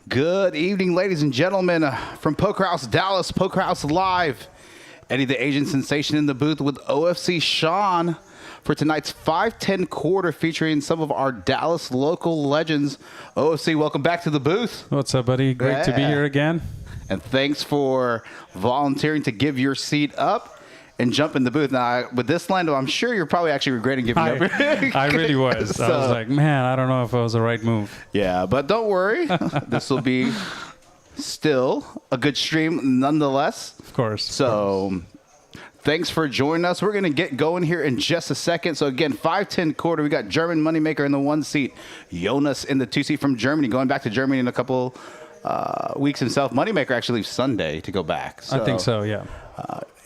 Good evening, ladies and gentlemen, from Poker House Dallas, Poker House Live. Eddie the Asian Sensation in the booth with OFC Sean for tonight's 5-10 quarter featuring some of our Dallas local legends. OFC, welcome back to the booth. What's up, buddy? Great to be here again. And thanks for volunteering to give your seat up and jump in the booth. Now, with this line, I'm sure you're probably actually regretting giving up. I really was. I was like, man, I don't know if it was the right move. Yeah, but don't worry. This will be still a good stream nonetheless. Of course. So thanks for joining us. We're going to get going here in just a second. So again, 5-10 quarter. We got German Moneymaker in the 1 seat. Jonas in the 2 seat from Germany. Going back to Germany in a couple weeks himself. Moneymaker actually leaves Sunday to go back. So, I think so, yeah.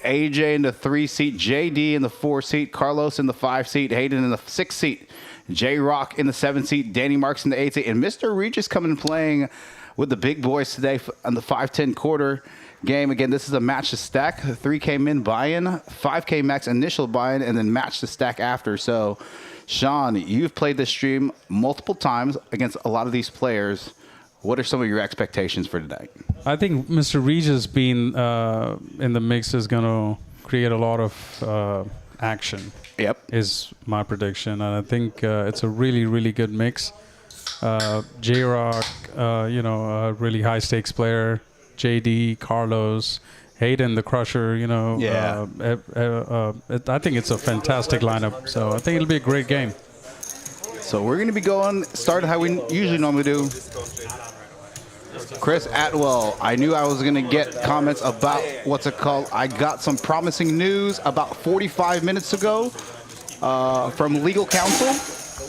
AJ in the 3 seat, JD in the 4 seat, Carlos in the 5 seat, Hayden in the 6 seat, J-Rock in the 7 seat, Danny Marx in the 8 seat, and Mr. Regis coming and playing with the big boys today on the 5-10 quarter game. Again, this is a match to stack, 3K min buy-in, 5K max initial buy-in, and then match to stack after. So, Sean, you've played this stream multiple times against a lot of these players. What are some of your expectations for tonight? I think Mr. Regis being in the mix is going to create a lot of action. Yep. Is my prediction. And I think it's a really, really good mix. J-Rock, a really high-stakes player. JD, Carlos, Hayden, the Crusher, Yeah. I think it's a fantastic lineup. So I think it'll be a great game. So we're going to be started how we usually normally do. Chris Atwell, I knew I was going to get comments about I got some promising news about 45 minutes ago from legal counsel,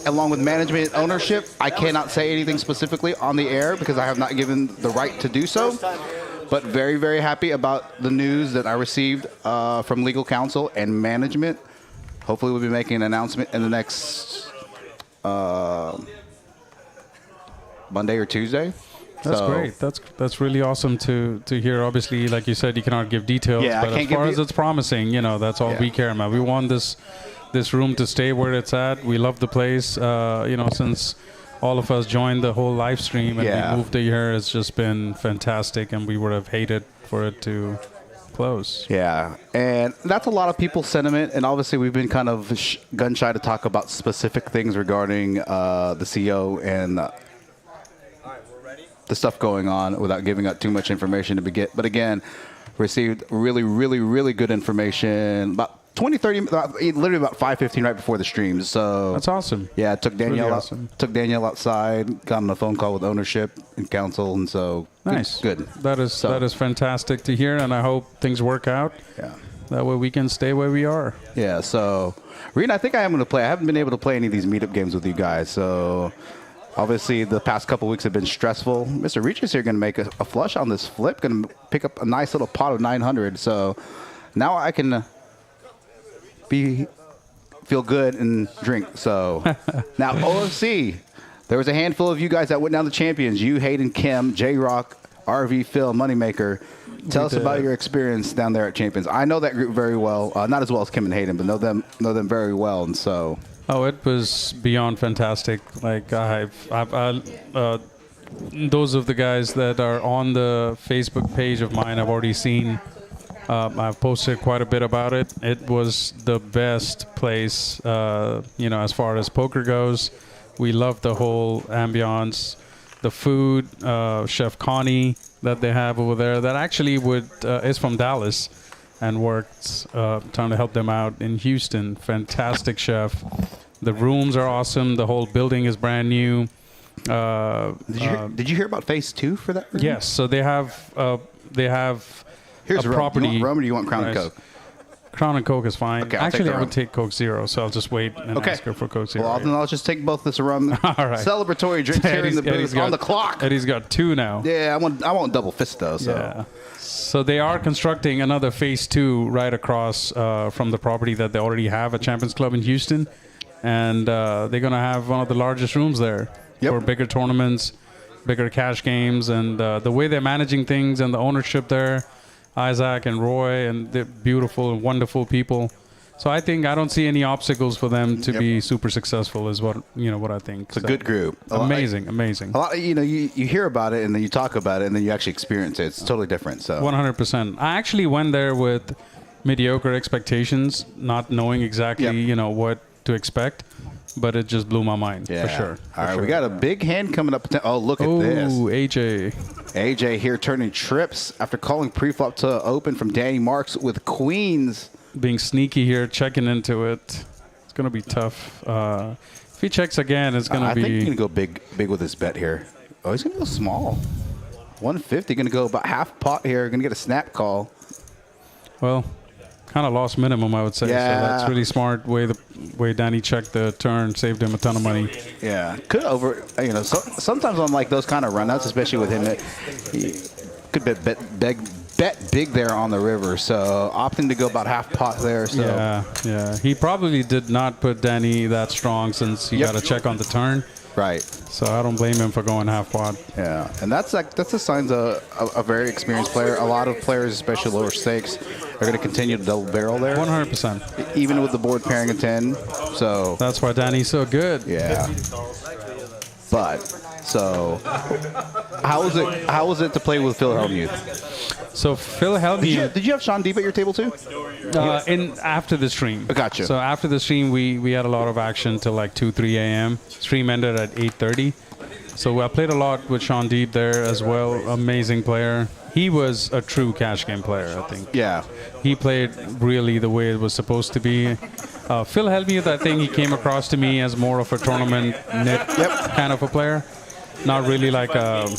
along with management and ownership. I cannot say anything specifically on the air because I have not given the right to do so. But very, very happy about the news that I received from legal counsel and management. Hopefully we'll be making an announcement in the next Monday or Tuesday. That's great. That's really awesome to hear. Obviously, like you said, you cannot give details, but as far as it's promising, that's all we care about. We want this room to stay where it's at. We love the place. Since all of us joined the whole live stream and we moved here, it's just been fantastic, and we would have hated for it to close. Yeah, and that's a lot of people's sentiment, and obviously we've been kind of gun shy to talk about specific things regarding the CEO and the stuff going on without giving out too much information to begin. But again, received really, really, really good information about 20, 30, literally about 5:15 right before the stream. So that's awesome. Yeah, took Danielle outside, got on a phone call with ownership and council, and so nice. Good. That is fantastic to hear, and I hope things work out. Yeah. That way we can stay where we are. Yeah. So, Rena, I think I am going to play. I haven't been able to play any of these meetup games with you guys, so. Obviously, the past couple weeks have been stressful. Mr. Regis here going to make a flush on this flip, going to pick up a nice little pot of 900. So now I can feel good and drink. So now OFC, there was a handful of you guys that went down to champions. You, Hayden, Kim, J-Rock, RV, Phil, Moneymaker. Tell us about your experience down there at Champions. I know that group very well, not as well as Kim and Hayden, but know them very well, and so. Oh, it was beyond fantastic. Like those of the guys that are on the Facebook page of mine, I've already seen. I've posted quite a bit about it. It was the best place, as far as poker goes. We loved the whole ambiance, the food. Chef Connie that they have over there, that actually is from Dallas. And worked trying to help them out in Houston. Fantastic chef. The rooms are awesome. The whole building is brand new. Did you hear about phase 2 for that room? Yes. So they have Here's a property. You want rum or do you want Crown and Coke? Crown and Coke is fine. Okay, actually, I would take Coke Zero, so I'll just wait and ask her for Coke Zero. Well, then I'll just take both this rum. All right. Celebratory drinks here in the booth on the clock. Eddie's got 2 now. Yeah, I won't double fist though. So. Yeah. So they are constructing another phase 2 right across from the property that they already have at Champions Club in Houston, and they're going to have one of the largest rooms there for bigger tournaments, bigger cash games, and the way they're managing things and the ownership there, Isaac and Roy, and they're beautiful and wonderful people. So I think I don't see any obstacles for them to be super successful. Is what what I think. It's a good group. Amazing. A lot, you hear about it and then you talk about it and then you actually experience it. It's totally different. So 100%. I actually went there with mediocre expectations, not knowing exactly what to expect, but it just blew my mind for sure. All right, we got a big hand coming up. Oh, look at this. Oh, AJ. AJ here turning trips after calling preflop to open from Danny Marks with queens. Being sneaky here, checking into it. It's going to be tough. If he checks again, it's going to be... I think he's going to go big with his bet here. Oh, he's going to go small. 150, going to go about half pot here. Going to get a snap call. Well, kind of lost minimum, I would say. Yeah. So that's really smart way Danny checked the turn, saved him a ton of money. Yeah. Could sometimes on like those kind of runouts, especially with him, he could bet big there on the river, so opting to go about half pot there. So yeah. He probably did not put Danny that strong since he got a check on the turn. Right. So I don't blame him for going half pot. Yeah, and that's the signs of a very experienced player. A lot of players, especially lower stakes, are going to continue to double barrel there. 100%. Even with the board pairing a 10. So that's why Danny's so good. Yeah. But so, how was it to play with Phil Hellmuth? So Phil Hellmuth. Did you have Sean Deep at your table too? After the stream. I got you. So after the stream, we had a lot of action till like 2-3 a.m. Stream ended at 8:30. So I played a lot with Sean Deep there as well. Amazing player. He was a true cash game player, I think. Yeah. He played really the way it was supposed to be. Phil Hellmuth, I think he came across to me as more of a tournament kind of a player. Not really like a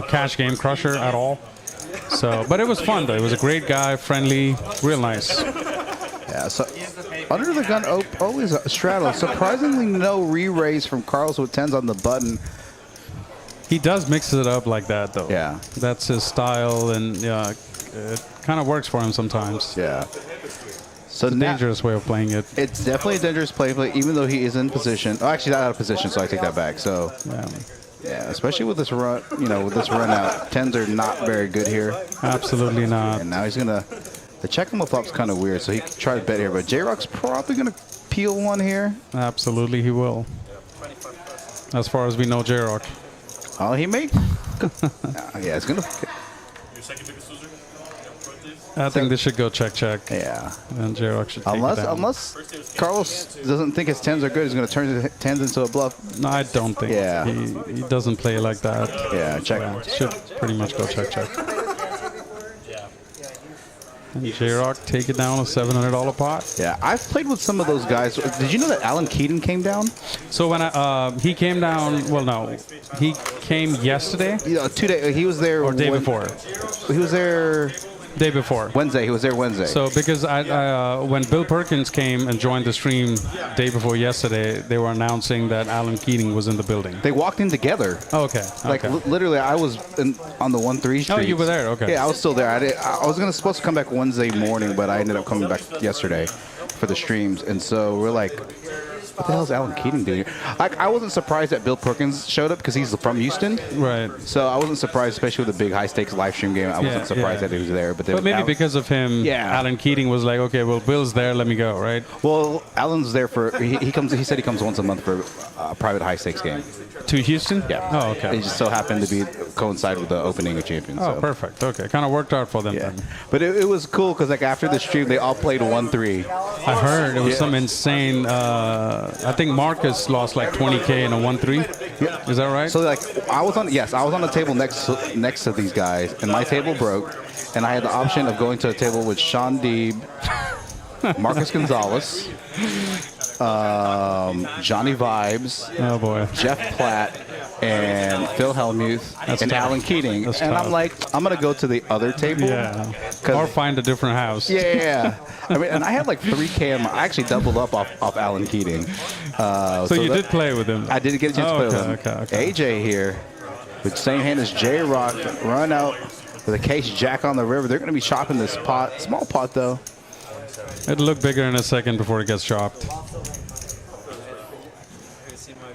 cash game crusher at all. So, but it was fun though. It was a great guy, friendly, real nice. Yeah. So under the gun, always a straddle. Surprisingly, no re-raise from Carlos with 10s on the button. He does mix it up like that though. Yeah. That's his style, and it kind of works for him sometimes. Yeah. So it's a dangerous way of playing it. It's definitely a dangerous play, even though he is in position. Oh, actually, not out of position, so I take that back. So. Yeah, especially with this run, with this run out, 10s are not very good here. Absolutely not. And now he's gonna, the check on the flop's kind of weird, so he can try to bet here, but J-Rock's probably gonna peel one here. Absolutely, he will. As far as we know, J-Rock. Oh, he may. Yeah, it's gonna. Your second biggest loser? I think this should go check. Yeah. And J-Rock should take it down. Unless Carlos doesn't think his 10s are good, he's going to turn his 10s into a bluff. No, I don't think. Yeah. He doesn't play like that. Yeah, check. Should pretty much go check. And J-Rock take it down a $700 pot. Yeah, I've played with some of those guys. Did you know that Alan Keaton came down? So when he came down, well, no, he came yesterday. 2 days. He was there. Or day before. He was there. Day before. Wednesday. He was there Wednesday. So because when Bill Perkins came and joined the stream day before yesterday, they were announcing that Alan Keating was in the building. They walked in together. Oh, okay. Like literally, I was on the 1-3 street. Oh, you were there. Okay. Yeah, I was still there. I was supposed to come back Wednesday morning, but I ended up coming back yesterday for the streams, and so we're like, what the hell is Alan Keating doing here? Like, I wasn't surprised that Bill Perkins showed up because he's from Houston. Right. So I wasn't surprised, especially with a big high-stakes live stream game. I wasn't surprised that he was there. But maybe because of him, Alan Keating was like, okay, well, Bill's there, let me go, right? Well, Alan's there for, he comes. He said he comes once a month for a private high-stakes game. To Houston? Yeah. Oh, okay. It just so happened to coincide with the opening of Champions. Oh, so. Perfect. Okay. Kind of worked out for them then. But it was cool because like after the stream, they all played 1-3. I heard it was some insane, I think Marcus lost like 20K in a 1-3. Yeah. Is that right? So like I was on the table next to these guys, and my table broke, and I had the option of going to a table with Sean Deeb, Marcus Gonzalez, Johnny Vibes, oh boy, Jeff Platt, and Phil Hellmuth, and tough. Alan Keating. That's and tough. I'm like, I'm going to go to the other table. Yeah. Or find a different house. Yeah. I mean, and I had like 3K. I actually doubled up off Alan Keating. So you did play with him? I did get a chance to play with him. Okay. AJ here with the same hand as J-Rock. Run out with a case jack on the river. They're going to be chopping this pot. Small pot, though. It'll look bigger in a second before it gets chopped.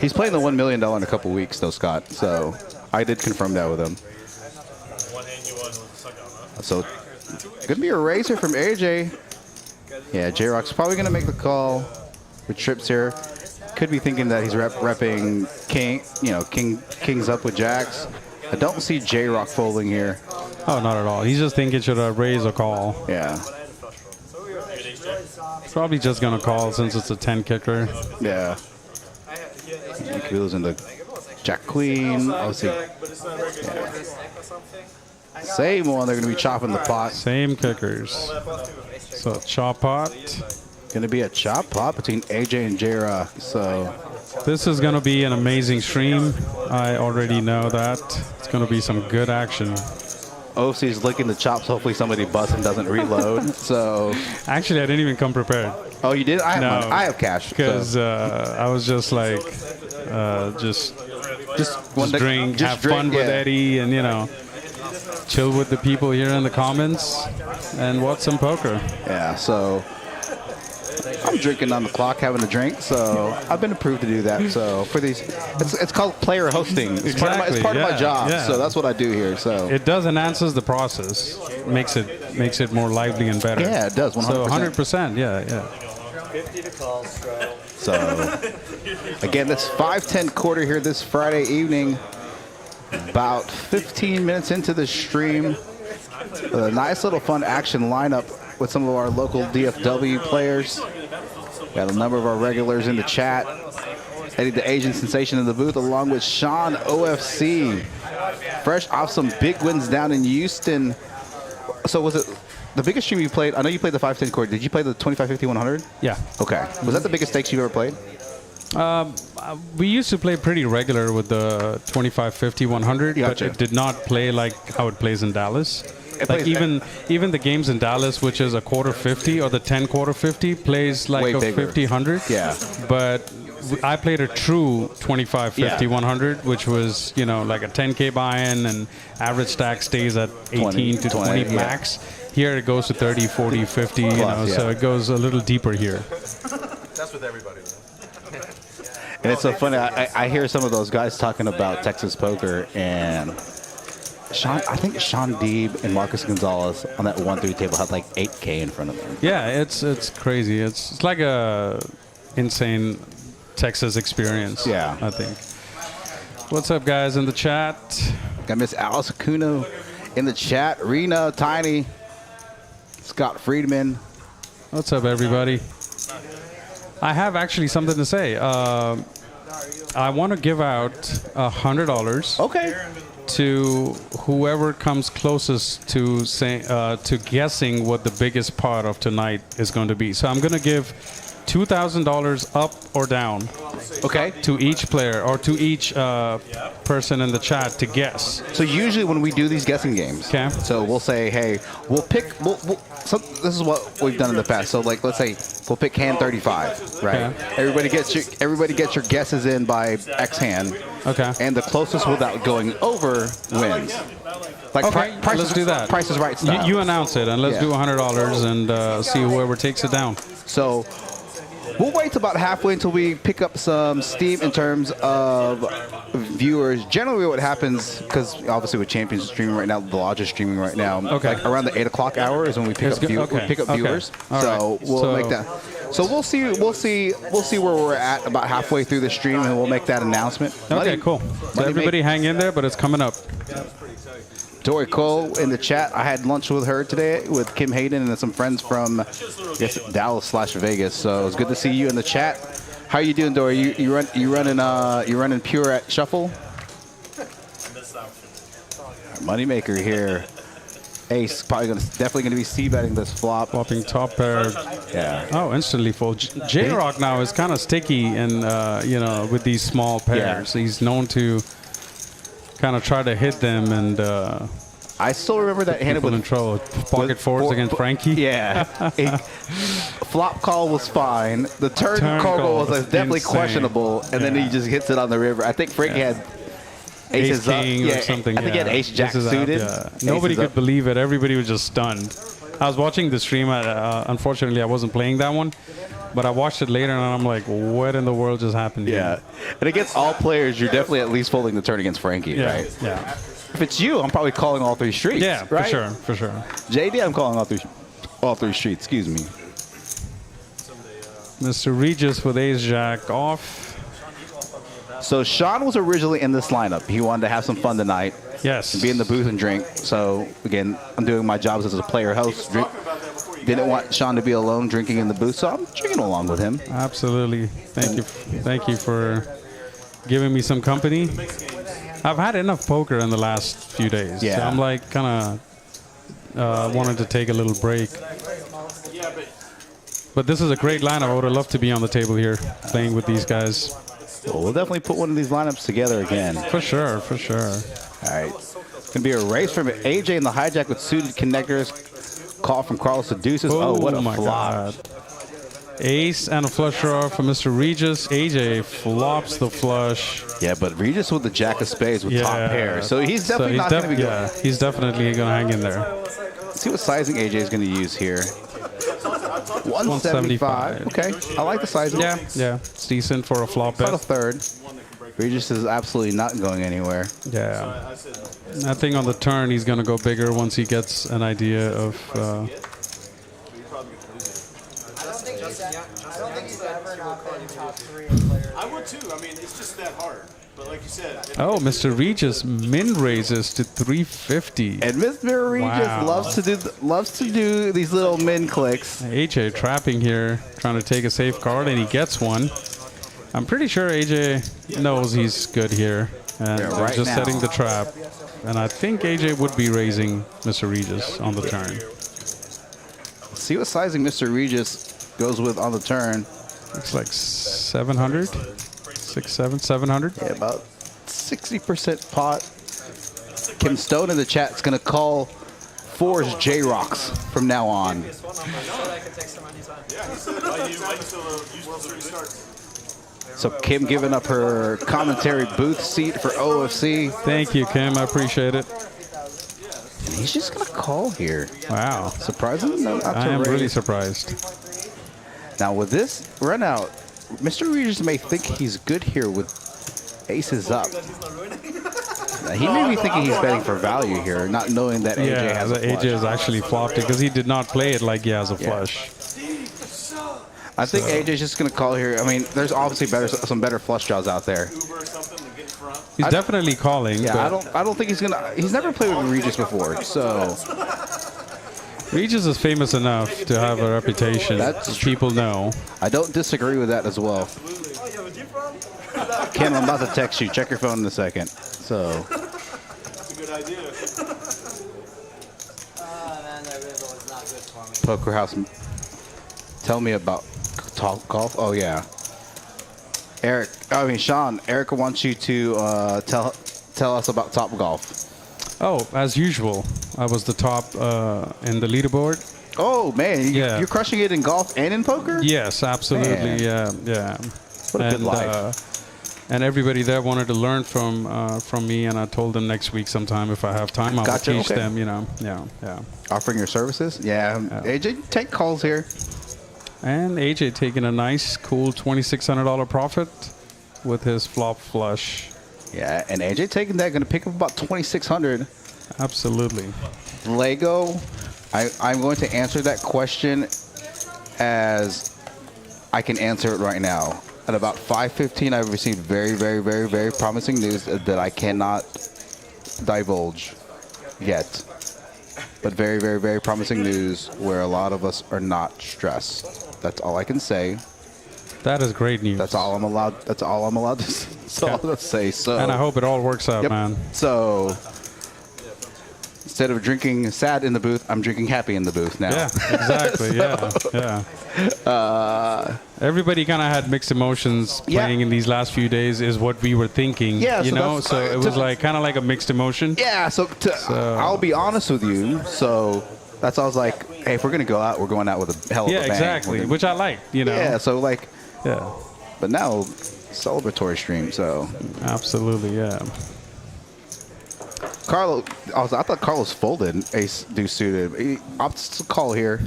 He's playing the $1 million in a couple weeks, though, Scott. So I did confirm that with him. So going to be a racer from AJ. Yeah, J-Rock's probably going to make the call with trips here. Could be thinking that he's repping king, kings up with jacks. I don't see J-Rock folding here. Oh, not at all. He's just thinking should I raise or call. Yeah. Probably just going to call since it's a 10 kicker. Yeah. He could be losing the jack queen. Obviously. Yeah. Same one. They're going to be chopping the pot. Same kickers. So chop pot. Going to be a chop pot between AJ and J-Rock. So this is going to be an amazing stream. I already know that. It's going to be some good action. OC's licking the chops. Hopefully somebody busts and doesn't reload. So actually, I didn't even come prepared. Oh, you did? I have money. I have cash. Because I was just like, just drink, have fun with Eddie, and chill with the people here in the comments, and watch some poker. Yeah. So I'm drinking on the clock, having a drink. So I've been approved to do that. So for these, it's called player hosting. It's part of my job. Yeah. So that's what I do here. So it does enhances the process, makes it more lively and better. Yeah, it does. 100%. So 100%. Yeah. 50 to call, Stroh. So again, this 5-10 quarter here this Friday evening. About 15 minutes into the stream. A nice little fun action lineup with some of our local DFW players. Got a number of our regulars in the chat. Eddie the Asian Sensation in the booth, along with Sean OFC. Fresh off some big wins down in Houston. So was it the biggest stream you played? I know you played the 5-10 quarter. Did you play the 25-50-100? Yeah. Okay. Was that the biggest stakes you've ever played? We used to play pretty regular with the 25-50-100, but it did not play like how it plays in Dallas. Like even the games in Dallas, which is a quarter 50 or the 10 quarter 50, plays like a 50-100. Yeah. But I played a true 25-50-100, which was like a 10K buy-in, and average stack stays at 18 to 20 max. Here it goes to 30, 40, 50. So it goes a little deeper here. That's with everybody. And it's so funny. I hear some of those guys talking about Texas poker, and I think Sean Deeb and Marcus Gonzalez on that 1-3 table had like 8K in front of them. Yeah, it's crazy. It's like a insane Texas experience. Yeah, I think. What's up, guys, in the chat? Got Miss Alice Akuno in the chat. Rena, Tiny, Scott Friedman. What's up, everybody? I have actually something to say. I want to give out $100. Okay. To whoever comes closest to to guessing what the biggest part of tonight is going to be. So I'm going to give $2,000 up or down. Okay. To each player or to each person in the chat to guess. So usually when we do these guessing games, so we'll say, hey, we'll pick. So this is what we've done in the past. So like, let's say we'll pick hand 35, right? Okay. Everybody gets your guesses in by X hand. Okay. And the closest without going over wins. Like let's do that. Price is Right style. You announce it, and let's do $100 and see whoever takes it down. So we'll wait till about halfway until we pick up some steam in terms of viewers. Generally what happens, because obviously with Champions streaming right now, the Lodge is streaming right now, like around the 8 o'clock hour is when we pick up viewers. So we'll make that. So we'll see where we're at about halfway through the stream, and we'll make that announcment. Okay, cool. So everybody hang in there, but it's coming up. Dory Cole in the chat. I had lunch with her today with Kim Hayden and some friends from Dallas/Vegas. So it's good to see you in the chat. How are you doing, Dory? You running pure at shuffle? Moneymaker here. Ace definitely gonna be c-betting this flop. Flopping top pair. Yeah. Oh, instantly full. J-Rock now is kind of sticky, and with these small pairs, he's known to kind of try to hit them, and I still remember that hand in trouble. Pocket fours against Frankie. Yeah. Flop call was fine. The turn call was definitely questionable, and then he just hits it on the river. I think Frankie had aces king or something. I think he had ace jack suited. Nobody could believe it. Everybody was just stunned. I was watching the stream. Unfortunately, I wasn't playing that one, but I watched it later, and I'm like, what in the world just happened here? Yeah. And against all players, you're definitely at least folding the turn against Frankie, right? Yeah. If it's you, I'm probably calling all three streets. Yeah, right? for sure. JD, I'm calling all three streets. Excuse me. Mr. Regis with ace jack off. So Sean was originally in this lineup. He wanted to have some fun tonight. Yes. Be in the booth and drink. So again, I'm doing my jobs as a player host. Didn't want Sean to be alone drinking in the booth, so I'm drinking along with him. Absolutely. Thank you for giving me some company. I've had enough poker in the last few days. Yeah. So I'm like kind of wanted to take a little break. But this is a great lineup. I would have loved to be on the table here playing with these guys. Well, we'll definitely put one of these lineups together again. For sure, for sure. All right. It's going to be a race from AJ in the hijack with suited connectors. Call from Carlos to deuces. Oh, what a my flop. God. Ace and a flush draw from Mr. Regis. AJ flops the flush. Yeah, but Regis with the jack of spades with top pair. So he's definitely not going to be good. Yeah, he's definitely going to hang in there. Let's see what sizing AJ is going to use here. 175. Okay, I like the sizing. Yeah, yeah. It's decent for a flop About a bet. third. Regis is absolutely not going anywhere. Yeah. I think on the turn he's going to go bigger once he gets an idea of... I don't think he's ever not been top 3 in players. I would too. I mean, it's just that hard. But like you said, Oh, Mr. Regis min raises to 350. And Mr. Regis Wow. loves to do these little min clicks. AJ trapping here, trying to take a safe card, and he gets one. I'm pretty sure AJ knows he's good here, and Yeah, they're right just now. setting the trap. And I think AJ would be raising Mr. Regis on the turn. See what sizing Mr. Regis goes with on the turn. Looks like 700, 700. Yeah, about 60% pot. Kim Stone in the chat is going to call fours J-Rocks from now on. So Kim giving up her commentary booth seat for OFC. Thank you, Kim. I appreciate it. And he's just going to call here. Wow. Surprisingly, no, not to I am raise. really surprised. Now with this run out, Mr. Regis may think he's good here with aces up. Now, he may be thinking he's betting for value here, not knowing that AJ Yeah, has a the flush. AJ has actually flopped it because he did not play it like he has a flush. I think AJ's just going to call here. I mean, there's obviously some better flush draws out there. He's definitely calling. Yeah, but I don't think he's going to. He's never played with Regis before, so Regis is famous enough to have a reputation. That's people know. I don't disagree with that as well. Kim, I'm about to text you. Check your phone in a second. So, that's a good idea. Man, that Regal is not good for me. Poker House, tell me about Top Golf. Oh yeah, Sean. Erica wants you to tell us about Top Golf. Oh, as usual, I was the top in the leaderboard. Oh man, Yeah. you're crushing it in golf and in poker. Yes, absolutely. Man. Yeah. What a good life. And everybody there wanted to learn from me, and I told them next week sometime if I have time, I will Gotcha, teach okay. them. Yeah. Offering your services. Yeah. AJ, take calls here. And AJ taking a nice, cool $2,600 profit with his flop flush. Yeah, and AJ taking that, going to pick up about 2,600. Absolutely. Lego, I'm going to answer that question as I can answer it right now. At about 5:15, I've received very, very, very, very promising news that I cannot divulge yet. But very, very, very promising news where a lot of us are not stressed. That's all I can say. That is great news. That's all I'm allowed. That's all I'm allowed to. That's all I'm gonna say. So. And I hope it all works out, Yep. man. So instead of drinking sad in the booth, I'm drinking happy in the booth now. Yeah, exactly. Yeah. Everybody kind of had mixed emotions playing in these last few days, is what we were thinking. Yeah, you so know, that's- so it was like kind of like a mixed emotion. Yeah. So I'll be honest with you. So that's I was like, hey, if we're gonna go out, we're going out with a hell of a Yeah, bang. exactly. We're gonna- Which I like. You know. Yeah. So like, Yeah. but now celebratory stream. So Absolutely. Yeah. Carlos, I thought Carlos folded ace deuce suited. He opts to call here.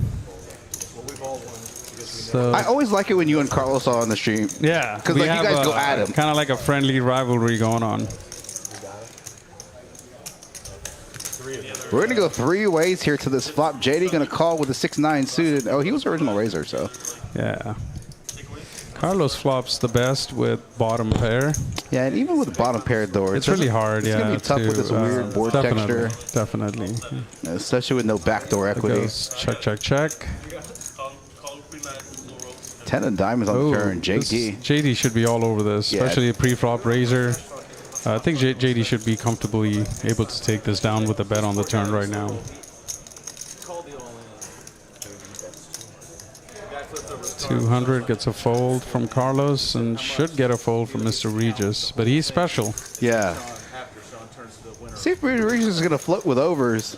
So I always like it when you and Carlos are on the stream. yeah, 'Cause, we like, you have guys go at 'em. Kind of like a friendly rivalry going on. We're gonna go three ways here to this flop. JD gonna call with a 6-9 suited. Oh, he was original raiser, so Yeah. Carlos flops the best with bottom pair. Yeah, and even with the bottom pair door, It's really hard. It's gonna be tough with this weird board texture, Definitely. especially with no backdoor It equity. goes check, check, check. 10 of diamonds on the turn. JD. JD should be all over this, Yeah. especially a pre-flop raiser. I think JD should be comfortably able to take this down with a bet on the turn right now. 200 gets a fold from Carlos and should get a fold from Mr. Regis, but he's special. Yeah. See if Regis is gonna float with overs.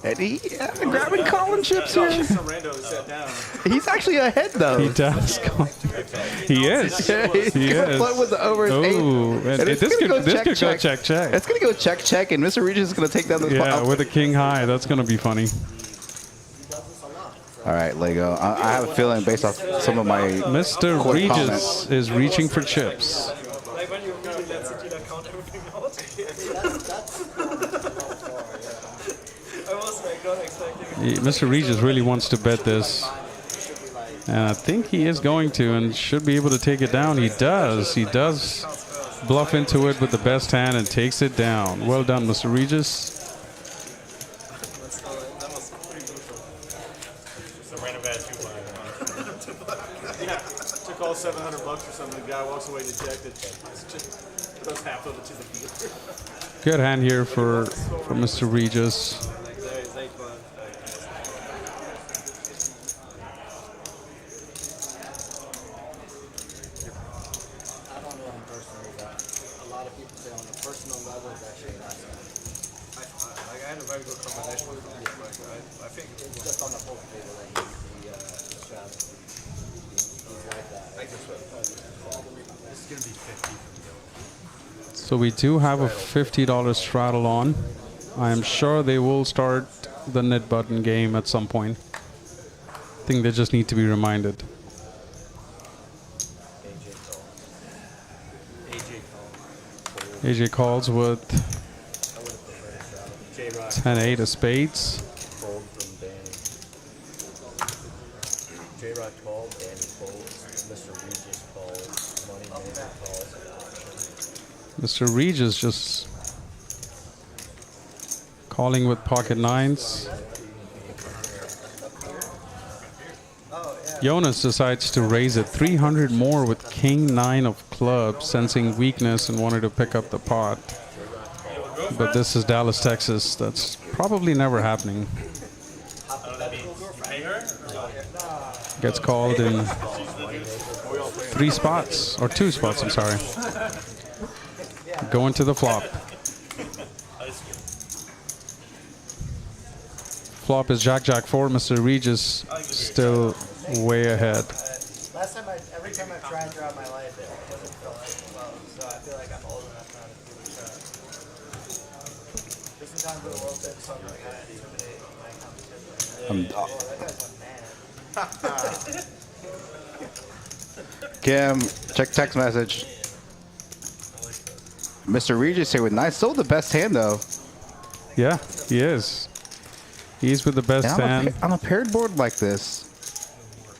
And he grabbing Colin chips here. Some rando that sat down. He's actually ahead though. He does. He is. Yeah, he's He gonna is. float with the overs. Oh, and this it's could gonna go go check, check. It's gonna go check, check, and Mr. Regis is gonna take down the Yeah, spot. with a king high, that's gonna be funny. All right, Lego. I have a feeling based off some of my Mr. quick Regis comments. is reaching for chips. Like when you really let Sakina count everything out. I was like not expecting it. Mr. Regis really wants to bet this. And I think he is going to and should be able to take it down. He does. He does bluff into it with the best hand and takes it down. Well done, Mr. Regis. Took all $700 or something. The guy walks away dejected. Just throws half of it to the field. Good hand here for Mr. Regis. I don't know him personally, but a lot of people say on a personal level that shit last I had a very good combination with him. I think It's just on the poker table that he's strapped. He's like that. I think this is going to be 50 for me. So we do have a $50 straddle on. I am sure they will start the net button game at some point. I think they just need to be reminded. AJ calls with 10-8 of spades. Fold from Danny. J-Rock called, Danny folds, Mr. Regis calls, Moneymaker calls. Mr. Regis just calling with pocket nines. Jonas decides to raise it 300 more with king 9 of clubs, sensing weakness and wanted to pick up the pot. But this is Dallas, Texas. That's probably never happening. Gets called in 3 spots, or 2 spots, I'm sorry. Going to the flop. Flop is Jack, Jack 4. Mr. Regis still way ahead. Last time every time I've tried throughout my life, it doesn't feel like well, so I feel like I'm old enough now to give it a shot. Just in time for the World Cup, so I'm like, I intimidate my competition. Oh, that guy's a man. Kim, check text message. Mr. Regis here with 9. Still the best hand though. Yeah, he is. He's with the best And hand. on a paired board like this,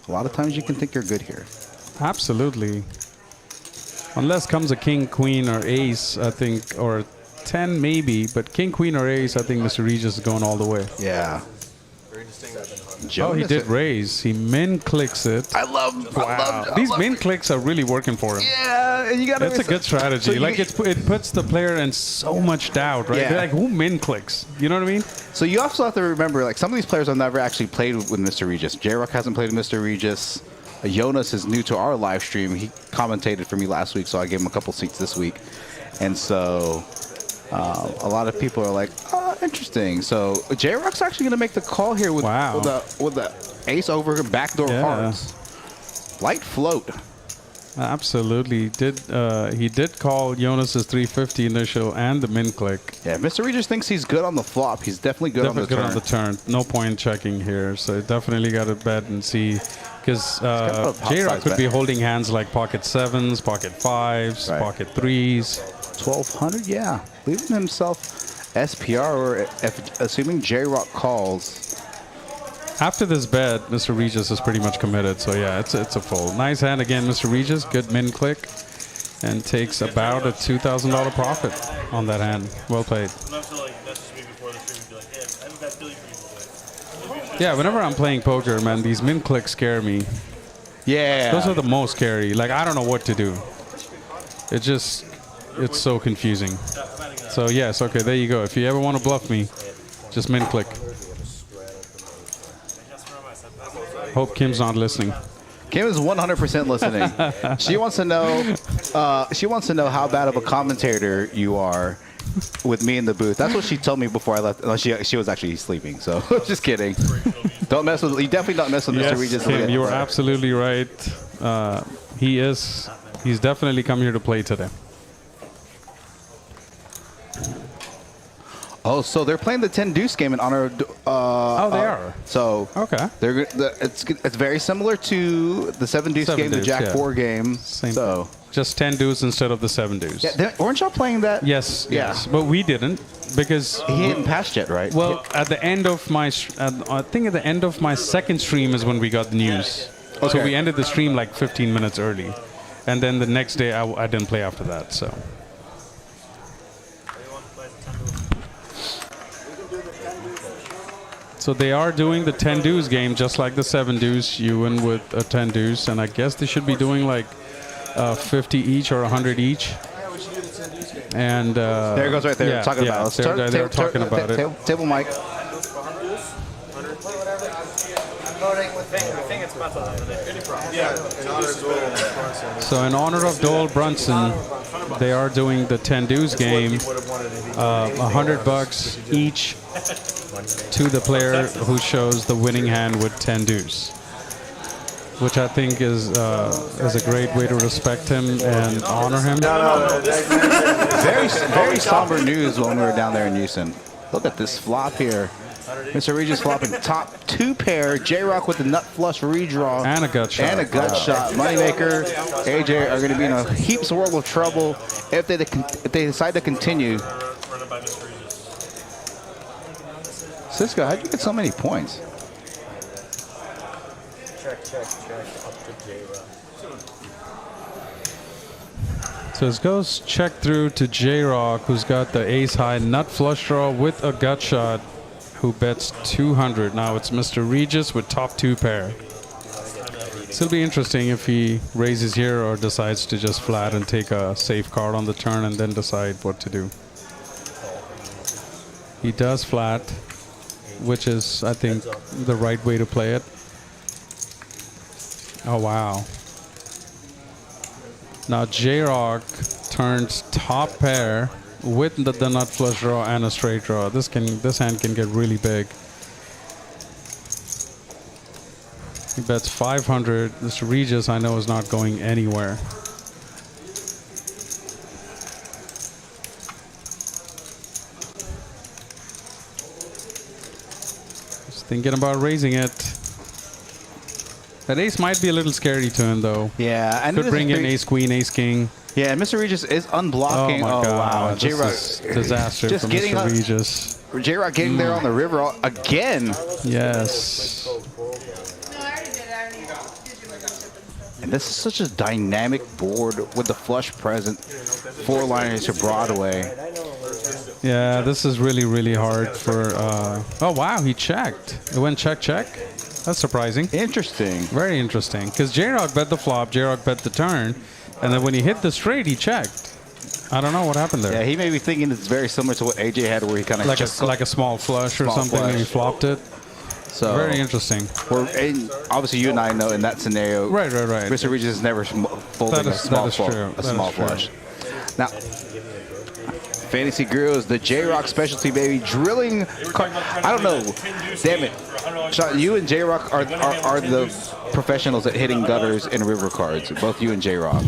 a lot of times you can think you're good here. Absolutely. Unless comes a king, queen, or ace, I think, or 10 maybe, but king, queen, or ace, I think Mr. Regis is going all the way. Yeah. Very distinguished. Oh, he did raise. He min clicks it. I love. Wow. These min clicks are really working for him. Yeah, and you got to. That's a good strategy. So like it puts the player in so much doubt, right? Yeah. They're like, who min clicks? You know what I mean? So you also have to remember, like some of these players have never actually played with Mr. Regis. J-Rock hasn't played with Mr. Regis. Jonas is new to our live stream. He commentated for me last week, so I gave him a couple seats this week. And so a lot of people are like, oh, interesting. So J-Rock's actually going to make the call here with, Wow. with the ace over backdoor hearts. Light float. Absolutely. He did call Jonas's 350 initial and the min click. Yeah, Mr. Regis thinks he's good on the flop. He's definitely good Definitely good on the turn. on the turn. No point checking here. So definitely got to bet and see. Because got a pot J-Rock size could be bet. holding hands like pocket 7s, pocket 5s, Right. pocket 3s. 1,200, yeah. Leaving himself SPR, or if, assuming J-Rock calls, After this bet, Mr. Regis is pretty much committed. So yeah, it's a fold. Nice hand again, Mr. Regis. Good min click, and takes about a $2,000 profit on that hand. Well played. Yeah, whenever I'm playing poker, man, these min clicks scare me. Yeah. Those are the most scary. Like, I don't know what to do. It's so confusing. So yes, okay, there you go. If you ever want to bluff me, just min click. Hope Kim's not listening. Kim is 100% listening. She wants to know. She wants to know how bad of a commentator you are with me in the booth. That's what she told me before I left. She was actually sleeping. So just kidding. Don't mess with. You definitely don't mess with Mr. Regis. Kim, you are absolutely right. He's definitely come here to play today. Oh, so they're playing the 10 deuce game in honor of. They are. So Okay. It's very similar to the 7 deuce game, the Jack 4 game. Same. So Just 10 deuce instead of the 7 deuce. yeah, weren't y'all playing that? Yes. Yeah. Yes. But we didn't because. He hadn't passed yet, right? Well, at the end of my, I think at the end of my second stream is when we got the news. So Okay. we ended the stream like 15 minutes early, and then the next day I didn't play after that. So. So they are doing the 10 deuce game just like the 7 deuce. Ewan with a 10 deuce, and I guess they should be doing like 50 each or 100 each. And there it goes right there. Yeah, Talking yeah, about it. they're talking about it. Table mic. I'm voting with I think it's about So in honor of Dole Brunson, they are doing the 10 deuce game, $100 each to the player who shows the winning hand with 10 deuce, which I think is a great way to respect him and honor him. Very somber news when we were down there in Houston. Look at this flop here. Mr. Regis flopping top 2 pair. J-Rock with the nut flush redraw. And a gut shot. And a gut shot. Moneymaker, AJ are going to be in a heaps world of trouble if they decide to continue. Cisco, how'd you get so many points? check up to J-Rock. So it goes check through to J-Rock, who's got the ace high nut flush draw with a gut shot, who bets 200. Now it's Mr. Regis with top 2 pair. It'll be interesting if he raises here or decides to just flat and take a safe card on the turn and then decide what to do. He does flat, which is, I think, the right way to play it. Oh, wow. Now J-Rock turns top pair with the nut flush draw and a straight draw. This hand can get really big. He bets 500. This Regis, I know, is not going anywhere. Just thinking about raising it. That ace might be a little scary to him, though. Yeah, and could bring in ace queen, ace king. Yeah, Mr. Regis is unblocking. Oh my God! Wow, J-Rock This is disaster just for getting Mr. Regis. J-Rock getting there on the river again. Yes. And this is such a dynamic board with the flush present. 4 liners to Broadway. Yeah, this is really, really hard for. Oh wow, he checked. It went check, check. That's surprising. Interesting. Very interesting. Because J-Rock bet the flop, J-Rock bet the turn, and then when he hit the straight, he checked. I don't know what happened there. Yeah, he may be thinking it's very similar to what AJ had, where he kind of like a small flush or something, and he flopped it. So very interesting. And obviously, you and I know in that scenario, right. Mr. Regis is never folding a small flush. Now, Fantasy Gurus, the J-Rock specialty, baby, drilling card. I don't know. Damn it. Sean, you and J-Rock are the professionals at hitting gutters and river cards. Both you and J-Rock.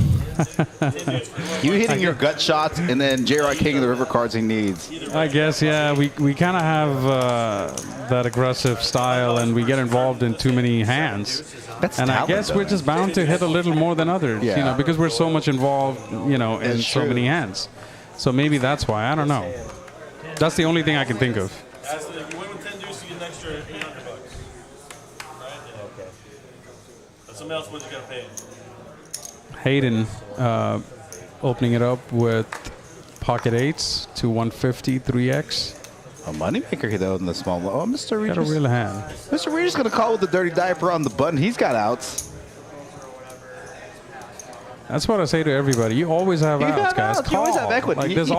You hitting your gut shots, and then J-Rock hitting the river cards he needs. I guess, yeah. We kind of have that aggressive style, and we get involved in too many hands. That's and talent, I guess we're just bound to hit a little more than others, Yeah. you know, because we're so much involved, you know, in It's so true. many hands. So maybe that's why. I don't know. That's the only thing I can think of. If you win with 10 deuce, you get an extra $800. Somebody else wins, you gotta pay him. Hayden opening it up with pocket eights to 150 3x. A moneymaker though in the small. Oh, Mr. Got a Regis. real hand. Mr. Regis gonna call with the dirty diaper on the button. He's got outs. That's what I say to everybody. You always have You outs, have guys. outs. You always have equity. Like You- there's you-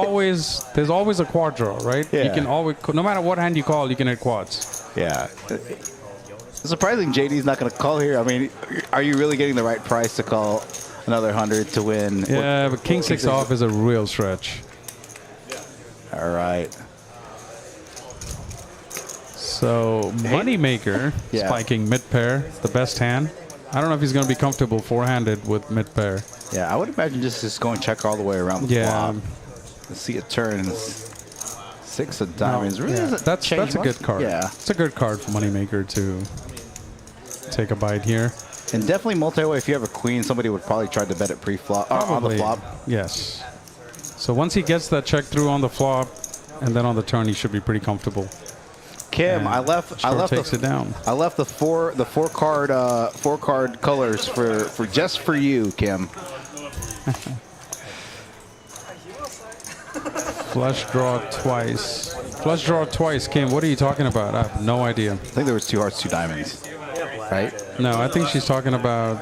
always a quad draw, right? Yeah. You can always, no matter what hand you call, you can hit quads. Yeah. It's surprising JD's not gonna call here. I mean, are you really getting the right price to call another 100 to win? Yeah, but King 6 off is a real stretch. All right. So Moneymaker Yeah. spiking mid pair, the best hand. I don't know if he's going to be comfortable four-handed with mid pair. Yeah, I would imagine just going check all the way around the Yeah. flop. Let's see a turn. And six of diamonds. Really Yeah, doesn't that's change a much. good card. Yeah. It's a good card for Moneymaker to take a bite here. And definitely multi-way. If you have a queen, somebody would probably try to bet it pre-flop on the flop. Yes. So once he gets that check through on the flop, and then on the turn, he should be pretty comfortable. Kim, And I left takes it down. I left the four card colors for just for you, Kim. Flush draw twice. Flush draw twice, Kim. What are you talking about? I have no idea. I think there was 2 hearts, 2 diamonds. Right? No, I think she's talking about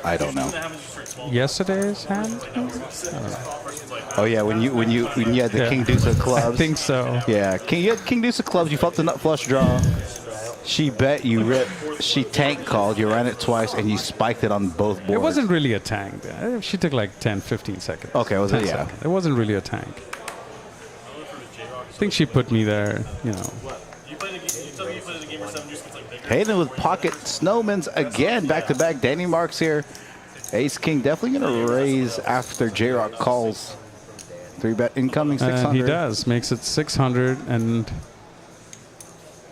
I don't know. yesterday's hand. Oh yeah, when you had the Yeah. king deuce of clubs. I think so. Yeah, you had king deuce of clubs. You felt the nut flush draw. She bet, you rip. She tank called. You ran it twice, and you spiked it on both boards. It wasn't really a tank. She took like 10, 15 seconds. Okay, was it? 10 Yeah. seconds. It wasn't really a tank. I think she put me there, you know. You tell me you played in the game or 7 years, it's like bigger. Hayden with pocket snowmans again, back to back. Danny Marks here. Ace king definitely gonna raise after J-Rock calls. 3-bet incoming 600. And he does. Makes it 600. And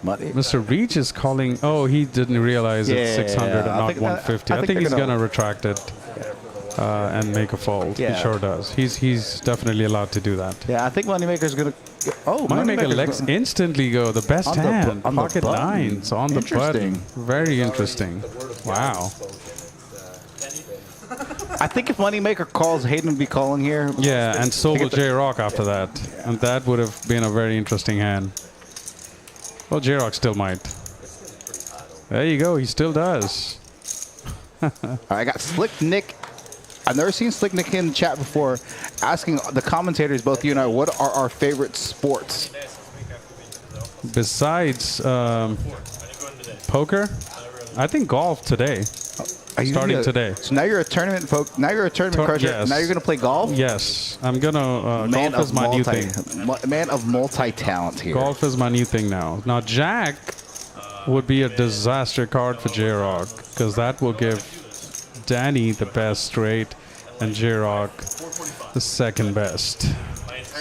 Money. Mr. Regis calling. Oh, he didn't realize it's Yeah, 600 and I not think- 150. I I think think they're he's gonna- going to retract it and make a fold. Yeah. He sure does. He's definitely allowed to do that. Yeah, I think Moneymaker's gonna. Oh, Moneymaker Moneymaker's lets gonna- instantly go. The best On the bu- hand. on the Pocket button. nines on the Interesting. button. Very interesting. Wow. I think if Moneymaker calls, Hayden would be calling here. Yeah, and so to will get the- J-Rock after that. And that would have been a very interesting hand. Well, J-Rock still might. There you go. He still does. All right, I got Slick Nick. I've never seen Slick Nick in the chat before, asking the commentators, both you and I, what are our favorite sports? Besides poker, I think golf today. Are you Starting gonna- today. So now you're a tournament now you're a tournament crusher. yes. Now you're gonna play golf. Yes, I'm gonna. Man Golf is of my new multi, thing. man of multi-talent here. Golf is my new thing now. Now Jack would be a disaster card for J-Rock because that will give Danny the best straight and J-Rock the second best.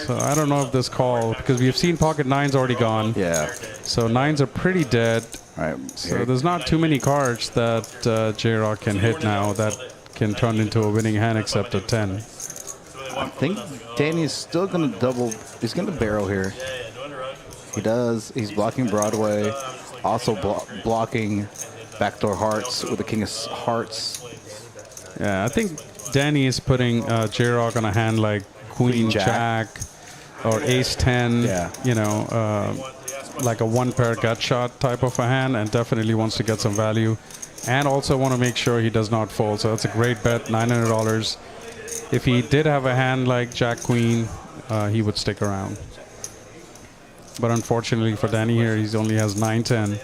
So I don't know if this call, because we've seen pocket nines already gone. Yeah. So nines are pretty dead. All right. So there's not too many cards that J-Rock can hit now that can turn into a winning hand except a 10. I think Danny is still gonna double. He's gonna barrel here. He does. He's blocking Broadway. Also blocking backdoor hearts with the king of hearts. Yeah, I think Danny is putting J-Rock on a hand like Queen Jack or Ace 10. Yeah. You know, like a one pair gut shot type of a hand, and definitely wants to get some value, and also want to make sure he does not fold. So that's a great bet, $900. If he did have a hand like Jack Queen, he would stick around. But unfortunately for Danny here, he only has 9-10.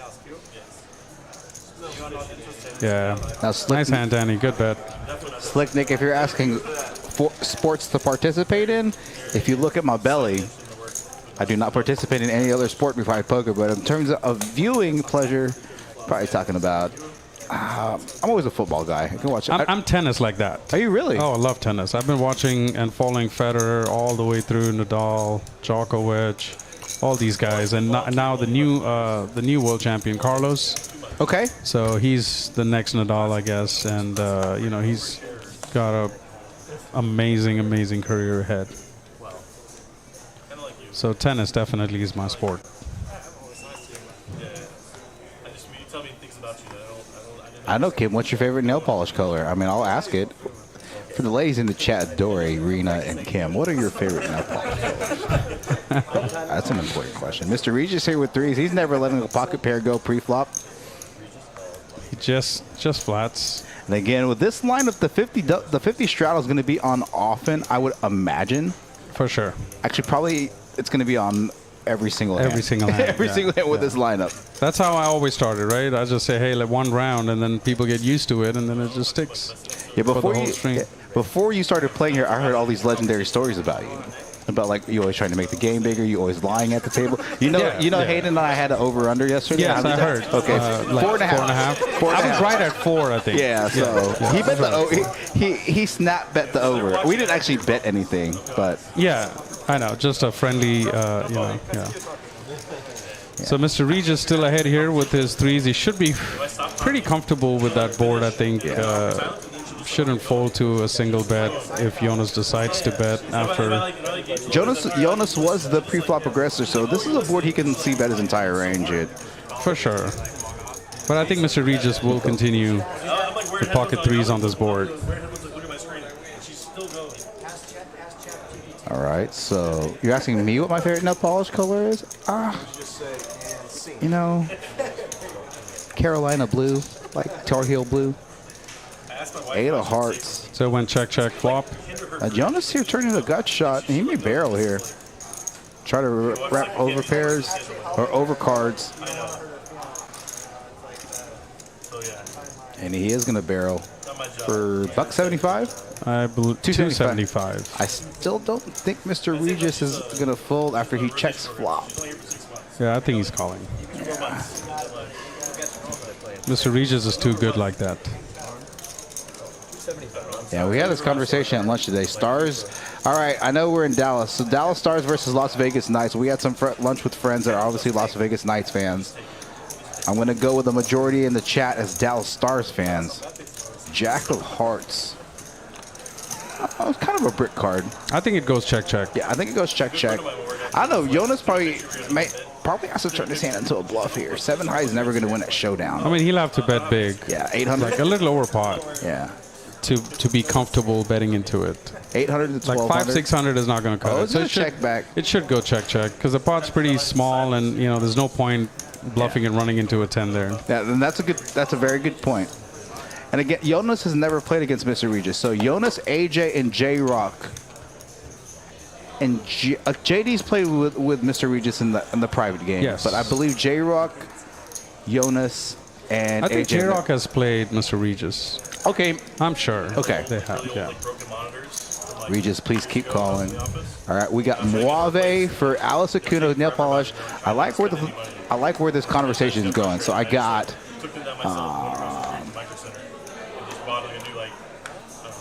Yeah, Now, Slick nice hand, Danny. Good bet. Slick Nick, if you're asking for sports to participate in, if you look at my belly, I do not participate in any other sport besides poker. But in terms of viewing pleasure, probably talking about. I'm always a football guy. I can watch. I'm tennis like that. Are you really? Oh, I love tennis. I've been watching and following Federer all the way through Nadal, Djokovic, all these guys, and now the new world champion Carlos. Okay. So he's the next Nadal, I guess, and you know, he's got a amazing career ahead. So tennis definitely is my sport. tell me things about you that I didn't I know, Kim. What's your favorite nail polish color? I mean, I'll ask it. For the ladies in the chat, Dory, Rena, and Kim, what are your favorite nail polish colors? That's an important question. Mr. Regis here with threes. He's never letting a pocket pair go pre-flop. Just flats. And again, with this lineup, the 50 straddle is going to be on often, I would imagine. For sure. Actually, probably it's going to be on every single hand. Every single hand. Every single hand with this lineup. That's how I always started, right? I just say, hey, like one round, and then people get used to it, and then it just sticks. Yeah, for the whole stream. before you started playing here, I heard all these legendary stories about you. About like you always trying to make the game bigger, you always lying at the table. You know, Hayden and I had an over/under yesterday. Yes, I heard. Okay, Like 4.5. 4.5. I was right at 4, I think. Yeah, so he bet the he snap bet the over. We didn't actually bet anything, but Yeah, I know. Just a friendly, yeah. So Mr. Regis still ahead here with his threes. He should be pretty comfortable with that board, I think. Shouldn't fold to a single bet if Jonas decides to bet after. Jonas was the pre-flop aggressor, so this is a board he can see bet his entire range in. For sure. But I think Mr. Regis will continue the pocket threes on this board. All right, so you're asking me what my favorite nail polish color is? You know, Carolina blue, like Tar Heel blue. 8 of hearts. So when check, flop. Jonas here turning a gut shot. He may barrel here. Try to wrap over pairs or over cards. And he is going to barrel for $175. I believe 275. I still don't think Mr. Regis is going to fold after he checks flop. Yeah, I think he's calling. Mr. Regis is too good like that. Yeah, we had this conversation at lunch today. Stars, all right, I know we're in Dallas. So Dallas Stars versus Las Vegas Knights. We had some lunch with friends that are obviously Las Vegas Knights fans. I'm going to go with the majority in the chat as Dallas Stars fans. Jack of Hearts. Oh, it's kind of a brick card. I think it goes check. Yeah, I think it goes check. I don't know. Jonas probably has to turn his hand into a bluff here. 7 high is never going to win that showdown. I mean, he'll have to bet big. Yeah, 800. Like a little over pot. Yeah. To be comfortable betting into it. 800 to 1200. Like 500-600 is not going to cut it. So it check back. It should go check because the pot's pretty small, and there's no point bluffing and running into a 10 there. Yeah, and that's a very good point. And again, Jonas has never played against Mr. Regis. So Jonas, AJ, and J Rock. And JD's played with Mr. Regis in the private game. Yes. But I believe J Rock, Jonas, and I think AJ. J Rock has played Mr. Regis. Okay. I'm sure. Okay. They have, yeah. Regis, please keep calling. All right, we got Moave for Alice Acuna nail polish. I like where this conversation is going. So I got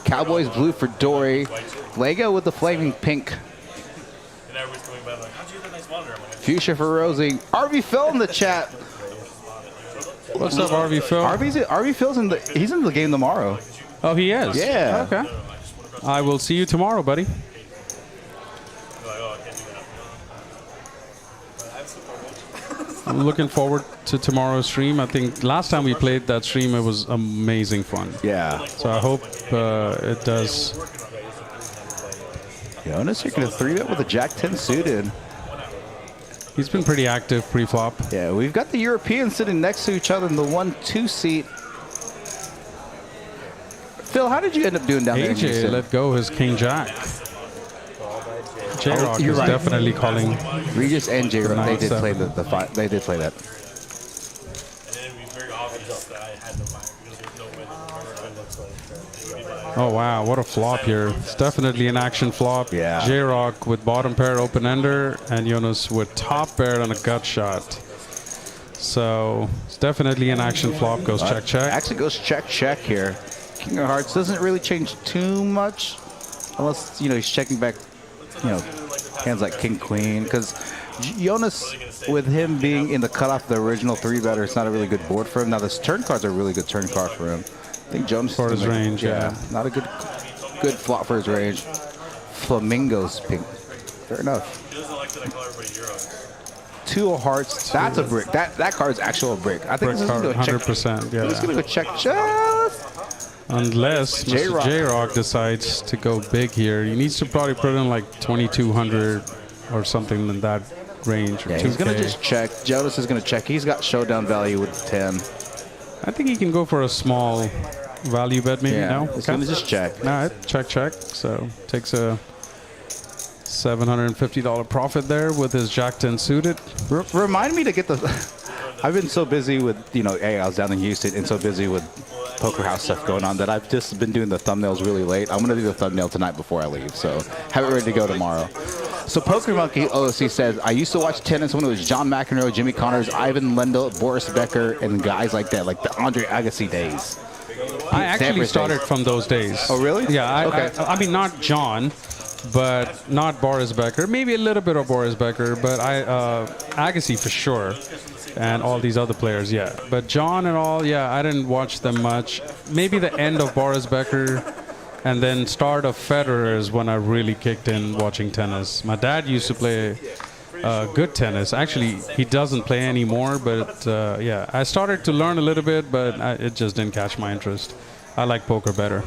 Cowboys blue for Dory. Lego with the flaming pink. Fuchsia for Rosie. RV Phil in the chat. What's up, RV Phil? RV Phil's he's in the game tomorrow. Oh, he is? Yeah. Okay. I will see you tomorrow, buddy. I'm looking forward to tomorrow's stream. I think last time we played that stream, it was amazing fun. Yeah. So I hope it does. Jonas, you're going to 3-bet with a Jack-10 suited. He's been pretty active pre-flop. Yeah, we've got the Europeans sitting next to each other in the 1-2 seat. Phil, how did you end up doing down there in AJ Houston? let go his King-Jack. J-Rock is definitely calling. Regis and J-Rock, they did play they did play that. Oh, wow. What a flop here. It's definitely an action flop. Yeah. J-Rock with bottom pair open-ender and Jonas with top pair and a gut shot. So it's definitely an action flop. Goes check. Actually goes check here. King of Hearts doesn't really change too much unless, he's checking back, hands like King Queen. Because Jonas, with him being in the cutoff of the original 3-better, it's not a really good board for him. Now, this turn card's a really good turn card for him. I think Jonas for his range, yeah. Not a good flop for his range. Flamingo's pink. Fair enough. two of hearts. That's a brick. That card's actual brick. I think Brick this is card, going to check. 100%. Yeah. He's going to go check just. Unless Mr. J-Rock decides to go big here. He needs to probably put in like 2,200 or something in that range. Or Yeah, 2K. he's going to just check. Jonas is going to check. He's got showdown value with 10. I think he can go for a small value bet maybe now. He's going to just check. All right, check. So takes a $750 profit there with his Jack 10 suited. Remind me to get the... I've been so busy with, hey, I was down in Houston and so busy with Poker House stuff going on that I've just been doing the thumbnails really late. I'm going to do the thumbnail tonight before I leave, so have it ready to go tomorrow. So Poker Monkey OC says, I used to watch tennis when it was John McEnroe, Jimmy Connors, Ivan Lendl, Boris Becker, and guys like that, like the Andre Agassi days. I actually started from those days. Oh, really? Yeah. Okay. I mean, not John, but not Boris Becker. Maybe a little bit of Boris Becker, but Agassi for sure. And all these other players, yeah. But John and all, yeah, I didn't watch them much. Maybe the end of Boris Becker and then start of Federer is when I really kicked in watching tennis. My dad used to play good tennis. Actually, he doesn't play anymore, but yeah. I started to learn a little bit, but it just didn't catch my interest. I like poker better.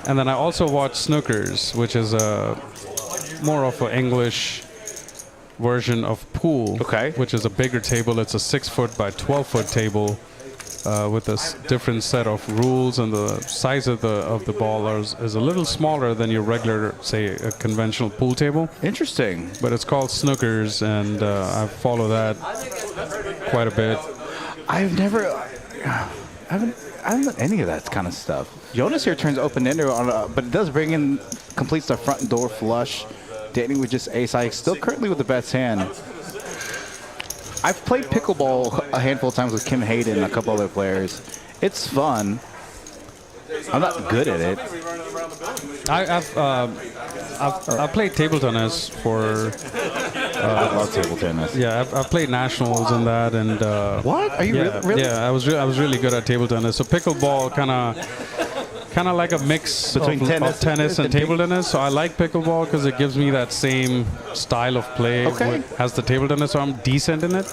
And then I also watch snookers, which is more of an English version of pool, which is a bigger table. It's a 6-foot by 12-foot table with a different set of rules, and the size of the ball is a little smaller than your regular, say, a conventional pool table. Interesting. But it's called snookers, and I follow that quite a bit. I haven't done any of that kind of stuff. Jonas here turns open-ender on, but it does bring in, completes the front door flush. Dating with just ace high, still currently with the best hand. I've played pickleball a handful of times with Kim Hayden and a couple other players. It's fun. I'm not good at it. I've played table tennis for. I love table tennis. Yeah, I've played nationals and that, and. What? Are you really? Yeah, I was really good at table tennis. So pickleball kind of like a mix between tennis and table tennis. So I like pickleball because it gives me that same style of play. Okay. As the table tennis, so I'm decent in it,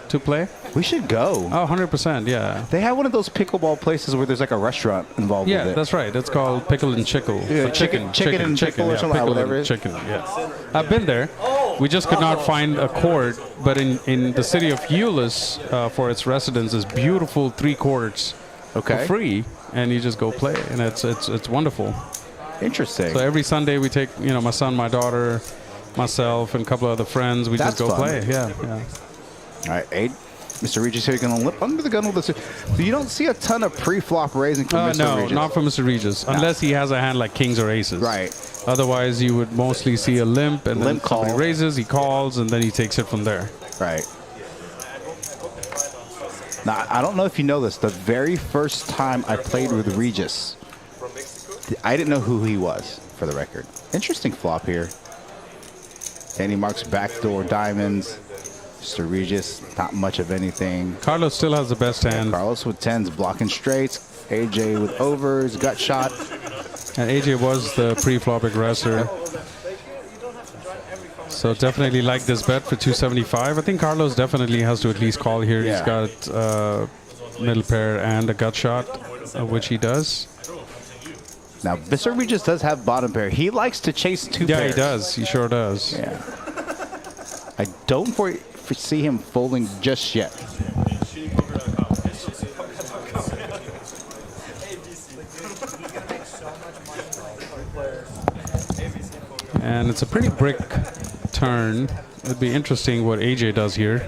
to play. We should go. Oh, 100%, yeah. They have one of those pickleball places where there's like a restaurant involved with it. Yeah, that's right. It's called Pickle and Chickle. Yeah, chicken and chickle or something, whatever it is. Chicken, yeah. I've been there. We just could not find a court, but in the city of Euless, for its residents, is beautiful 3 courts for free, and you just go play, and it's wonderful. Interesting. So every Sunday we take, my son, my daughter, myself, and a couple of other friends. We just go play. Yeah. All right, Aid. Mr. Regis here, going to lip under the gun with this. So you don't see a ton of pre-flop raising from Mr. Regis. No, not from Mr. Regis, unless he has a hand like kings or aces. Right. Otherwise, you would mostly see a limp, and then call. Somebody raises, he calls, and then he takes it from there. Right. Now, I don't know if you know this. The very first time I played with Regis, I didn't know who he was, for the record. Interesting flop here. Danny Marks backdoor diamonds. Mr. Regis, not much of anything. Carlos still has the best hand. Carlos with 10s blocking straights. AJ with overs, gut shot. And AJ was the pre-flop aggressor. So definitely like this bet for 275. I think Carlos definitely has to at least call here. Yeah. He's got middle pair and a gut shot, which he does. Now, Mr. Regis does have bottom pair. He likes to chase 2 pairs. Yeah, he does. He sure does. Yeah. I don't foresee him folding just yet. And it's a pretty brick turn. It'd be interesting what AJ does here.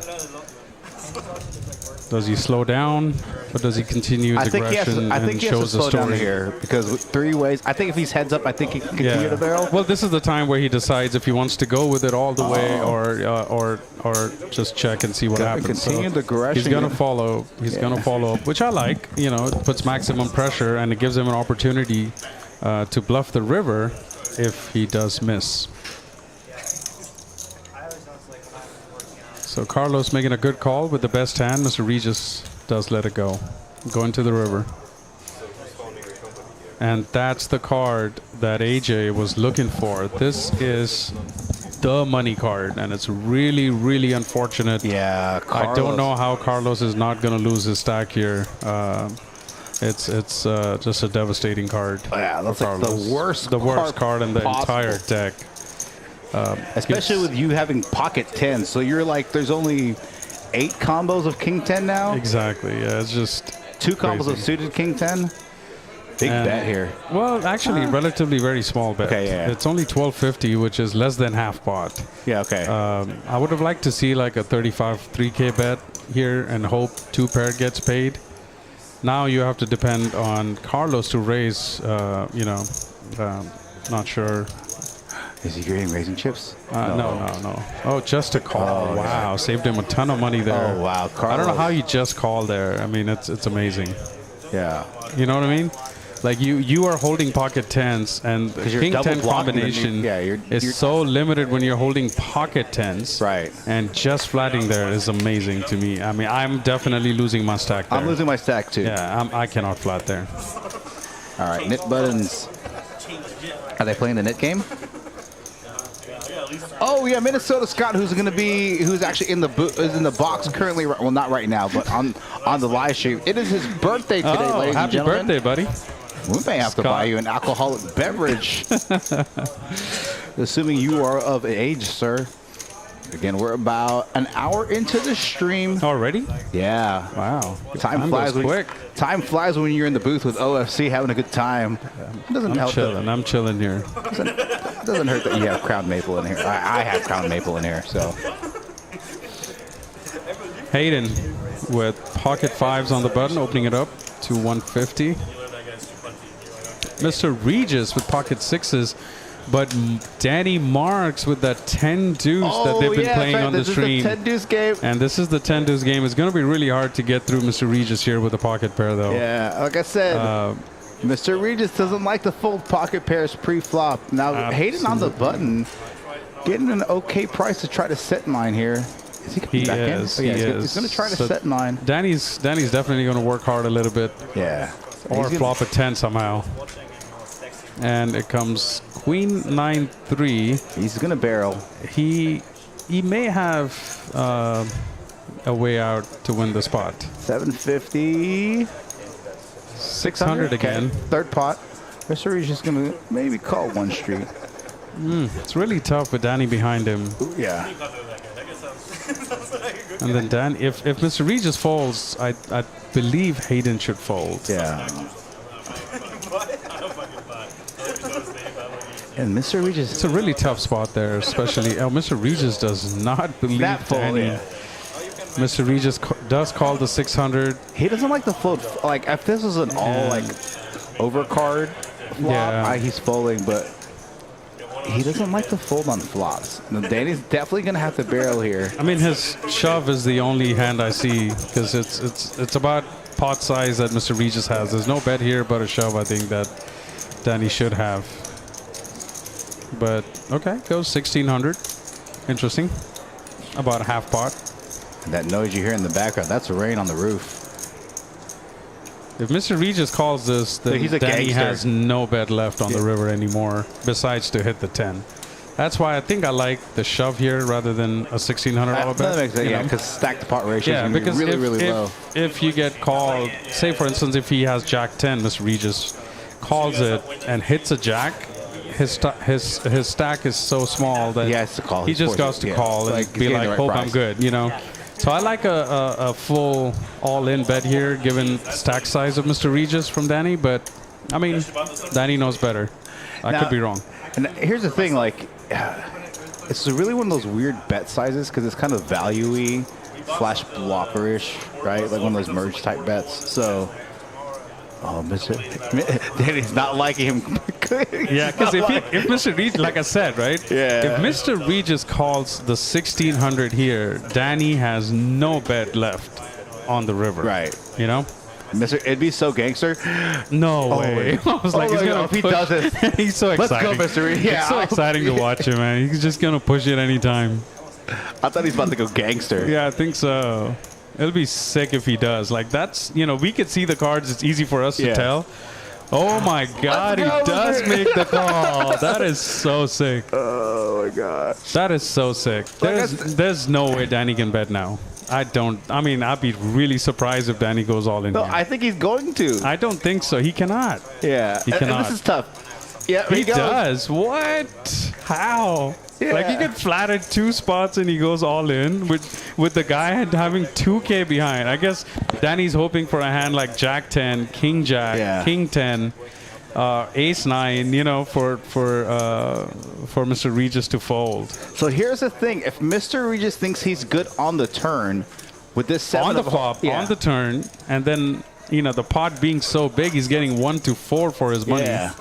Does he slow down, or does he continue his aggression and shows the story? Down here because with 3 ways, I think if he's heads up, I think he can continue to barrel. Well, this is the time where he decides if he wants to go with it all the way or just check and see what happens. Continue the aggression. He's gonna follow. He's gonna follow up, which I like. It puts maximum pressure and it gives him an opportunity to bluff the river if he does miss. So Carlos making a good call with the best hand. Mr. Regis does let it go. Going to the river. And that's the card that AJ was looking for. This is the money card, and it's really, really unfortunate. Yeah, I don't know how Carlos is not going to lose his stack here. It's just a devastating card. Yeah, that's like the worst card in the possible. entire deck. Especially with you having pocket 10. So you're like, there's only 8 combos of King 10 now. Exactly. Yeah, it's just 2 combos of suited King 10. Big bet here. Well, actually, relatively very small bet. Okay, yeah. It's only 1250, which is less than half pot. Yeah, okay. I would have liked to see like a 35 3K bet here and hope 2 pair gets paid. Now you have to depend on Carlos to raise, not sure. Is he getting raising chips? No. Oh, just a call. Oh, wow, yeah. saved him a ton of money there. Oh, wow. Carlos. I don't know how you just called there. I mean, it's amazing. Yeah. You know what I mean? Like you are holding pocket 10s, and the you're King double 10 blocking combination you're is so limited when you're holding pocket 10s. Right. And just flatting there is amazing to me. I mean, I'm definitely losing my stack there. I'm losing my stack too. Yeah, I cannot flat there. All right, knit buttons. Are they playing the knit game? Oh yeah, Minnesota Scott, who's actually in the box currently. Well, not right now, but on the live stream. It is his birthday today, ladies and happy gentlemen. birthday, buddy. We may have to buy you an alcoholic beverage, assuming you are of age, sir. Again, we're about an hour into the stream Already? Yeah. Wow. Time flies quick. Time flies when you're in the booth with OFC having a good time. It doesn't help. I'm chilling here. It doesn't hurt that you have Crown Maple in here. I have Crown Maple in here, so. Hayden with pocket 5s on the button, opening it up to 150. Mr. Regis with pocket 6s, but Danny Marx with that 10 deuce that they've been playing on the stream. This is the 10 deuce game. And this is the 10 deuce game. It's going to be really hard to get through Mr. Regis here with a pocket pair, though. Yeah, like I said, Mr. Regis doesn't like to fold pocket pairs pre-flop. Now, Hayden on the button, getting an okay price to try to set mine here. Is he coming back in? Oh, yeah, he's going to try to set mine. Danny's definitely going to work hard a little bit. Yeah. Or flop a 10 somehow. And it comes Queen 9-3. He's going to barrel. He may have a way out to win the spot. 750. 600 again. Okay. Third pot. Mr. Regis just going to maybe call one street. It's really tough with Danny behind him. Ooh, yeah. And then Dan, if Mr. Regis folds, I believe Hayden should fold. Yeah. And Mr. Regis. It's a really tough spot there, especially. Mr. Regis does not believe That fold, Danny. yeah. Mr. Regis does call the 600. He doesn't like the fold. Like, if this was an all, like, overcard flop, he's folding, but he doesn't like to fold on flops. Now, Danny's definitely going to have to barrel here. I mean, his shove is the only hand I see, because it's about pot size that Mr. Regis has. There's no bet here but a shove, I think, that Danny should have. But, okay, goes 1,600. Interesting. About a half pot. And that noise you hear in the background, that's rain on the roof. If Mr. Regis calls this, then he's a Danny gangster. has no bet left on the river anymore, besides to hit the 10. That's why I think I like the shove here rather than a $1,600 bet. That makes sense, yeah, because stack to pot ratio is going to be because really, really low. if you get called, say for instance, if he has Jack 10, Mr. Regis calls it and hits a Jack, his stack is so small that He has to call. he He's just forced got to yeah. call and He's be getting like, the right hope price. I'm good, you know. So I like a full all-in bet here, given stack size of Mr. Regis from Danny. But I mean, Danny knows better. I could be wrong. And here's the thing, like, it's really one of those weird bet sizes because it's kind of value-y / blockerish, right? Like one of those merge type bets. So, Danny's not liking him. Yeah, because if Mr. Regis, like I said, right? Yeah. If Mr. Regis calls the 1,600 here, Danny has no bet left on the river. Right. You know? It'd be so gangster. No way. I was like, he's gonna if he push. does it. He's so Let's exciting. go, Mr. Regis. Yeah, It's so exciting to watch him, man. He's just gonna push it anytime. I thought he's about to go gangster. Yeah, I think so. It'll be sick if he does. Like, that's, we could see the cards. It's easy for us to tell. Oh my God, he go, does Mr. make the call. That is so sick. Oh my god. That is so sick. There's no way Danny can bet now. I mean, I'd be really surprised if Danny goes all in No, here. I think he's going to. I don't think so. He cannot. Yeah. He And cannot. this is tough. Yeah, He goes. does. What? How? Yeah. Like he get flattered 2 spots and he goes all in with the guy having 2K behind. I guess Danny's hoping for a hand like Jack 10, King Jack, King 10, Ace 9. You know, for Mr. Regis to fold. So here's the thing: if Mr. Regis thinks he's good on the turn, with this 7 On the of- flop, yeah. on the turn, and then the pot being so big, he's getting 1 to 4 for his money. Yeah.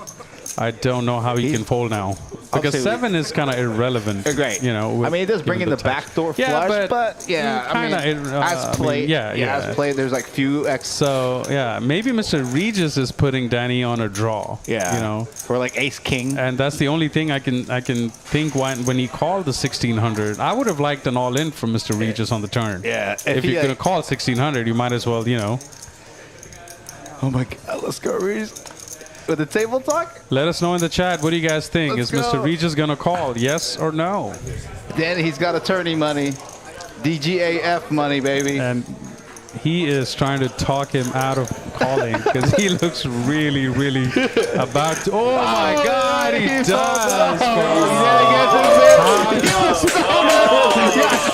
I don't know how he can fold now. Because say 7 is kind of irrelevant. Great. With, I mean, it does bring in the touch. backdoor flush, Yeah, but yeah, kind of. as played, as played, there's like few X. So yeah, maybe Mr. Regis is putting Danny on a draw. Yeah, or like Ace King, and that's the only thing I can think when he called the 1600. I would have liked an all in from Mr. Regis on the turn. Yeah, if you're gonna call 1600, you might as well, Oh my God, let's go, Regis. With the table talk? Let us know in the chat. What do you guys think? Let's Is Mr. go. Regis going to call? Yes or no? Then he's got attorney money. DGAF money, baby. And he is trying to talk him out of calling because he looks really, really about to. Oh, my God, he does.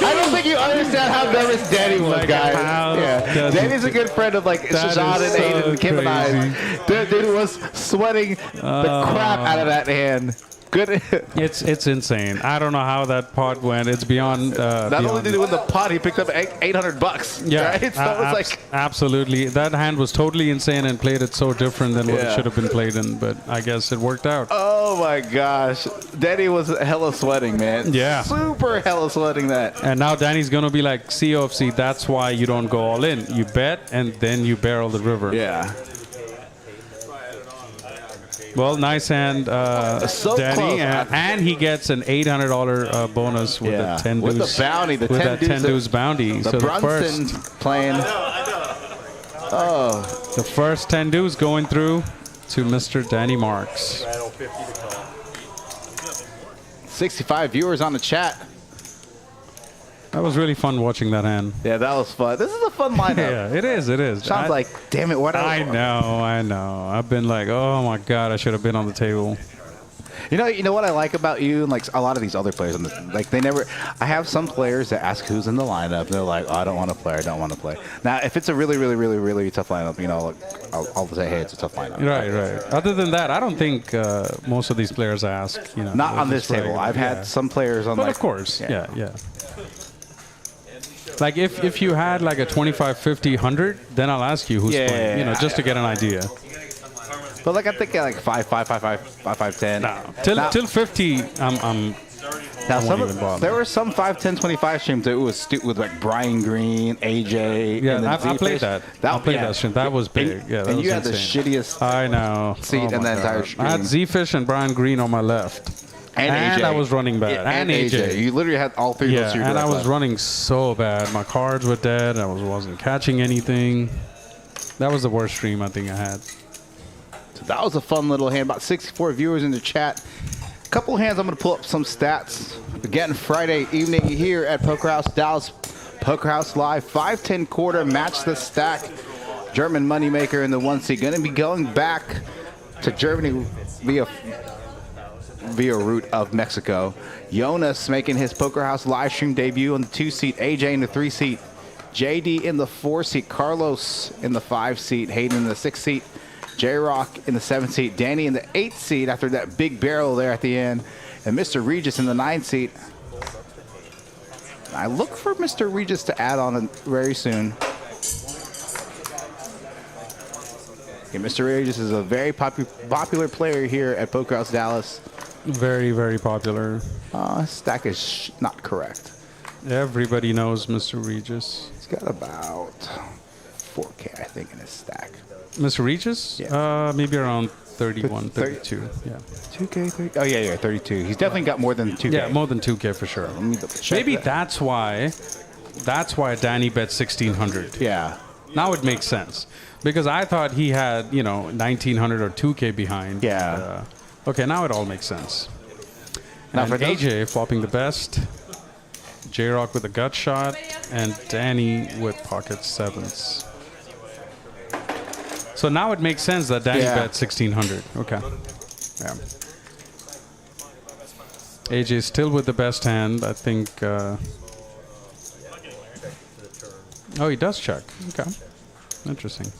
I don't think you understand how nervous Danny was, Like, guys. how does Danny's he- a good friend of like That Shazad is and Aiden so and Kim and I. crazy. Dude was sweating the crap out of that hand. Good. It's insane. I don't know how that pot went. It's beyond. Not only did he win the pot, he picked up $800. Yeah, right? So it was like absolutely. That hand was totally insane and played it so different than what it Yeah. should have been played in. But I guess it worked out. oh my gosh, Danny was hella sweating, man. Yeah. super hella sweating that. And now Danny's gonna be like COFC. That's why you don't go all in. You bet and then you barrel the river. Yeah. Well, nice hand, So Danny, close. and he gets an $800 bonus with the 10 with deuce. the bounty, the with 10 that deuce, 10 deuce bounty. The So Brunson playing. the first 10 deuce going through to Mr. Danny Marx. 65 viewers on the chat. That was really fun watching that hand. Yeah, that was fun. This is a fun lineup. Yeah, it is. It is. Sounds like, damn it, what I know. I've been like, oh my God, I should have been on the table. You know what I like about you and like a lot of these other players on this, like they never. I have some players that ask who's in the lineup. They're like, oh, I don't want to play. I don't want to play. Now, if it's a really, really, really, really tough lineup, I'll say, hey, it's a tough lineup. Right. Other than that, I don't think most of these players ask. Not on this table. regular. I've had some players on. But like, of course, yeah. Like if you had like a 25, 50, 100, then I'll ask you who's playing. Just to get an idea. But like I think like 5, 5, 5, 5, 5, 5, 10. Till 50, I'm Now, won't even bother. there were some 5, 10, 25 streams that was with like Brian Green, AJ. Yeah, and then I Z-Fish. played that. I played that stream. That was big. Yeah, that and was you had insane. the shittiest I know. seat Oh in my the entire God. stream. I had Z-Fish and Brian Green on my left. and AJ. I was running bad. Yeah, and AJ. You literally had all three of those Yeah, to and I was left. running so bad. My cards were dead. I wasn't catching anything. That was the worst stream I think I had. So that was a fun little hand. About 64 viewers in the chat. Couple hands. I'm going to pull up some stats. Again, Friday evening here at Poker House Dallas. Poker House Live. 5-10 quarter. Match the stack. German Moneymaker in the 1 seat. Going to be going back to Germany via route of Mexico. Jonas making his Poker House Livestream debut on the 2 seat. AJ in the 3 seat. JD in the 4 seat. Carlos in the 5 seat. Hayden in the 6 seat. J-Rock in the 7 seat. Danny in the 8 seat after that big barrel there at the end. And Mr. Regis in the 9 seat. I look for Mr. Regis to add on very soon. Yeah, Mr. Regis is a very popular player here at Poker House Dallas. Very, very popular. Stack is not correct. Everybody knows Mr. Regis. He's got about 4K, I think, in his stack. Mr. Regis? Yeah. Maybe around 31, 32. Yeah. 2K, 30? Oh, yeah, 32. He's definitely got more than 2K. Yeah, more than 2K for sure. Let me double check Maybe that. that's why Danny bet 1600. Yeah. Now it makes sense because I thought he had 1900 or 2K behind. Yeah. Okay, now it all makes sense. Now And for those- AJ flopping the best, J-Rock with a gut shot, and Danny with pocket sevens. So now it makes sense that Danny Yeah. bet 1600. Okay. Yeah. AJ still with the best hand. I think. Oh, he does check. Okay. Interesting.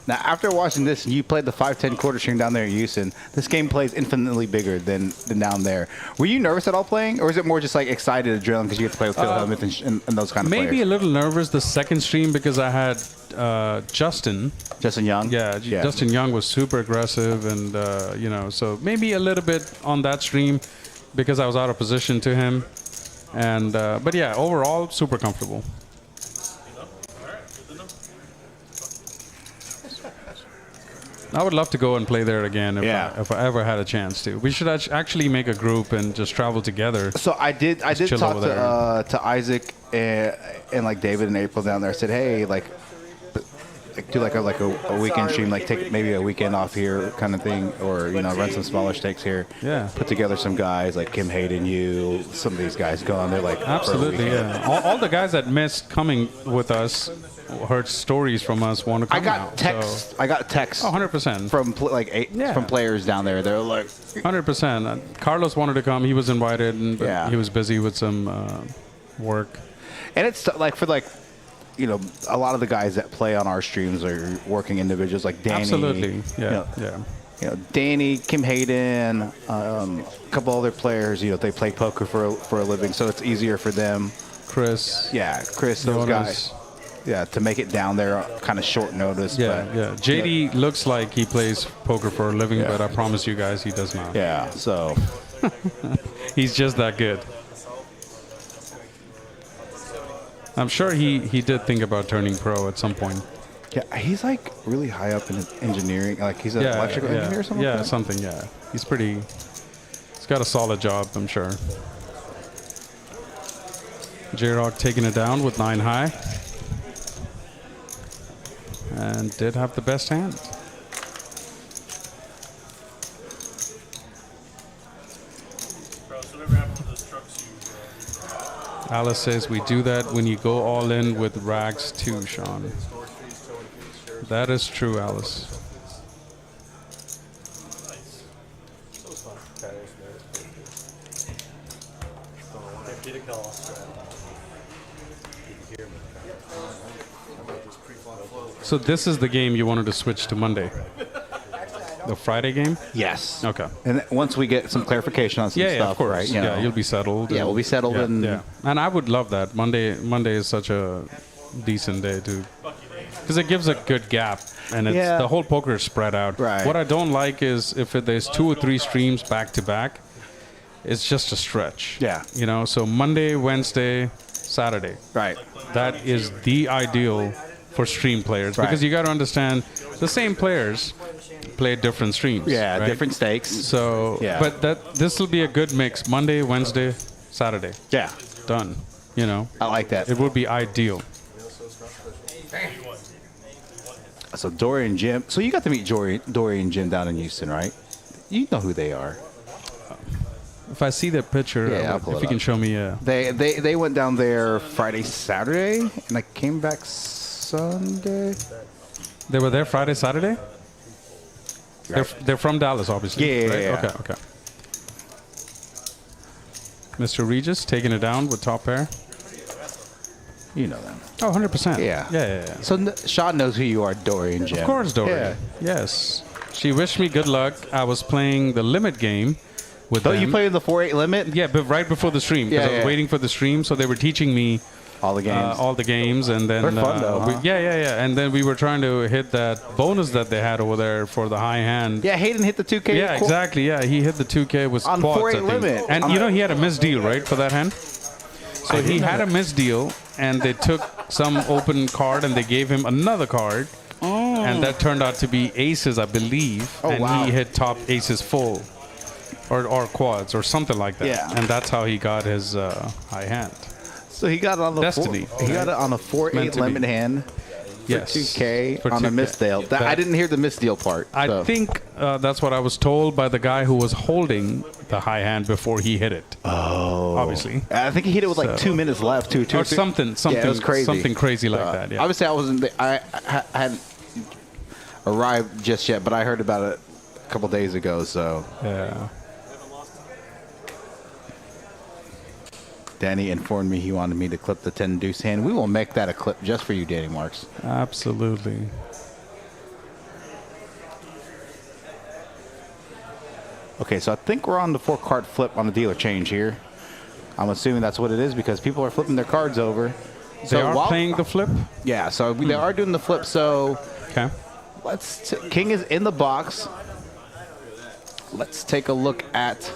Now, after watching this, you played the 5-10 quarter string down there in Houston. This game plays infinitely bigger than down there. Were you nervous at all playing, or is it more just like excited adrenaline because you get to play with Phil Hellmuth and those kind of Maybe players? a little nervous the second stream because I had Justin. Justin Young? Yeah, Justin Young was super aggressive, and so maybe a little bit on that stream because I was out of position to him. And but yeah, overall super comfortable. I would love to go and play there again if I ever had a chance to. We should actually make a group and just travel together. So I did chill talk over to Isaac and like David and April down there. I said, hey, like do like a weekend stream, like take maybe a weekend off here kind of thing, or run some smaller stakes here. Yeah. Put together some guys like Kim Hayden, some of these guys go on there like Absolutely, for a weekend. yeah. All the guys that missed coming with us, heard stories from us, want to come I got now, texts. so- I got texts. Oh, 100%. From Yeah. from players down there. They're like, 100%. Carlos wanted to come. He was invited, but Yeah. he was busy with some work. and it's like for like, a lot of the guys that play on our streams are working individuals like Danny. Absolutely, yeah, yeah. Danny, Kim Hayden, a couple other players. They play poker for a living, so it's easier for them. Chris. Yeah, Chris, those Jonas. guys. Yeah, to make it down there, kind of short notice. Yeah, but, yeah. JD looks like he plays poker for a living, but I promise you guys, he does not. Yeah, so He's just that good. I'm sure he did think about turning pro at some point. yeah, he's like really high up in engineering. Like he's an electrical engineer or something. Yeah, like that? something. Yeah, he's got a solid job, I'm sure. J-Rock taking it down with 9 high, and did have the best hand. Alice says we do that when you go all in with rags too, Sean. That is true, Alice. So this is the game you wanted to switch to Monday? The Friday game? Yes. Okay. And then once we get some clarification on some Yeah, stuff, of course. right? Yeah, you'll be settled. Yeah, we'll be settled Yeah, and yeah. And I would love that. Monday is such a decent day too, because it gives a good gap, and it's Yeah. the whole poker is spread out. Right. What I don't like is if there's 2 or 3 streams back to back, it's just a stretch. Yeah. So Monday, Wednesday, Saturday. right. That is the ideal for stream players, Right. because you got to understand the same players play different streams. Yeah, right? different stakes. So, Yeah. but this will be a good mix. Monday, Wednesday, Saturday. Yeah, Done. I like that. It would be ideal. So Dory and Jim. So you got to meet Dory and Jim down in Houston, right? You know who they are. If I see that picture, Yeah, I'll pull if it you can up. show me, They went down there Friday, Saturday, and I came back Sunday. they were there Friday, Saturday. They're from Dallas, obviously. Yeah, right? yeah. Okay. Mr. Regis taking it down with top pair. You know them. Oh, 100%. Yeah. Yeah. So Sean knows who you are, Dory and Jim. Of course, Dory. Yeah. Yes. She wished me good luck. I was playing the limit game with Don't them. you play the 4-8 limit? Yeah, but right before the stream, because Yeah, I was yeah. waiting for the stream, so they were teaching me All the games. all the games, and then They're fun, though, huh? yeah, and then we were trying to hit that bonus that they had over there for the high hand. yeah, Hayden hit the 2K. Yeah, exactly. Yeah, he hit the 2K with On quads, 4-8 I think. limit. And On you a- know he had a missed deal, right, for that hand? So he had a missed deal, and they took some open card and they gave him another card, and that turned out to be aces, I believe. Oh, and wow. he hit top aces full, or quads, or something like that. Yeah. And that's how he got his high hand. So he got it on the Destiny. He got it on a Meant 4-8 to be. limit hand. Yes. 2K For on a 2K. misdeal. I didn't hear the misdeal part. I so. think that's what I was told by the guy who was holding the high hand before he hit it. Oh. Obviously. I think he hit it with like 2 minutes left, too. Or something Yeah, it was crazy. Something crazy like that, yeah. Obviously, I hadn't arrived just yet, but I heard about it a couple days ago, so. Yeah. Danny informed me he wanted me to clip the 10 deuce hand. We will make that a clip just for you, Danny Marks. Absolutely. Okay, so I think we're on the 4-card flip on the dealer change here. I'm assuming that's what it is because people are flipping their cards over. They are playing the flip? Yeah, so they are doing the flip. So Okay. King is in the box. Let's take a look at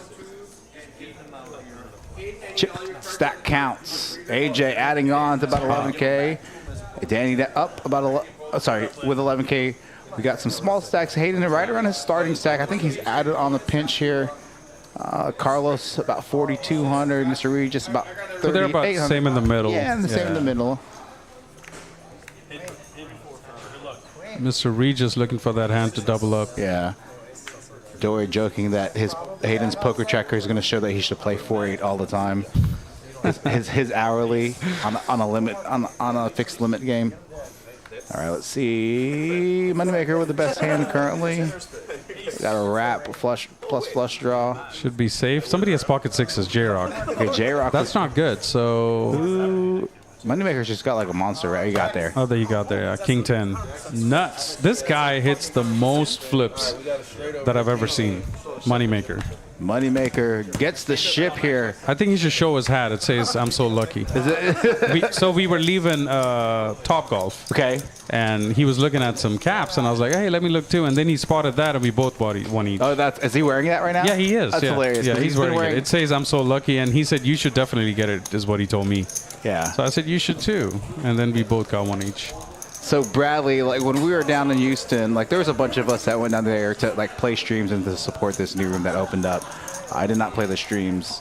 chip stack counts. AJ adding on to about 11K. Danny up about with 11K. We got some small stacks. Hayden right around his starting stack. I think he's added on the pinch here. Carlos about 4,200. Mr. Regis about 3,800. So they're about same in the middle. Yeah, same in the middle. Mr. Regis looking for that hand to double up. Yeah. Dory joking that Hayden's poker checker is going to show that he should play 4-8 all the time. His hourly on a limit on a fixed limit game. All right, let's see. Moneymaker with the best hand currently. Got a wrap flush plus flush draw. Should be safe. Somebody has pocket sixes. J-Rock. Okay, J-Rock. That's not good. So Moneymaker's just got like a monster, right? You got there. oh, there you got there. King 10. Nuts. This guy hits the most flips that I've ever seen. Moneymaker. Moneymaker gets the ship here. I think he should show his hat. It says, "I'm so lucky." Is it? So we were leaving Top Golf. Okay. And he was looking at some caps, and I was like, "Hey, let me look too." And then he spotted that, and we both bought one each. Oh, is he wearing that right now? Yeah, he is. That's hilarious. Yeah, he's been wearing it. It says, "I'm so lucky," and he said, "You should definitely get it," is what he told me. Yeah. So I said, "You should too," and then we both got one each. So Bradley, like when we were down in Houston, like there was a bunch of us that went down there to like play streams and to support this new room that opened up. I did not play the streams,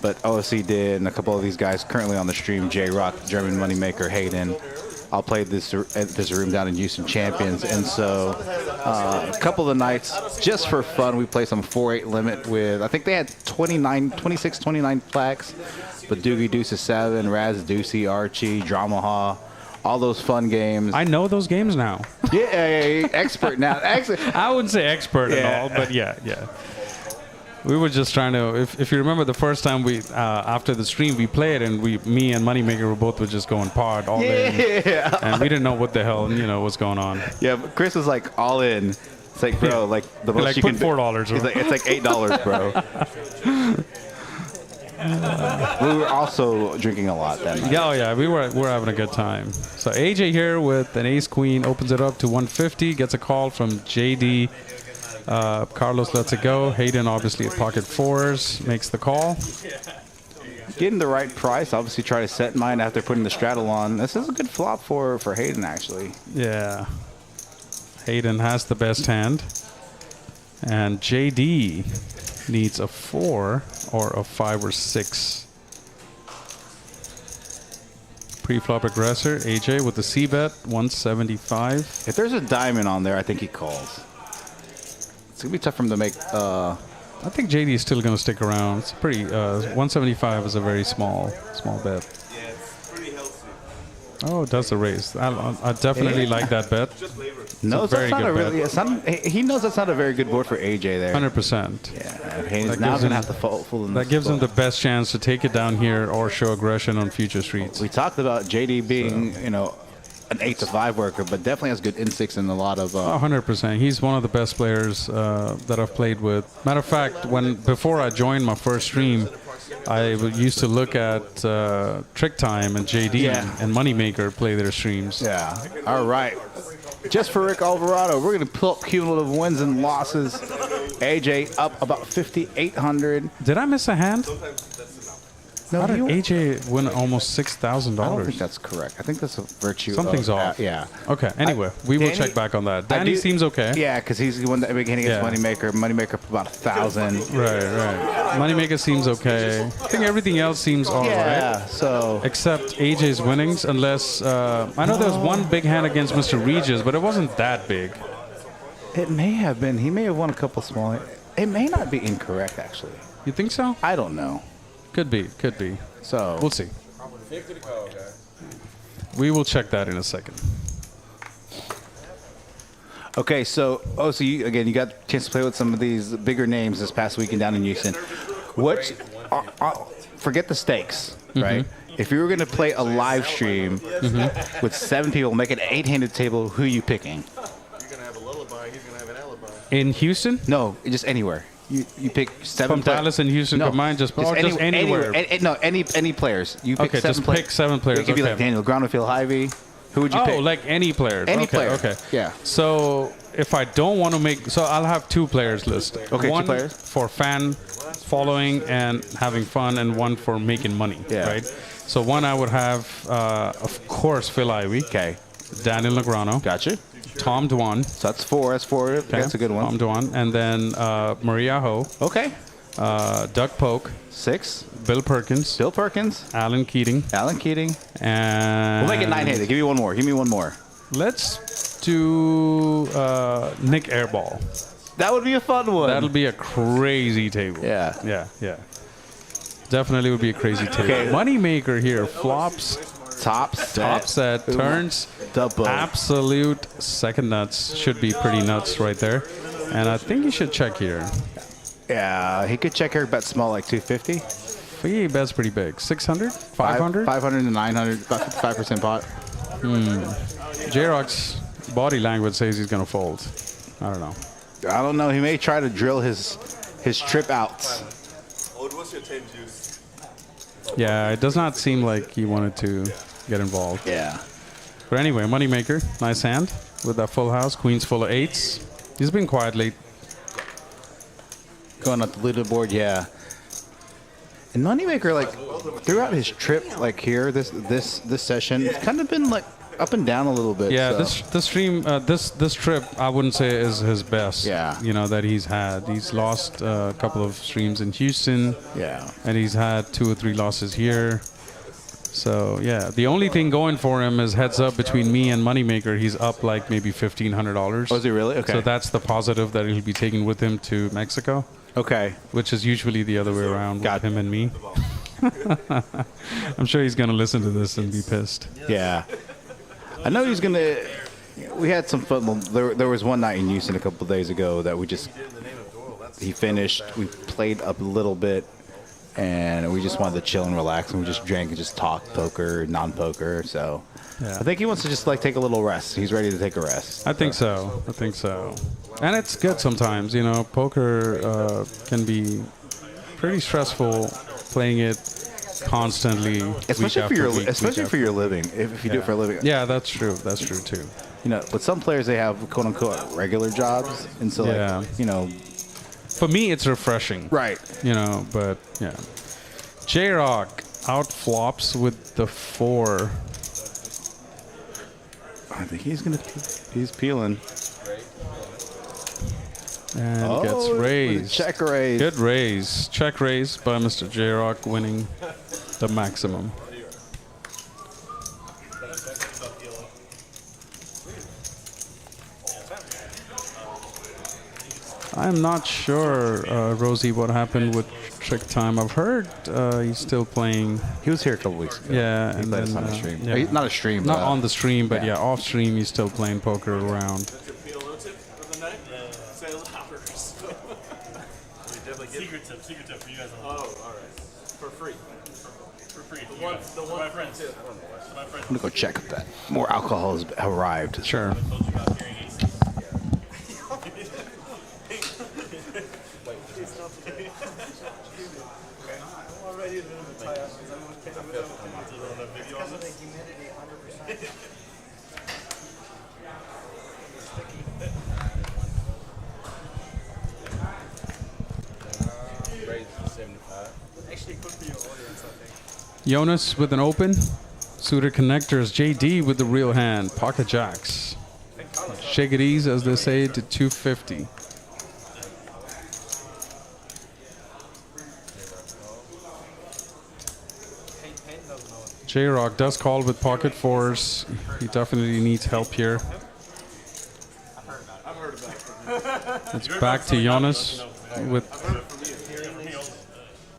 but OSC did, and a couple of these guys currently on the stream, J-Rock, German Moneymaker, Hayden, all played this room down in Houston Champions. And so a couple of the nights, just for fun, we played some 4-8 limit with, I think they had 26, 29 plaques, but Doogie Deuces 7, Raz Deucey, Archie, Dramaha, all those fun games. I know those games now. Yeah, expert now. I wouldn't say expert at all, but yeah. We were just trying to, if you remember the first time we, after the stream we played and me and Moneymaker were both just going pod all day. Yeah. And we didn't know what the hell, was going on. Yeah, but Chris was like all in. It's like, bro, like the most like you put can $4. He's like, it's like $8, bro. We were also drinking a lot then. Yeah, we were having a good time. So AJ here with an ace queen opens it up to 150, gets a call from JD. Carlos lets it go. Hayden obviously at pocket fours makes the call. Getting the right price. Obviously try to set mine after putting the straddle on. This is a good flop for Hayden actually. Yeah. Hayden has the best hand. And JD needs a 4 or a 5 or 6. Pre-flop aggressor, AJ with the C-bet, 175. If there's a diamond on there, I think he calls. It's going to be tough for him to make... I think JD is still going to stick around. It's pretty... 175 is a very small bet. Yeah, it's pretty healthy. Oh, it does the raise. I definitely like that bet. Just labor. No, It's a very that's not good a really... It's not, he knows that's not a very good board for AJ there. 100%. Yeah, Hayden's That now gives going him- to have to fold in That this gives him spot. the best chance to take it down here or show aggression on future streets. We talked about JD being, an 8 to 5 worker, but definitely has good instincts in a lot of... 100%. He's one of the best players that I've played with. Matter of fact, before I joined my first stream, I used to look at Trick Time and JD and Moneymaker play their streams. Yeah. All right. Just for Rick Alvarado, we're going to pull up cumulative wins and losses. AJ up about 5,800. Did I miss a hand? No, How did you- AJ win almost I don't think $6,000? that's correct. I think that's a virtue. Something's of, off. Yeah. Okay. Anyway, we will Danny- check back on that. I Danny do- seems okay. Yeah, because he's the one that beginning against Yeah. Moneymaker. Moneymaker about 1,000. Right. Moneymaker seems okay. I think everything else seems all right. Yeah. So Except AJ's winnings, unless I know there was one big hand against Mr. Regis, but it wasn't that big. it may have been. He may have won a couple small. It may not be incorrect actually. You think so? I don't know. Could be. So We'll see. We will check that in a second. Okay, so you got a chance to play with some of these bigger names this past weekend down in Houston. Forget the stakes, right? If you were going to play a live stream with 7 people, make an 8-handed table, who are you picking? You're gonna have a lullaby. He's gonna have an alibi. In Houston? No, just anywhere. You pick 7 From players. Dallas and Houston combined, just anywhere. Any players. You pick Okay, 7 just players. pick 7 players. It could be Okay. like Daniel Grano, Phil Hyvee. Who would you pick? Oh, like any players. Any okay, player. Okay. Yeah. So if I don't want to make, so I'll have 2 players listed. Okay, 2 one players. for fan following and having fun, and one for making money. Yeah. Right. So one I would have, of course, Phil Ivey, Okay, Daniel Negreanu, gotcha. Tom Dwan. So that's 4. That's 4. Okay. That's a good one. Tom Dwan, and then Maria Ho, Okay, Doug Polk, 6. Bill Perkins, Bill Perkins, Alan Keating, Alan Keating. and We'll make it 9-handed. Give me one more. Let's do Nick Airball. That would be a fun one. That'll be a crazy table. Yeah. Yeah. Definitely would be a crazy table. Okay. Moneymaker here flops, Top set, turns, double. absolute second nuts. Should be pretty nuts right there. And I think you should check here. Yeah, he could check her bet small like 250. He bets pretty big. 600? 500? 500 to 900, about 55% pot. J-Rock's body language says he's going to fold. I don't know. I don't know. He may try to drill his trip outs. What's your tape juice? Yeah, it does not seem like he wanted to get involved. Yeah. But anyway, Moneymaker, nice hand with that full house. Queens full of 8s. He's been quiet late. Going up the leaderboard, yeah. And Moneymaker, like throughout his trip, like here, this session, it's kind of been like up and down a little bit. Yeah, so. this stream, this trip, I wouldn't say is his best. Yeah. That he's had. He's lost a couple of streams in Houston. Yeah. And he's had 2 or 3 losses here. So yeah, the only thing going for him is heads up between me and Moneymaker. He's up like maybe $1,500. Oh, is he really? Okay. So that's the positive that he'll be taking with him to Mexico, Okay. which is usually the other way around Got with him and me. I'm sure he's gonna listen to this and be pissed. Yeah. I know he's gonna. We had some fun. There was one night in Houston a couple of days ago that he finished. We played up a little bit, and we just wanted to chill and relax, and we just drank and just talked poker, non-poker. So Yeah. I think he wants to just like take a little rest. He's ready to take a rest. I think so. And it's good sometimes. Poker can be pretty stressful playing it constantly, Especially week for your after week, especially week for your living. If you do it for a living. Yeah, that's true. That's true too. With some players they have quote unquote regular jobs, and so Yeah. For me, it's refreshing. Right. But yeah. J-Rock out flops with the 4. I think he's peeling. And gets raised. Check raise. Good raise. Check raise by Mr. J-Rock, winning the maximum. I'm not sure, Rosie, what happened with Trick Time. I've heard he's still playing. He was here a couple weeks ago. Yeah, He and played us then on a stream. yeah. Not a stream. Not on the stream, but yeah. yeah, off stream he's still playing poker around. Feel no tip of the night? Say louder. Secret tip for you guys. Oh, all right. For free. For free. The one my friends. My friends. I'm gonna go check if that more alcohol has arrived. Sure. Told you about hearing aids. actually could be your audience, I think. Jonas with an open. Suited connectors. JD with the real hand. Pocket jacks. Shake it easy, as they say, to 250. J-Rock does call with pocket fours. He definitely needs help here. It's back to Jonas with,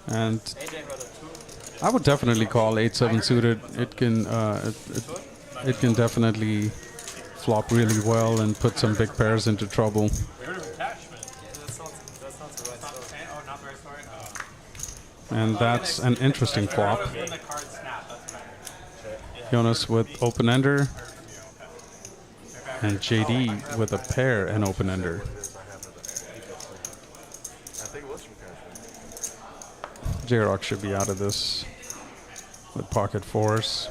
and I would definitely call 8-7 suited. It can definitely flop really well and put some big pairs into trouble. And that's an interesting flop. Jonas with open-ender. And JD with a pair and open-ender. J-Rock should be out of this with pocket fours.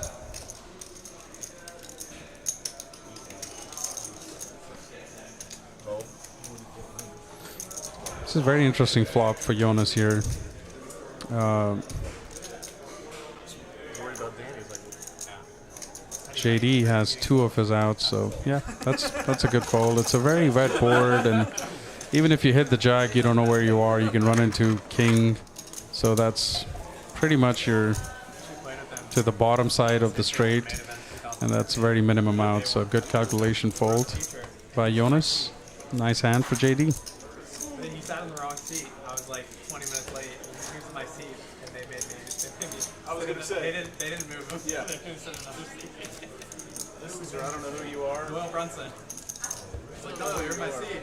This is a very interesting flop for Jonas here. JD has 2 of his outs, so yeah, that's a good fold. It's a very wet board, and even if you hit the jack, you don't know where you are. You can run into king, so that's pretty much your to the bottom side of the straight, and that's very minimum out. So good calculation fold by Jonas. Nice hand for JD. And then you sat in the wrong seat. I was like 20 minutes late. Here's my seat, and they made me. I was gonna say. They didn't move. Yeah. This is, I don't know who you are. Will Brunson. It's like, no, you're in my seat.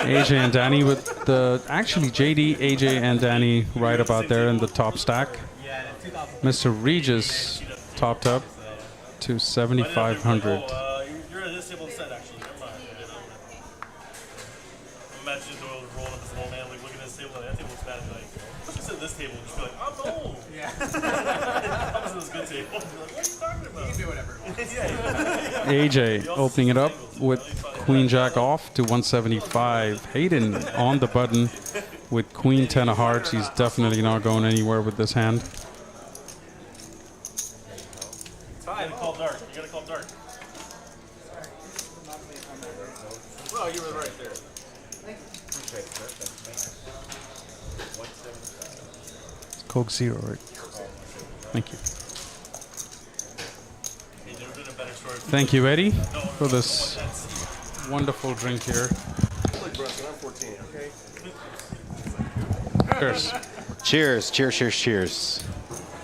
AJ and Danny with the actually JD, AJ, and Danny right about there in the top stack. Mr. Regis topped up to 7,500. You're a disabled set, actually. Never mind. Imagine just rolling up this old man, like looking at this table, and that table looks bad, and like, let's just sit at this table and just be like, I'm old. Yeah. I'm just at this good table. Like, what are you talking about? You can do whatever you want. AJ opening it up with Queen Jack off to 175. Hayden on the button with Queen 10 of hearts. He's definitely not going anywhere with this hand. You gotta call dark. You gotta call dark. Well, you were right there. Coke Zero, right? Thank you. Thank you, Eddie, for this wonderful drink here. Look, Brunson, I'm 14, okay? Cheers. Cheers, cheers, cheers, cheers.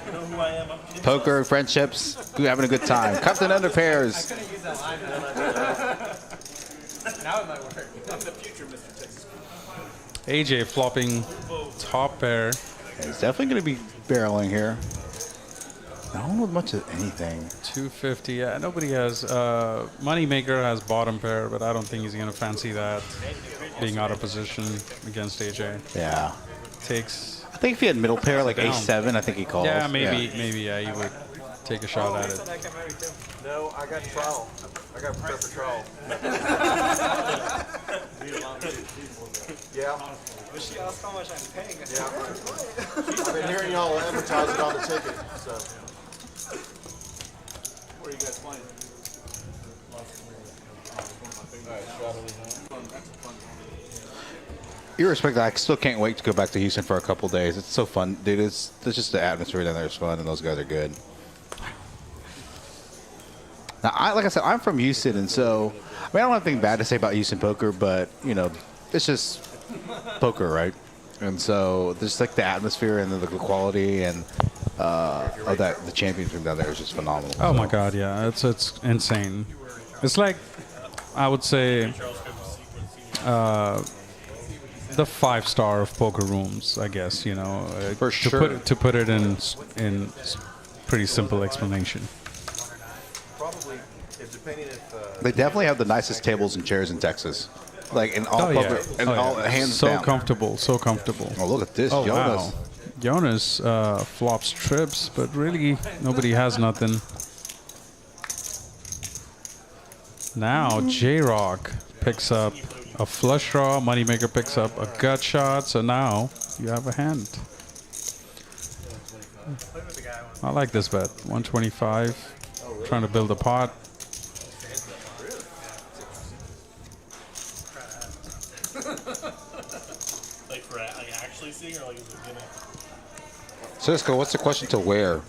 You know who I am? Poker, friendships, we're having a good time. Cups and under pairs. Couldn't use that line. Now it might work. I'm the future Mr. Texas. AJ flopping top pair. He's definitely going to be barreling here. No one with much of anything. 250. Yeah, nobody has. Moneymaker has bottom pair, but I don't think he's going to fancy that. Being out of position against AJ. Yeah. Takes. I think if he had middle pair, like Down. A7, I think he calls. Yeah, maybe, yeah, he would take a shot at it. No, I got trial. I got prepared for trial. Yeah. But she asked how much I'm paying. Yeah. I've been hearing y'all advertise it on the ticket, so. Where are you guys playing? Irrespective, I still can't wait to go back to Houston for a couple days. It's so fun, dude. It's just the atmosphere down there is fun, and those guys are good. Now, like I said, I'm from Houston, and so I mean, I don't have anything bad to say about Houston poker, but you know, it's just poker, right? And so just like the atmosphere and the quality and of that the championship down there is just phenomenal. Oh my God, yeah, it's insane. It's like, I would say, the 5-star of poker rooms, I guess. You know, For sure. To put it in pretty simple explanation. Probably, if depending if. They definitely have the nicest tables and chairs in Texas, like in all poker, and all hands so down. comfortable, so comfortable. Oh, look at this, Oh Jonas. wow, Jonas flops trips, but really nobody has nothing. Now J-Rock picks up a flush draw. Moneymaker picks up a gut shot. So now you have a hand. I like this bet. 125. Trying to build a pot. Like for actually seeing, or like is it gonna? Cisco, what's the question to wear?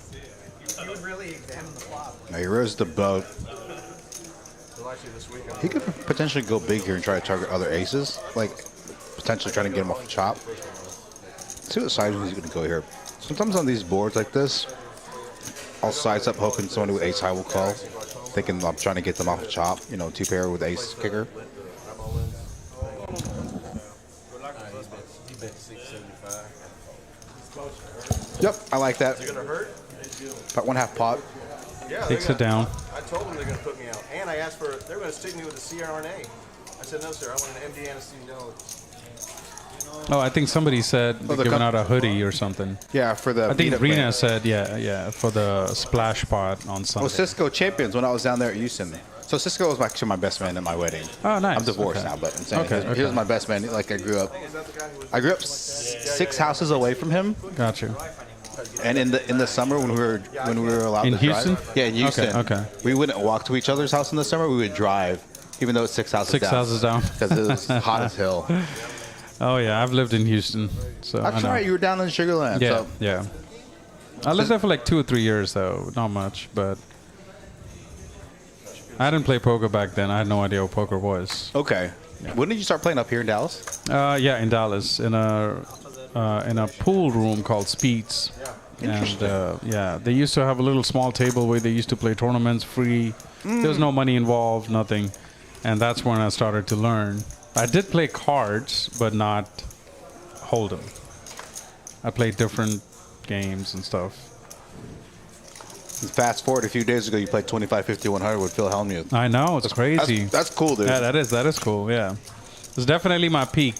You would really examine the flop. Now he rose the boat. He could potentially go big here and try to target other aces, like potentially trying to get him off the chop. Let's see what size he's going to go here. Sometimes on these boards like this, I'll size up hoping someone with ace high will call, thinking I'm trying to get them off the chop. You know, two pair with ace kicker. Yep, I like that. It's gonna hurt. About 1/2 pot. Yeah, Takes it down. I told them they're gonna put me out, and I asked for they're gonna stick me with the CRNA. I said no, sir. I want an MD anesthesia. Oh, I think somebody said they're the giving out a hoodie or something. Yeah, for the. I think meetup Rena band. said, yeah, for the splash pot on Sunday. Well, Cisco champions when I was down there at Houston. So Cisco was actually my best man at my wedding. Oh, nice. I'm divorced Okay. now, but I'm saying Okay, he was my best man. Like I grew up 6 houses away from him. Got you. And in the summer when we were allowed In to Houston? drive, yeah, in Houston, Okay. we wouldn't walk to each other's house in the summer. We would drive, even though it's 6 houses Six down. houses down. Because it was hot as hell. Oh yeah, I've lived in Houston, so I That's know. right. You were down in Sugarland. Yeah, So yeah. I lived there for like 2 or 3 years, though. Not much, but I didn't play poker back then. I had no idea what poker was. okay. When did you start playing up here in Dallas? Yeah, in Dallas, in a pool room called Speeds. And yeah, they used to have a little small table where they used to play tournaments free. There was no money involved, nothing. And that's when I started to learn. I did play cards, but not Hold'em. I played different games and stuff. Fast forward a few days ago, you played 25, 50, 100 with Phil Hellmuth. I know, it's crazy. That's cool, dude. Yeah, that is cool. Yeah, it's definitely my peak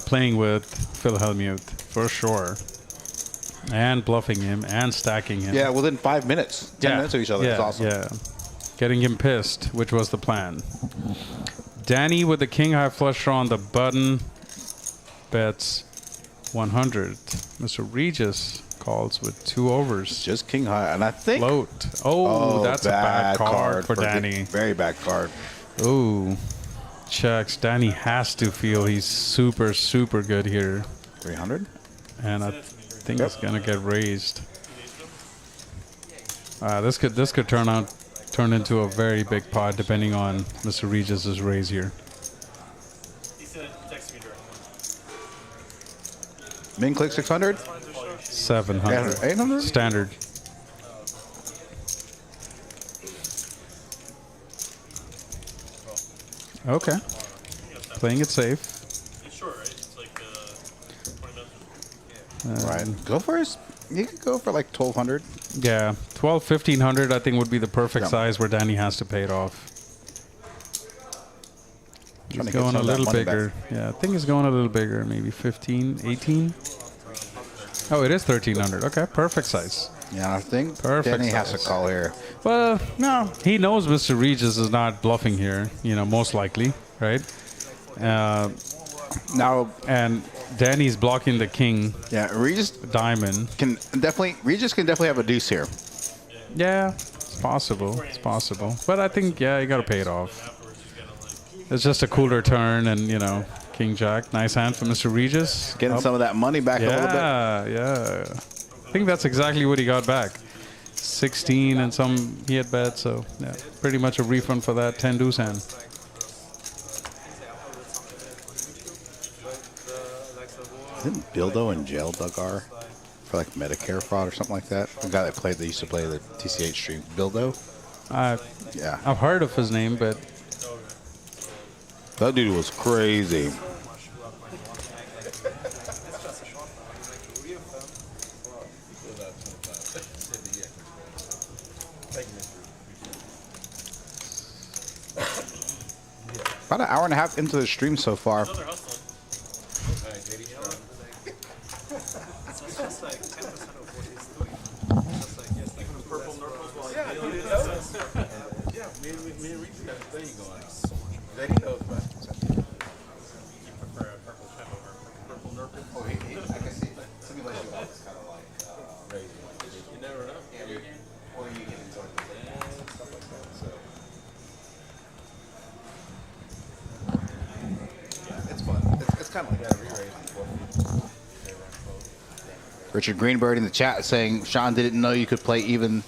playing with Phil Hellmuth for sure, and bluffing him and stacking him. Yeah, within 5 minutes, 10 minutes of each other. Yeah, It's awesome. yeah, getting him pissed, which was the plan. Danny with the king high flush draw on the button bets 100. Mr. Regis calls with 2 overs. Just king high, and I think. Float. Oh, that's a bad card for the- Danny. Very bad card. Ooh, checks. Danny has to feel he's super, super good here. 300. And I think it's gonna get raised. This could turn into a very big pot depending on Mr. Regis's raise here. He said text me directly. Min click 600. 700. 800. Standard. Okay. Playing it safe. It's short, right? It's like 20 minutes. Right. Go for it. You could go for like 1200. Yeah, 12, 1500 I think would be the perfect Yeah. size where Danny has to pay it off. Trying He's to get going some a of that little money back. bigger. Yeah, I think he's going a little bigger, maybe 15, 18. Oh, it is 1300. Okay, perfect size. Yeah, I think Perfect Danny has to size. call here. Well, no, he knows Mr. Regis is not bluffing here, most likely, right? Now, And Danny's blocking the king yeah, Regis diamond. can definitely have a deuce here. Yeah, it's possible. It's possible. But I think, yeah, you got to pay it off. It's just a cooler turn and, King Jack. Nice hand for Mr. Regis. Getting Up. some of that money back a little bit. Yeah. I think that's exactly what he got back. 16 and some he had bet, so yeah, pretty much a refund for that 10 deuce hand. Isn't Bildo in jail, Dugar, for like Medicare fraud or something like that? The guy that used to play the TCH stream, Bildo. Yeah, I've heard of his name, but that dude was crazy. About an hour and a half into the stream so far. They're hustling. It's just like 10% of what he's doing. Just like, yes, even purple nurples while he's dealing with Yeah, me and Regis got a thing going. That he knows about. It's fun. It's kind of like Richard Greenberg in the chat saying Sean didn't know you could even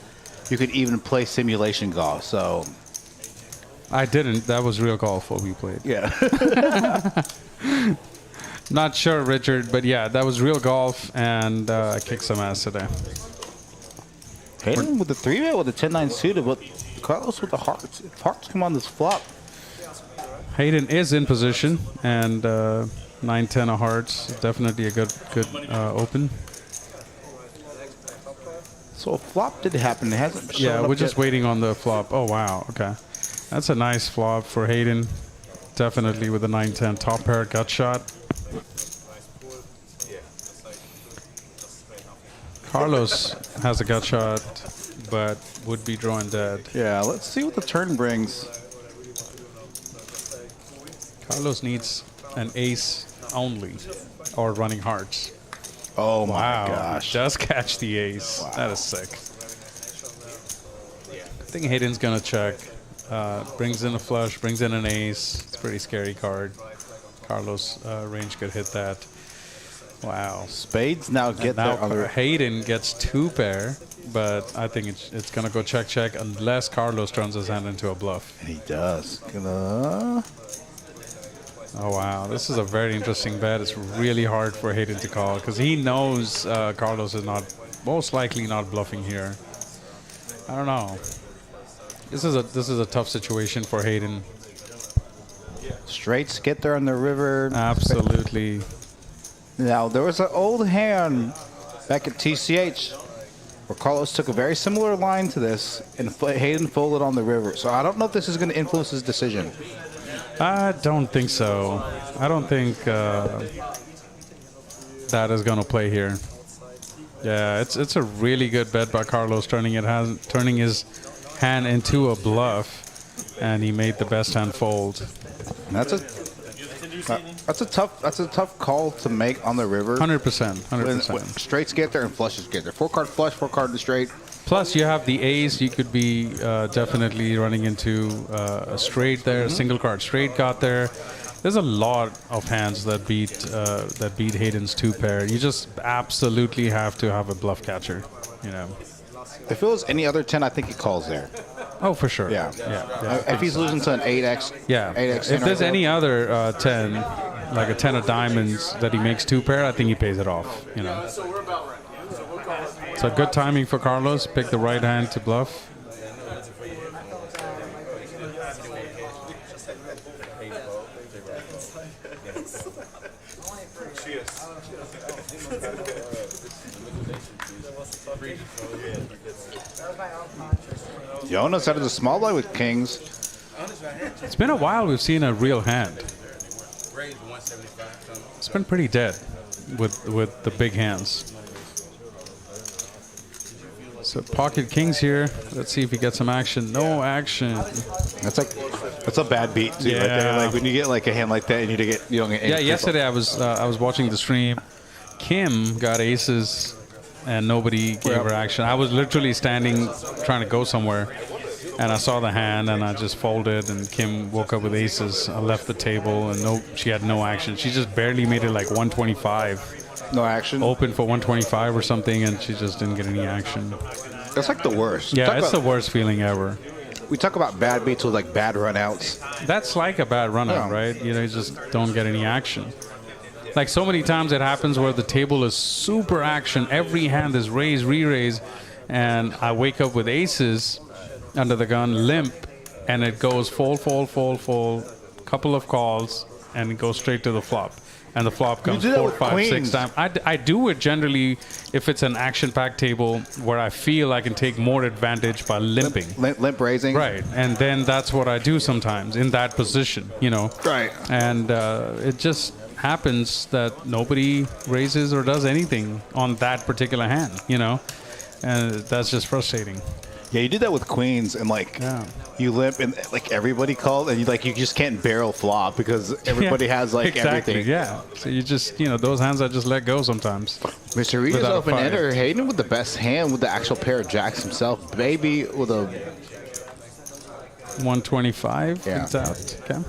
play simulation golf. So I didn't. That was real golf what we played. yeah. Not sure, Richard, but yeah, that was real golf, and I kicked some ass today. Hayden with the 3-bet with the 10-9 suited, but Carlos with the hearts. If hearts come on this flop. Hayden is in position, and 9-10 of hearts. Definitely a good open. So a flop did happen. It hasn't shown Yeah, up we're just yet. waiting on the flop. Oh, wow. Okay. That's a nice flop for Hayden. Definitely with the 9-10 top pair gut shot. Carlos has a gut shot, but would be drawing dead. Yeah, let's see what the turn brings. Carlos needs an ace only, or running hearts. Oh my Wow, gosh. does catch the ace. Wow. That is sick. I think Hayden's gonna check. Brings in a flush, brings in an ace. It's a pretty scary card. Carlos range could hit that. Wow. Spades now get Now their other. Hayden gets 2 pair, but I think it's gonna go check unless Carlos turns his hand into a bluff. And he does. Gonna. Oh wow, this is a very interesting bet. It's really hard for Hayden to call because he knows Carlos is most likely not bluffing here. I don't know. This is a tough situation for Hayden. Straights get there on the river. Absolutely. Now, there was an old hand back at TCH where Carlos took a very similar line to this and Hayden folded on the river. So I don't know if this is going to influence his decision. I don't think so. I don't think that is going to play here. Yeah, it's a really good bet by Carlos, turning his hand into a bluff, and he made the best hand fold. And that's a tough call to make on the river. 100%. When 100%. straights get there and flushes get there. 4-card flush, 4-card straight. Plus, you have the ace. You could be definitely running into a straight there. A single card straight got there. There's a lot of hands that beat Hayden's 2 pair. You just absolutely have to have a bluff catcher. You know. If it was any other 10, I think he calls there. Oh, for sure. Yeah. Yeah. If he's losing to an 8x. Yeah. 8x If there's any other 10, like a 10 of diamonds that he makes 2 pair, I think he pays it off. You know. So good timing for Carlos. Pick the right hand to bluff. Jonas out of the small blind with kings. It's been a while we've seen a real hand. It's been pretty dead with the big hands. So pocket kings here. Let's see if he gets some action. No action. That's a bad beat too, right there. Yeah. Like when you get like a hand like that, you don't get any. Yeah, yesterday I was watching the stream. Kim got aces and nobody gave her action. I was literally standing trying to go somewhere and I saw the hand and I just folded and Kim woke up with aces. I left the table and she had no action. She just barely made it like 125. No action. Open for 125 or something and she just didn't get any action. That's like the worst. Yeah, it's the worst feeling ever. We talk about bad beats with like bad runouts. That's like a bad run out, Yeah. right? You know, you just don't get any action. Like so many times it happens where the table is super action. Every hand is raise, re-raise, and I wake up with aces under the gun, limp, and it goes fold, couple of calls, and it goes straight to the flop. And the flop comes do that 4, with 5, 6 queens. times. I do it generally if it's an action-packed table where I feel I can take more advantage by limping. Limp raising. Right, and then that's what I do sometimes in that position, you know. Right. And it just happens that nobody raises or does anything on that particular hand, you know, and that's just frustrating. Yeah, you did that with queens, and like you limp, and like everybody called, and you just can't barrel flop because everybody has like exactly, everything. Yeah, so you just those hands I just let go sometimes. Mr. Regis Without a open five. ender. Hayden with the best hand with the actual pair of jacks himself. Baby with a 125. Yeah. It's out. Okay.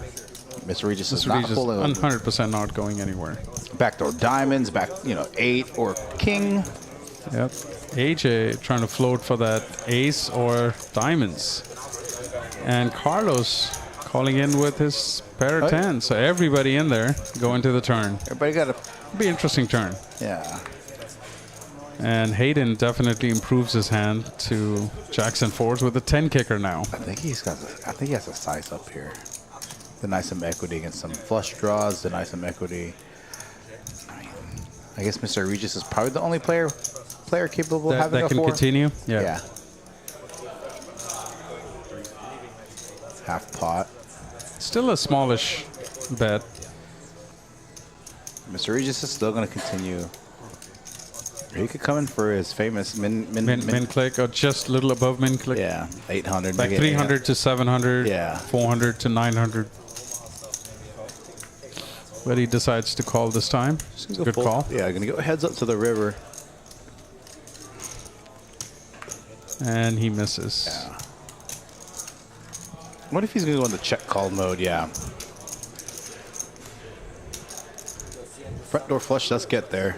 Mr. Regis is Mr. not Regis pulling over. 100% not going anywhere. Backdoor diamonds, 8 or king. Yep. AJ trying to float for that ace or diamonds. And Carlos calling in with his pair of 10. So everybody in there going to the turn. Everybody got a Be an interesting turn. yeah. And Hayden definitely improves his hand to Jackson fours with a 10 kicker now. I think he has a size up here. Deny some equity against some flush draws. Deny some equity. I guess Mr. Regis is probably the only player capable of That, having that a can 4. continue. Yeah. Half pot. Still a smallish bet. Mr. Regis is still going to continue. He could come in for his famous min click or just a little above min click. Yeah, 800. Like 300 to 700. Yeah. 400 to 900. But he decides to call this time. Good call. Yeah, going to go heads up to the river. And he misses. Yeah. What if he's going to go into check call mode? Yeah. Front door flush does get there.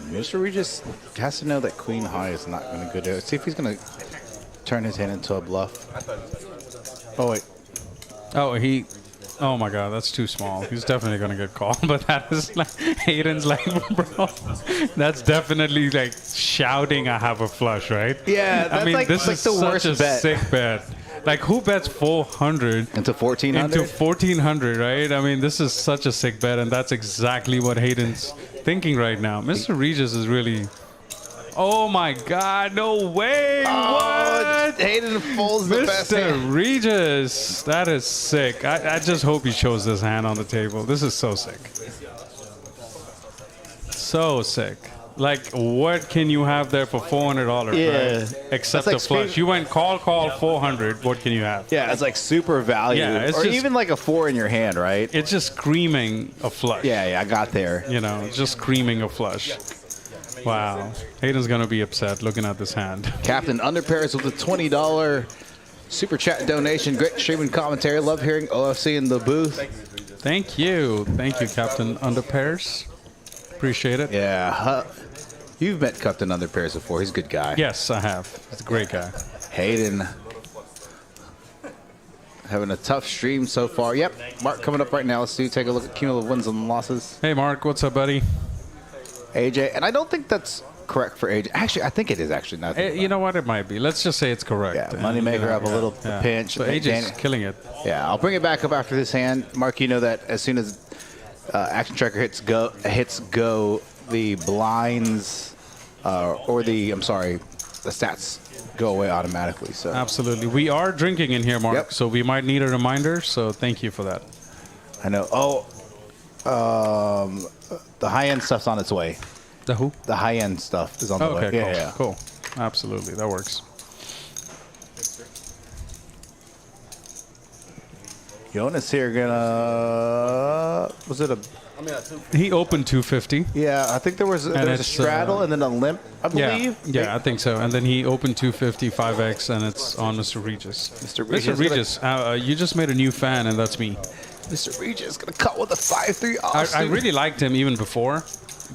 Mr. Regis has to know that queen high is not going to go there. See if he's going to turn his hand into a bluff. Oh, wait. Oh my God, that's too small. He's definitely going to get called. But that is like, Hayden's like, bro, that's definitely like shouting, I have a flush, right? Yeah, that's this is the such worst a bet. sick bet. Like, who bets 400 Into 1400? into 1400, right? I mean, this is such a sick bet, and that's exactly what Hayden's thinking right now. Mr. Regis is really... Oh my God, no way! What? Hayden folds the best Mr. hand. Regis, that is sick. I just hope he shows this hand on the table. This is so sick. So sick. Like, what can you have there for $400? Yeah. Right? Except That's a like flush. You went call 400. What can you have? Yeah, it's like super value. Yeah, it's or just- even like a 4 in your hand, right? It's just screaming a flush. Yeah, I got there. Just screaming a flush. Wow. Hayden's going to be upset looking at this hand. Captain Underpairs with a $20 super chat donation. Great streaming commentary. Love hearing OFC in the booth. Thank you. Thank you, Captain Underpairs. Appreciate it. Yeah. You've met Captain Underpairs before. He's a good guy. Yes, I have. He's a great guy. Hayden having a tough stream so far. Yep. Mark coming up right now. Let's take a look at cumulative wins and losses. Hey, Mark. What's up, buddy? AJ. And I don't think that's correct for AJ. Actually, I think it is actually not. You know what? It might be. Let's just say it's correct. Yeah, Moneymaker up a little pinch. So AJ's killing it. Yeah, I'll bring it back up after this hand. Mark, you know that as soon as Action Tracker hits go, the blinds the stats go away automatically. So Absolutely. We are drinking in here, Mark, Yep. so we might need a reminder. So thank you for that. I know. The high-end stuff's on its way. The who? The high-end stuff is on the way. Okay, cool. Absolutely. That works. Jonas here He opened 250. Yeah, I think there's a straddle and then a limp, I believe. Yeah, I think so. And then he opened 250 5x, and it's on Mr. Regis. Mr. Regis, you just made a new fan, and that's me. Mr. Regis is gonna cut with a 5-3 I really liked him even before,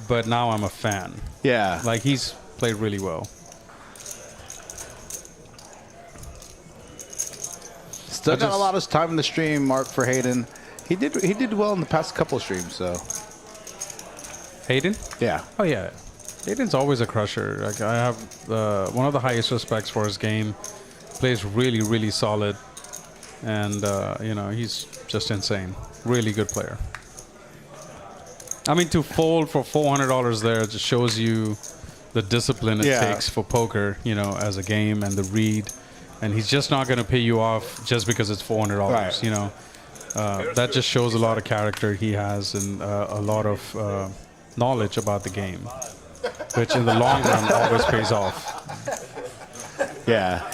but now I'm a fan. Yeah. Like, he's played really well. Still got a lot of time in the stream, Mark, for Hayden. He did well in the past couple of streams, so. Hayden? Yeah. Oh, yeah. Hayden's always a crusher. Like, I have one of the highest respects for his game. Plays really, really solid. And, he's just insane. Really good player. I mean, to fold for $400 there just shows you the discipline it takes for poker, as a game and the read. And he's just not going to pay you off just because it's $400, Right. That just shows a lot of character he has and a lot of knowledge about the game. which in the long run always pays off. Yeah.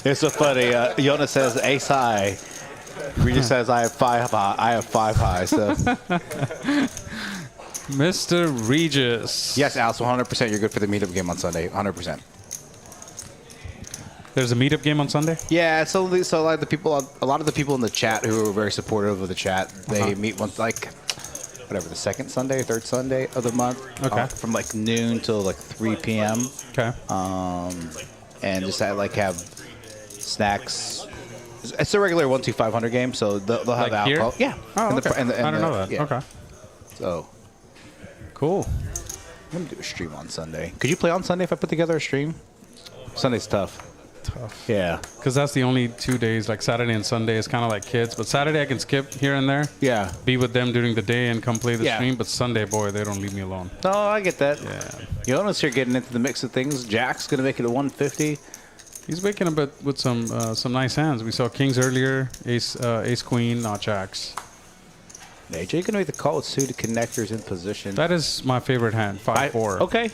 It's so funny. Jonas says ace high. Regis says I have 5 high. I have 5 high. So Mr. Regis. yes, Al. So 100% you're good for the meetup game on Sunday. 100%. There's a meetup game on Sunday? Yeah. So like a lot of the people in the chat who are very supportive of the chat, they meet once like whatever the second Sunday or third Sunday of the month. Okay. From like noon till like 3 p.m. Okay. And just have snacks. It's a regular 1-2-500 game, so they'll have Like here? alcohol. Yeah. Oh, And okay. I don't know that. Yeah. Okay. So Cool. I'm gonna do a stream on Sunday. Could you play on Sunday if I put together a stream? Sunday's tough. Yeah. Because that's the only 2 days, like Saturday and Sunday is kind of like kids. But Saturday I can skip here and there. Yeah. Be with them during the day and come play the Yeah. stream. But Sunday, boy, they don't leave me alone. No, I get that. Yeah. Jonas here getting into the mix of things. Jack's gonna make it a 150. He's waking up with some nice hands. We saw kings earlier, ace queen, not jacks. AJ gonna make the call with suited connectors in position. That is my favorite hand, 5-4. Okay.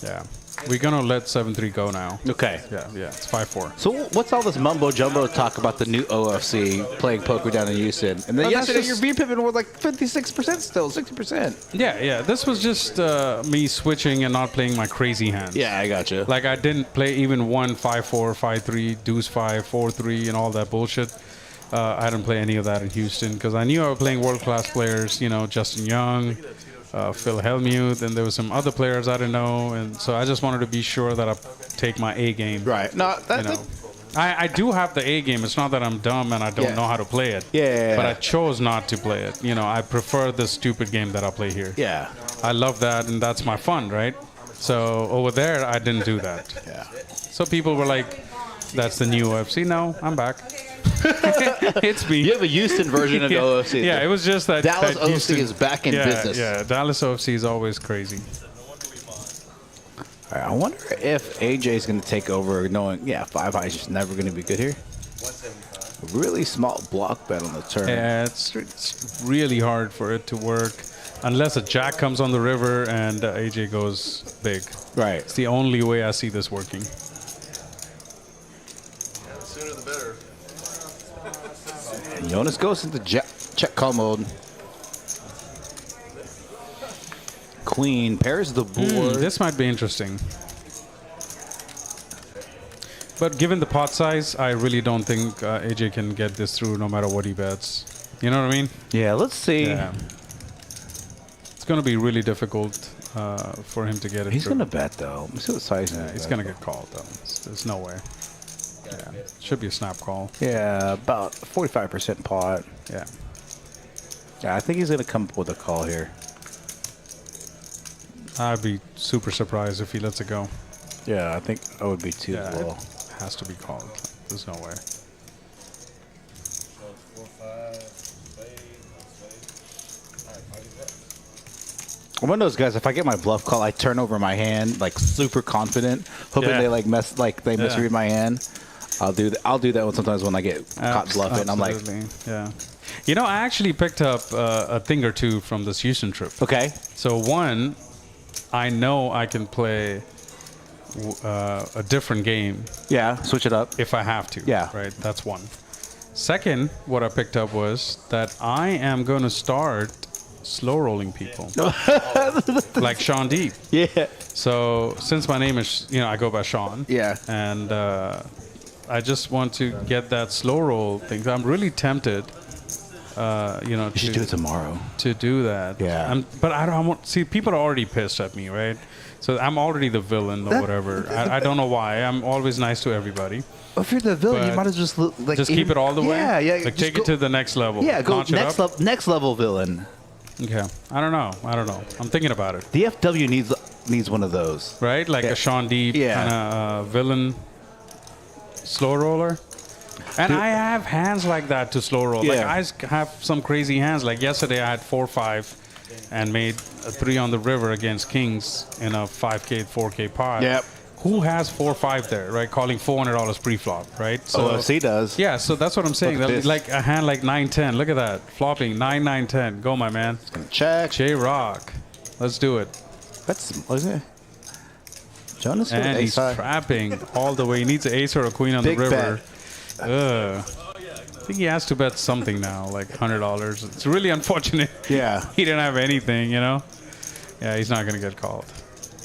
Yeah. We're going to let 7-3 go now. Okay. Yeah, it's 5-4. So what's all this mumbo jumbo talk about the new OFC playing poker down in Houston? And then Oh, that's yesterday just- your VPIP were like 56% still, 60%. Yeah. This was just me switching and not playing my crazy hands. Yeah, I gotcha. Like I didn't play even 1, 5-4, 5-3, deuce 5, 4-3, and all that bullshit. I didn't play any of that in Houston because I knew I was playing world-class players, Justin Young, Phil Hellmuth, and there were some other players I didn't know. And so I just wanted to be sure that I take my A game. Right. No, I do have the A game. It's not that I'm dumb and I don't know how to play it. Yeah. But I chose not to play it. I prefer the stupid game that I play here. Yeah. I love that, and that's my fun, right? So over there, I didn't do that. Yeah. So people were like, that's the new UFC. No, I'm back. It's me. You have a Houston version of the OFC. Yeah, it was just that Dallas that OFC Houston- is back in business. Yeah, Dallas OFC is always crazy. All right, I wonder if AJ is going to take over knowing, 5 high is just never going to be good here. A really small block bet on the turn. Yeah, it's really hard for it to work unless a jack comes on the river and AJ goes big. Right. It's the only way I see this working. The sooner the better. And Jonas goes into check call mode. Queen pairs the board. This might be interesting. But given the pot size, I really don't think AJ can get this through no matter what he bets. You know what I mean? Yeah, let's see. Yeah. It's going to be really difficult for him to get it He's through. going to bet, though. Let's see what size He's going to get called, though. There's no way. Yeah. Should be a snap call. Yeah, about 45% pot. Yeah. Yeah, I think he's going to come up with a call here. I'd be super surprised if he lets it go. Yeah, I think I would be too Yeah, as well. it has to be called. There's no way. 4, 5, spade, I'm one of those guys, if I get my bluff call, I turn over my hand, like super confident, hoping Yeah. they misread my hand. I'll do that one sometimes when I get caught bluffing. I'm like, Absolutely. Yeah. I actually picked up a thing or two from this Houston trip. okay. So one, I know I can play a different game Yeah, switch it up. if I have to. Yeah. Right. That's one. Second, what I picked up was that I am going to start slow rolling people, like Sean Deep. Yeah. So since my name is, I go by Sean. Yeah. And I just want to get that slow roll thing. I'm really tempted. You should do it tomorrow. To do that. Yeah. But I don't want. See, people are already pissed at me, right? So I'm already the villain or whatever. I don't know why. I'm always nice to everybody. If you're the villain, you But might as well just Just keep it all the way. Yeah, yeah. Like just take it to the next level. Yeah, go Notch it up. next level villain. Okay. I don't know. I'm thinking about it. The FW needs one of those. Right? Like a Sean Deep kind of villain slow roller. And I have hands like that to slow roll. Like I have some crazy hands. Like yesterday I had 4-5 and made a 3 on the river against kings in a 5K, 4K pot. Yep. Who has 4-5 there, right? Calling $400 pre-flop, right? So OFC does. yeah, so that's what I'm saying. Look at this. Like a hand like 9-10. Look at that. Flopping 9-9-10. Go, my man. Check. J-Rock. Let's do it. That's, wasn't it? Jonas with And he's ace high. trapping all the way. He needs an ace or a queen on Big the river. bet. I think he has to bet something now, like $100. It's really unfortunate. Yeah. He didn't have anything, you know? Yeah, he's not going to get called.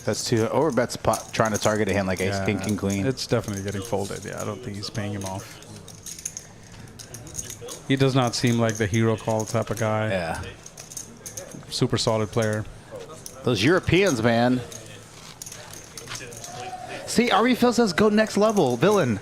That's too overbets trying to target a hand like ace, Yeah, king, queen. It's definitely getting folded. Yeah, I don't think he's paying him off. He does not seem like the hero call type of guy. Yeah. Super solid player. Those Europeans, man. See, RV Phil says go next level, villain.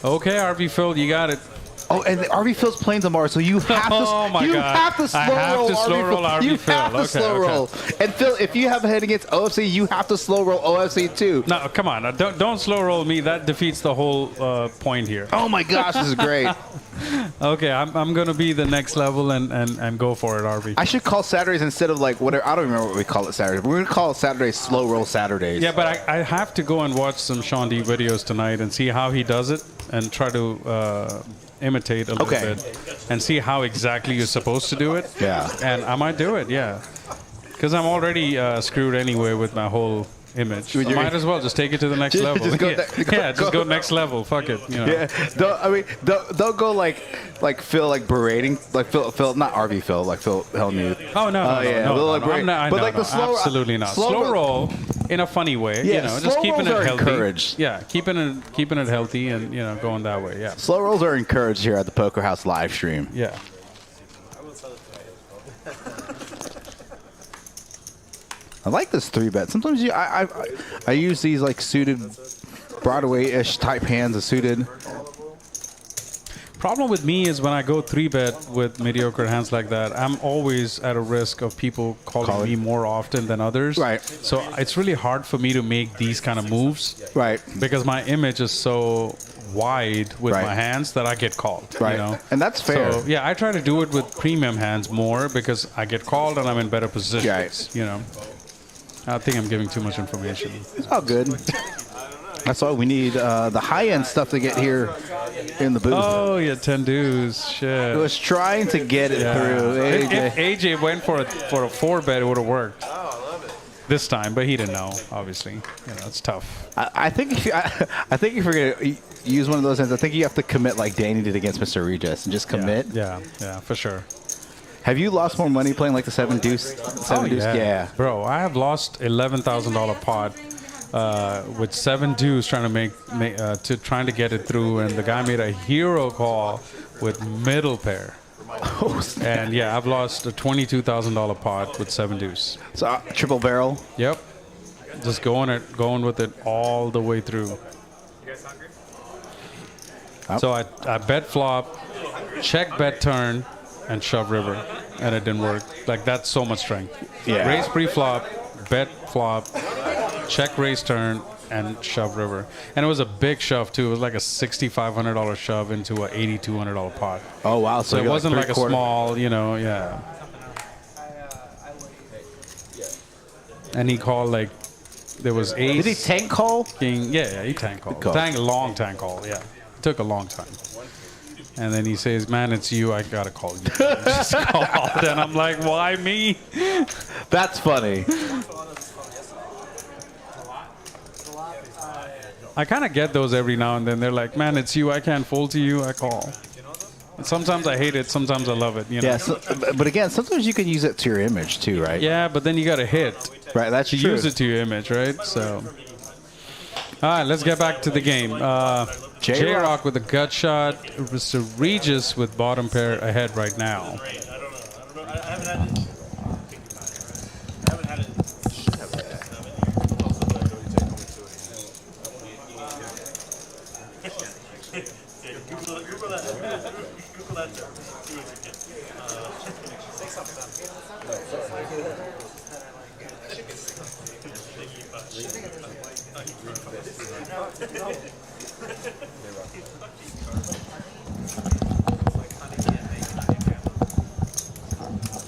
Okay, RV Phil, you got it. Oh, and RV Phil's playing tomorrow, so you have to. Oh my you God. have to slow I have roll to slow RV roll Phil. RV You Phil. have to Okay, slow okay. roll. And Phil, if you have a head against OFC, you have to slow roll OFC too. No, come on. Don't slow roll me. That defeats the whole point here. Oh my gosh, this is great. Okay, I'm going to be the next level and go for it, RV. I should call Saturdays instead of like whatever. I don't remember what we call it Saturdays. We're gonna call it Saturdays slow roll Saturdays. Yeah, but I have to go and watch some Sean D videos tonight and see how he does it and try to imitate a little bit and see how exactly you're supposed to do it. Yeah. And I might do it, yeah. Because I'm already screwed anyway with my whole image. So might as well just take it to the next level. Just go just go next level. Fuck it. You know. Yeah. Don't go like Phil like berating like Phil not RV Phil like Phil Hellmuth. Oh no, But like the slow absolutely not. Slow roll in a funny way, Yeah, you know, just slow keeping rolls it are healthy. encouraged. Yeah, keeping it healthy and you know going that way. Yeah. Slow rolls are encouraged here at the Poker House Livestream. Yeah. I like this 3-bet. Sometimes I use these like suited Broadway-ish type hands, as suited. Problem with me is when I go 3-bet with mediocre hands like that, I'm always at a risk of people calling me more often than others. Right. So it's really hard for me to make these kind of moves. Right. Because my image is so wide with my hands that I get called. Right. You know? And that's fair. So yeah, I try to do it with premium hands more because I get called and I'm in better positions. Right. You know. I think I'm giving too much information. It's all good. That's why we need the high-end stuff to get here in the booth. Oh, yeah, 10 dues. Shit. It was trying to get it through. If AJ went for a 4-bet, it would have worked. This time, but he didn't know, obviously. You know, it's tough. I think if you're going to use one of those hands, I think you have to commit like Danny did against Mr. Regis and just commit. Yeah, for sure. Have you lost more money playing like the 7 deuce? Yeah. Bro, I have lost $11,000 pot with 7 deuce trying to get it through, and the guy made a hero call with middle pair. Oh, and yeah, I've lost a $22,000 pot with 7 deuce. So triple barrel. Yep. Just going with it all the way through. You guys hungry? So I bet flop, check bet turn, and shove river, and it didn't work. Like that's so much strength. Yeah. Raise pre-flop, bet flop, check raise turn, and shove river. And it was a big shove too. It was like a $6,500 shove into a $8,200 pot. Oh wow! So it wasn't like a small, you know, yeah. And he called like there was ace. Did he tank call? King. Yeah, he tank called. Call. Long tank call. Yeah, it took a long time. And then he says, "Man, it's you. I gotta call you." Just called, and I'm like, "Why me?" That's funny. I kind of get those every now and then. They're like, "Man, it's you. I can't fold to you. I call." And sometimes I hate it. Sometimes I love it. You know? Yeah, but again, sometimes you can use it to your image too, right? Yeah, but then you gotta hit. Right. That's to true. use it to your image, right? So, all right, let's get back to the game. J-Rock with a gut shot. Mr. Regis with bottom pair ahead right now. I don't know. I haven't had it. Google that. Google that term. See what you get. Say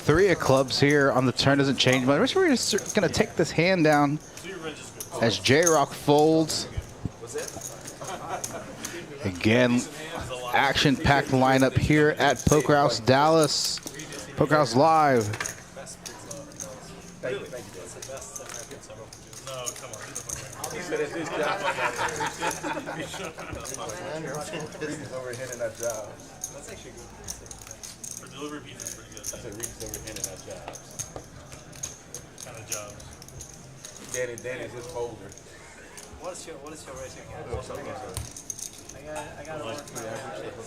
Three of clubs here on the turn doesn't change much. We're just going to take this hand down as J-Rock folds. Again, action-packed lineup here at Poker House Dallas. Poker House Live. No, come on. Get the fuck out of He said it's his job. Reach is overhanding that job. That's actually good. here. For delivery pizza, it's pretty good. I said Reach is overhanding that job. Kind of jobs. Danny's his folder. What is your rating again? I got to work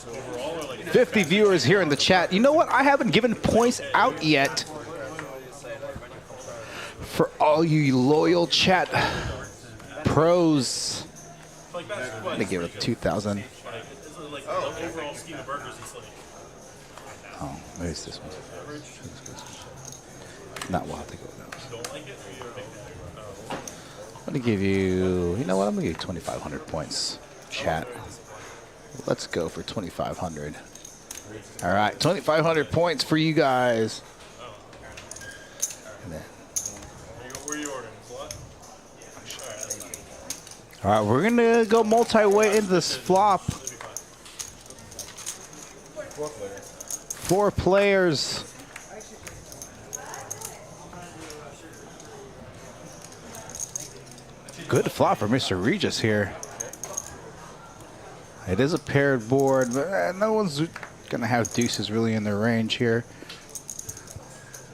Overall, or like 50 viewers here in the chat. You know what? I haven't given points out yet for all you loyal chat pros. like basketball. I'm gonna give it 2,000. Like, it's like the overall scheme of burgers, it's like Oh, maybe it's this one. Not we'll have to go with those. don't like it, or you're a big fan. I'm gonna give you. You know what? I'm gonna give you 2,500 points, chat. Let's go for 2,500. All right, 2,500 points for you guys. And then, Where are you ordering? What? all right, we're gonna go multi-way into this flop. 4 players. Good flop for Mr. Regis here. It is a paired board, but no one's gonna have deuces really in their range here.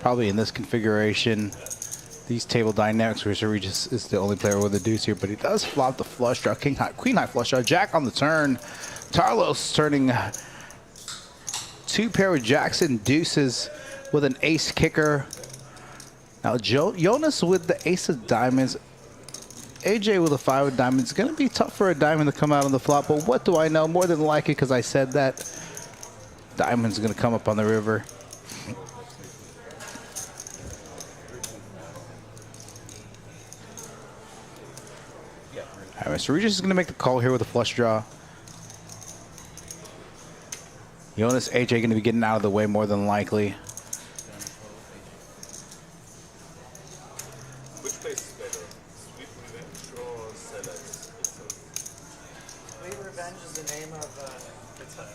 Probably in this configuration. These table dynamics, Mr. Regis is the only player with a deuce here, but he does flop the flush draw, king high, queen high flush draw, jack on the turn. Carlos turning 2 pair with jacks and deuces with an ace kicker. Now Jonas with the ace of diamonds. AJ with a 5 of diamonds. It's going to be tough for a diamond to come out on the flop, but what do I know? More than likely, because I said that, diamond's going to come up on the river. All right, Mr. Regis is going to make the call here with a flush draw. Jonas, AJ going to be getting out of the way more than likely. Which place is better? Sweet Revenge or Sellers? Sweet Revenge is the name of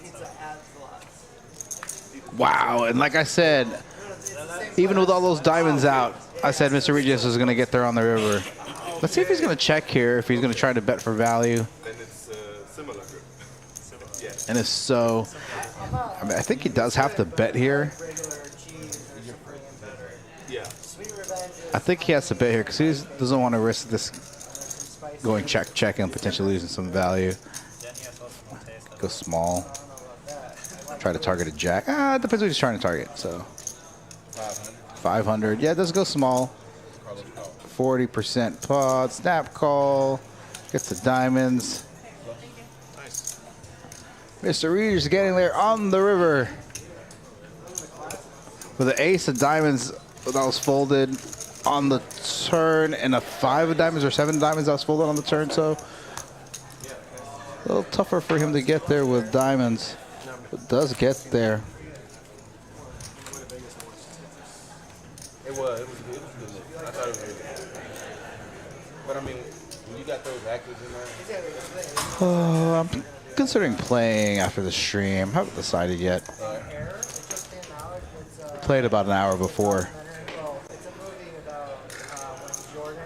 pizza at Slots. Wow, and like I said, even with all those diamonds out, I said Mr. Regis was going to get there on the river. Let's see if he's going to check here, if he's going to try to bet for value. Then it's similar. Yeah. And if so, I mean, I think he does have to bet here. Regular cheese or supreme better. Yeah. Sweet Revenge is I think he has to bet here because he doesn't want to risk this spicy. going check and potentially losing some value. Go small. Try to target a jack. Ah, it depends what he's trying to target. So 500. Yeah, it does go small. 40% pod. Snap call. Gets the diamonds. Mr. Regis getting there on the river with an ace of diamonds that was folded on the turn and a 5 of diamonds or 7 diamonds that was folded on the turn. So a little tougher for him to get there with diamonds, but does get there. It was good. I thought it was good. But I mean, when you got those actors in there, I'm considering playing after the stream. Haven't decided yet. Played about an hour before. Well, it's a movie about when Jordan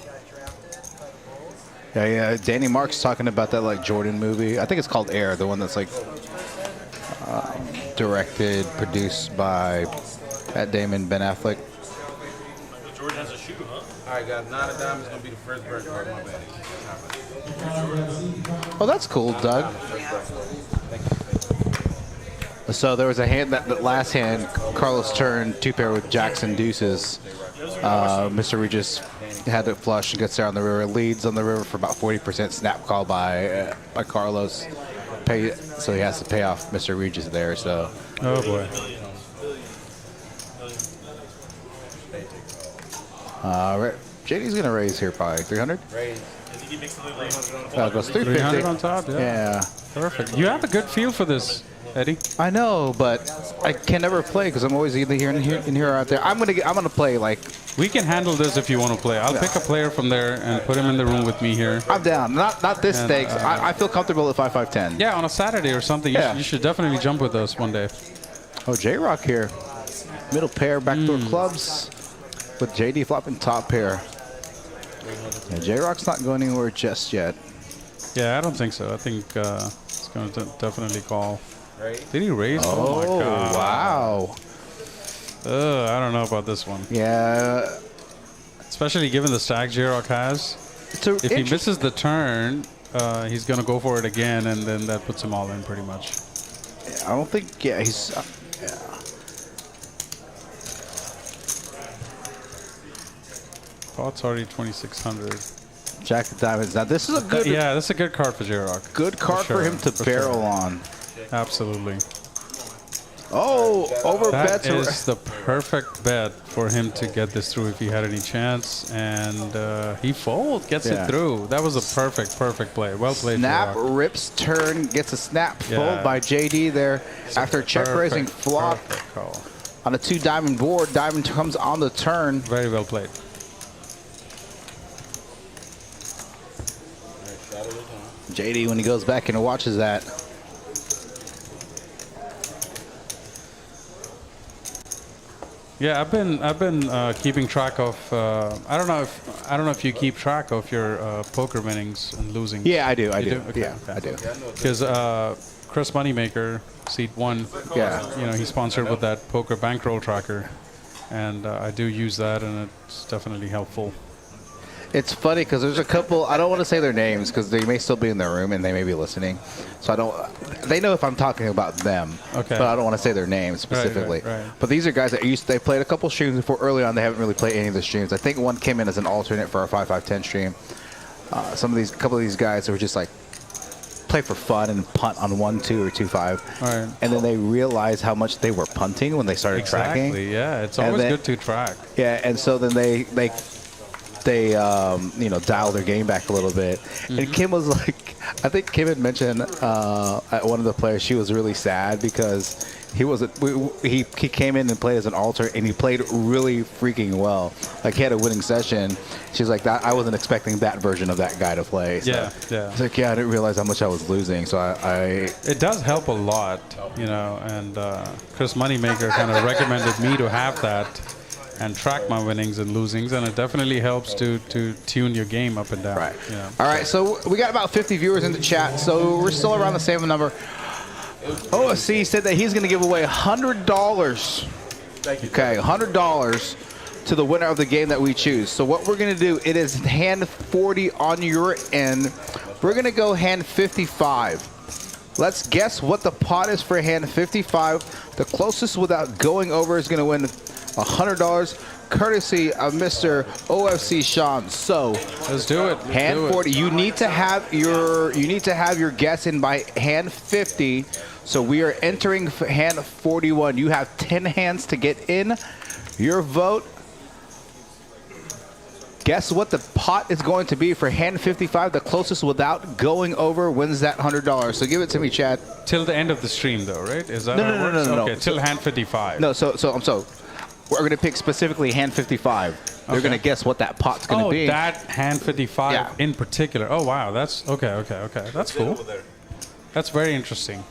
got drafted by the Bulls. Yeah. Danny Marx talking about that like Jordan movie. I think it's called Air, the one that's like directed, produced by Matt Damon, Ben Affleck. Jordan has a shoe, huh? all right, guys, 9 of diamonds is gonna be the first bird card. My bad. Oh, that's cool, Doug. So there was a hand, that last hand, Carlos turned 2 pair with jacks and deuces. Mr. Regis had it flush and gets there on the river. Leads on the river for about 40%. Snap call by Carlos. So he has to pay off Mr. Regis there. So. Oh boy. JD's gonna raise here probably 300. Raise. Goes 300 350. on top, yeah. Yeah. Perfect. You have a good feel for this, Eddie. I know, but I can never play because I'm always either here or out there. I'm gonna play like. We can handle this if you want to play. I'll pick a player from there and put him in the room with me here. I'm down. Not this And, stakes. I feel comfortable at 5-5-10. Yeah, on a Saturday or something. Yeah. You should definitely jump with us one day. Oh, J-Rock here. Middle pair, backdoor clubs with JD flopping top pair. Yeah, J-Rock's not going anywhere just yet. Yeah, I don't think so. I think he's going to definitely call. Right? Did he raise? Oh, my God. Wow. I don't know about this one. Yeah. Especially given the stack J-Rock has. If he misses the turn, he's going to go for it again, and then that puts him all in pretty much. I don't think, yeah, he's... yeah. Pot's already 2,600. Jack of Diamonds. Now, this is a good... Yeah, that's a good card for J-Rock. Good card for him to barrel on. Absolutely. Oh, over That bets. is the perfect bet for him to get this through if he had any chance. And he gets it through. That was a perfect play. Well played, Snap, J-Rock. rips, turn, gets a snap Yeah. fold by JD there after check raising flop Perfect call. on a 2-diamond board. Diamond comes on the turn. Very well played. JD, when he goes back and watches that. Yeah, I've been keeping track of. I don't know if you keep track of your poker winnings and losing. Yeah, I do. Okay, Yeah, okay. I do. Because Chris Moneymaker, seat 1. Yeah. You know, he's sponsored with that poker bankroll tracker, and I do use that, and it's definitely helpful. It's funny because there's a couple, I don't want to say their names because they may still be in their room and they may be listening. So they know if I'm talking about them, Okay. but I don't want to say their names specifically. Right. But these are guys that they played a couple streams before. Early on, they haven't really played any of the streams. I think one came in as an alternate for our 5-5-10 stream. A couple of these guys were just like, play for fun and punt on 1-2 or 2-5. Right. And then they realized how much they were punting when they started tracking. Exactly. Yeah, it's always good to track. Yeah, and so then they dial their game back a little bit. And Kim was like, I think Kim had mentioned at one of the players, she was really sad because he came in and played as an alter and he played really freaking well. Like he had a winning session. She's like, I wasn't expecting that version of that guy to play. So Yeah. It's like, yeah, I didn't realize how much I was losing. So It does help a lot, and Chris Moneymaker kind of recommended me to have that and track my winnings and losings, and it definitely helps to tune your game up and down. Right. Yeah. All right, so we got about 50 viewers in the chat, so we're still around the same number. OSC said that he's going to give away $100. Okay, $100 to the winner of the game that we choose. So what we're going to do, it is hand 40 on your end. We're going to go hand 55. Let's guess what the pot is for hand 55. The closest without going over is going to win $100, courtesy of Mr. OFC Sean. So Let's do it. hand 40. You need to have your guess in by hand 50. So we are entering hand 41. You have 10 hands to get in. Your vote. Guess what the pot is going to be for hand 55. The closest without going over wins that $100. So give it to me, Chad. Till the end of the stream, though, right? Is that No, how it works? no. Okay, till hand 55. No, so we're going to pick specifically hand 55. They're going to guess what that pot's going to be. Oh, that hand 55 Yeah. in particular. Oh, wow. That's okay. That's cool. That's very interesting.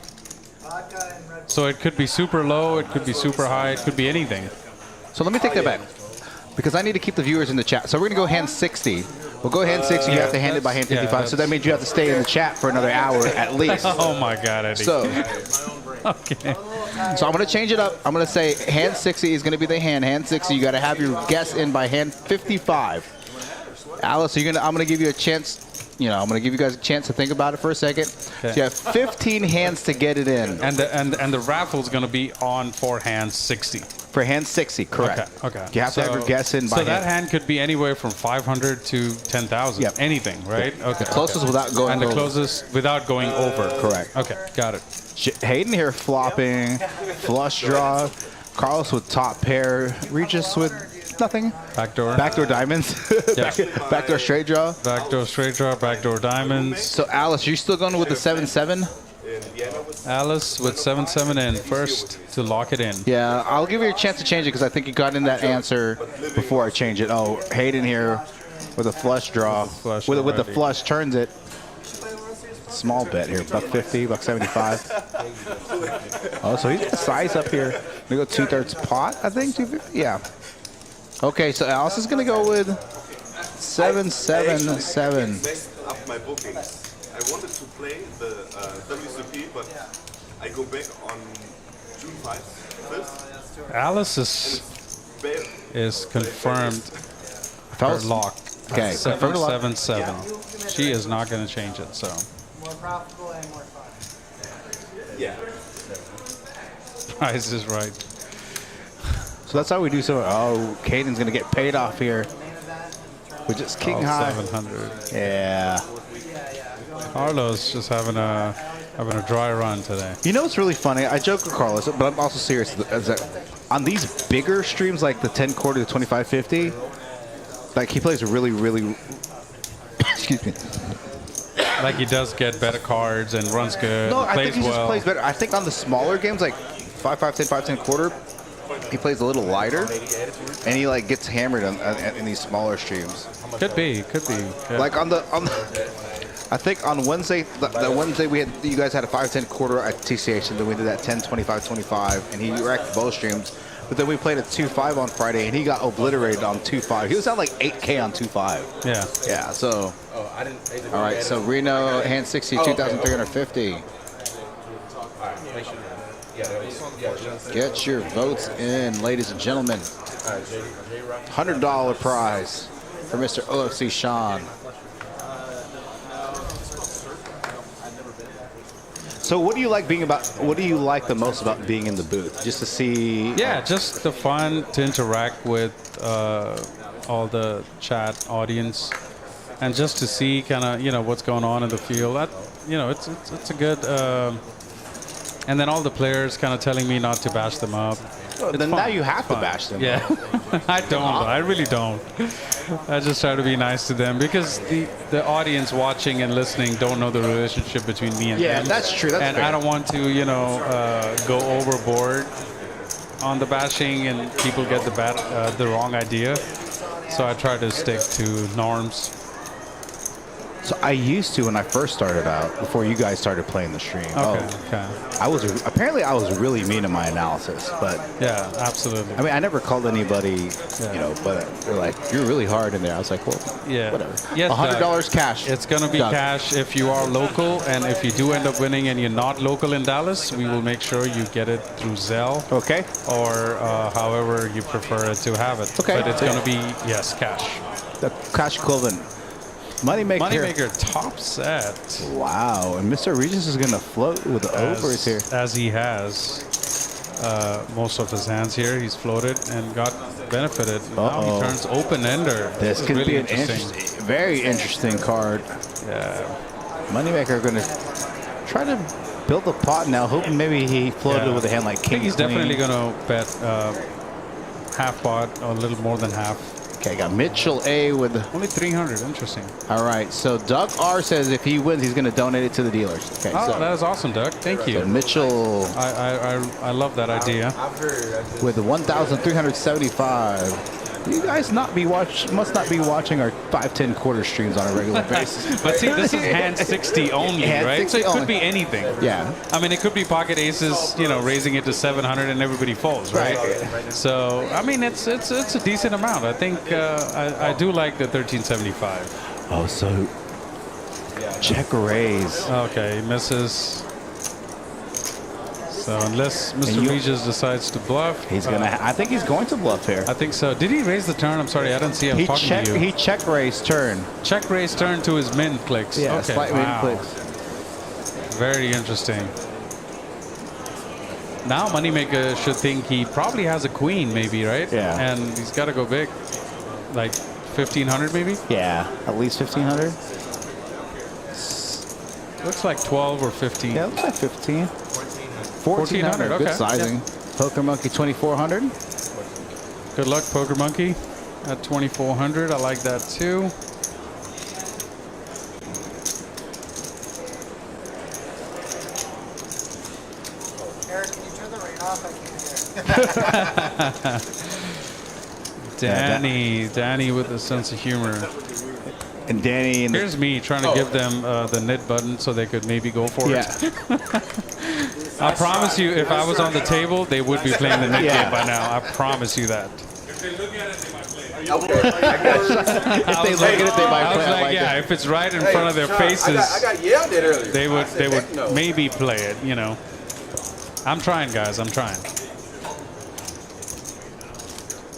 So it could be super low. It could be super high. It could be anything. So let me take that back because I need to keep the viewers in the chat. So we're going to go hand 60. We'll go hand 60. You have to hand it by hand 55. So that means you have to stay in the chat for another hour at least. Oh, my God, Eddie. So, okay. so I'm going to change it up. I'm going to say hand 60 is going to be the hand. Hand 60, you got to have your guess in by hand 55. Alice, I'm going to give you a chance. I'm going to give you guys a chance to think about it for a second. Okay. So you have 15 hands to get it in. And the raffle's going to be on for hand 60. For hand 60, correct. Okay. You have to have your guess in by So that hand could be anywhere from 500 to 10,000. Yep. Anything, right? Yep. Okay. The closest without going And the over. closest without going over. Correct. Okay, got it. Hayden here flopping, flush draw. Carlos with top pair. Regis with nothing. Backdoor. Backdoor diamonds. Yeah. Backdoor straight draw. Backdoor straight draw, backdoor diamonds. So Alice, you still going with the 7-7? Alice with 7-7 in first to lock it in. Yeah, I'll give you a chance to change it because I think you got in that answer before I change it. Oh, Hayden here with a flush draw. Flush With the already. flush turns it. Small bet here, $1.50, $1.75. Oh, so he's got size up here. We go 2/3 pot, I think. 250. Yeah. Okay, so Alice is gonna go with 777. Messed up my bookings. I wanted to play the WCP, but I go back on June 5th. Alice is confirmed. Her Fellas? lock. Okay, confirmed the lock. 777. She is not going to change it. So More profitable and more fun. Yeah. Price is right. So that's how we do so. Oh, Caden's going to get paid off here. With just king high. 700. Yeah. Carlos just having a dry run today. You know what's really funny? I joke with Carlos, but I'm also serious. Is that on these bigger streams, like the 10 quarter to 2550, like he plays really, really. Excuse me. Like he does get better cards and runs good. No, I plays think he well. just plays better. I think on the smaller games, like 5-5-10, 5-10 quarter, he plays a little lighter, and he like gets hammered in these smaller streams. Could be. Yeah. Like on the I think on Wednesday, the Wednesday we had, you guys had a 5-10 quarter at TCH, and then we did that 10-25-25, and he wrecked both streams. But then we played a 2-5 on Friday, and he got obliterated on 2-5. He was at like 8K on 2-5. Yeah. Yeah. So. All right. So Reno hand 60, 2,350. Get your votes in, ladies and gentlemen. $100 prize for Mr. OFC Sean. So what do you like what do you like the most about being in the booth? Just to see... Yeah, just the fun to interact with all the chat audience, and just to see kind of, what's going on in the field. That, it's a good... and then all the players kind of telling me not to bash them up. Well, then now you have to bash them. Yeah, I don't. I really don't. I just try to be nice to them because the audience watching and listening don't know the relationship between me and them. Yeah, that's true. That's and fair. I don't want to, go overboard on the bashing and people get the wrong idea. So I try to stick to norms. So I used to, when I first started out, before you guys started playing the stream. Okay. I was really mean in my analysis, but Yeah, absolutely. I mean, I never called anybody, but they're like, "You're really hard in there." I was like, "Well, Yeah. whatever." Yes, $100 cash. It's going to be Doug. cash if you are local, and if you do end up winning and you're not local in Dallas, we will make sure you get it through Zelle. Okay. Or however you prefer it to have it. Okay. But it's going to be, yes, cash. The cash equivalent. Moneymaker top set. Wow. And Mr. Regis is going to float with the overs here. As he has most of his hands here. He's floated and got benefited. Now he turns open-ender. This could really be an very interesting card. Yeah. Moneymaker going to try to build a pot now, hoping maybe he floated with a hand like king. I think he's definitely going to bet half pot, or a little more than half. Okay, got Mitchell A with only 300. Interesting. All right, so Doug R says if he wins, he's going to donate it to the dealers. Okay, so that is awesome, Doug. Thank you. So Mitchell, I love that idea. With 1,375. You guys must not be watching our 5-10 quarter streams on a regular basis. But see, this is hand 60 only, right? 60 So it only. could be anything. Yeah. I mean, it could be pocket aces, raising it to 700 and everybody folds, right? So, I mean, it's a decent amount. I think I do like the 1375. Oh, so check raise. Okay, misses. So unless Mr. Regis decides to bluff, He's gonna. I think he's going to bluff here. I think so. Did he raise the turn? I'm sorry, I didn't see him talking to you. He check raise turn. Check raise turn to his min clicks. Yeah, okay, slight wow. min clicks. Very interesting. Now Moneymaker should think he probably has a queen, maybe, right? Yeah. And he's got to go big, like 1,500 maybe. Yeah, at least 1,500. Looks like 12 or 15. Yeah, looks like 15. 1,400. Okay. Good sizing. Yep. Poker Monkey 2,400. Good luck, Poker Monkey. At 2,400, I like that too. Eric, can you turn the rain off? I can't hear. Danny with a sense of humor. And Danny. Here's me trying to give them the knit button so they could maybe go for it. I promise you, if I was on the table, they would be playing the knit game by now. I promise you that. If they look at it, they might play. Okay, I got you. If they look at it, they might I was play it like, like yeah, that. if it's right in Hey, front of their Sean, faces, I got yelled at earlier. they would I said, heck no. maybe play it, you know. I'm trying, guys. I'm trying.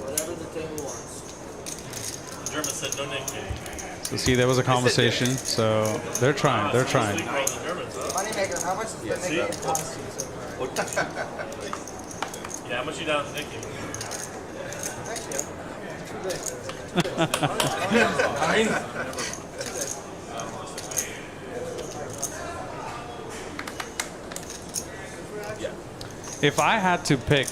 Whatever the table wants. The German said no nickname. So see, there was a conversation. So they're trying. They're trying. Moneymaker, how much does the nickname cost you so far? Yeah, how much you down with the nickname? If I had to pick,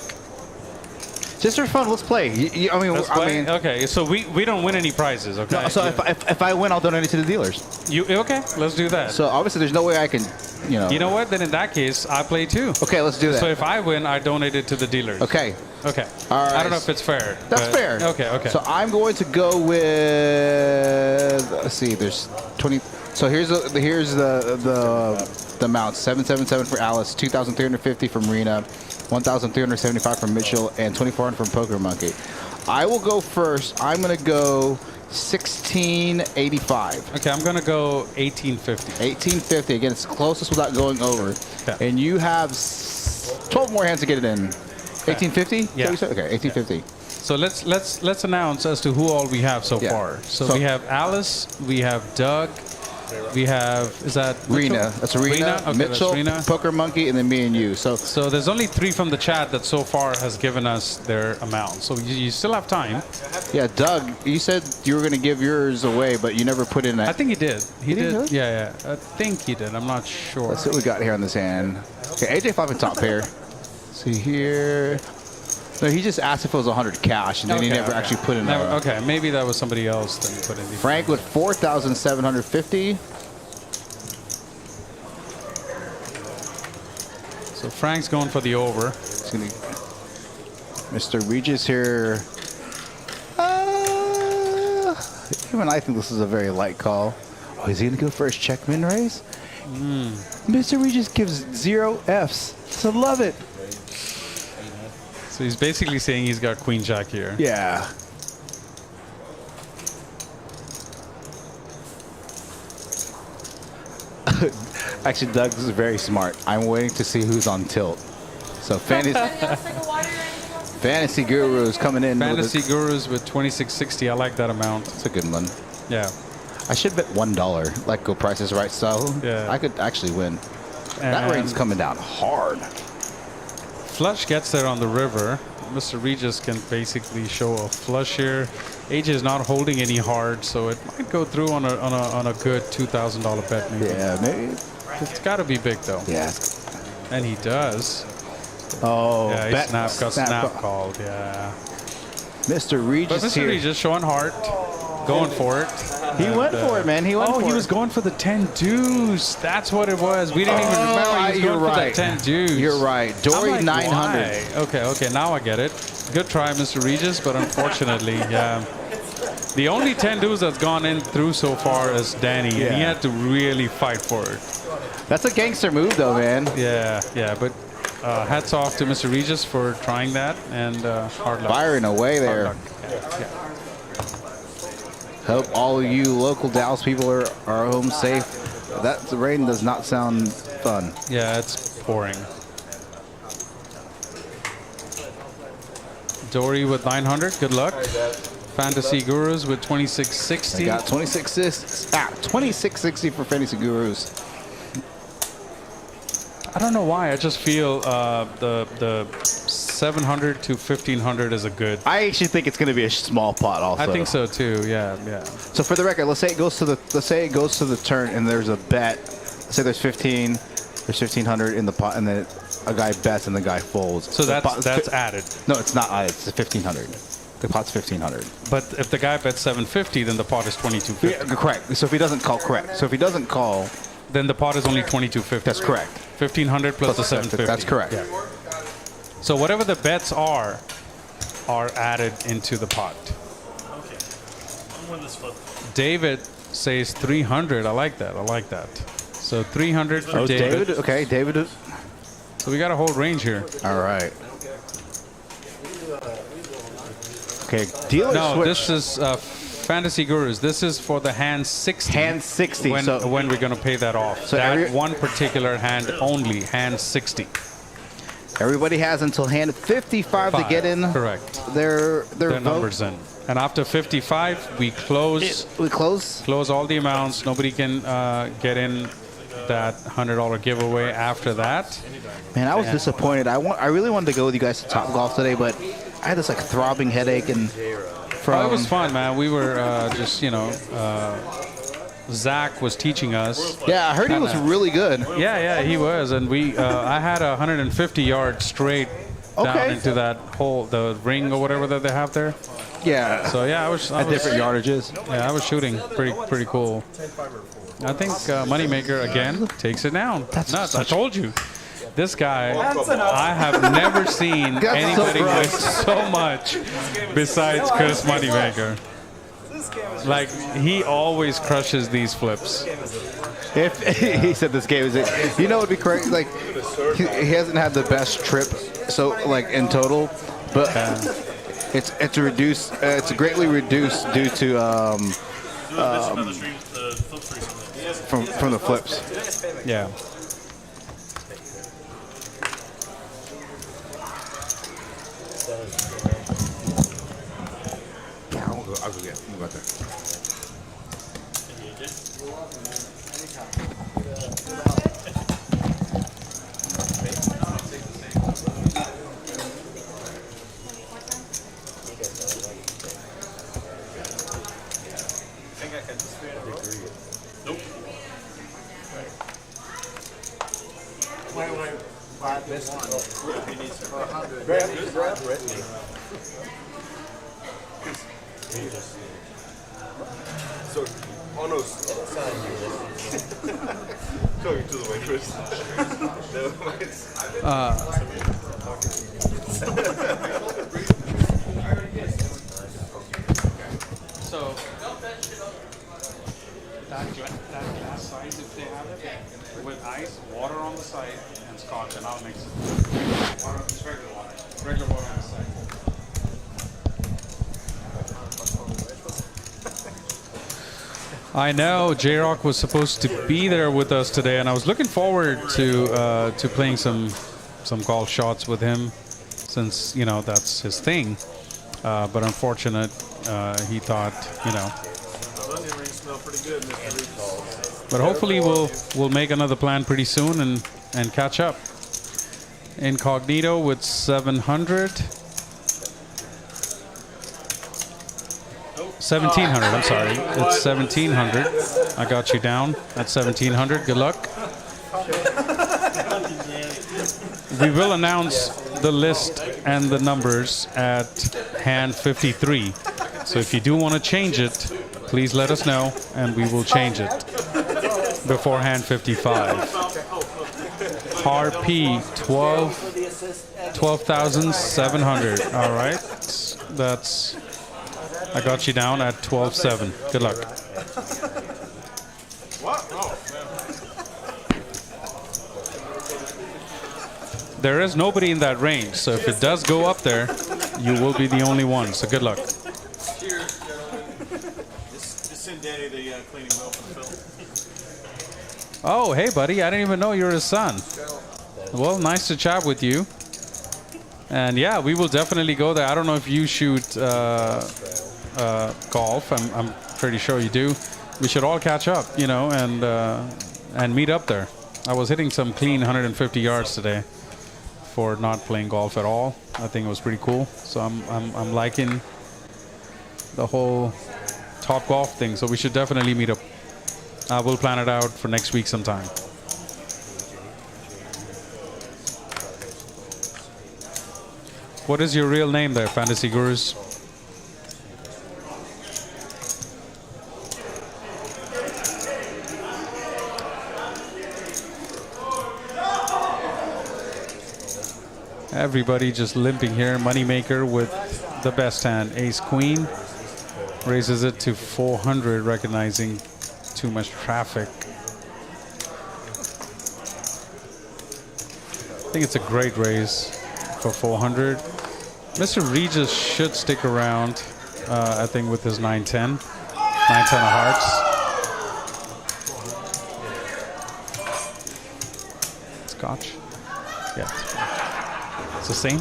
Just for fun, let's play. let's play. Okay, so we don't win any prizes. Okay. No, so if I win, I'll donate it to the dealers. You okay? Let's do that. So obviously, there's no way I can, You know what? Then in that case, I play too. Okay, let's do that. So if I win, I donate it to the dealers. Okay. Okay. All right. I don't know if it's fair. That's but- fair. Okay. Okay. So I'm going to go with. Let's see. There's 20. So here's the amounts. 777 for Alice, 2,350 from Rena, 1,375 from Mitchell, and 2,400 from Poker Monkey. I will go first. I'm going to go 1685. Okay, I'm gonna go 1850. 1850. Again, it's closest without going over. Okay. And you have 12 more hands to get it in. 1850? Yeah. Okay, 1850. So let's announce as to who all we have so Yeah. far. So So- we have Alice, we have Doug, we have Rena. That's Rena, Okay, Mitchell, that's Rena. Poker Monkey, and then me and you. So So there's only 3 from the chat that so far has given us their amount. So you still have time. yeah, Doug, you said you were going to give yours away, but you never put in I that. think he did. He Did he did. really? Yeah. I think he did. I'm not sure. Let's see what we got here on this hand. Okay, AJ 5 in top pair. See here. No, he just asked if it was 100 cash, and then he Okay, never okay. actually put in Never, that. okay, maybe that was somebody else that put in the Frank with 4,750. So Frank's going for the over. It's gonna, Mr. Regis here. Even I think this is a very light call. Oh, is he going to go for his check min raise? Mr. Regis gives 0 Fs. So love it. So he's basically saying he's got Queen Jack here. Yeah. Actually, Doug is very smart. I'm waiting to see who's on tilt. So Fantasy Gurus coming in. Fantasy Gurus with 2660. I like that amount. That's a good one. Yeah. I should bet $1, like go Price is Right style. Yeah. I could actually win. That rain's coming down hard. Flush gets there on the river. Mr. Regis can basically show a flush here. AJ is not holding any hard, so it might go through on a good $2,000 bet. Maybe. Yeah, maybe. It's got to be big though. Yeah. And he does. Oh, Yeah, he bet got snap called. Yeah. Mr. But Regis Mr. here. Regis showing heart, going for it. He went for it, man. He went for it. Oh, he was going for the 10 deuce. That's what it was. We didn't even remember he was you're going right. for the 10 deuce. You're right. Dory I'm like, 900. why? Okay, now I get it. Good try, Mr. Regis, but unfortunately, yeah. The only 10 deuce that's gone in through so far is Danny, and he Yeah. had to really fight for it. That's a gangster move, though, man. Yeah, but hats off to Mr. Regis for trying that, and hard luck. Firing away Hard there. luck. Yeah. Hope all of you local Dallas people are home safe. That rain does not sound fun. Yeah, it's pouring. Dory with 900. Good luck. Fantasy Gurus with 2660. I got 2660 for Fantasy Gurus. I don't know why. I just feel the 700 to 1500 is a good. I actually think it's going to be a small pot. Also, I think so too. Yeah. So for the record, let's say it goes to the turn, and there's a bet. Let's say there's 1500 in the pot, and then a guy bets and the guy folds. So The pot- that's added. No, it's not added. It's 1500. The pot's 1500. But if the guy bets 750, then the pot is 2250. Yeah, correct. So if he doesn't call, correct. So if he doesn't call, Then the pot is only 2250. that's correct. 1500 plus the 750. That's correct. Yeah. So whatever the bets are added into the pot. Okay. I'm win this flip. David says 300. I like that. So 300 for Oh, David. David. Okay, David. So we got a whole range here. All right. Okay, dealer No, switch. this is Fantasy Gurus. This is for the hand 60. Hand 60. When, So when we're going to pay that off. So that every- one particular hand only, hand 60. everybody has until hand 55 to get in Correct. their vote. Numbers in. And after 55, we close We close. all the amounts. Nobody can get in that $100 giveaway after that. Man, I was disappointed. I really wanted to go with you guys to Top Golf today, but I had this like throbbing headache and from. It was fun, man. We were just, Zach was teaching us. Yeah, I heard he was really good. Yeah, he was. And I had a 150-yard straight down into that hole, the ring or whatever that they have there. Yeah. So yeah, I was at different yardages. Yeah, I was shooting pretty cool. I think Moneymaker again takes it down. That's nuts. I told you. This guy, I have never seen anybody win so much besides Chris Moneymaker. Like, he always crushes these flips. If he said this game is it, you know, it'd be crazy. Like, he hasn't had the best trip, so like in total, but it's reduced. It's greatly reduced due to from the flips. Yeah. I'll go get. We'll go there. Nope. Wait, buy this one. For 100. Grab it. So, oh no. Show you to the waitress. So, that glass size, if they have it, with ice, water on the side, and scotch, and I'll mix it. Water, just regular water. Regular water on the side. I know J-Rock was supposed to be there with us today, and I was looking forward to playing some golf shots with him, since that's his thing. But unfortunate, he thought Onion rings smell pretty good, Mr. Regis. But hopefully we'll make another plan pretty soon and catch up. Incognito with 700. 1700, I'm sorry. It's 1700. I got you down at 1700. Good luck. We will announce the list and the numbers at hand 53. So if you do want to change it, please let us know and we will change it before hand 55. Par P 12,700. All right. That's I got you down at 12.7. Good luck. What? Oh, man. There is nobody in that range, so if it does go up there, you will be the only one. So good luck. Just send Danny the cleaning bill for the film. Oh, hey, buddy. I didn't even know you're his son. Well, nice to chat with you. And yeah, we will definitely go there. I don't know if you shoot golf. I'm pretty sure you do. We should all catch up, and meet up there. I was hitting some clean 150 yards today for not playing golf at all. I think it was pretty cool. So I'm liking the whole Top Golf thing. So we should definitely meet up. We'll plan it out for next week sometime. What is your real name there, Fantasy Gurus? Everybody just limping here. Moneymaker with the best hand, Ace Queen. Raises it to 400, recognizing too much traffic. I think it's a great raise for 400. Mr. Regis should stick around, I think, with his 9-10. 9-10 of hearts. Scotch? Yeah. It's the same?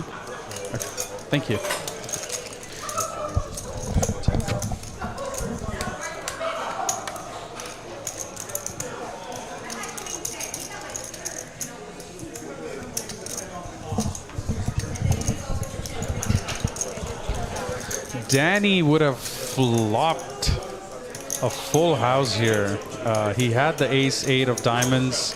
Okay. Thank you. Danny would have flopped a full house here. He had the ace-8 of diamonds.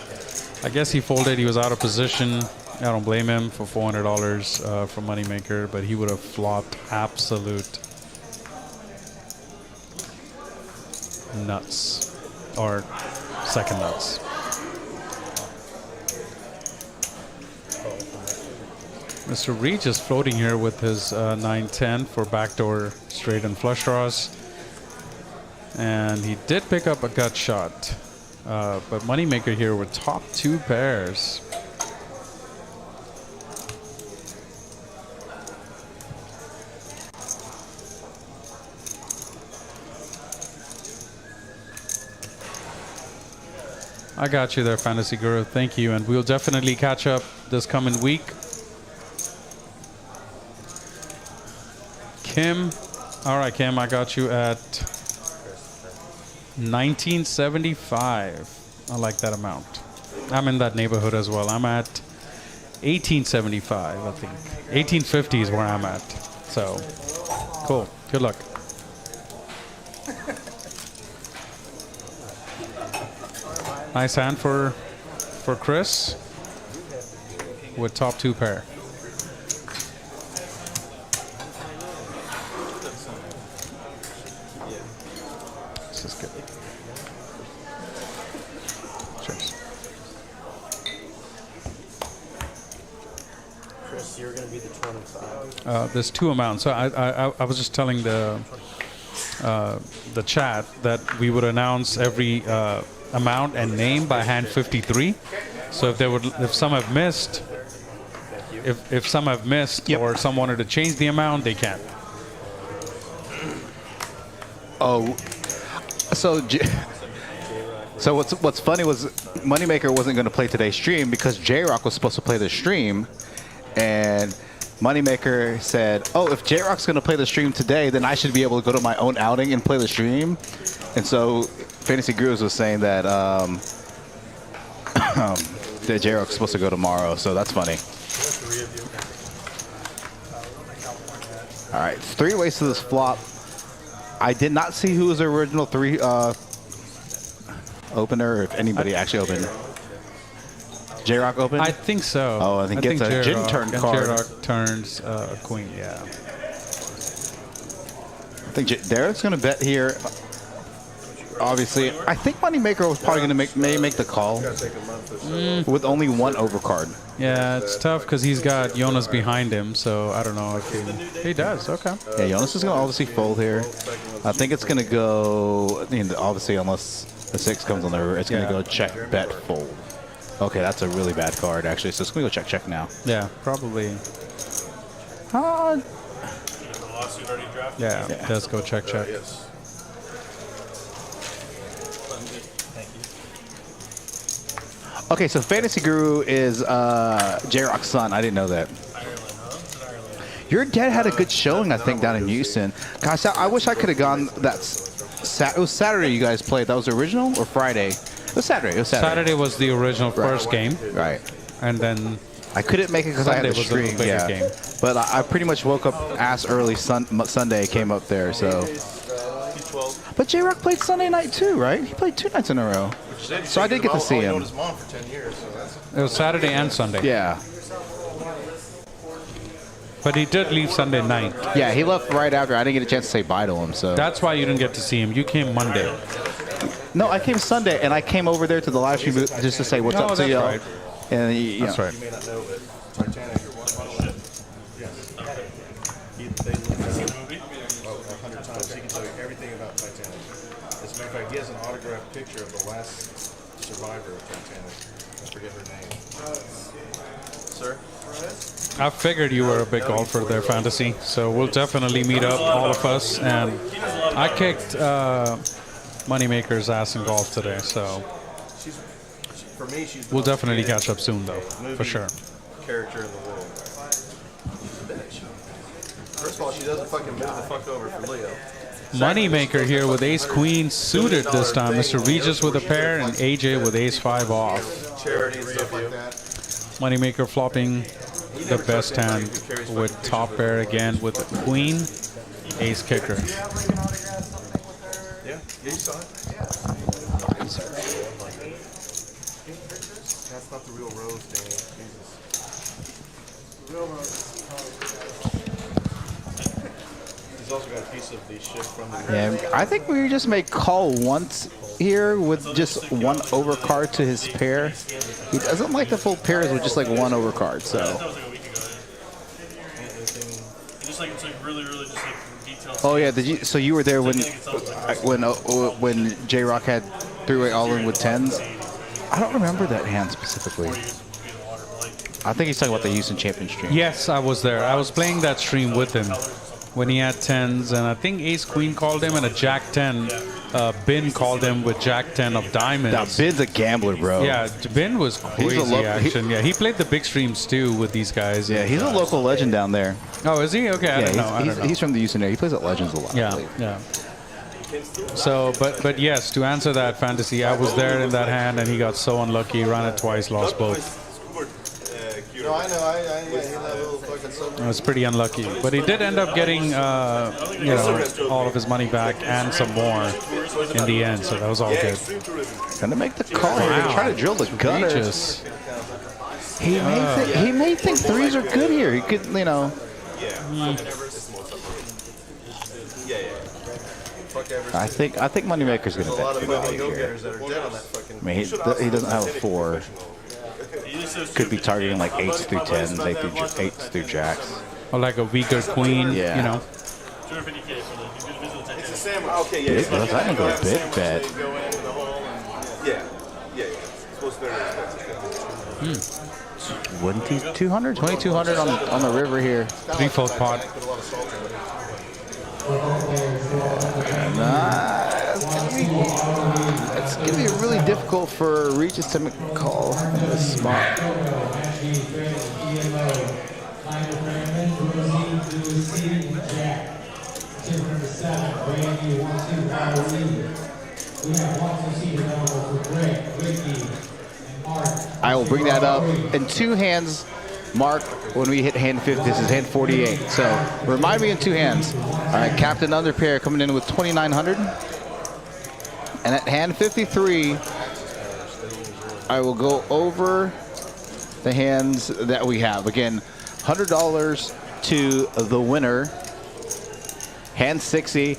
I guess he folded. He was out of position. I don't blame him for $400 from Moneymaker, but he would have flopped absolute nuts or second nuts. Mr. Regis floating here with his 9-10 for backdoor straight and flush draws. And he did pick up a gut shot. But Moneymaker here with top 2 pairs. I got you there, Fantasy Guru. Thank you. And we'll definitely catch up this coming week. Kim. All right, Kim, I got you at 1975. I like that amount. I'm in that neighborhood as well. I'm at 1875, I think. 1850 is where I'm at. So, cool. Good luck. Nice hand for Chris with top 2 pair. This is good. Cheers. Chris, you're going to be the 25. There's 2 amounts. So I was just telling the chat that we would announce every amount and name by hand 53. So if some have missed, if some have missed, Yep. or some wanted to change the amount, they can. Oh, so what's funny was Moneymaker wasn't going to play today's stream because J-Rock was supposed to play the stream, and Moneymaker said, "Oh, if J-Rock's going to play the stream today, then I should be able to go to my own outing and play the stream." And so Fantasy Gurus was saying that that J-Rock's supposed to go tomorrow, so that's funny. All right, 3 ways to this flop. I did not see who was the original 3 opener, or if anybody actually opened. J-Rock opened? I think so. Oh, I think it's a gin turn card. J-Rock turns a queen, yeah. I think Derek's going to bet here. Obviously, I think Moneymaker was probably going to make the call with only 1 overcard. Yeah, it's tough because he's got Jonas behind him, so I don't know if he does. Okay. Yeah, Jonas is going to obviously fold here. I think it's going to go, obviously, unless the 6 comes on the river, it's going to go check, bet, fold. Okay, that's a really bad card, actually, so it's going to go check now. Yeah, probably. Yeah, let's go check. Okay, so Fantasy Guru is J-Rock's son. I didn't know that. Your dad had a good showing, I think, down in Houston. Gosh, I wish I could have gone. It was Saturday you guys played. That was original or Friday? It was Saturday. Saturday was the original first game. Right. And then I couldn't make it because I had Sunday the was a little stream. bigger Yeah. game. But I pretty much woke up ass early Sunday, came up there. So. But J-Rock played Sunday night too, right? He played 2 nights in a row. So I did get to see him. it was Saturday and Sunday. Yeah. But he did leave Sunday night. Yeah, he left right after. I didn't get a chance to say bye to him. So That's why you didn't get to see him. You came Monday. no, I came Sunday and I came over there to the live stream booth just to say what's up to that's y'all. right. And That's right. You may not know, but Titanic. They look at the movie 100 times. He can tell you everything about Titanic. As a matter of fact, he has an autographed picture of the last survivor of Titanic. I forget her name. Sir? I figured you were a big golfer there, Fantasy. So we'll definitely meet up, all of us. And I kicked Moneymaker's ass in golf today. So For me, she's the we'll most definitely creative catch up soon, though, for sure. character in the world. First of all, she doesn't fucking move the fuck over for Leo. Moneymaker here with ace queen suited this time. Mr. Regis with a pair and AJ with ace 5 off. Charity and stuff like that. Moneymaker flopping the best hand with top pair again with the queen, ace kicker. Yeah, you saw it. That's not the real rose, Danny. Jesus. Real rose. He's also got a piece of the shit from the. Yeah, I think we just may call once here with just one overcard to his pair. He doesn't like the full pairs with just like one overcard, so. That was like a week ago. Just like it's like really just like detailed. Oh yeah, did you? So you were there when J Rock had three-way all-in with tens? I don't remember that hand specifically. I think he's talking about the Houston Champion stream. Yes, I was there. I was playing that stream with him when he had tens, and I think ace queen called him and a jack 10. Bin called him with jack 10 of diamonds. Now Bin's a gambler, bro. Yeah, Bin was crazy action. Yeah, he played the big streams too with these guys. Yeah, he's a local legend down there. Oh, is he? Okay, I don't know. He's from the Houston area. He plays at Legends a lot. Yeah, yeah. So, but yes, to answer that, Fantasy, I was there in that hand, and he got so unlucky. Ran it twice, lost both. No, I know. I that little fucking silver. It was pretty unlucky, but he did end up getting, you know, all of his money back and some more in the end. So that was all good. Gonna make the call here. Try to drill the gutter. Regis. He may think threes are good here. He could, you know. I think Moneymaker's gonna bet the value here. I mean, he doesn't have a 4. Could be targeting like 8s through 10s, 8s through jacks. Or like a weaker queen, Yeah. you know. It's a samurai. Okay, yeah. I think a big bet. Yeah. Supposed to be very expensive. 2200 on the river here. 3-fold pot. It's going to be really difficult for Regis to make a call in this spot. I will bring that up in two hands, Mark, when we hit hand 50. This is hand 48. So remind me in two hands. All right, Captain Underpair coming in with 2,900. And at hand 53, I will go over the hands that we have. Again, $100 to the winner. Hand 60,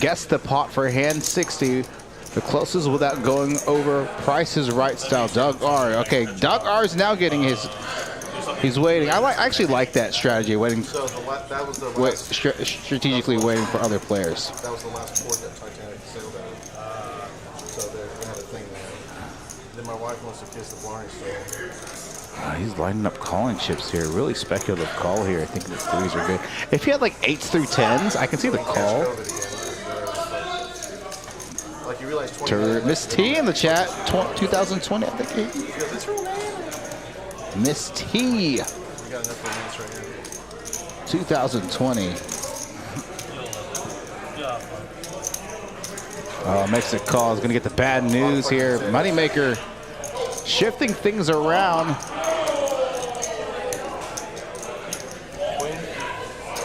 guess the pot for hand 60. The closest without going over Price is Right style. Doug R. Okay, Doug R is now getting his. He's waiting. I actually like that strategy, waiting. So that was the last, strategically waiting for other players. That was the last port that Titanic sailed out. So they had a thing there. Then my wife wants to kiss the blind, so. He's lining up calling chips here. Really speculative call here. I think the threes are good. If he had like 8s through 10s, I can see the call. Like you realize Miss T in the chat, 2020, I think. Miss T. We got enough minutes right here. 2020. Oh, makes the call. Is going to get the bad news here. Moneymaker shifting things around.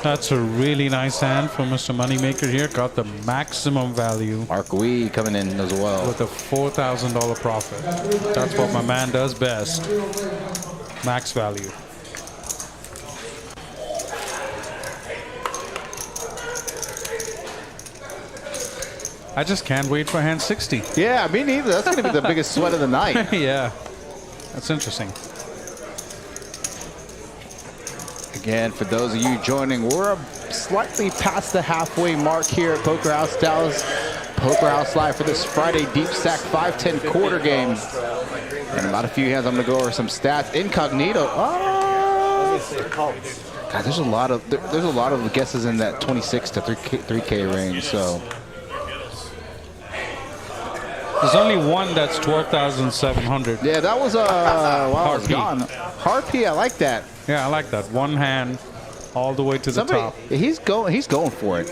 That's a really nice hand for Mr. Moneymaker here. Got the maximum value. Mark Wee coming in as well. With a $4,000 profit. That's what my man does best. Max value. I just can't wait for hand 60. Yeah, me neither. That's going to be the biggest sweat of the night. Yeah, that's interesting. Again, for those of you joining, we're slightly past the halfway mark here at Poker House Dallas. Poker House Live for this Friday Deepstack 5-10 quarter game. And about a few hands, I'm going to go over some stats. Incognito. Oh! God, there's a lot of guesses in that 26 to 3K range. So there's only one that's 12,700. yeah, that was wow, it's Harpy. gone. Harpy, I like that. Yeah, I like that. One hand, all the way to the top. He's going for it.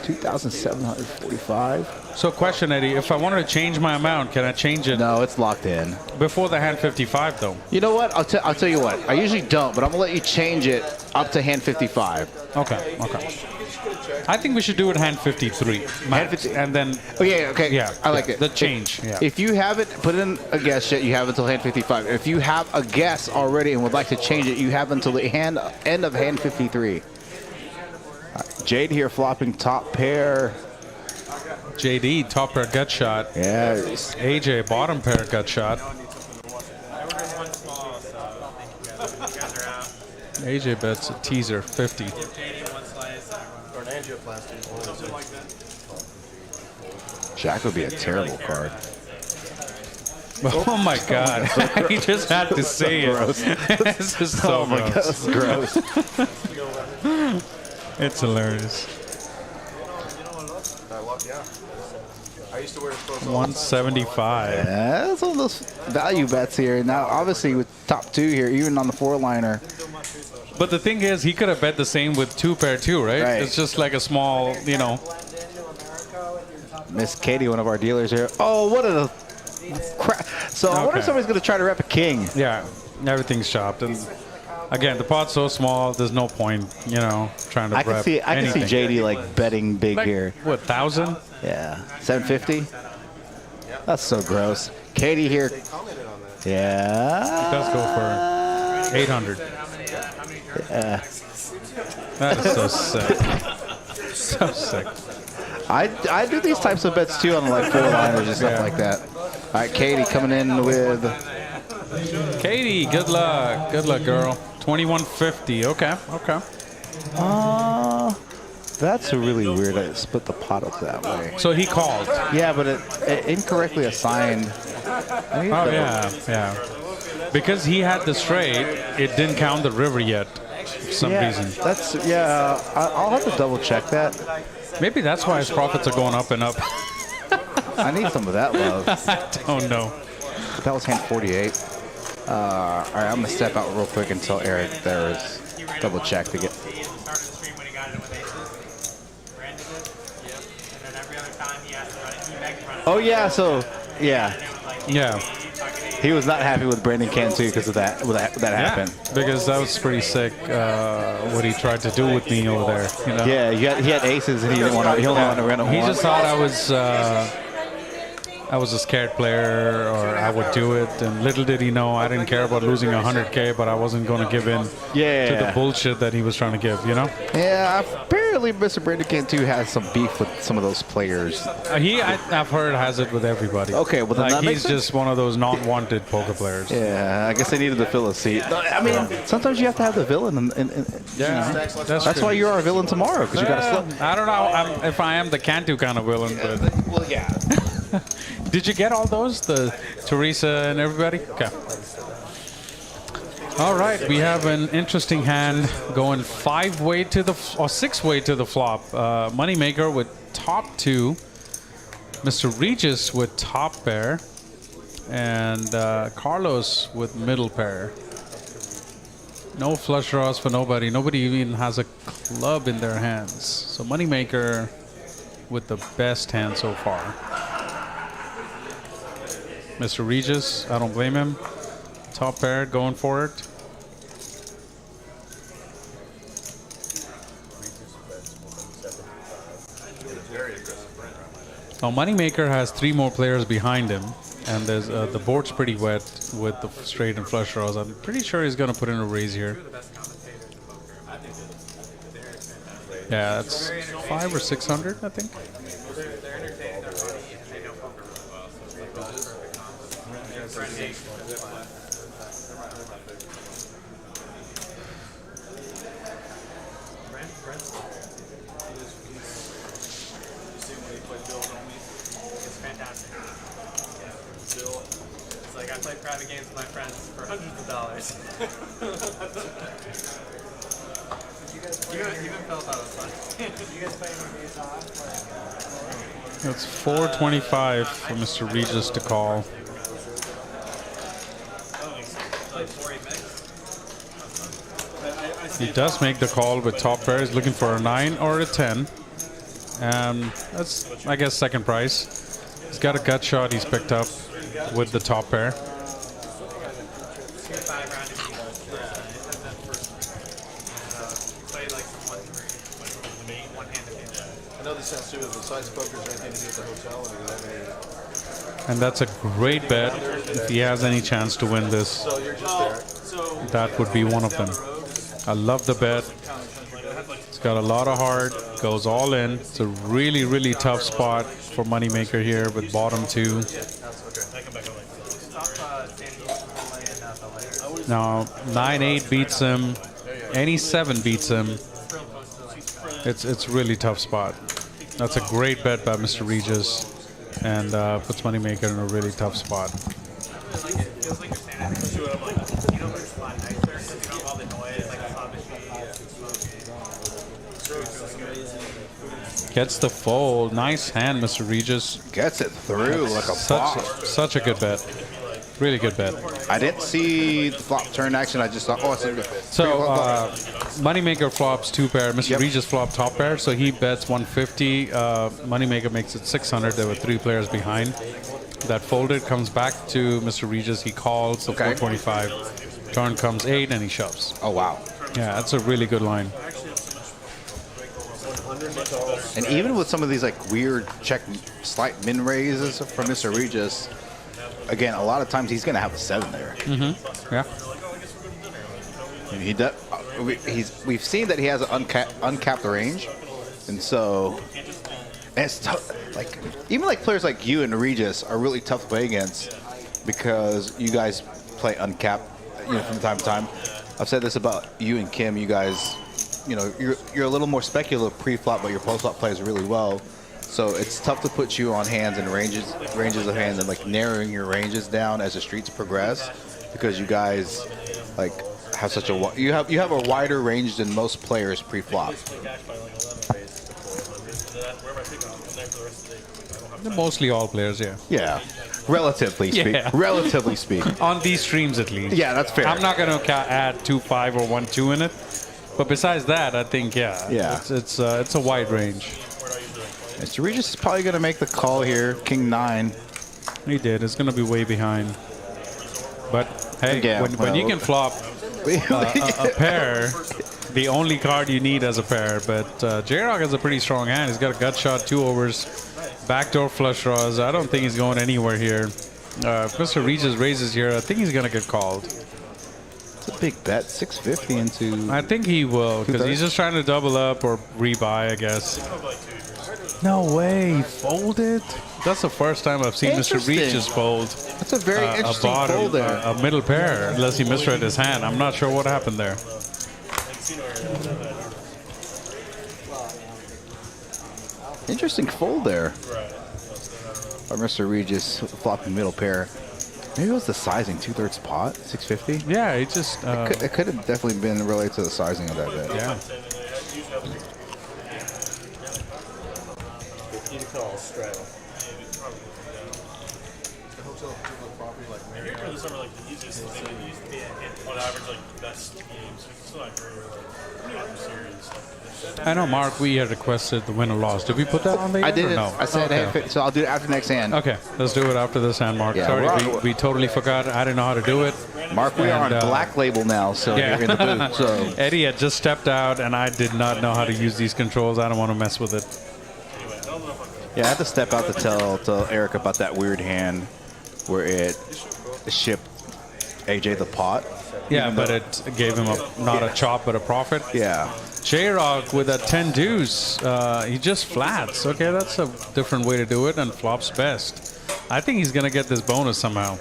2,745. So, question, Eddie, if I wanted to change my amount, can I change it No, it's locked in. before the hand 55, though? You know what? I'll tell you what. I usually don't, but I'm gonna let you change it up to hand 55. Okay. I think we should do it hand 53. Hand 50 and then Oh yeah, okay. Yeah, I like it. the change. Yeah. If you haven't put in a guess yet, you have until hand 55. If you have a guess already and would like to change it, you have until the end of hand 53. Jade here flopping top pair. JD, top pair gut shot. Yeah. AJ, bottom pair gut shot. AJ bets a teaser, 50. Or an angioplasty. Jack would be a terrible card. Oh my God! He just had to say it. This is so Oh my God, gross. that's gross. It's hilarious. I used to wear clothes. 175. Yeah, that's all those value bets here. Now, obviously, with top two here, even on the four-liner. But the thing is, he could have bet the same with two pair too, right? Right. It's just like a small, you know. Miss Katie, one of our dealers here. Oh, what a crap. So I wonder if Okay. somebody's going to try to rep a king. Yeah, everything's chopped. And again, the pot's so small, there's no point, you know, trying to I can rep see anything. JD like betting big Like, here. what, 1,000? Yeah, 750. That's so gross. Katie here. Yeah. Does go for 800. Yeah. That is so sick. So sick. I do these types of bets too on like four liners and stuff like that. All right, Katie coming in with. Katie, good luck. Good luck, girl. 2150. Okay. That's really weird. I split the pot up that way. So he called. Yeah, but it incorrectly assigned. Oh, yeah. Because he had the straight, it didn't count the river yet for some reason. I'll have to double check that. Maybe that's why his profits are going up and up. I need some of that love. I don't know. That was hand 48. All right, I'm gonna step out real quick and tell Eric there is double check to get. Oh yeah, so yeah, he was not happy with Brandon Cantu because of that. That happened. Because that was pretty sick. What he tried to do with me over there. You know? Yeah, he had aces and he didn't want to. He only wanted to run them. He just thought I was a scared player, or I would do it. And little did he know, I didn't care about losing 100K, but I wasn't going to give in to the bullshit that he was trying to give. You know? Yeah, apparently Mr. Brandon Cantu has some beef with some of those players. I've heard has it with everybody. Okay, well then like that makes he's just one of those not-wanted poker players. Yeah, I guess they needed to fill a seat. I mean, sometimes you have to have the villain. That's why you're our villain tomorrow, because you got to slip. I don't know if I am the Cantu kind of villain, but Well, yeah. did you get all those? The Teresa and everybody? Okay. All right, we have an interesting hand going 5-way to the or 6-way to the flop. Moneymaker with top two, Mr. Regis with top pair, and Carlos with middle pair. No flush draws for nobody. Nobody even has a club in their hands. So Moneymaker with the best hand so far. Mr. Regis, I don't blame him. Top pair, going for it. Now Moneymaker has 3 more players behind him, and there's the board's pretty wet with the straight and flush draws. I'm pretty sure he's going to put in a raise here. Yeah, that's 500 or 600, I think. play Bill only. It's fantastic. Yeah. Bill. It's like I play private games with my friends for hundreds of dollars. Even Phil thought it was fun. You guys play any days off? That's 425 for Mr. Regis to call. Like 4-8 mix. He does make the call with top pair. He's looking for a 9 or a 10. That's, I guess, second price. He's got a gut shot he's picked up with the top pair. 5 round if you played like some 1-3. One hand of hand. I know this sounds stupid, but besides poker, is there anything to do with the hotel? Or do you have any? And that's a great bet if he has any chance to win this. So you're just there. That would be one of them. I love the bet. It's got a lot of heart, goes all in. It's a really, really tough spot for Moneymaker here with bottom 2. Now 9-8 beats him. Any 7 beats him. It's really tough spot. That's a great bet by Mr. Regis, and puts Moneymaker in a really tough spot. Feels like you're standing next to it. I'm like, you know, there's a lot nicer because you don't have all the noise, like a slot machine. Gets the fold. Nice hand, Mr. Regis. Gets it through like a boss. Such a good bet. Really good bet. I didn't see the flop turn action. I just thought, oh, it's a So Moneymaker flops 2 pair. Mr. Regis flopped top pair, so he bets 150. Moneymaker makes it 600. There were 3 players behind. That folded, comes back to Mr. Regis. He calls, so 425. Turn comes 8, and he shoves. Oh, wow. Yeah, that's a really good line. And even with some of these like weird check slight min raises from Mr. Regis, again, a lot of times he's going to have a 7 there. Yeah. And he does. We've seen that he has an uncapped range, and so it's tough. Like even like players like you and Regis are really tough to play against because you guys play uncapped, from time to time. I've said this about you and Kim. You guys, you're a little more speculative pre-flop, but your post-flop plays really well. So it's tough to put you on hands and ranges of hands and like narrowing your ranges down as the streets progress because you guys like have such a you have a wider range than most players pre-flop. Mostly all players, yeah. Yeah, relatively speaking. Yeah. Relatively speaking. On these streams, at least. Yeah, that's fair. I'm not going to add 2-5 or 1-2 in it, but besides that, I think it's a wide range. Mr. Regis is probably going to make the call here. King 9. He did. It's going to be way behind. But hey, Again, when you can flop a pair, the only card you need as a pair. But J-Rock has a pretty strong hand. He's got a gut shot, 2 overs, backdoor flush draws. I don't think he's going anywhere here. If Mr. Regis raises here, I think he's going to get called. It's a big bet. 650 into. I think he will because he's just trying to double up or rebuy, I guess. No way, he folded? That's the first time I've seen Mr. Regis fold. That's a very interesting fold there. A middle pair, unless he misread his hand. I'm not sure what happened there. Interesting fold there. By Mr. Regis flopping middle pair. Maybe it was the sizing, 2/3 pot, 650. Yeah, he just. It could have definitely been related to the sizing of that bet. Yeah. You can call straddle. Here comes some of like the easiest thing that used to be on average like the best games. It's still not great. Like serious. I know, Mark, we had requested the win or loss. Did we put that on there? I did it. No? I said, hey, so I'll do it after the next hand. Okay, let's do it after this hand, Mark. Yeah, Sorry, we totally forgot. I didn't know how to do it. Mark, we are on Black Label now, so yeah. you're in the booth. So. Eddie had just stepped out, and I did not know how to use these controls. I don't want to mess with it. Yeah, I had to step out to tell Eric about that weird hand where it shipped AJ the pot. Yeah, but it gave him not a chop, but a profit. Yeah. J-Rock with a 10 deuce, he just flats. Okay, that's a different way to do it, and flops best. I think he's going to get this bonus somehow.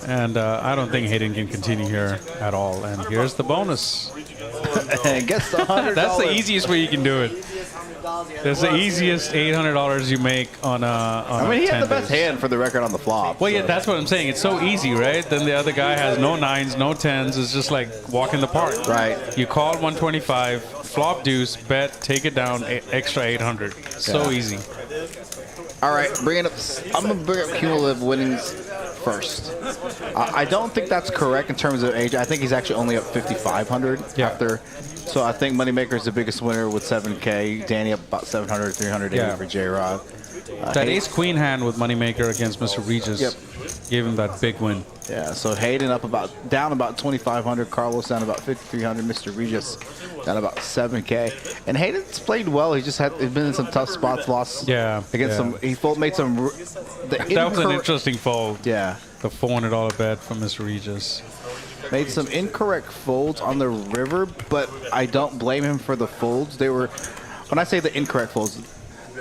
And I don't think Hayden can continue here at all. And here's the bonus. And gets the $100. That's the easiest way you can do it. That's the easiest $800 you make on a. I mean, he had the best hand for the record on the flop. Well, yeah, that's what I'm saying. It's so easy, right? Then the other guy has no 9s, no 10s. It's just like walk in the park. Right. You call 125, flop deuce, bet, take it down, extra 800. So easy. All right, bringing up. I'm gonna bring up cumulative winnings first. I don't think that's correct in terms of age. I think he's actually only up 5,500 after. So I think Moneymaker is the biggest winner with 7K. Danny up about 700, 380 for J-Rod. That ace-queen hand with Moneymaker against Mr. Regis gave him that big win. Yeah, so Hayden up down about 2,500. Carlos down about 5,300. Mr. Regis down about 7K. And Hayden's played well. He's been in some tough spots. Lost against some. He made some. That was an interesting fold. Yeah, the $400 bet from Mr. Regis. Made some incorrect folds on the river, but I don't blame him for the folds. They were, when I say the incorrect folds,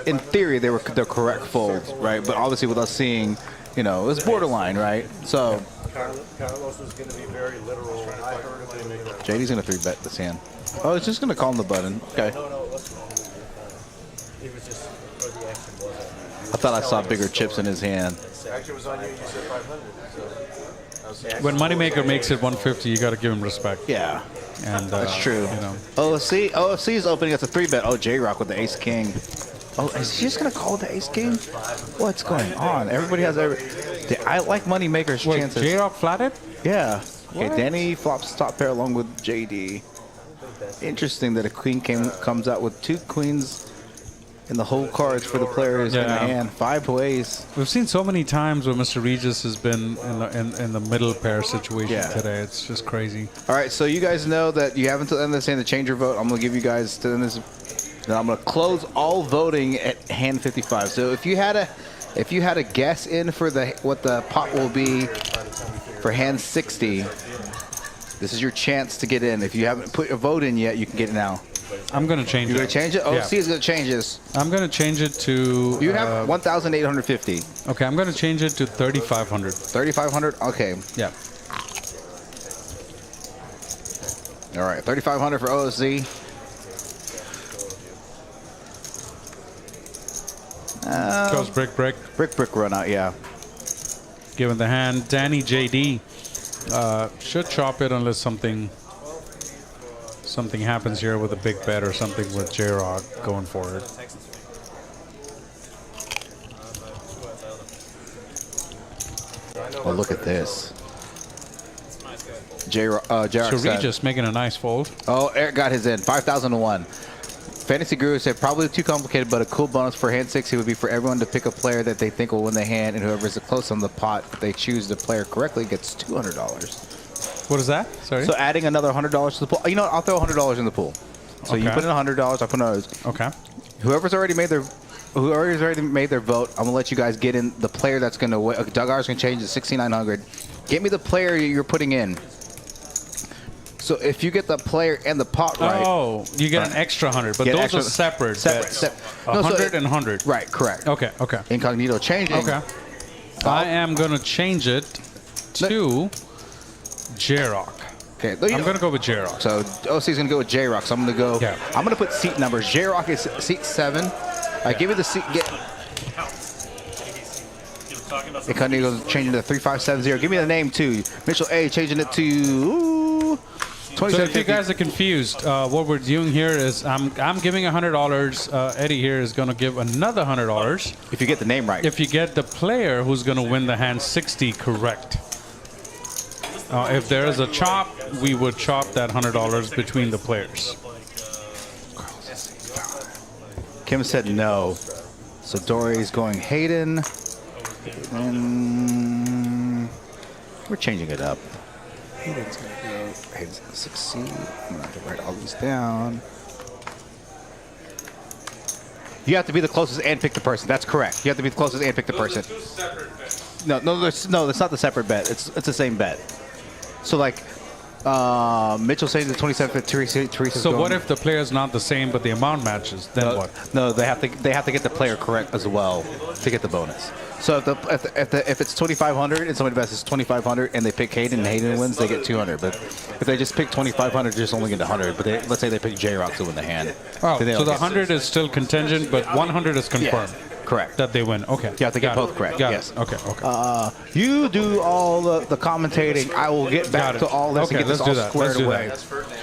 in theory they were the correct folds, right? But obviously with us seeing, you know, it was borderline, right? So Carlos was going to be very literal. I heard him. JD's going to 3-bet this hand. Oh, it's just going to call him the button. Okay. He was just for the action. I thought I saw bigger chips in his hand. Actually, was on you. You said 500. When Moneymaker makes it 150, you got to give him respect. Yeah, and that's true. You know. OFC is opening us a 3-bet. Oh, J-Rock with the Ace King. Oh, is he just gonna call the Ace King? What's going on? Everybody has I like Moneymaker's chances. J-Rock flatted? Yeah. Okay, Danny flops top pair along with JD. Interesting that a queen comes out with 2 queens in the whole cards for the players in the hand. 5 ways. We've seen so many times where Mr. Regis has been in the middle pair situation today. It's just crazy. All right, so you guys know that you have until the end of this hand to change your vote. I'm going to give you guys to end this. Then I'm going to close all voting at hand 55. So if you had a guess in for what the pot will be for hand 60, this is your chance to get in. If you haven't put your vote in yet, you can get it now. I'm going to change it. You're going to change it? OC is going to change this. I'm going to change it to... You have 1,850. Okay, I'm going to change it to 3,500. 3,500? Okay. Yeah. All right, 3,500 for OC. Goes brick, brick. Brick run out, yeah. Given the hand, Danny JD should chop it unless something happens here with a big bet or something with J-Rock going for it. Oh, look at this. J-Rock so Regis making a nice fold. Oh, Eric got his in. 5,001. Fantasy Guru said probably too complicated, but a cool bonus for hand 60 would be for everyone to pick a player that they think will win the hand, and whoever is the close on the pot, if they choose the player correctly, gets $200. What is that? Sorry. So adding another $100 to the pool. You know what? I'll throw $100 in the pool. So you put in $100. I put those. Okay. Whoever's already made their vote, I'm gonna let you guys get in the player that's gonna win. Doug R's gonna change to 6,900. Get me the player you're putting in. So if you get the player and the pot right, you get an extra 100, but those are separate. Bets. 100 and 100. Right, correct. Okay, okay. Incognito changing. Okay. I am gonna change it to J-Rock. Okay, I'm gonna go with J-Rock. So OC's gonna go with J-Rock. So I'm gonna go. Yeah. I'm gonna put seat numbers. J-Rock is seat 7. Give me the seat. Incognito changing to 3570. Give me the name too. Mitchell A changing it to. So if you guys are confused, what we're doing here is I'm giving $100. Eddie here is going to give another $100. If you get the name right. If you get the player who's going to win the hand 60 correct. If there is a chop, we would chop that $100 between the players. Kim said no. So Dory's going Hayden. And we're changing it up. Hayden's going to go. Hayden's going to succeed. I'm going to have to write all these down. You have to be the closest and pick the person. That's correct. You have to be the closest and pick the person. No, that's not the separate bet. It's the same bet. So like, Mitchell saying the 27th, Teresa. So what if the player's not the same, but the amount matches? Then what? No, they have to get the player correct as well to get the bonus. So if it's 2,500 and somebody invests 2,500 and they pick Hayden and Hayden wins, they get 200. But if they just pick 2,500, just only get 100. But let's say they pick J-Rock to win the hand. Oh, then so the 100 is still contingent, but 100 is confirmed. Correct. That they win. Okay. You have to get both correct. Got yes. it. Okay. You do all the commentating. I will get back to all this and get this all squared away.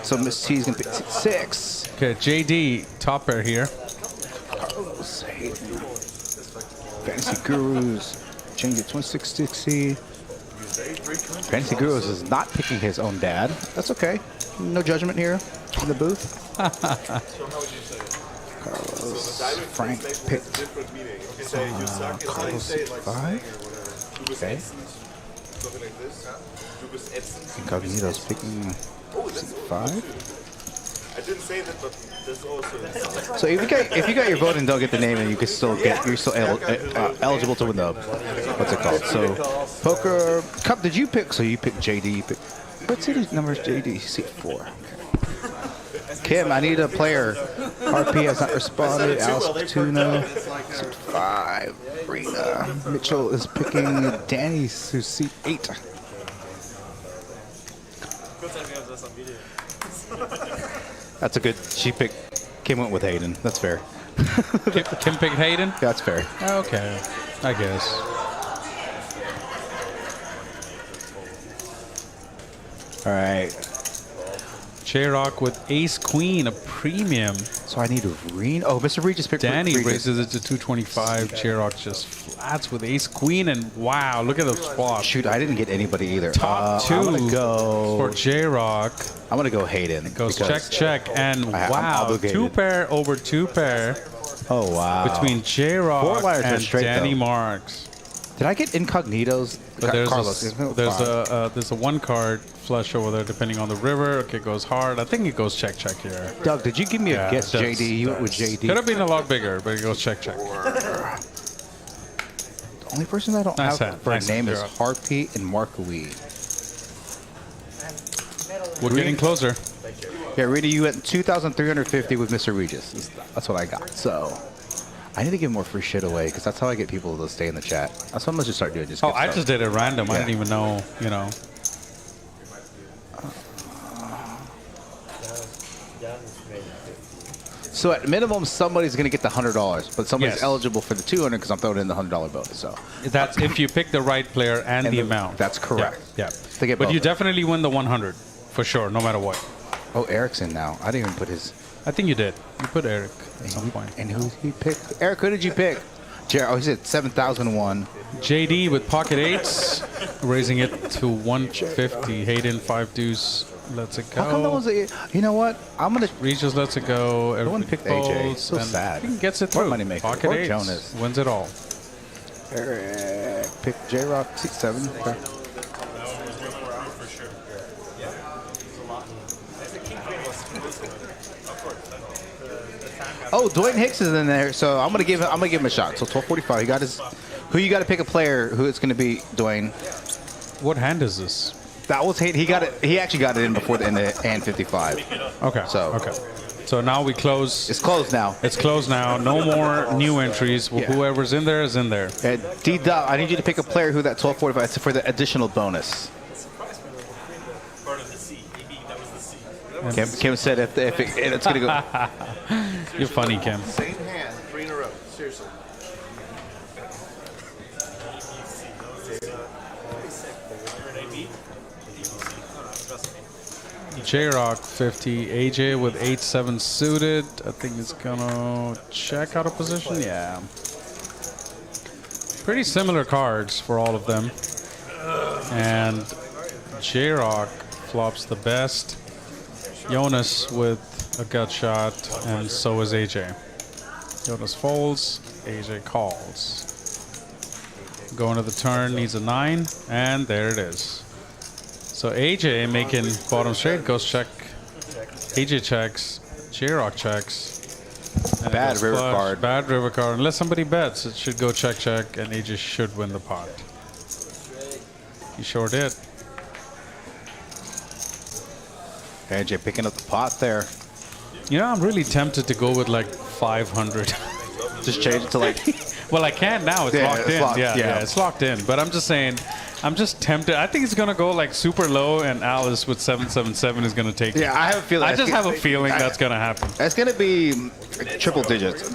So Miss T's going to pick 6. Okay, JD, top pair here. Carlos, Hayden. Fantasy Gurus. Change it 2660. Fantasy Gurus is not picking his own dad. That's okay. No judgment here in the booth. Carlos, Frank picked Carlos 5. Okay. Incognito's picking 5. I didn't say that, but there's also. So if you got your vote and don't get the name, and you can still you're still eligible to win the what's it called? So Poker Cup. Did you pick? So you picked JD. What city number is JD? Seat 4. Kim, I need a player. RP has not responded. Alice Tuna. Seat 5. Rita. Mitchell is picking Danny to seat 8. That's a good. She picked. Kim went with Hayden. That's fair. Kim picked Hayden? Yeah, that's fair. Okay. I guess. All right. J-Rock with Ace Queen, a premium. So I need a Oh, Mr. Regis picked Danny Regis. raises it to 225. J-Rock just flats with Ace Queen, and wow, look at those flops. Shoot, I didn't get anybody either. Top 2 I'm gonna go for J-Rock. I'm gonna go Hayden. Goes check, and wow, 2 pair over 2 pair. Oh wow! Between J-Rock 4 wires and straight, Danny though. Marx. Did I get Incognitos? But there's Carlos. there's a 1 card flush over there depending on the river. Okay, goes hard. I think it goes check here. Doug, did you give me a guess, JD? You went with JD. Could have been a lot bigger, but it goes check. The only person I don't have for a name is Harpy and Markowee. We're getting closer. Yeah, Rita, you went 2,350 with Mr. Regis. That's what I got. So I need to give more free shit away because that's how I get people to stay in the chat. That's what I'm gonna just start doing. Just I just did it random. I didn't even know, So at minimum, somebody's gonna get the $100, but somebody's eligible for the 200 because I'm throwing in the $100 bonus. So that's if you pick the right player and the amount. That's correct. Yeah. To get But both. you definitely win the 100 for sure, no matter what. Oh, Eric's in now. I didn't even put his. I think you did. You put Eric at some point. And who he picked? Eric, who did you pick? Oh, he's at 7,001. JD with pocket 8s, raising it to 150. Hayden 5 deuce. Lets it go. How come that was you know what? I'm gonna. Regis lets it go. No one picked AJ. It's so and sad. He gets it through. Moneymaker. Pocket Or 8s. Jonas. Wins it all. Eric picked J-Rock 7. Okay. Oh, Dwayne Hicks is in there, so I'm gonna give him a shot. So 1245. He got his. Who you got to pick a player who it's gonna be, Dwayne? What hand is this? That was he got it. He actually got it in before the end of hand 55. Okay. So now we close. It's closed now. It's closed now. No more new entries. Well, whoever's in there is in there. D-Dub, I need you to pick a player who that 1245 for the additional bonus. Part of the C. Maybe that was the C. Kim said if it's gonna go. You're funny, Kim. Same hand, 3 in a row. Seriously. J-Rock 50, AJ with 8-7 suited. I think it's gonna check out of position. Yeah. Pretty similar cards for all of them. And J-Rock flops the best. Jonas with a gut shot, and so is AJ. Jonas folds, AJ calls. Going to the turn, needs a 9, and there it is. So AJ making bottom straight, goes check. AJ checks, J-Rock checks. Bad river card. Bad river card. Unless somebody bets, it should go check, and AJ should win the pot. He sure did. AJ picking up the pot there. You know, I'm really tempted to go with like 500. Just change it to like. Well, I can now. It's locked in. Yeah, it's locked in. But I'm just saying, I'm just tempted. I think it's gonna go like super low, and Alice with 777 is gonna take it. Yeah, I have a feeling. I just have a feeling that's gonna happen. It's gonna be triple digits.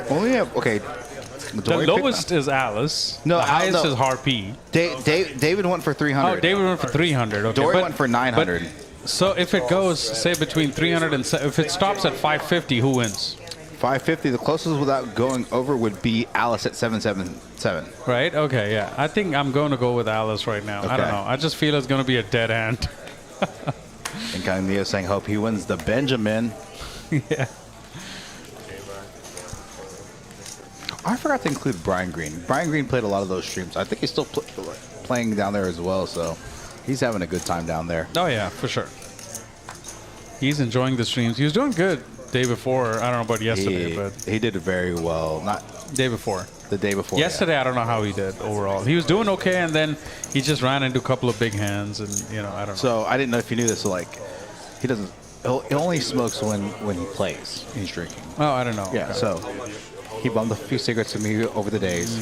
When we have The lowest is Alice. No, the highest no. is Harpy. David went for 300. Oh, David went for 300. Okay, Dory went for 900. So if it goes, say, between 300 and if it stops at 550, who wins? 550. The closest without going over would be Alice at 777. Right? Okay, yeah. I think I'm going to go with Alice right now. I don't know. I just feel it's going to be a dead hand. And kind of Neo saying, hope he wins the Benjamin. Yeah. I forgot to include Brian Green. Brian Green played a lot of those streams. I think he's still playing down there as well, so he's having a good time down there. Oh, yeah, for sure. He's enjoying the streams. He was doing good day before. I don't know about yesterday, but he did very well. Not day before. The day before. Yesterday, I don't know how he did overall. He was doing okay, and then he just ran into a couple of big hands, and I don't know. So I didn't know if you knew this. So like, he doesn't. He only smokes when he plays. He's drinking. Oh, I don't know. Yeah. Okay. So he bummed a few cigarettes to me over the days,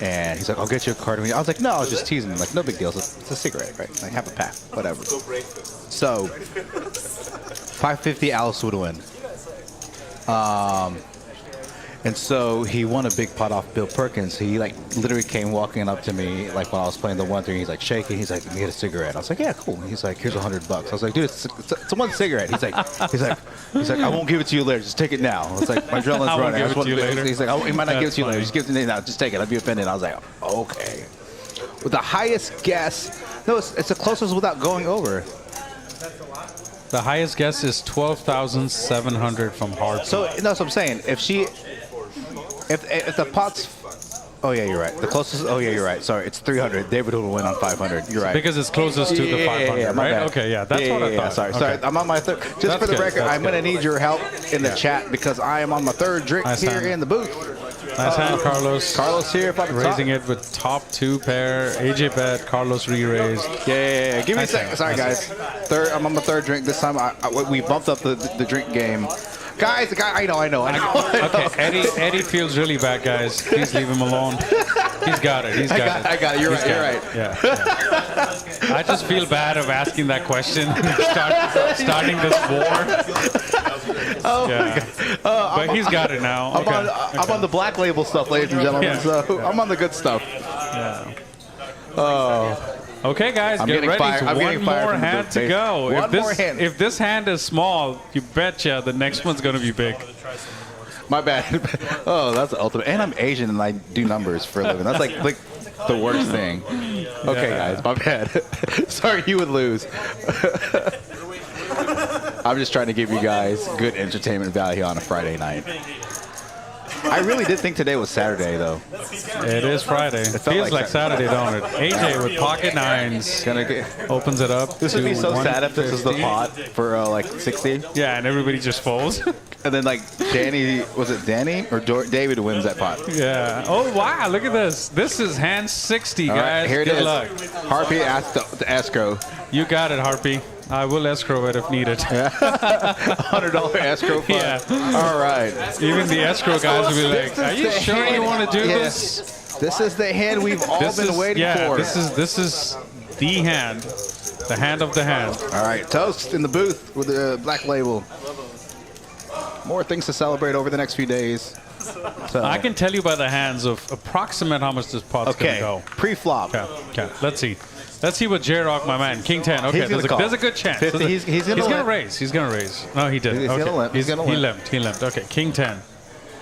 and he's like, "I'll get you a card." I was like, "No, I was just teasing him. Like, no big deal. It's a cigarette, right? Like, have a pack, whatever." So 550, Alice would win. And so he won a big pot off Bill Perkins. He like literally came walking up to me like when I was playing the 1-3. He's like shaking. He's like, "Let me get a cigarette." I was like, "Yeah, cool." He's like, "Here's $100." I was like, "Dude, it's one cigarette." He's like, "I won't give it to you later. Just take it now." It's like my adrenaline's running. Give it to you later. He's like, "He might not give it to you later. Just give it to me now. Just take it. I'd be offended." I was like, "Okay." With the highest guess, no, it's the closest without going over. The highest guess is 12,700 from Hart. So that's what I'm saying. If the pot's, oh yeah, you're right. The closest, oh yeah, you're right. Sorry, it's 300. David will win on 500. You're right. Because it's closest to the 500, yeah, right? bad. Okay, yeah, that's what I thought. Sorry, okay. sorry. I'm on my third. Just That's for the good, record, that's I'm going to good. need your help in the chat because I am on my third drink Nice here hand. in the booth. Nice hand, Carlos. Carlos here, if I can Raising it with top 2 pair. AJ bet, Carlos re-raised. Yeah. Give me a second. hand. Sorry, guys. I'm on my third drink. This time we bumped up the drink game. Guys, the guy, I know. Okay, Eddie feels really bad, guys. Please leave him alone. He's got it. I got it. You're right. Yeah. I just feel bad of asking that question, starting this war. Oh, yeah. But he's got it now. I'm on the black label stuff, ladies and gentlemen. Yeah. So I'm on the good stuff. Yeah. Oh. Okay, guys, I'm get getting ready. fired. I'm One getting fired more from the hand to base. go. One more hand. If this hand is small, you betcha the next one's going to be big. My bad. Oh, that's the ultimate. And I'm Asian and I do numbers for a living. That's like the worst thing. Okay, guys, my bad. Sorry, you would lose. I'm just trying to give you guys good entertainment value on a Friday night. I really did think today was Saturday, though. It is Friday. It feels like Saturday, don't it? AJ with pocket nines opens it up. This would be so sad if this was the pot for like 60. Yeah, and everybody just folds. And then like Danny, was it Danny or David wins that pot? Yeah. Oh wow! Look at this. This is hand 60, guys. All right, here it Good is. luck. Harpy asked the escrow. You got it, Harpy. I will escrow it if needed. $100 escrow fund. Yeah. All right. Even the escrow guys will be like, "Are you sure you want to do this?" This is the hand we've all been waiting for. This is the hand of the hand. All right, toast in the booth with the black label. More things to celebrate over the next few days. So. I can tell you by the hands of approximate how much this pot's gonna go. Pre-flop. Okay. Let's see what J-Rock, my man, King 10. Okay, there's a good chance. 50, he's gonna raise. He's gonna raise. No, he didn't. He's okay. gonna limp. He's gonna limp. He limped. Okay, King 10.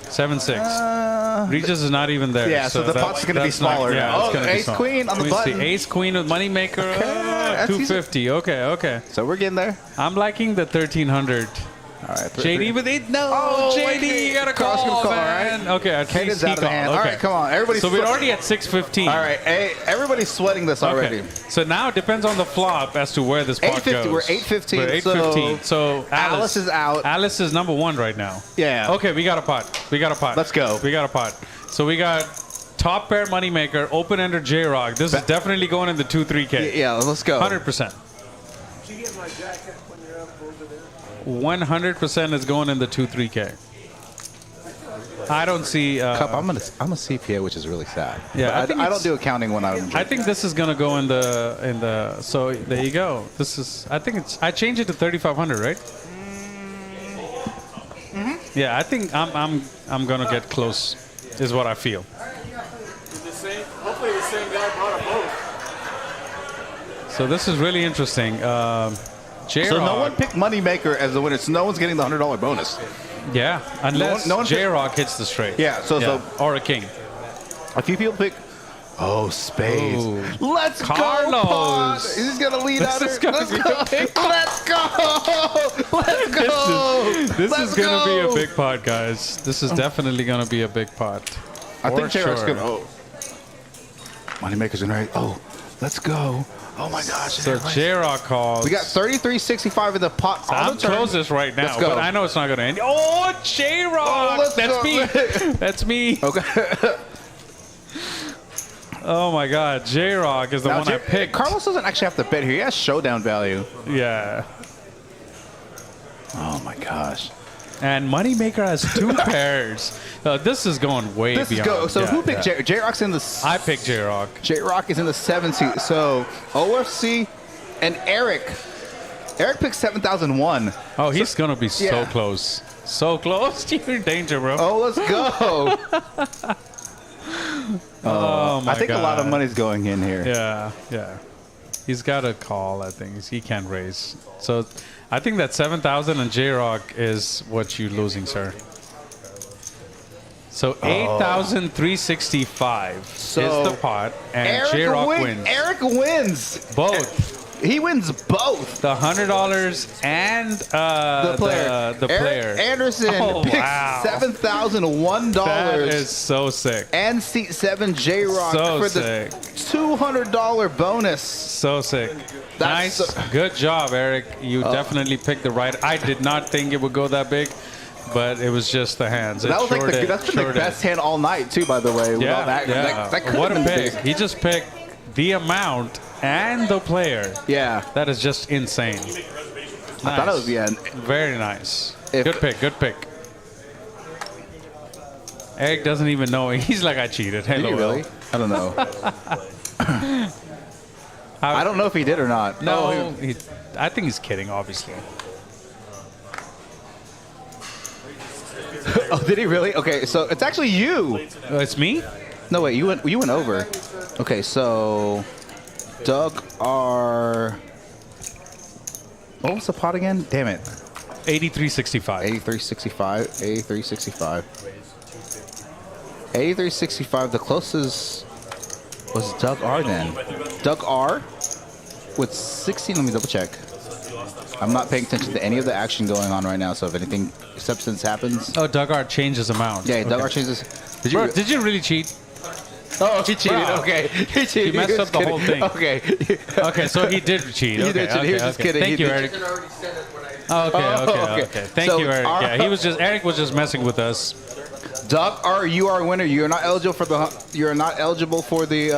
7-6. Regis is not even there. Yeah, so the pot's going to be smaller. It's gonna be ace small. queen on the button. Ace queen with Moneymaker. Okay, 250. Okay. So we're getting there. I'm liking the 1300. All right. JD with 8. No, JD, you got to call, man. Right? Okay, at least out of the hand. Okay. All right, come on. Everybody's so we're already at 615. All right. Hey, everybody's sweating this already. Okay. So now it depends on the flop as to where this pot goes. We're 815. We're 815. So Alice is out. Alice is number 1 right now. Yeah. Okay, we got a pot. Let's go. We got a pot. So we got top pair Moneymaker, open-ender J-Rock. This is definitely going in the 2-3K. Yeah, let's go. 100%. Did you get my jacket when you're 100% is going in the 2-3K. I don't see. Cup, I'm a CPA, which is really sad. Yeah, But I don't do accounting when I'm. I think this is gonna go in the. So there you go. This is. I think it's. I changed it to 3,500, right? Mm-hmm. Yeah, I think I'm gonna get close. Is what I feel. Hopefully the same guy bought a boat. So this is really interesting. J-Rock, So no one picked Moneymaker as the winner. So no one's getting the $100 bonus. Yeah, unless no one J-Rock hits the straight. Yeah. So or a king. a few people pick. Oh, spades. Ooh. Let's Carlos. go, Pod. He's going to lead out. This is gonna Let's be go. a big Let's go. Let's go. This Let's is gonna be go. a big pot, guys. This is definitely gonna be a big pot. I think J-Rock's sure. going to. Oh. Moneymaker's in right. Oh, let's go. Oh, my gosh. So J-Rock calls. We got 33.65 in the pot. So I'm closest right now, Let's go. but I know it's not gonna end. Oh, J-Rock! Oh, let's That's go. me. That's me. Okay. Oh my God, J-Rock is the one I picked. Carlos doesn't actually have to bet here. He has showdown value. Yeah. Oh, my gosh. And Moneymaker has 2 pairs. This is going way This is beyond. go. So Yeah, who picked yeah. J-Rock's in the... I picked J-Rock. J-Rock is in the 7 seat. So OFC and Eric. Eric picked 7,001. Oh, he's gonna be so yeah. close. So close. You're in danger, bro. Oh, let's go. Oh my I think God. a lot of money's going in here. Yeah, yeah. He's got a call, I think. He can't raise. So I think that 7,000 and J-Rock is what you're losing, sir. So 8,365 So is the pot, and J-Rock wins. Eric wins. Both. He wins both. The $100 and The player. the player. Eric Anderson Oh, picks wow. $7,001. That is so sick. And seat 7 J-Rock So for sick. the $200 bonus. So sick. That's Nice. Good job, Eric. You definitely picked the right. I did not think it would go that big, but it was just the hands. That was It like sure did. that's been Sure the did. best hand all night too. By the way, with all Yeah, that, yeah. that could What have a been pick. big. He just picked the amount and the player. Yeah, That is just insane. Nice. I thought it was Very nice. If- Good pick. Good pick. Eric doesn't even know. He's like, I cheated. Did Hello. he really? I don't know. I don't know if he did or not. No, I think he's kidding, obviously. Oh, did he really? Okay, so it's actually you. It's me? No, wait, you went over. Okay, so Doug R. What was the pot again? Damn it. 8365. 8365. 8365. 8365. The closest was Doug R. Then Doug R. with 16. Let me double check. I'm not paying attention to any of the action going on right now. So if anything substance happens, Oh, Doug Art changed his amount. yeah, Doug Okay. R. changes. Bro, did you really cheat? Oh, he cheated. Bro. Okay, he cheated. He messed was up the whole kidding. thing. Okay. Okay, so he did cheat. He Okay, did cheat. okay, He was just okay. kidding. Thank He you, did Eric. can already send it when I. Okay, Oh, okay. okay. Thank So you, Eric. our- Yeah, Eric was just messing with us. Doug R, you are a winner. You're not eligible for the. You're not eligible for the.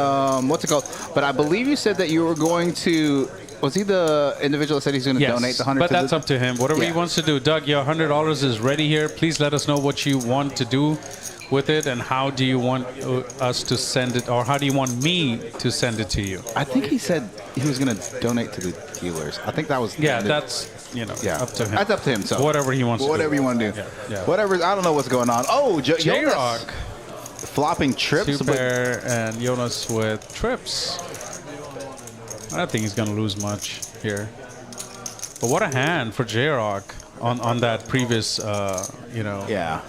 What's it called? But I believe you said that you were going to. Was he the individual that said he's going to Yes, donate the 100? but that's up to him. Whatever he Yeah. wants to do. Doug, your $100 is ready here. Please let us know what you want to do with it, and how do you want us to send it, or how do you want me to send it to you? I think he said he was going to donate to the dealers. I think that was. Yeah, that's up to him. That's up to him. So Whatever he wants to do. Whatever you want to do. Yeah, yeah. Whatever. I don't know what's going on. Oh, Jonas J-Rock. flopping trips. 2 pair and Jonas with trips. I don't think he's gonna lose much here. But what a hand for J-Rock on that previous, Yeah.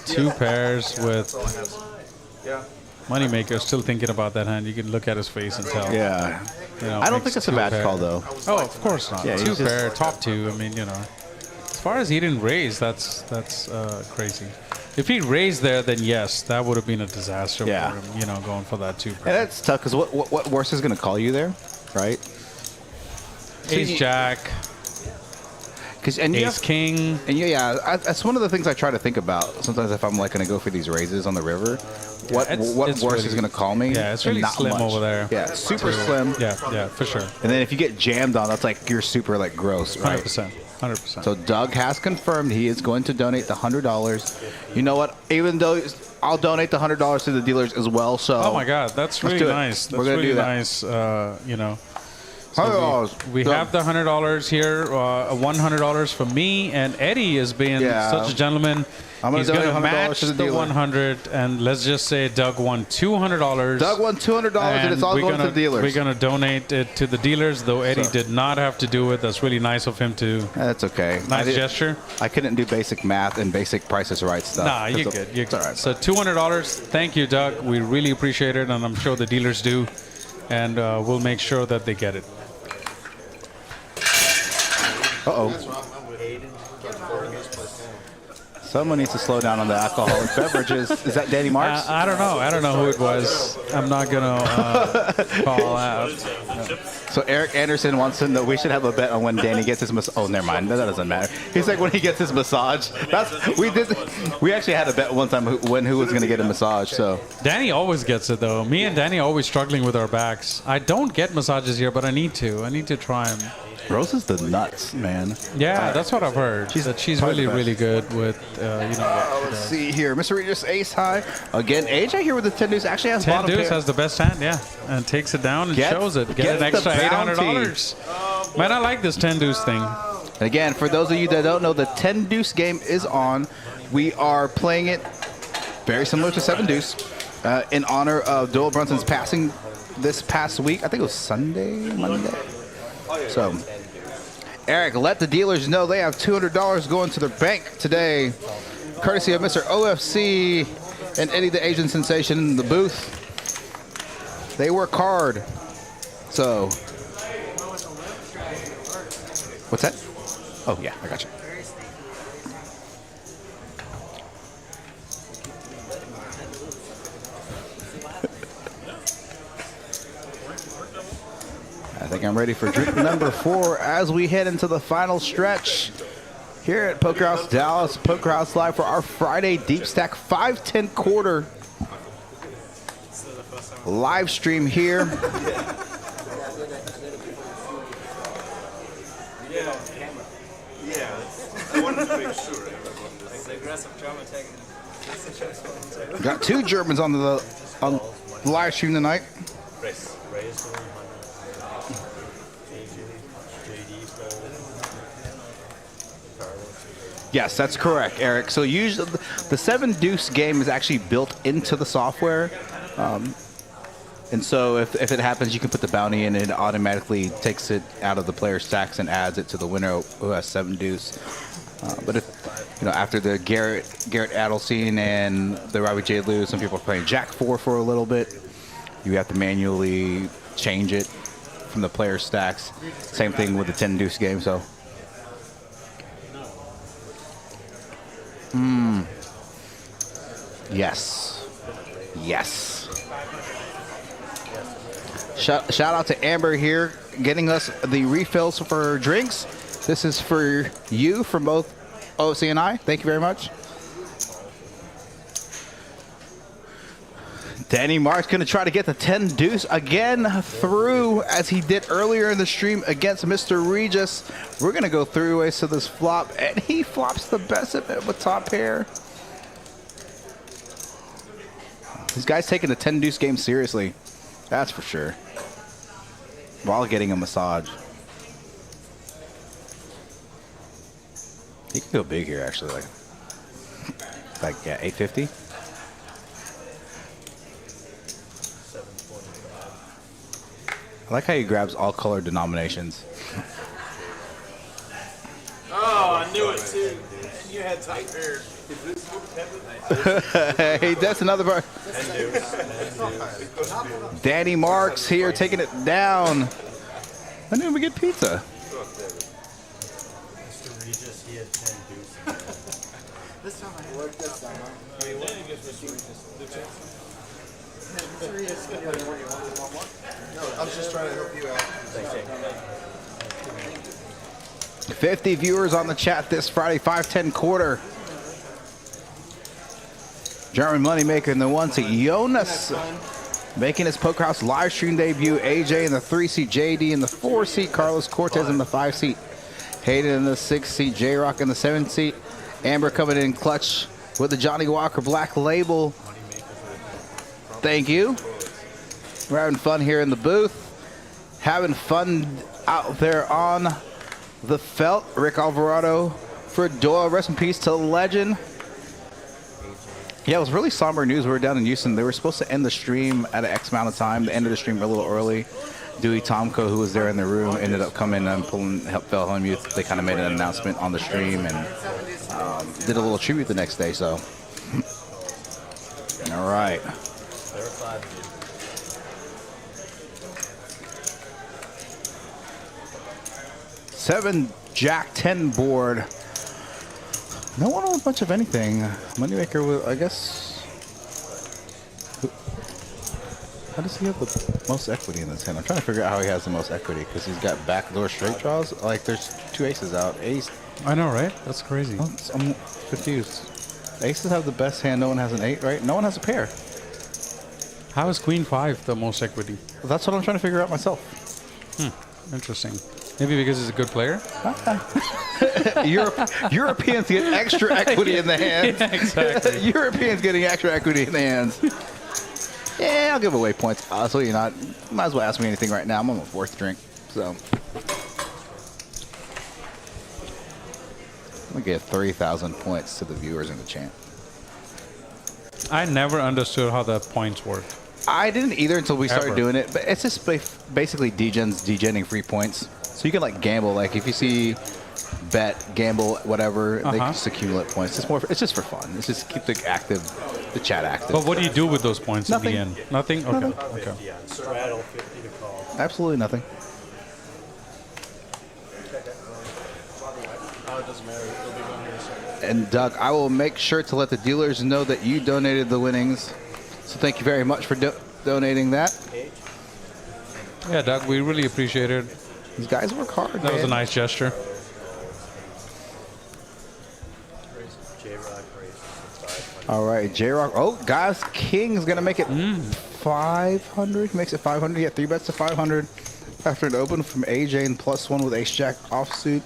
2 pairs with Moneymaker. Still thinking about that hand. You can look at his face and tell. Yeah. I don't think it's a bad call though. Oh, of course not. Yeah, he's 2 just- pair, top 2. I mean, as far as he didn't raise, that's crazy. If he raised there, then yes, that would have been a disaster Yeah. for him. Going for that 2 And pair. that's tough because what worse is going to call you there, right? Ace Jack. Ace King. And that's one of the things I try to think about. Sometimes if I'm like going to go for these raises on the river, what it's worse really, is going to call me? Yeah, it's And really not slim much. over there. Yeah, super slim. Yeah, for sure. And then if you get jammed on, that's like you're super like gross, right? 100%. So Doug has confirmed he is going to donate the $100. You know what? Even though I'll donate the $100 to the dealers as well. So oh my God, that's really nice. That's We're gonna really do that. nice. You know. $100. We have the $100 here. $100 for me, and Eddie is being such a gentleman. He's going to match the 100, and let's just say Doug won $200. Doug won $200, and it's all going to the dealers. We're going to donate it to the dealers, though Eddie did not have to do it. That's really nice of him to. That's okay. Nice gesture. I couldn't do basic math and basic prices right stuff. Nah, you're good. You're good. All right. So $200. Thank you, Doug. We really appreciate it, and I'm sure the dealers do. And we'll make sure that they get it. Someone needs to slow down on the alcoholic beverages. Is that Danny Marx? I don't know. I don't know who it was. I'm not going to call out. So Eric Anderson wants to know, we should have a bet on when Danny gets his massage. Oh, never mind. That doesn't matter. He's like, when he gets his massage. We actually had a bet one time who was going to get a massage. So Danny always gets it, though. Me and Danny are always struggling with our backs. I don't get massages here, but I need to. I need to try them. Rose is the nuts, man. Yeah, that's what I've heard. She's really, really good with, let's see here. Mr. Regis, ace high. Again, AJ here with the 10 deuce actually has 10 bottom deuce pair. has the best hand, yeah. And takes it down and shows it. Get an extra $800. Man, I like this 10 deuce thing. Again, for those of you that don't know, the 10 deuce game is on. We are playing it very similar to 7 deuce in honor of Doyle Brunson's passing this past week. I think it was Monday. So, Eric, let the dealers know they have $200 going to their bank today, courtesy of Mr. OFC and Eddie the Asian Sensation in the booth. They work hard. So, what's that? Oh, yeah, I got you. I think I'm ready for drink number 4 as we head into the final stretch here at Poker House Dallas, Poker House Live for our Friday Deepstack 5-10 quarter live stream here. I wanted to make sure. Got 2 Germans on the live stream tonight. Yes, that's correct, Eric. So usually the 7 deuce game is actually built into the software. And so if it happens, you can put the bounty in, and it automatically takes it out of the player stacks and adds it to the winner who has 7 deuce. But if, after the Garrett Adelstein and the Robbie J. Lou, some people are playing Jack 4 for a little bit. You have to manually change it from the player stacks. Same thing with the 10 deuce game, so. Yes. Shout out to Amber here, getting us the refills for drinks. This is for you from both OC and I. Thank you very much. Danny Marx going to try to get the 10 deuce again through as he did earlier in the stream against Mr. Regis. We're going to go through ways to this flop, and he flops the best of it with top pair. This guy's taking the 10 deuce game seriously. That's for sure. While getting a massage. He can go big here, actually. Like 850. I like how he grabs all color denominations. Oh, I knew it too. And you had tight hair. Hey, that's another part. Danny Marx here taking it down. When did we get pizza? Mr. Regis, he had 10 deuce. This time I worked this time. No, I was just trying to help you out. 50 viewers on the chat this Friday, 5-10 quarter. German Moneymaker in the 1 seat. Jonas making his Poker House Livestream debut. AJ in the 3 seat. JD in the 4 seat. Carlos Cortez in the 5 seat. Hayden in the 6 seat. J-Rock in the 7 seat. Amber coming in clutch with the Johnny Walker Black Label. Thank you. We're having fun here in the booth. Having fun out there on the felt. Rick Alvarado for Doyle. Rest in peace to legend. Yeah, it was really somber news. We were down in Houston. They were supposed to end the stream at an X amount of time. They ended the stream a little early. Dewey Tomko, who was there in the room, ended up coming and pulling fell on mute. They kind of made an announcement on the stream and did a little tribute the next day. So, all right. 7 Jack 10 board. No one owns much of anything. Moneymaker will, I guess. How does he have the most equity in this hand? I'm trying to figure out how he has the most equity because he's got backdoor straight draws. Like there's 2 aces out. Ace. I know, right? That's crazy. I'm confused. Aces have the best hand. No one has an 8, right? No one has a pair. How is Queen 5 the most equity? Well, that's what I'm trying to figure out myself. Interesting. Maybe because he's a good player? Europeans get extra equity in the hands. Yeah, exactly. Europeans getting extra equity in the hands. Yeah, I'll give away points. So you're not. Might as well ask me anything right now. I'm on my 4th drink, so I'm gonna give 3,000 points to the viewers in the chat. I never understood how the points work. I didn't either until we started Ever. doing it. But it's just basically degenning free points. So you can like gamble. Like if you see bet, gamble, whatever, they just accumulate points. It's more. It's just for fun. It's just keep the chat active. But what do you do with those points Nothing. in the end? Nothing? Okay. Nothing. Okay. Straddle 50 to call. Absolutely nothing. Oh, it doesn't matter. It'll be going here in a second. And Doug, I will make sure to let the dealers know that you donated the winnings. So thank you very much for donating that. Yeah, Doug, we really appreciate it. These guys work hard. That was a nice gesture. All right, J-Rock. Oh, guys, King's going to make it 500. Makes it 500. Yeah, 3 bets to 500 after an open from AJ and +1 with ace-jack offsuit.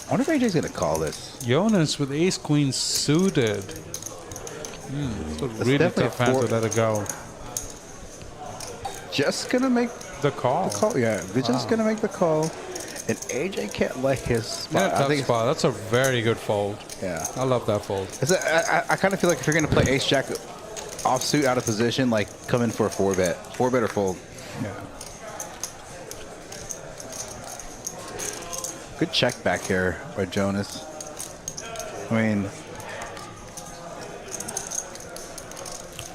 I wonder if AJ's going to call this. Jonas with ace-queen suited. It's a really tough hand to let it go. Just going to make the call. Yeah, they're just going to make the call. And AJ can't like his spot. Yeah, tough spot. That's a very good fold. Yeah. I love that fold. I kind of feel like if you're going to play ace-jack offsuit out of position, like come in for a 4-bet. 4-bet or fold. Yeah. Good check back here by Jonas. I mean,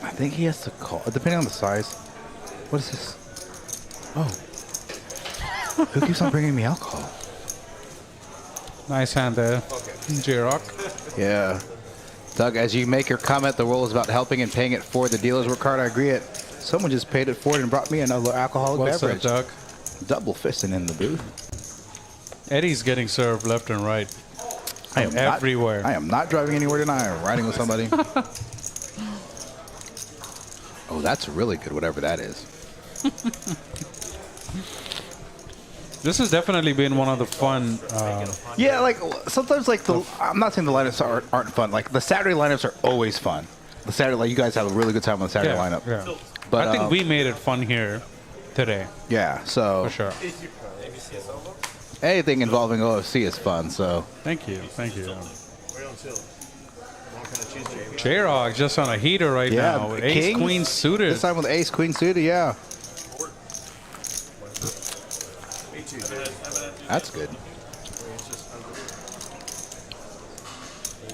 I think he has to call, depending on the size. What is this? Oh. Who keeps on bringing me alcohol? Nice hand there. J-Rock. Yeah. Doug, as you make your comment, the role is about helping and paying it forward. The dealers work hard, I agree it. Someone just paid it forward and brought me another alcoholic What's beverage. up, Doug? Double fisting in the booth. Eddie's getting served left and right. I am everywhere. I am not driving anywhere tonight. I am riding with somebody. Oh, that's really good, whatever that is. This has definitely been one of the fun. Yeah, like sometimes, like I'm not saying the lineups aren't fun. Like the Saturday lineups are always fun. The Saturday, like you guys have a really good time on the Saturday lineup. Yeah. But I think we made it fun here today. Yeah, so For sure. anything involving OFC is fun. So Thank you. Thank you. J-Rock just on a heater right now. With ace queen suited. This time with ace queen suited, yeah. That's good.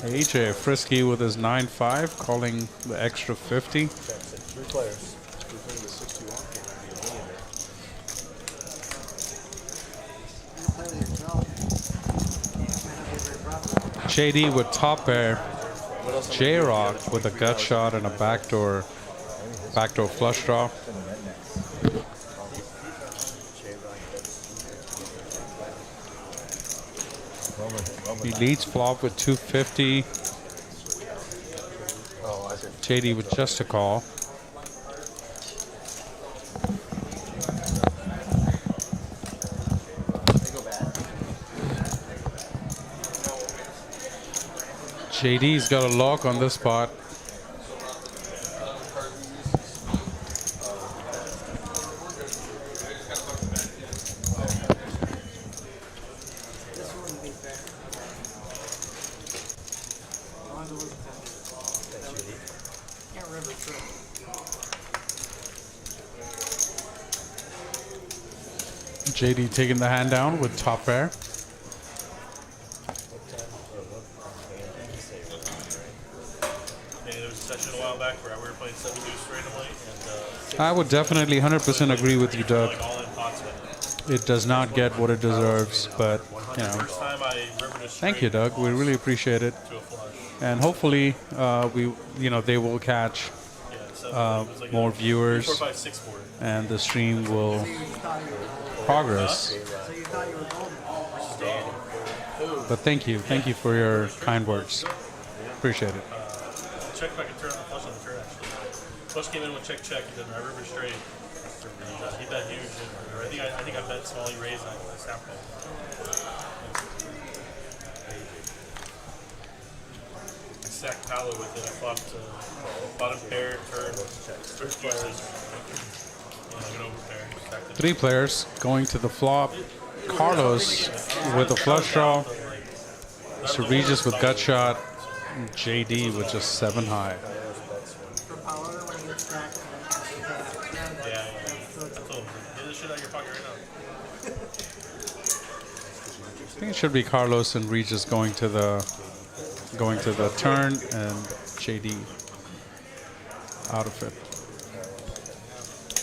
AJ frisky with his 9-5, calling the extra 50. 3 players. JD with top pair. J-Rock with a gut shot and a backdoor flush draw. He leads flop with 250. JD with just a call. JD's got a lock on this spot. JD taking the hand down with top pair. There was a session a while back where we were playing 7 deuce randomly, and I would definitely 100% agree with you, Doug. like all in pots with it. It does not get what it deserves, but you know. First time I rivered a Thank you, Doug. We really appreciate it, to a flush. and hopefully, they will catch Yeah, so it was like more a viewers, 4, 5, 6 board. and the stream will progress. So you thought you were golden. But thank you for your kind words. Appreciate it. Check if I could turn on the flush on the turn, actually. Flush came in with check, and then I river straight. He bet huge, or I think I bet small, he raised, and I snap call. I stacked Palo with it. I flopped bottom pair, turn, first pieces, and like an overpair. Stacked it. 3 players going to the flop. Carlos with a flush draw. Mr. Regis with gut shot. And JD with just 7 high. For Paolo, when he gets stacked, Yeah. I told him, get this shit out of your pocket right now. I think it should be Carlos and Regis going to the turn, and JD out of it.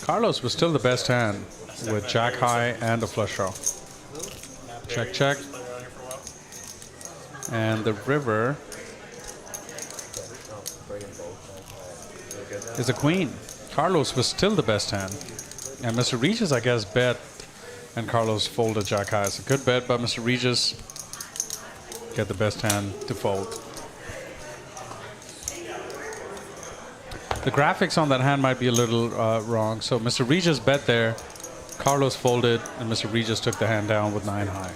Carlos was still the best hand with jack high and a flush draw. Check, check. And the river is a queen. Carlos was still the best hand. And Mr. Regis, I guess, bet, and Carlos folded jack high. It's a good bet by Mr. Regis. Get the best hand to fold. The graphics on that hand might be a little wrong. So Mr. Regis bet there, Carlos folded, and Mr. Regis took the hand down with 9 high.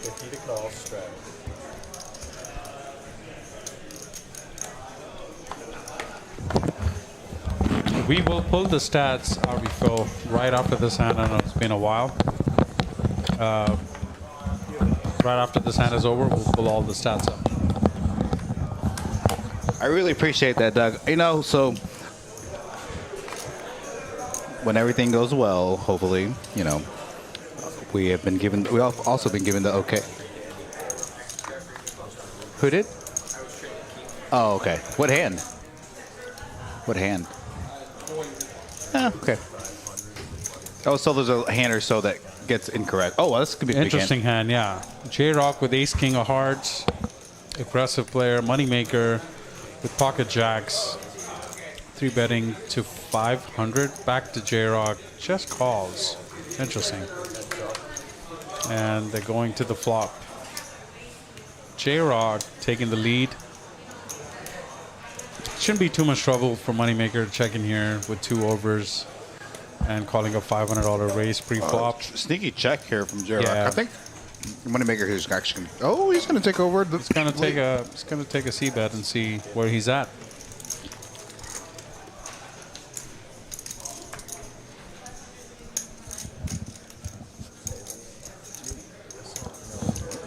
50 to call, strap. We will pull the stats, RB right after this hand. I know it's been a while. Right after this hand is over, we'll pull all the stats up. I really appreciate that, Doug. You know, so when everything goes well, hopefully, you know, we've also been given the okay. Who did? Oh, okay. What hand? What hand? Okay. Oh, so there's a hand or so that gets incorrect. Oh, well, this could be a big Interesting hand, yeah. J-Rock with ace king of hearts. Aggressive player. Moneymaker with pocket jacks. 3 betting to 500. Back to J-Rock. Just calls. Interesting. And they're going to the flop. J-Rock taking the lead. Shouldn't be too much trouble for Moneymaker to check in here with 2 overs and calling a $500 raise pre-flop. Sneaky check here from J-Rock. Yeah. I think Moneymaker is actually. Oh, he's going to take over. It's gonna take a C bet and see where he's at.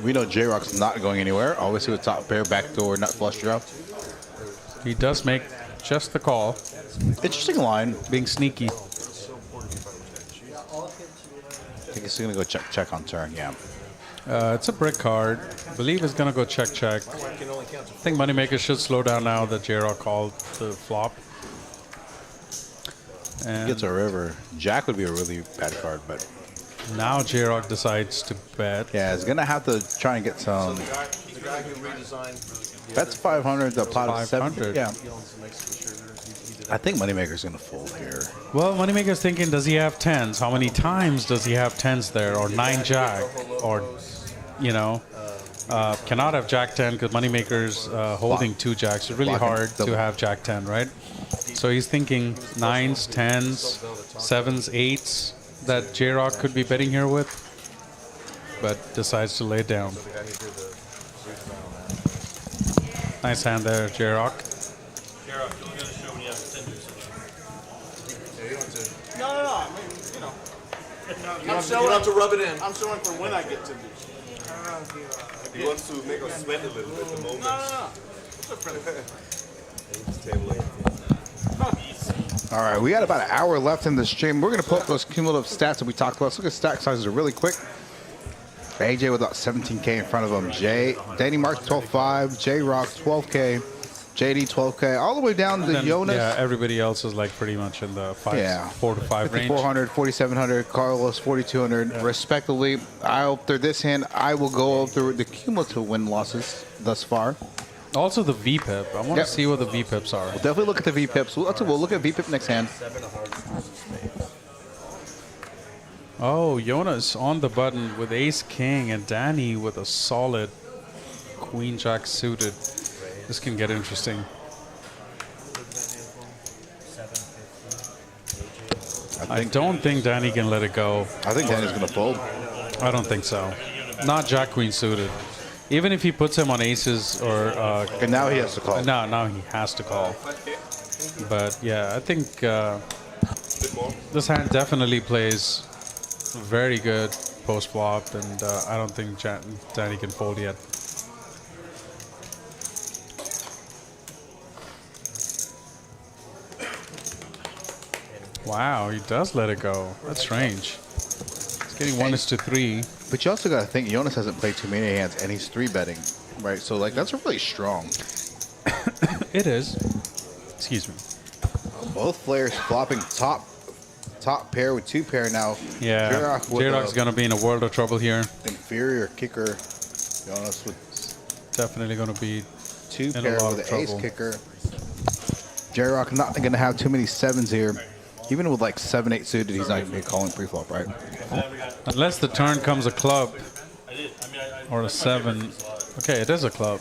We know J-Rock's not going anywhere. Always see the top pair, backdoor, nut flush draw. He does make just the call, Interesting line. being sneaky. I think he's going to go check on turn. Yeah. It's a brick card. I believe it's gonna go check. I think Moneymaker should slow down now that J-Rock called the flop. And Gets a river. Jack would be a really bad card, but now J-Rock decides to bet. yeah, it's going to have to try and get some. The guy who redesigned That's 500. The pot of 500. 7. Yeah. he owns the Mexican shirt. He did I think Moneymaker's going to fold here. Well, Moneymaker's thinking, does he have tens? How many times does he have tens there? Or 9-jack? Or, you know, cannot have jack 10 because Moneymaker's holding 2 jacks. It's really hard to have jack 10, right? So he's thinking 9s, 10s, 7s, 8s that J-Rock could be betting here with, but decides to lay it down. Nice hand there, J-Rock. J-Rock, you're going to show when you have tenders. No. I mean, you know. You don't have to rub it in. I'm showing for when I get to do. He wants to make us sweat a little bit the moment. No. All right, we got about an hour left in the stream. We're going to put up those cumulative stats that we talked about. Let's look at stack sizes really quick. AJ with about 17K in front of him. Danny Marks 12.5. J-Rock 12K. JD 12K. All the way down to Jonas. Yeah, everybody else is like pretty much in the 4 to 5 range. 400, 4,700. Carlos 4,200, respectively. I hope through this hand, I will go through the cumulative win losses thus far. Also the VPIP. I want to see what the VPIPs are. We'll definitely look at the VPIPs. We'll look at VPIP next hand. Oh, Jonas on the button with ace king and Danny with a solid queen jack suited. This can get interesting. I don't think Danny can let it go. I think Danny's going to fold. I don't think so. Not jack queen suited. Even if he puts him on aces or... and now he has to call. Now he has to call. But yeah, I think this hand definitely plays very good post flop, and I don't think Danny can fold yet. Wow, he does let it go. That's strange. It's getting 1:3. But you also got to think Jonas hasn't played too many hands, and he's 3-betting, right? So like that's really strong. It is. Excuse me. Both players flopping top pair with 2 pair now. Yeah, J-Rock's gonna be in a world of trouble here. Inferior kicker. Jonas with definitely gonna be 2 pair with an ace kicker. J-Rock not going to have too many 7s here. Even with like 7-8 suited, he's not going to be calling pre-flop, right? Unless the turn comes a club or a 7. Okay, it is a club.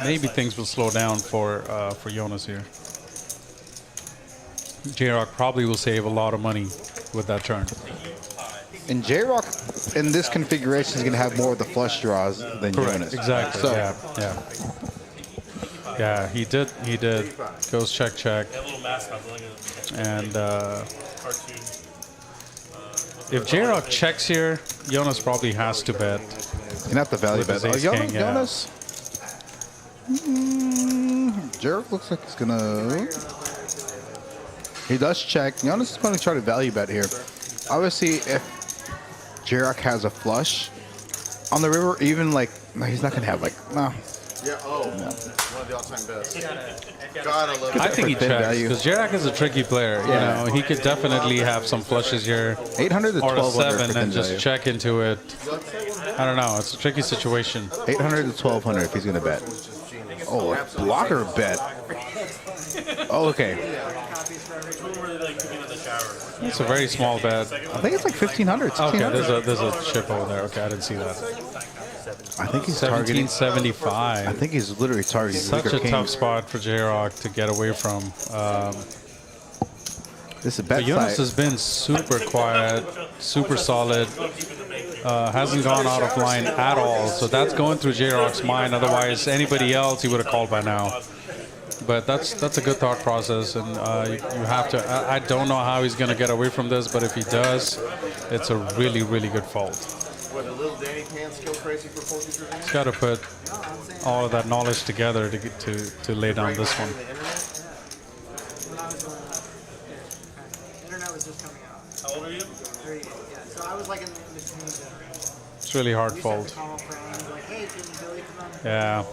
Maybe things will slow down for Jonas here. J-Rock probably will save a lot of money with that turn. And J-Rock in this configuration is going to have more of the flush draws than Jonas. Exactly. So, yeah, he did. Goes check. And if J-Rock checks here, Jonas probably has to bet. You have to value bet. Jonas? J-Rock looks like he's going to... He does check. Jonas is going to try to value bet here. Obviously, if J-Rock has a flush on the river, even like... No, he's not going to have like... No. Yeah, one of the all-time best. God, I love it. I think he checks because J-Rock is a tricky player. You know, he could definitely have some flushes here, 800 to or a 1200 7, and just check into it. I don't know. It's a tricky situation. 800 to 1200 if he's going to bet. Oh, blocker bet. Oh, okay. It's a very small bet. I think it's like 1500. Okay, there's a chip over there. Okay, I didn't see that. I think he's targeting 1775. I think he's literally targeting such a tough spot for J-Rock to get away from. This is bet Jonas has been super quiet, super solid. Hasn't gone out of line at all. So that's going through J-Rock's mind. Otherwise, anybody else he would have called by now. But that's a good thought process, and you have to. I don't know how he's going to get away from this, but if he does, it's a really, really good fold. What, the little Danny pants go crazy for poker? He's got to put all of that knowledge together to get to lay down this one. Internet was just coming out. How old are you? 38, yeah. So I was like in between generations. It's really hard fold. Like, hey, can Billy come on? Yeah.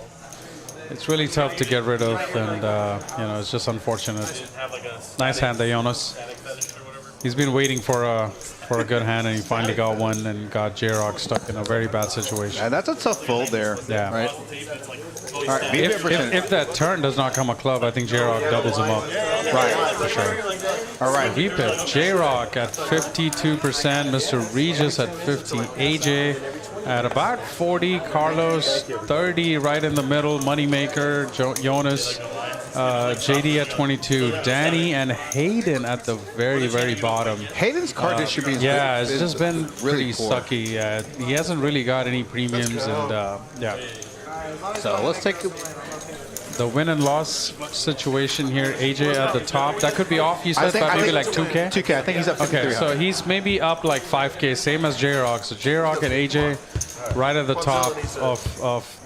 It's really tough to get rid of, and you know, it's just unfortunate. Nice hand there, Jonas. He's been waiting for a good hand, and he finally got one, and got J-Rock stuck in a very bad situation. And that's a tough fold there. Yeah. Right. All right. If that turn does not come a club, I think J-Rock doubles him up. Right. For sure. All right. VPIP, J-Rock at 52%, Mr. Regis at 50, AJ at about 40, Carlos 30, right in the middle, Moneymaker, Jonas, JD at 22, Danny and Hayden at the very, very bottom. Hayden's card distribution. Yeah, it's just been really pretty poor. sucky. He hasn't really got any premiums, and yeah. So let's take The win and loss situation here, AJ at the top. That could be off, you said, by maybe like 2K? 2K. I think he's up 53. Okay, so he's maybe up like 5K, same as J-Rock. So J-Rock and AJ right at the top of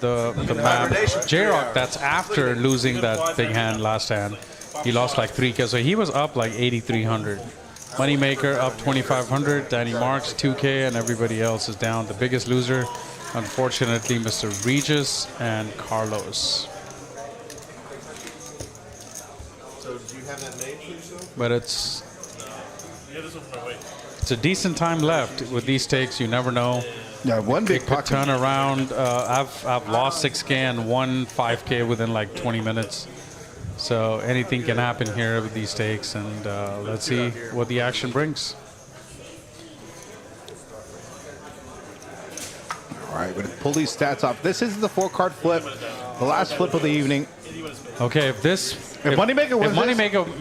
the map. J-Rock, that's after losing that big hand last hand. He lost like 3K, so he was up like 8,300. Moneymaker up 2,500. Danny Marx 2K, and everybody else is down. The biggest loser, unfortunately, Mr. Regis and Carlos. So did you have that made for yourself? But it's a decent time left with these stakes. You never know. Yeah, one big It could pocket. turn around. I've lost 6K and won 5K within like 20 minutes. So anything can happen here with these stakes, and let's see what the action brings. All right, we're going to pull these stats off. This is the 4-card flip, the last flip of the evening. Okay, if Moneymaker wins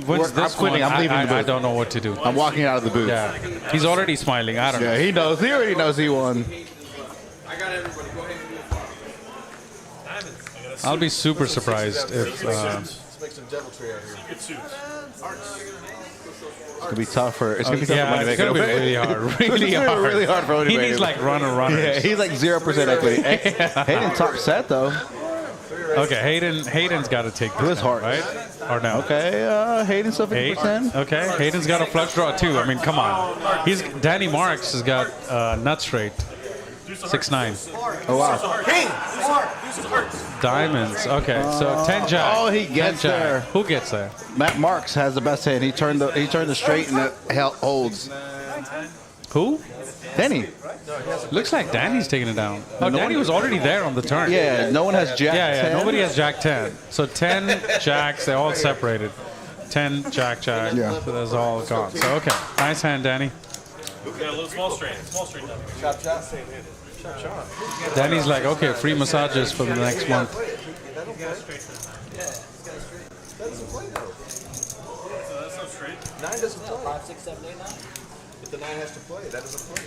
wins I'm this quitting. one, I'm leaving the booth. I don't know what to do. I'm walking out of the booth. Yeah, he's already smiling. I don't know. Yeah, he knows. He already knows he won. I'll be super surprised if. Let's make some deviltry out here. It's gonna be tough for. It's gonna be tough for Moneymaker. It's gonna be really hard. Really hard. Really hard for Moneymaker. He needs like runner. Yeah, he's like 0% equity. Hayden top set though. Okay, Hayden's got to take this. It was hard, right? Or no? Okay, Hayden's still 50%. Okay, Hayden's got a flush draw too. I mean, come on. Danny Marx has got nut straight. 6-9. Oh wow. Diamonds. Okay, so 10 jack. Oh, he gets 10 jack. there. Who gets there? Matt Marks has the best hand. He turned the straight and it holds. Who? Danny. Looks like Danny's taking it down. Oh, Danny was already there on the turn. Yeah, no one has jack. Yeah, 10. nobody has jack 10. So 10 jacks, they're all separated. 10 jack. Yeah. So that's all gone. So okay, nice hand, Danny. Yeah, a little small straight. Chop, chop. Danny's like, okay, free massages for the next month. That's not straight. 9 doesn't play. 5, 6, 7, 8, 9. If the 9 has to play, that doesn't play.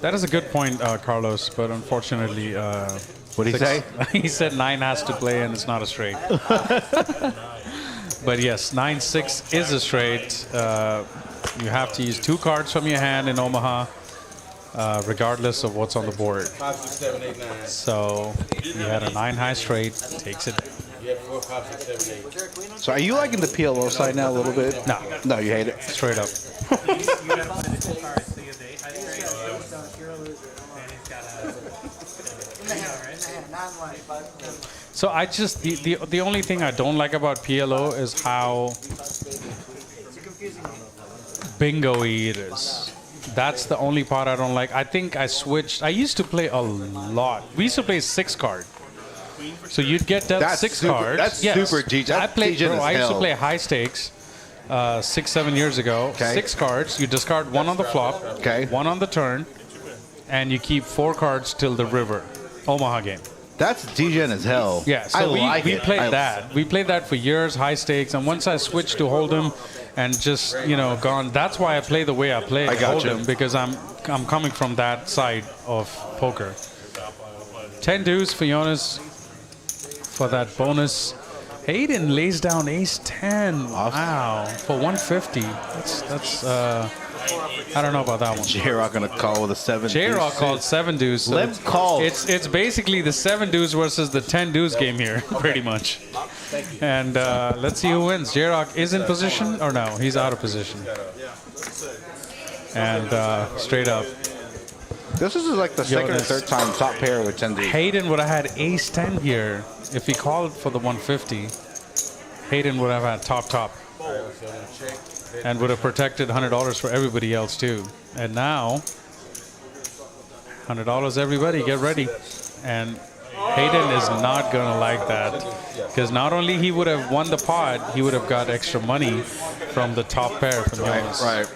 That is a good point, Carlos, but unfortunately... What did he say? He said 9 has to play and it's not a straight. But yes, 9-6 is a straight. You have to use 2 cards from your hand in Omaha, regardless of what's on the board. 5, 6, 7, 8, 9. So he had a 9 high straight, takes it. You have 4, 5, 6, 7, 8. So are you liking the PLO side now a little bit? No. No, you hate it. Straight up. So I just the only thing I don't like about PLO is how bingo-y it is. That's the only part I don't like. I think I switched. I used to play a lot. We used to play 6 card. So you'd get dealt That's 6 super- cards. that's Yes. super G. I That's played. G-gen Bro, as I used to hell. play high stakes 6-7 years ago. Okay. 6 cards. You discard 1 on the flop. Okay. 1 on the turn, and you keep 4 cards till the river. Omaha game. That's D-Gen as hell. Yeah, so I we like it. played that. We played that for years, high stakes, and once I switched to Hold'em and just, gone, that's why I play the way I play I got you. Hold'em, because I'm coming from that side of poker. 10 deuce for Jonas for that bonus. Hayden lays down ace 10. Wow, for 150. That's I don't know about that one. J-Rock gonna call with a 7. J-Rock called 7 deuce. So Limp call. It's basically the 7 deuce versus the 10 deuce game here, pretty much. And let's see who wins. J-Rock is in position or no? He's out of position. And straight up, This is like the second or Jonas. third time top pair with 10 D. Hayden would have had ace 10 here if he called for the 150. Hayden would have had top. and would have protected $100 for everybody else too. And now, $100 everybody, get ready. And Hayden is not gonna like that, because not only he would have won the pot, he would have got extra money from the top pair from Jonas. Right.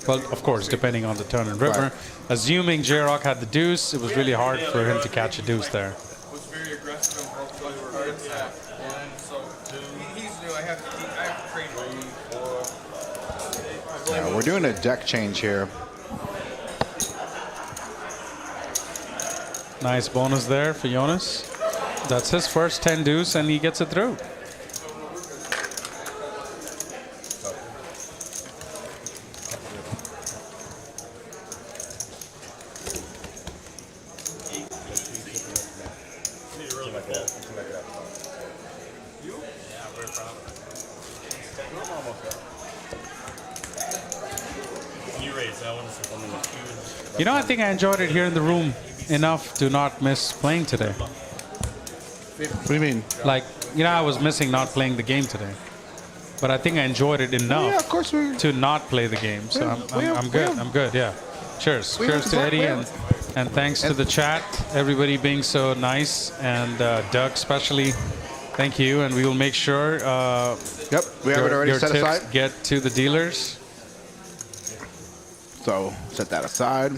Well, of course, depending on the turn and river. Right. Assuming J-Rock had the deuce, it was really hard for him to catch a deuce there. Was very aggressive and broke the river. He's new. I have to train him. Yeah, we're doing a deck change here. Nice bonus there for Jonas. That's his first 10 deuce, and he gets it through. You know, I think I enjoyed it here in the room enough to not miss playing today. What do you mean? Like, you know, I was missing not playing the game today. But I think I enjoyed it enough Yeah, of course we. to not play the game. So I'm good. I'm good, yeah. Cheers. Cheers to Eddie, and thanks to the chat, everybody being so nice, and Doug especially. Thank you, and we will make sure Yep, we have it already your set tips aside. get to the dealers. So set that aside.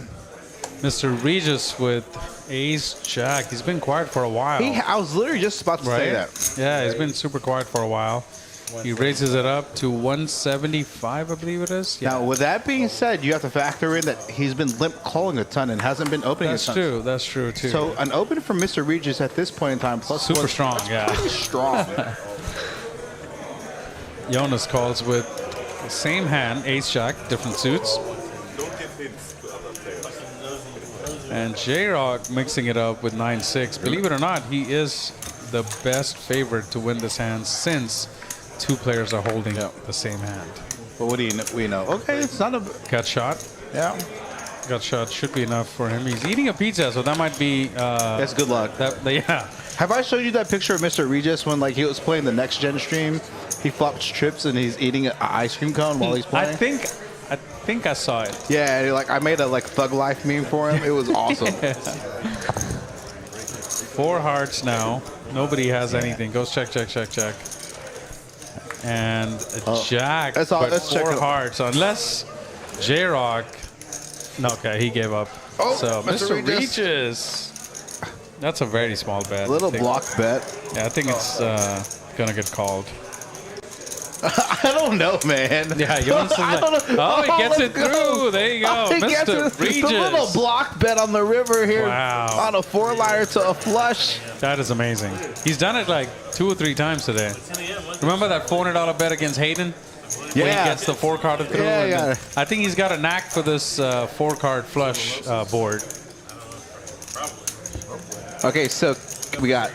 Mr. Regis with Ace Jack. He's been quiet for a while. I was literally just about to say that. Yeah, he's been super quiet for a while. He raises it up to 175, I believe it is. Yeah. Now, with that being said, you have to factor in that he's been limp calling a ton and hasn't been opening That's a ton. true. That's true, too. So an open from Mr. Regis at this point in time, plus Super one, strong, yeah. pretty strong. Jonas calls with the same hand, Ace Jack, different suits. Don't give hints to other players. And J-Rock mixing it up with 9-6. Believe it or not, he is the best favorite to win this hand since two players are holding the same hand. But what do you know? We know. Okay, it's not a. Gut shot. Yeah. Gut shot should be enough for him. He's eating a pizza, so that might be. That's good luck. Yeah. Have I showed you that picture of Mr. Regis when like he was playing the next gen stream? He flops trips and he's eating an ice cream cone while he's playing. I think I saw it. Yeah, and, like I made a like Thug Life meme for him. It was awesome. 4 hearts now. Nobody has anything. Goes check. And a jack, That's all- but let's check 4 it. hearts. Unless J-Rock. No, okay, he gave up. Oh, so Mr. Regis. That's a very small bet. Little I think. block bet. Yeah, I think it's gonna get called. I don't know, man. Yeah, Jonas is I like, don't know. oh, he gets let's it through. There you go, He gets Mr. it. Regis. The little block bet on the river here Wow. on a 4-liner to a flush. That is amazing. He's done it like 2 or 3 times today. Remember that $400 bet against Hayden? When he gets the 4-carded through. Yeah, and yeah. then- I think he's got a knack for this 4-card flush board. Okay, so we got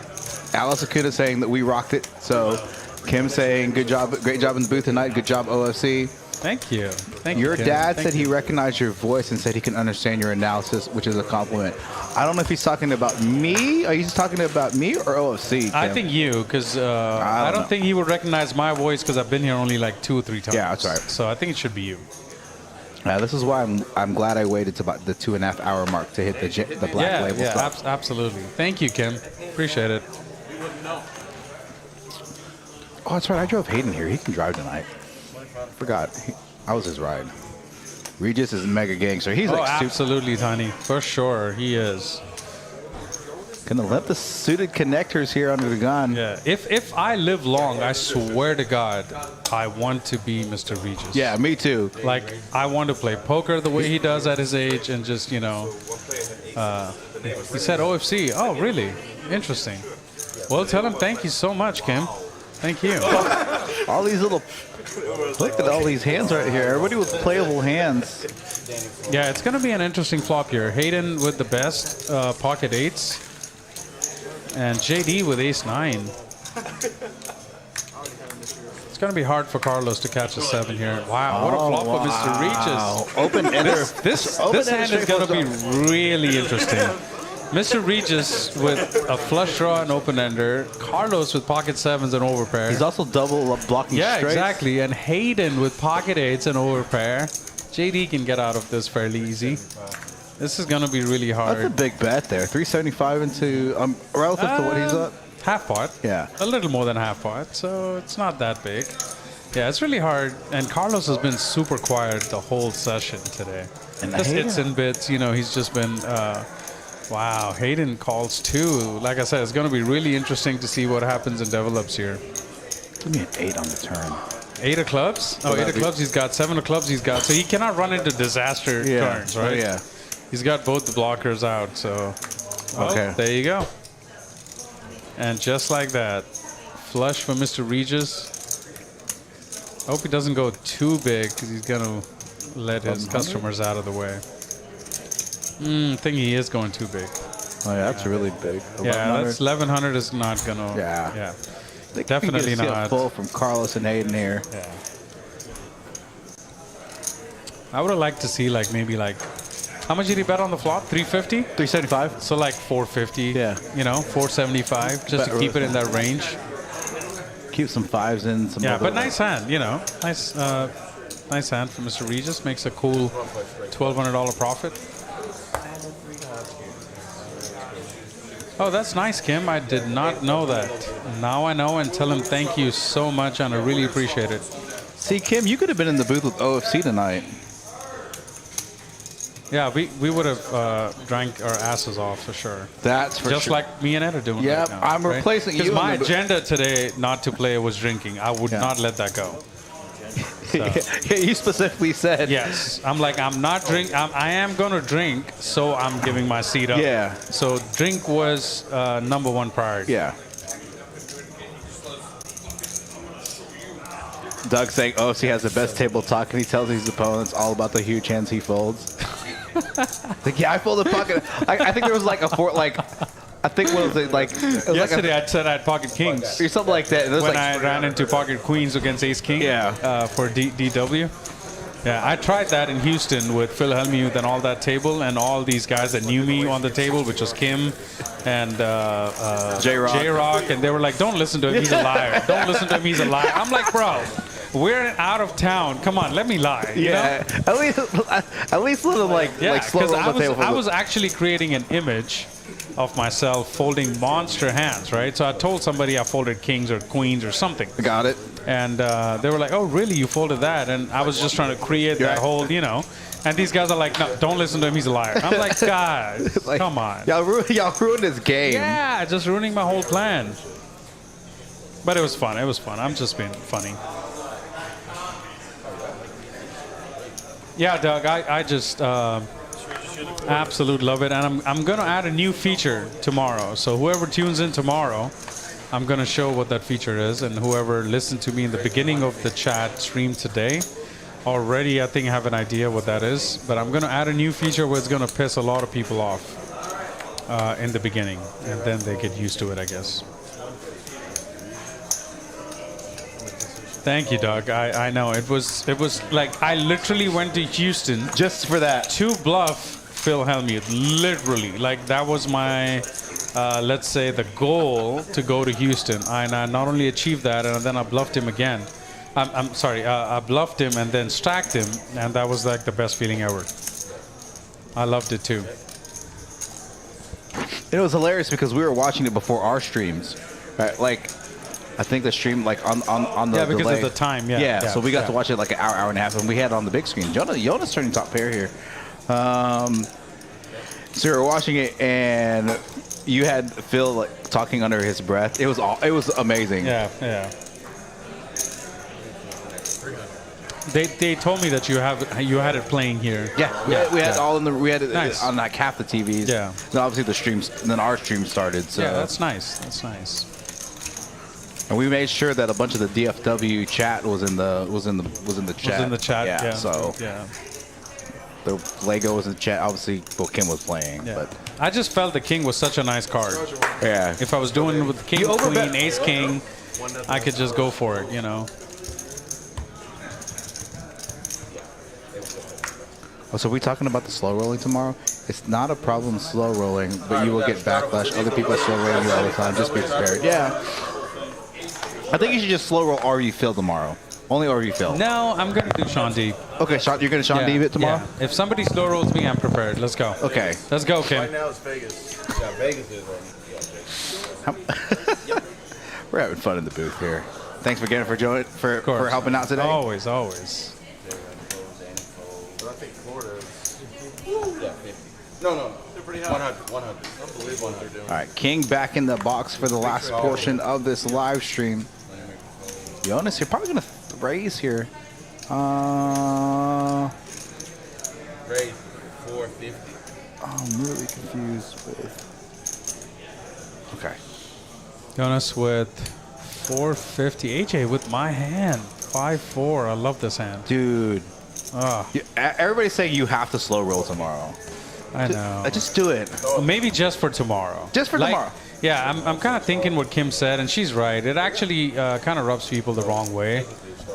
Alice Acuna saying that we rocked it. So Kim saying good job, great job in the booth tonight. Good job, OFC. Thank you. Thank you. Your Kim. dad Thank said he recognized your voice and said he can understand your analysis, which is a compliment. I don't know if he's talking about me. Are you talking about me or OFC? Kim? I think you, because I don't know. think he would recognize my voice because I've been here only like 2 or 3 times. Yeah, that's right. So I think it should be you. This is why I'm glad I waited to about the 2.5 hour mark to hit the black label stuff. Absolutely. Thank you, Kim. Appreciate it. Oh, that's right. I drove Hayden here. He can drive tonight. Forgot. I was his ride. Regis is a mega gangster. He's like super. Absolutely, Tiny. For sure, he is. Gonna let the suited connectors here under the gun. Yeah. If I live long, I swear to God, I want to be Mr. Regis. Yeah, me too. Like, I want to play poker the way he does at his age and just, you know. He said OFC. Oh, really? Interesting. Well, tell him thank you so much, Kim. Thank you. All these little. Look at all these hands right here. Everybody with playable hands. Yeah, it's going to be an interesting flop here. Hayden with the best pocket 8s. And JD with ace-9. It's going to be hard for Carlos to catch a 7 here. Wow, what a flop for Mr. Regis. Open ender. This Open hand is going to be really interesting. Mr. Regis with a flush draw and open ender. Carlos with pocket sevens and overpair. He's also double blocking Yeah, straights. exactly. And Hayden with pocket eights and overpair. JD can get out of this fairly easy. This is going to be really hard. That's a big bet there. 375 into relative to what he's up. Half pot. Yeah. A little more than half pot, so it's not that big. Yeah, it's really hard. And Carlos has been super quiet the whole session today. And Just Hayden- hits and bits. You know, he's just been... wow, Hayden calls too. Like I said, it's going to be really interesting to see what happens and develops here. Give me an 8 on the turn. 8 of clubs? Oh, 8 of clubs he's got. 7 of clubs he's got. So he cannot run into disaster turns, right? Oh, yeah. He's got both the blockers out, so... Okay. There you go. And just like that, flush for Mr. Regis. I hope he doesn't go too big because he's going to let his customers out of the way. I think he is going too big. Oh, yeah, that's really big. Yeah, that's 1100 is not going to... Yeah. Definitely see a not. pull from Carlos and Hayden here. Yeah. I would have liked to see maybe how much did he bet on the flop? 350? 375. So 450. Yeah. 475 just to keep it in that range. Keep some fives in. Some Yeah, other but nice hand, nice hand from Mr. Regis. Makes a cool $1,200 profit. Oh, that's nice, Kim. I did not know that. Now I know, and tell him thank you so much, and I really appreciate it. See, Kim, you could have been in the booth with OFC tonight. Yeah, we would have drank our asses off for sure. That's for Just sure. like me and Ed are doing Yeah, right now. I'm replacing you Because my in the- agenda today not to play was drinking. I would not let that go. So, Yeah, you specifically said. yes, I'm not drink. I am going to drink, so I'm giving my seat up. Yeah. So drink was number one priority. Yeah. Doug saying OFC has the best table talk, and he tells his opponents all about the huge hands he folds. Yeah, I folded pocket. I think there was a four, I think what was it it was Yesterday I said I had pocket kings. or something like that. And it was When I ran into pocket queens against ace king. Yeah. For DW. Yeah, I tried that in Houston with Phil Hellmuth and all that table, and all these guys that knew me on the table, which was Kim and J-Rock, and they were like, "Don't listen to him, he's a liar. Don't listen to him, he's a liar." I'm like, bro, we're out of town. Come on, let me lie. You know? At least let him Yeah, slow because roll the table. I was actually creating an image of myself folding monster hands, right? So I told somebody I folded kings or queens or something. Got it. And they were like, "Oh, really? You folded that?" And I was just trying to create that whole, And these guys are like, "No, don't listen to him. He's a liar." I'm like, guys, come on. Y'all ruined his game. Yeah, just ruining my whole plan. But it was fun. It was fun. I'm just being funny. Yeah, Doug, I just absolute love it. And I'm going to add a new feature tomorrow. So whoever tunes in tomorrow, I'm going to show what that feature is. And whoever listened to me in the beginning of the chat stream today, already I think have an idea what that is. But I'm going to add a new feature where it's going to piss a lot of people off in the beginning. And then they get used to it, I guess. Thank you, Doug. I know it was like I literally went to Houston just for that to bluff Phil Hellmuth. Literally, like that was my let's say the goal to go to Houston. And I not only achieved that, and then I bluffed him again. I'm sorry, I bluffed him and then stacked him, and that was like the best feeling ever. I loved it too. It was hilarious because we were watching it before our streams, right? I think the stream on the because delay. of the time. So we got to watch it like an hour and a half, and we had it on the big screen. Jonas turning top pair here. So we were watching it, and you had Phil talking under his breath. It was amazing. Yeah. They told me that you had it playing here. Yeah, we had all in the it nice. on like half the TVs. Yeah. Then obviously the streams. Then our stream started. So yeah, that's nice. That's nice. And we made sure that a bunch of the DFW chat was in the chat. Was in the chat. Yeah. So the Lego was in the chat. Obviously, Kim was playing. Yeah. But I just felt the king was such a nice card. Yeah. If I was doing it with the king, queen, ace, king, I could just go for it. Oh, so are we talking about the slow rolling tomorrow? It's not a problem slow rolling, but you will get backlash. Other people are slow rolling you all the time. Just be prepared. Yeah. I think you should just slow roll RV Phil tomorrow. Only RV Phil. No, I'm going to do Sean D. Okay, Sean, you're going to Sean D it tomorrow? Yeah. If somebody slow rolls me, I'm prepared. Let's go. Okay. Let's go, Kim. Right now it's Vegas. Yeah, Vegas is on. We're having fun in the booth here. Thanks again for helping out today. Always. But I think Florida is Yeah, 50. No. they're pretty high. 100. Unbelievable what they're doing. All right, King back in the box for the last portion of this live stream. Jonas, you're probably going to raise here. Raise 450. I'm really confused with. Okay. Jonas with 450. AJ with my hand. 5-4. I love this hand. Dude. Ah, Everybody's saying you have to slow roll tomorrow. I know. Just do it. Maybe just for tomorrow. Just for tomorrow. Yeah, I'm kind of thinking what Kim said, and she's right. It actually kind of rubs people the wrong way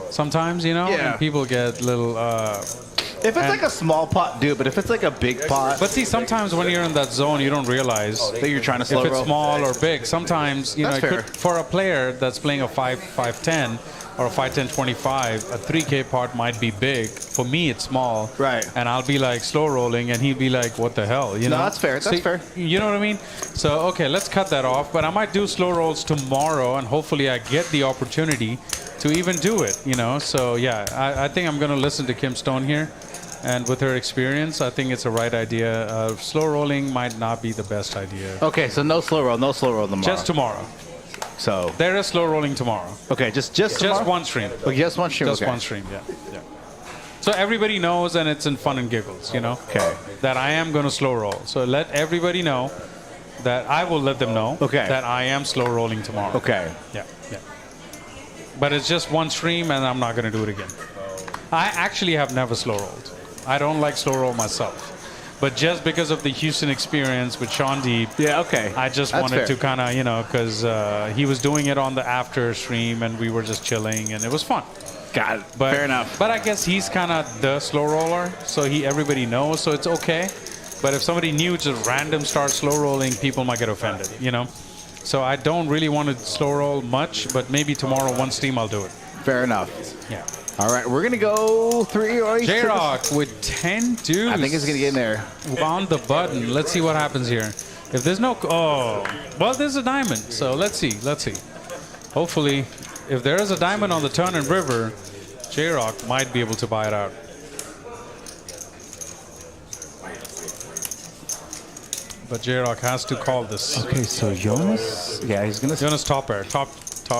sometimes, you know? Yeah. And people get little... If it's like a small pot, do it. But if it's like a big pot, But see, sometimes when you're in that zone, you don't realize that you're trying to slow if it's roll. small or big. Sometimes, you know, That's it fair. could, for a player that's playing a 5-10 or a 5-10-25, a 3K part might be big. For me, it's small. Right. And I'll be like slow rolling, and he'll be like, what the hell? You know? that's fair. That's fair. You know what I mean? So, okay, let's cut that off. But I might do slow rolls tomorrow, and hopefully I get the opportunity to even do it, you know? So, yeah, I think I'm going to listen to Kim Stone here. And with her experience, I think it's a right idea. Slow rolling might not be the best idea. Okay, so no slow roll tomorrow. Just tomorrow. So There is slow rolling tomorrow. okay, just Just tomorrow? one stream. Okay, just one stream. Just okay. one stream, yeah. So everybody knows, and it's in fun and giggles, you know? Okay. That I am going to slow roll. So let everybody know that I will let them know Okay. that I am slow rolling tomorrow. Okay. Yeah. But it's just one stream, and I'm not going to do it again. I actually have never slow rolled. I don't like slow roll myself. But just because of the Houston experience with Sean D, Yeah. Okay. I just That's wanted fair. to kind of, you know, because he was doing it on the after stream, and we were just chilling, and it was fun. Got it. But, Fair enough. But I guess he's kind of the slow roller, so everybody knows, so it's okay. But if somebody new just random starts slow rolling, people might get offended, you know? So I don't really want to slow roll much, but maybe tomorrow, one stream, I'll do it. Fair enough. Yeah. All right, we're gonna go 3 or 8. J-Rock with 10 dudes. I think it's gonna get in there. On the button. Let's see what happens here. If there's no... Oh. Well, there's a diamond. So let's see. Hopefully, if there is a diamond on the turn and river, J-Rock might be able to buy it out. But J-Rock has to call this. Okay, so Jonas. Yeah, he's gonna. Jonas top pair. Top.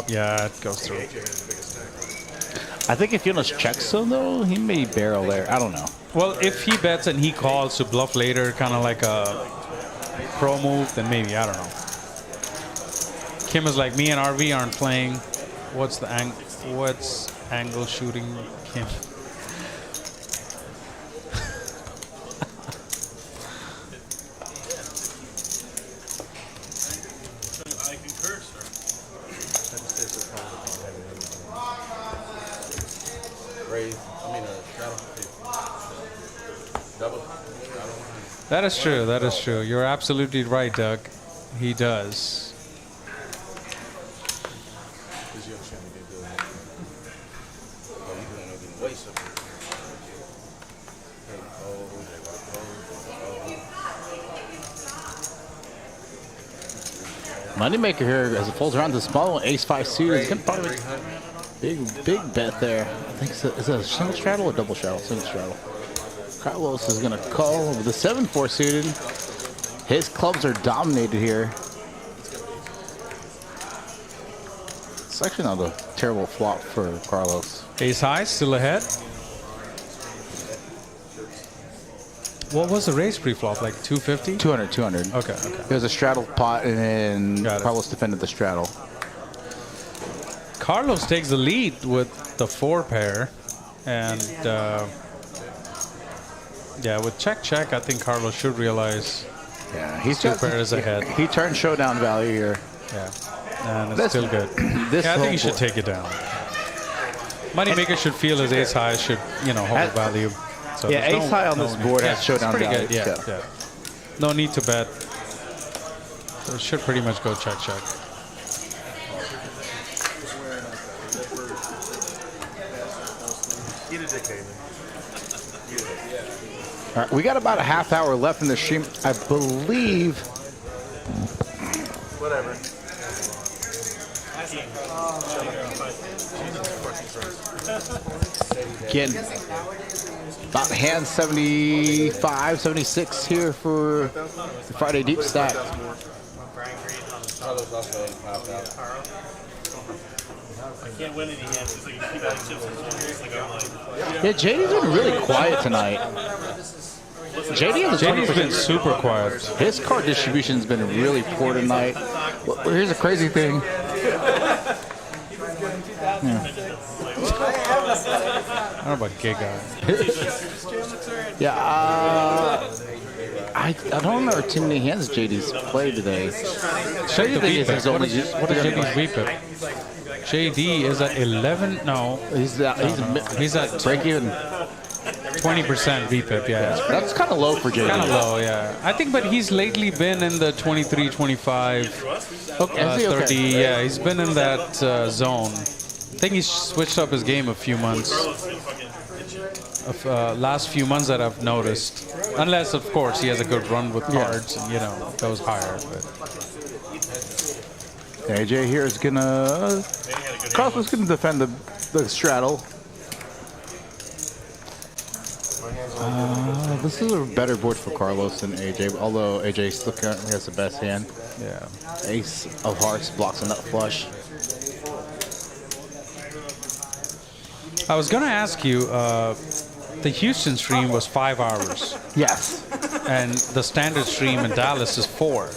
Yeah, it goes through. I think if Jonas checks him though, he may barrel there. I don't know. Well, if he bets and he calls to bluff later, kind of like a pro move, then maybe, I don't know. Kim is like, me and RV aren't playing. What's angle shooting, Kim? I concur, sir. Raise. Straddle. Double. That is true. You're absolutely right, Doug. He does. Moneymaker here as it folds around to the small one, ace-5 suited. He's gonna probably big bet there. I think it's a single straddle or double straddle? Single straddle. Carlos is gonna call with the 7-4 suited. His clubs are dominated here. It's actually not a terrible flop for Carlos. Ace high, still ahead. What was the raise pre-flop? Like 250? 200. Okay. It was a straddle pot, and then Got it. Carlos defended the straddle. Carlos takes the lead with the 4 pair. And yeah, with check, I think Carlos should realize Yeah, he's 2 pairs ahead. He turned showdown value here. Yeah, and it's still good. This I think he whole should take it down. Moneymaker should feel his ace high should, hold value. So Yeah, there's ace high on this board has it's showdown pretty value. good. Yeah. No need to bet. So it should pretty much go check. Eat a dick, Hayden. All right, we got about a half hour left in the stream, I believe. Whatever. Getting about hand 75, 76 here for the Friday Deep Stack. Carlos also popped out. I can't win any hands. It's like you keep adding chips and chips. Like I'm like, Yeah, JD's been really quiet tonight. JD's been super quiet. His card distribution's been really poor tonight. Well, here's a crazy thing. I don't know about gay guy. Yeah, I don't remember too many hands JD's played today. Check the think it's his VPIP. only- What is JD's VPIP? JD is at 11. No, He's at break even. 20% VPIP. Yeah, That's kind of low for JD. kind of low. Yeah, I think, but he's lately been in the 23, 25, Okay, is he? 30. Okay. Yeah, he's been in that zone. I think he's switched up his game a few months. Last few months that I've noticed, unless of course he has a good run with cards and goes higher. But AJ here is gonna. Carlos gonna defend the straddle. This is a better board for Carlos than AJ, although AJ still currently has the best hand. yeah, Ace of hearts blocks a nut flush. I was gonna ask you. The Houston stream was 5 hours, Yes. and the standard stream in Dallas is 4.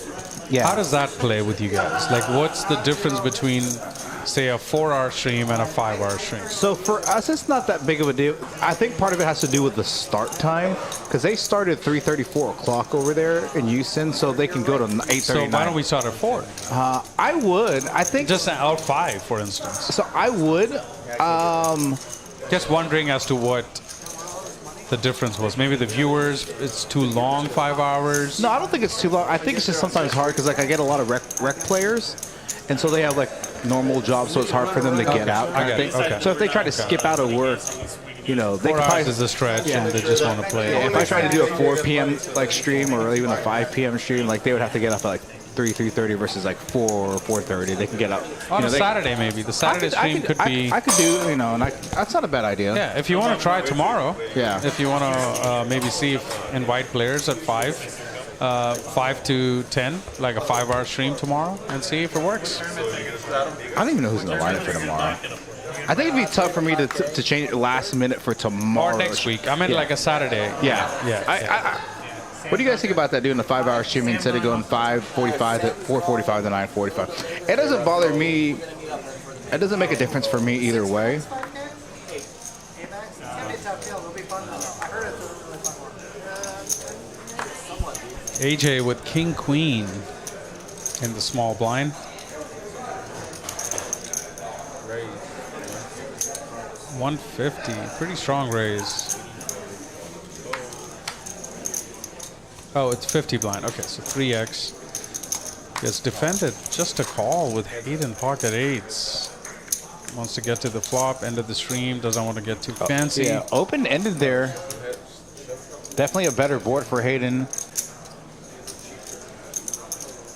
Yeah. How does that play with you guys? Like, what's the difference between, say, a 4-hour stream and a 5-hour stream? So for us, it's not that big of a deal. I think part of it has to do with the start time, because they started at 3:30, 4 o'clock over there in Houston, so they can go to 8:30. So why don't we start at 4? I would. I think. Just out 5, for instance. So I would. Just wondering as to what the difference was. Maybe the viewers, it's too long, 5 hours. No, I don't think it's too long. I think it's just sometimes hard because like I get a lot of rec players, and so they have like normal jobs, so it's hard for them to get out. I get it. Okay. So if they try to skip out of work, they 4 can hours probably. is a stretch, and they just want to play. If I try to do a 4 p.m. like stream or even a 5 p.m. stream, like they would have to get up at like 3:30 versus like 4 or 4:30. They can get up On a Saturday, maybe. The Saturday stream could be... I could do, and that's not a bad idea. Yeah, if you want to try tomorrow. Yeah. If you want to maybe see if invite players at 5 to 10, like a 5-hour stream tomorrow, and see if it works. I don't even know who's in the lineup for tomorrow. I think it'd be tough for me to change it last minute for tomorrow. Or next week. I meant like a Saturday. Yeah. Yeah. What do you guys think about that, doing the 5-hour streaming instead of going 5:45 to 4:45 to 9:45? It doesn't bother me. It doesn't make a difference for me either way. It's gonna be a tough field. It'll be fun though. I heard it's a really fun one. AJ with King Queen in the small blind. Raise. 150, pretty strong raise. Oh, it's 50 blind. Okay, so 3x. Gets defended. Just a call with Hayden pocket 8s. Wants to get to the flop, end of the stream. Doesn't want to get too fancy. Yeah, open-ended there. Definitely a better board for Hayden.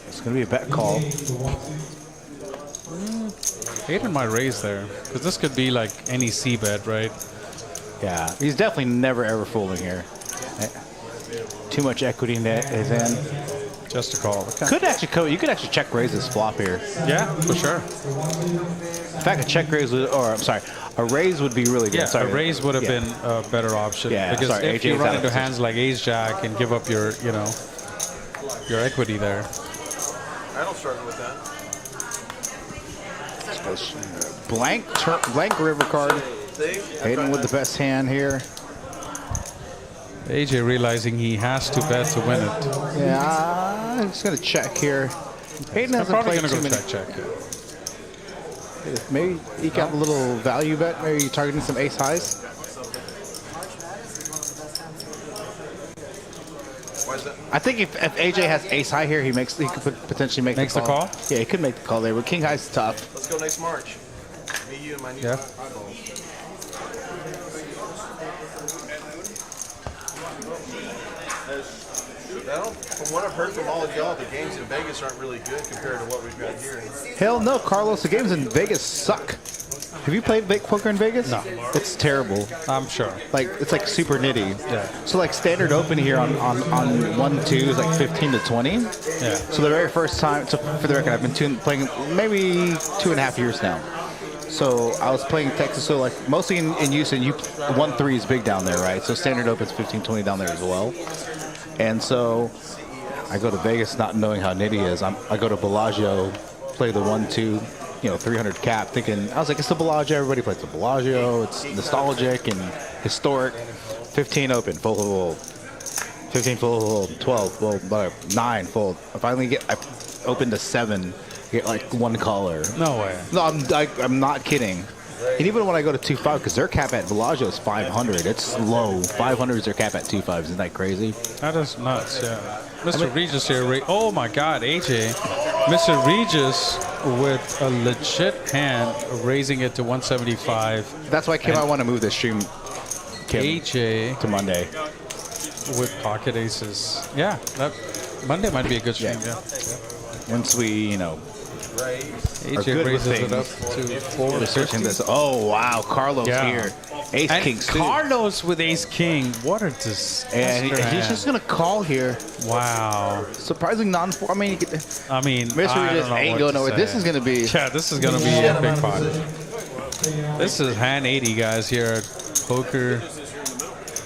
It's going to be a bet call. Hayden might raise there, because this could be like any C bet, right? Yeah, he's definitely never ever folding here. Too much equity in his end. Just a call. Okay. You could actually check raise this flop here. Yeah, for sure. In fact, a check raise would, or I'm sorry, a raise would be really good. Yeah, sorry. a raise would have been a better option. Yeah, because sorry, if AJ you run out of into position. hands like Ace Jack and give up your, your equity there. I don't struggle with that. Blank river card. Hayden with the best hand here. AJ realizing he has to bet to win it. Yeah, I'm just gonna check here. Hayden I'm hasn't probably played going to too go many. check. Maybe eke out a little value bet. Maybe targeting some ace highs. Why Why is that? I think if AJ has ace high here, he could potentially make Makes the the call. call? Yeah, he could make the call there, but king high's tough. Let's go next March. Me, you, and my new Yeah. eyeball. From what I've heard from all of y'all, the games in Vegas aren't really good compared to what we've got here. Hell no, Carlos. The games in Vegas suck. Have you played poker in Vegas? No. It's terrible. I'm sure. Like it's like super nitty. Yeah. So like standard open here on 1-2 is like 15 to 20. Yeah. So the very first time, so for the record, I've been playing maybe 2.5 years now. So I was playing Texas, so like mostly in Houston, 1-3 is big down there, right? So standard open's 15-20 down there as well. And so I go to Vegas not knowing how nitty is. I go to Bellagio, play the 1-2, 300 cap, thinking, I was like, it's the Bellagio. Everybody plays the Bellagio. It's nostalgic and historic. 15 open, full hold. 15 full hold. 12 full, 9 full. I opened to 7, get like one caller. No way. No, I'm not kidding. And even when I go to 2.5, because their cap at Bellagio is 500, it's low. 500 is their cap at 2.5. Isn't that crazy? That is nuts, yeah. Mr. Regis here. Oh, my God, AJ. Mr. Regis with a legit hand raising it to 175. That's why Kim, I want to move this stream, Kim, AJ to Monday. with pocket aces. Yeah, that Monday might be a good stream, yeah. Once we, AJ good with raises it up things. to we're searching 450. this. Oh, wow. Carlos Yeah. here. Ace And King suit. Carlos with ace king. What a disaster. And he's hand. just going to call here. Wow. Surprising non-4. I mean, I mean, Mr. I Regis don't know ain't what going to nowhere. say. This is going to be. Yeah, this is going to be a big pot. This is hand 80, guys, here at Poker.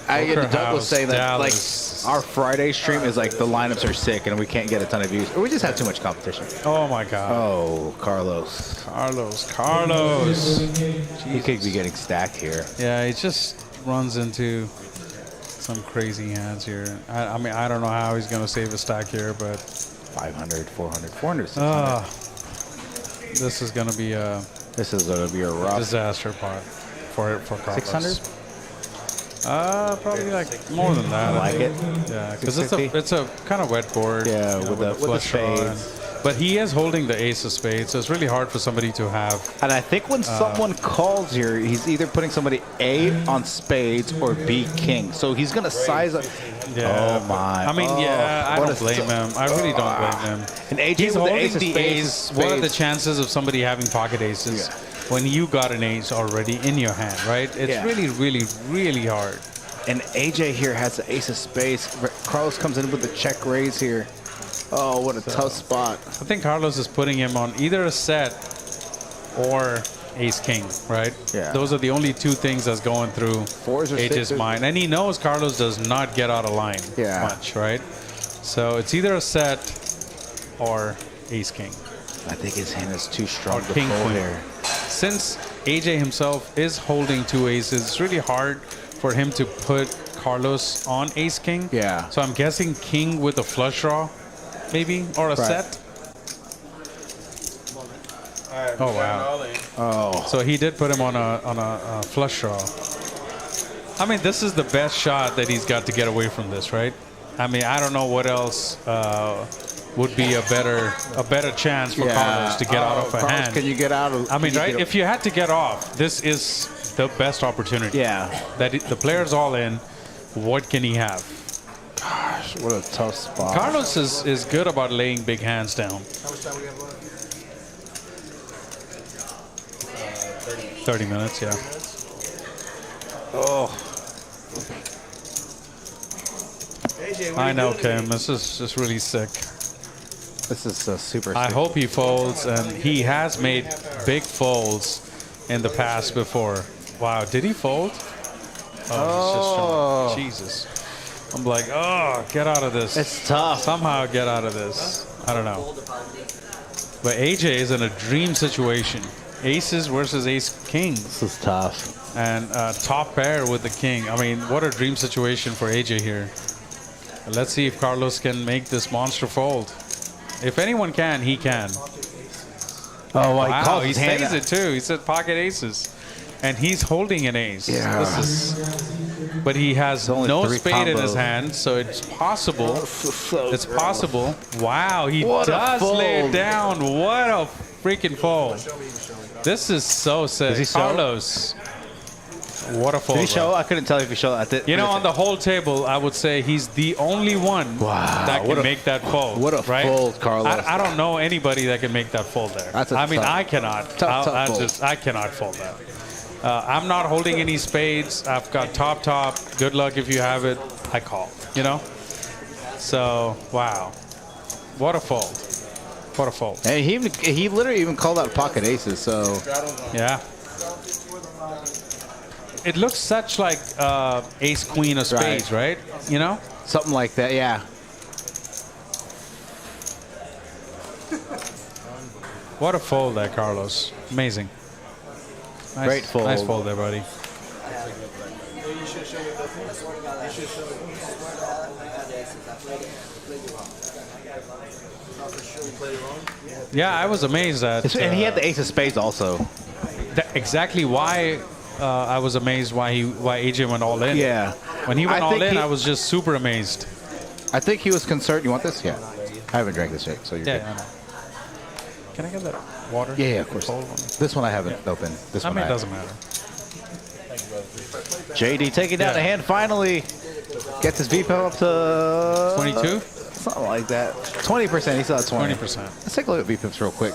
I get the Poker Doug was House, saying that Dallas. like our Friday stream is like the lineups are sick and we can't get a ton of views. Or we just have too much competition. Oh, my God. Oh, Carlos. Carlos. He could be getting stacked here. Yeah, he just runs into some crazy hands here. I mean, I don't know how he's going to save a stack here, but 500, 400, 400, 600. this is going to be a This is going to be a rough. disaster pot for Carlos. 600? Probably like more than that. I like it. Yeah, because 650? it's a kind of wet board. Yeah, with the flush draw spades. but he is holding the ace of spades, so it's really hard for somebody to have. And I think when someone calls here, he's either putting somebody A on spades or B king. So he's going to size up. Yeah. Oh, my. I mean, yeah, I What don't a blame him. I really don't blame him. And AJ He's with the holding ace of the spades, ace. What are the chances of somebody having pocket aces when you got an ace already in your hand, right? It's Yeah. really, really, really hard. And AJ here has the ace of spades. Carlos comes in with the check raise here. Oh, what a tough spot. I think Carlos is putting him on either a set or ace king, right? Yeah. Those are the only two things that's going through Fours or AJ's sixes? mind. And he knows Carlos does not get out of line much, right? So it's either a set or ace king. I think his hand is too strong Or to king fold queen. here. Since AJ himself is holding two aces, it's really hard for him to put Carlos on ace king. Yeah. So I'm guessing king with a flush draw, maybe, or a Right. set. Alright, Oh, wow. Oh, So he did put him on a flush draw. I mean, this is the best shot that he's got to get away from this, right? I mean, I don't know what else would be a better chance for Carlos to get out of a Carlos, hand. can you get out of? I mean, can you right? get- If you had to get off, this is the best opportunity. Yeah. That the player's all in. What can he have? Gosh, what a tough spot. Carlos is good about laying big hands down. How much time we have left? 30 minutes, yeah. Oh, AJ, what I are you know, doing to me? Kim. This is just really sick. this is super. I sick. hope he folds, and he has made big folds in the past before. Wow, did he fold? Oh, he's just showing. Jesus. I'm like, oh, get out of this. It's tough. Somehow get out of this. I don't know. But AJ is in a dream situation. Aces versus ace king. This is tough. And top pair with the king. I mean, what a dream situation for AJ here. Let's see if Carlos can make this monster fold. If anyone can, he can. Oh, well, Wow, he says it too. He said pocket aces. And he's holding an ace. Yeah. This is but he has only no 3 spade in his combos. hand, so it's possible. It's possible. Wow, he What a does lay it fold. down. What a freaking fold. This is so sick. Does he show? Carlos. What a fold. Did he show? bro. I couldn't tell if he showed. I did. You know, on the whole table, I would say he's the only one that what can a- make that fold. what a right? fold, Carlos. I don't know anybody that can make that fold there. That's a I mean, tough- I cannot. tough fold. I cannot fold that. I'm not holding any spades. I've got top. Good luck if you have it. I call. You know. So wow, what a fold. What a fold. And he literally even called out pocket aces. So Yeah. It looks such like ace queen of spades, right? You know. something like that. Yeah. What a fold there, Carlos. Amazing. Nice, Great fold. Nice fold there, buddy. Yeah, I was amazed at. And he had the ace of spades also. Exactly why I was amazed why AJ went all in. Yeah. When he went I all think in, he- I was just super amazed. I think he was concerned. You want this? Yeah. I haven't drank this yet, so you're Yeah, good. I know. Can I get that water? Yeah, of course. Cold one? This one I haven't opened. This I one mean, it I doesn't matter. JD taking down Yeah. the hand finally. Gets his VPO up to 22? something like that. 20%. He still at 20. 20%. Let's take a look at VPIPs real quick.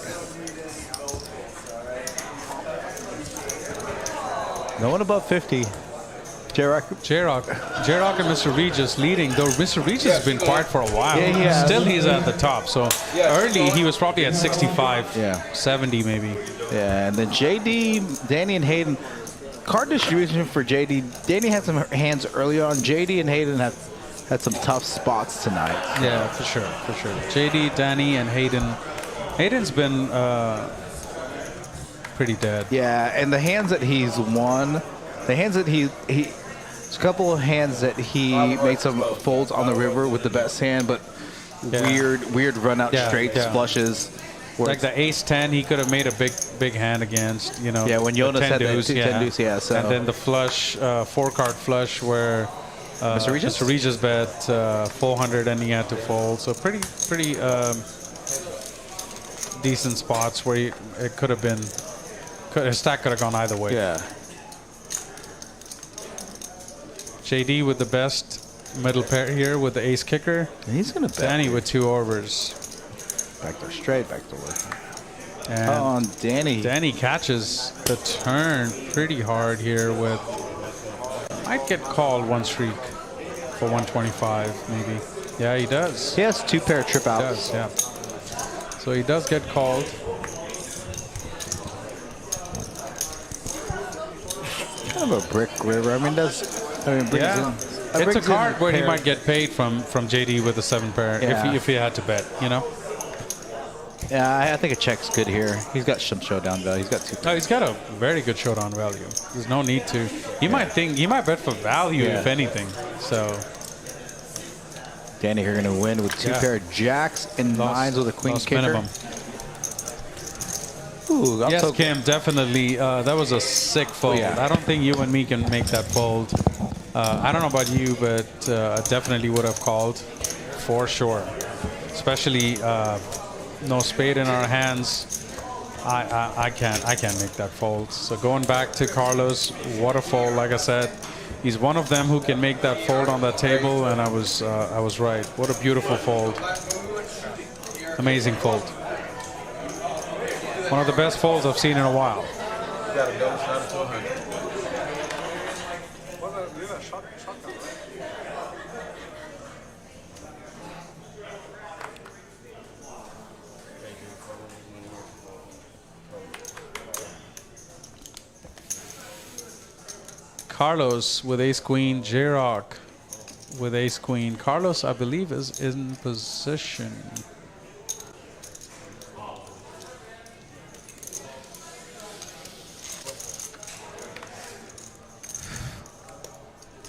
No one above 50. J-Rock. J-Rock and Mr. Regis leading, though Mr. Regis has been quiet for a while. Yeah, he has. Still, he's at the top. So early, he was probably at 65, Yeah. 70 maybe. Yeah, and then JD, Danny, and Hayden. Card distribution for JD. Danny had some hands early on. JD and Hayden have had some tough spots tonight. Yeah, for sure. JD, Danny, and Hayden. Hayden's been pretty dead. Yeah, and the hands that he's won, the hands that he there's a couple of hands that he made some folds on the river with the best hand, but Yeah. weird run out straights, flushes. where Like the ace 10, he could have made a big hand against, you know. Yeah, when the Jonas 10 had that deuce, 10 deuce, yeah, so- And then the flush, 4-card flush where Mr. Regis? Mr. Regis bet 400 and he had to fold. So pretty decent spots where it could have been, his stack could have gone either way. Yeah. JD with the best middle pair here with the ace kicker. And he's going to bet. Danny with 2 overs. Backdoor straight, backdoor. And Oh, and Danny. Danny catches the turn pretty hard here with, might get called one streak for 125 maybe. Yeah, he does. He has 2 pair trip He outs. does, yeah. So he does get called. Kind of a brick river. I mean, brings Yeah. in- It's brings a in card where he pair. might get paid from JD with a 7 pair Yeah. if he had to bet, you know? Yeah, I think a check's good here. He's got some showdown value. He's got 2. Oh, he's got a very good showdown value. There's no need to. He might bet for value Yeah. if anything. So Danny here going to win with 2 Yeah. pair of jacks and nines with a queen lost kicker. minimum. Ooh, Yes, so Kim, definitely. That was a sick fold. yeah. I don't think you and me can make that fold. I don't know about you, but I definitely would have called for sure. Especially no spade in our hands. I can't make that fold. So going back to Carlos, what a fold! Like I said, he's one of them who can make that fold on that table, and I was right. What a beautiful fold! Amazing fold. One of the best folds I've seen in a while. Got a double shot to 100. Carlos with ace queen, J-Rock with ace queen. Carlos, I believe, is in position.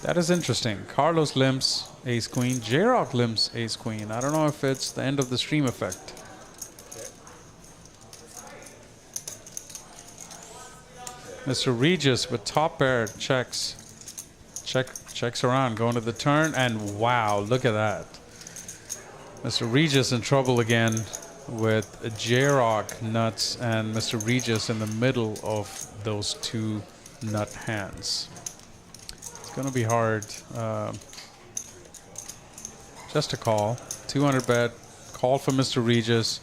That is interesting. Carlos limps ace queen, J-Rock limps ace queen. I don't know if it's the end of the stream effect. Mr. Regis with top pair checks checks around, going to the turn, and wow, look at that. Mr. Regis in trouble again with J-Rock nuts and Mr. Regis in the middle of those two nut hands. It's going to be hard. Just a call. 200 bet. Call from Mr. Regis.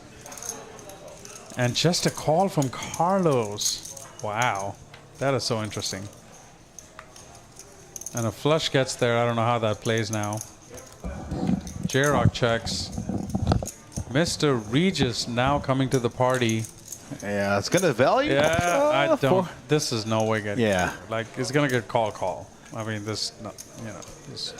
And just a call from Carlos. Wow. That is so interesting. And a flush gets there. I don't know how that plays now. J-Rock checks. Mr. Regis now coming to the party. Yeah, it's going to value. Yeah, I don't. This is no way getting. Yeah. Like, it's going to get call. I mean, this, this.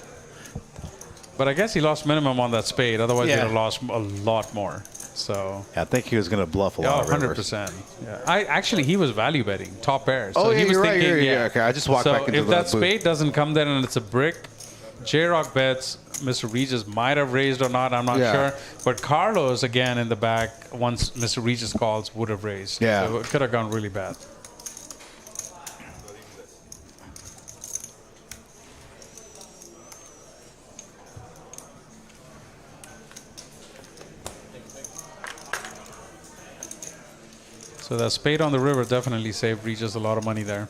But I guess he lost minimum on that spade. Otherwise, he'd have lost a lot more. So. Yeah, I think he was going to bluff a lot. 100%. Yeah. He was value betting top pairs. So he was thinking, right. Yeah. Okay, I just walked back into if the that spade doesn't come there and it's a brick, J-Rock bets. Mr. Regis might have raised or not. I'm not sure. But Carlos, again, in the back, once Mr. Regis calls, would have raised. Yeah. So it could have gone really bad. So that spade on the river definitely saved Regis a lot of money there.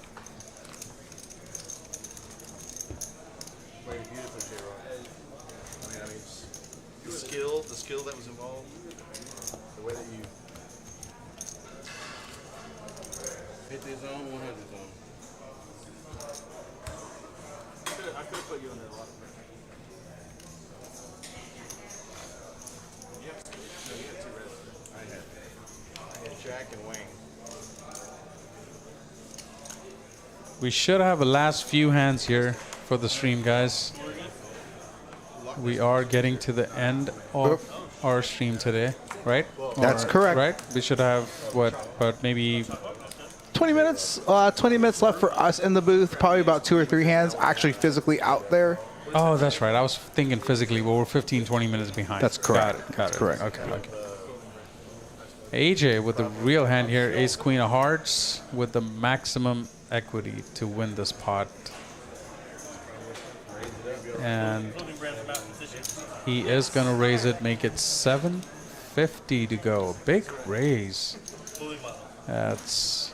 The skill that was involved, the way that you hit the zone, 100 zone. I could have put you in there a lot. You had two reds. I had Jack and Wayne. We should have a last few hands here for the stream, guys. We are getting to the end of our stream today, right? That's correct. Right? We should have, but maybe 20 minutes? 20 minutes left for us in the booth. Probably about 2 or 3 hands actually physically out there. Oh, that's right. I was thinking physically, but we're 15, 20 minutes behind. That's correct. Got it. That's correct. Okay. AJ with the real hand here. Ace, queen of hearts with the maximum equity to win this pot. And he is going to raise it, make it 750 to go. Big raise. That's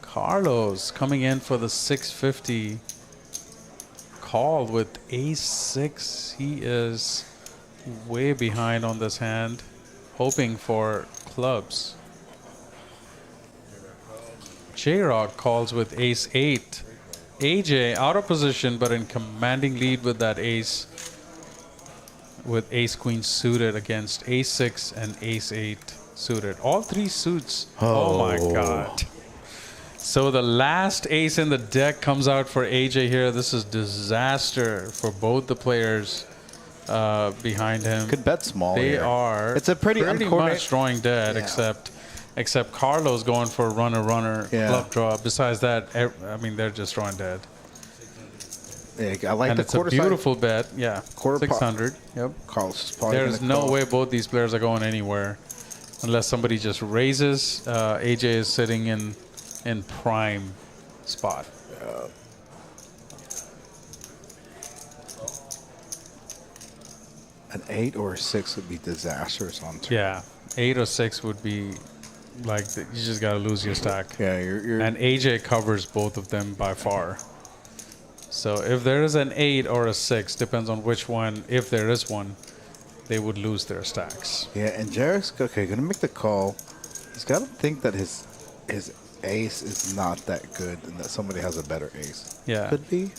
Carlos coming in for the 650 call with ace-6. He is way behind on this hand, hoping for clubs. J-Rock calls with ace-8. AJ out of position, but in commanding lead with that ace, with ace-queen suited against ace-6 and ace-8 suited. All 3 suits. Oh my God. So the last ace in the deck comes out for AJ here. This is disaster for both the players behind him. Could bet small. They here. are. It's a pretty much drawing dead, except Carlos going for runner club draw. Besides that, I mean, they're just drawing dead. Yeah, I like and the it's a beautiful bet. Yeah, quarter 600. Yep. Carlos is probably There's no way both these players are going anywhere unless somebody just raises. AJ is sitting in prime spot. An 8 or a 6 would be disastrous on turn. Yeah, 8 or 6 would be like you just got to lose your stack. Yeah, you're and AJ covers both of them by far. So if there is an 8 or a 6, depends on which one. If there is one, they would lose their stacks. Yeah, and Jarek's gonna make the call. He's got to think that his ace is not that good, and that somebody has a better ace. Yeah, could be.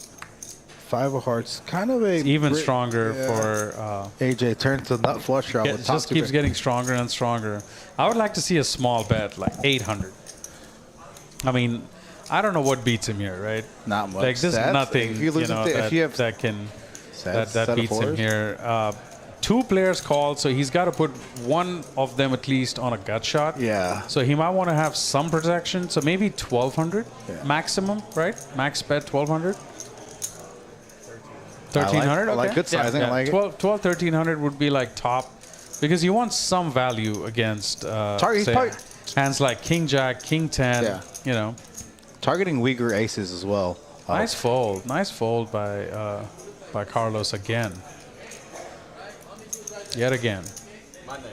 5 of hearts, kind of a even stronger for AJ. Turns to nut flush draw. It just keeps getting stronger and stronger. I would like to see a small bet like 800. I mean, I don't know what beats him here, right? Not much. Like there's nothing if you lose that beats him here. 2 players called, so he's got to put one of them at least on a gut shot. Yeah. So he might want to have some protection. So maybe 1,200 maximum, right? Max bet 1,200. 1,300. I like good sizing. Yeah. I like 12, 1,300 would be like top, because you want some value against. He's probably Hands like King Jack, King 10. Yeah. You know. Targeting weaker aces as well. Nice fold. Nice fold by Carlos again. Yet again. My name.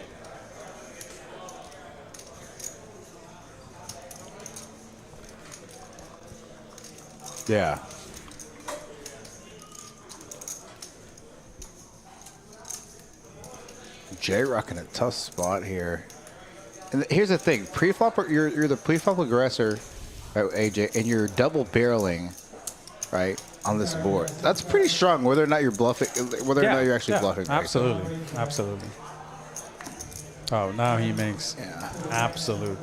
Yeah. J-Rock in a tough spot here. And here's the thing. Pre-flop, you're the pre-flop aggressor, AJ, and you're double barreling, right, on this board. That's pretty strong, whether or not you're bluffing, whether or not you're actually bluffing. Right? Absolutely. Absolutely. Oh, now he makes absolute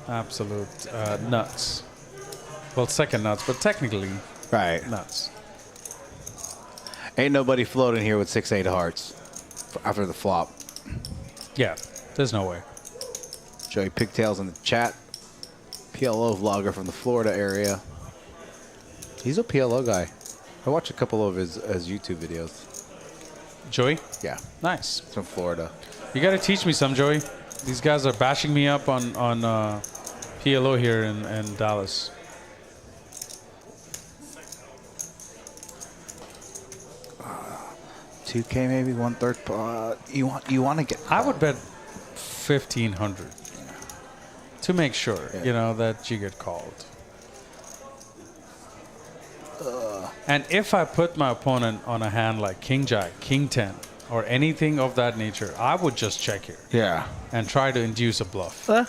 nuts. Well, second nuts, but technically nuts. Ain't nobody floating here with 6-8 hearts after the flop. Yeah, there's no way. Joey Pigtails in the chat. PLO vlogger from the Florida area. He's a PLO guy. I watched a couple of his YouTube videos. Joey? Yeah. Nice. He's from Florida. You got to teach me some, Joey. These guys are bashing me up on PLO here in Dallas. 2K maybe 1/3 pot. You want to get. I would bet 1,500 to make sure you know that you get called. And if I put my opponent on a hand like King Jack, King 10, or anything of that nature, I would just check here. Yeah. And try to induce a bluff. In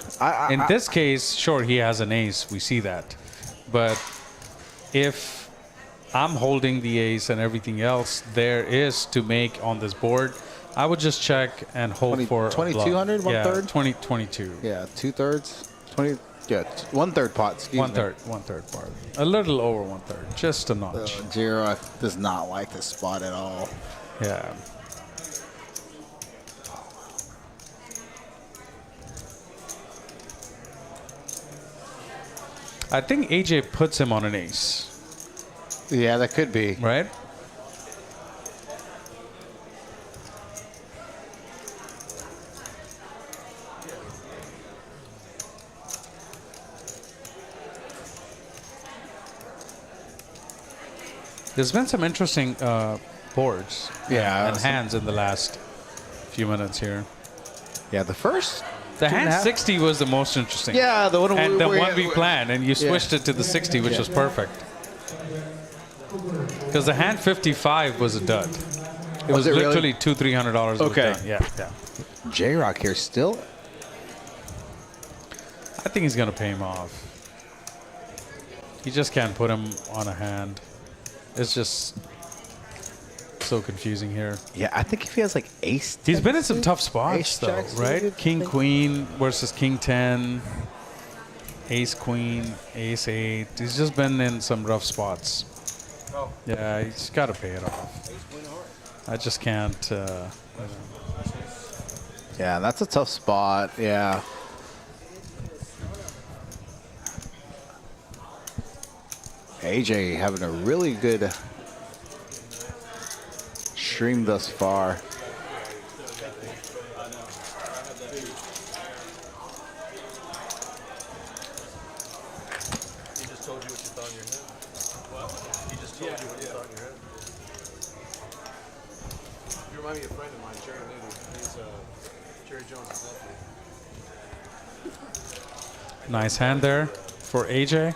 I, this case, sure, he has an ace. We see that. But if I'm holding the ace and everything else there is to make on this board, I would just check and hold 20, for 2,200, 1/3? Yeah, 22. Yeah, 2/3. 20. Yeah, 1/3 pot. Excuse me. 1/3 part. A little over 1/3, just a notch. Zero does not like this spot at all. Yeah. I think AJ puts him on an ace. Yeah, that could be. Right? There's been some interesting boards and hands in the last few minutes here. Yeah, the first. The hand 60 was the most interesting. Yeah, the one and the one we planned, and you switched it to the 60, which was perfect. Because the hand 55 was a dud. It was literally really? $200-300. Okay. Yeah. J-Rock here still. I think he's gonna pay him off. You just can't put him on a hand. It's just so confusing here. Yeah, I think if he has like ace. He's been in some tough spots though, right? King Queen versus King 10, Ace Queen, Ace 8. He's just been in some rough spots. Oh. Yeah, he's got to pay it off. I just can't. Yeah, that's a tough spot. Yeah. AJ having a really good stream thus far. He just told you what you thought in your head. What? He just told you what you thought in your head. You remind me of a friend of mine, Jerry Newton. He's Jerry Jones' nephew. Nice hand there for AJ.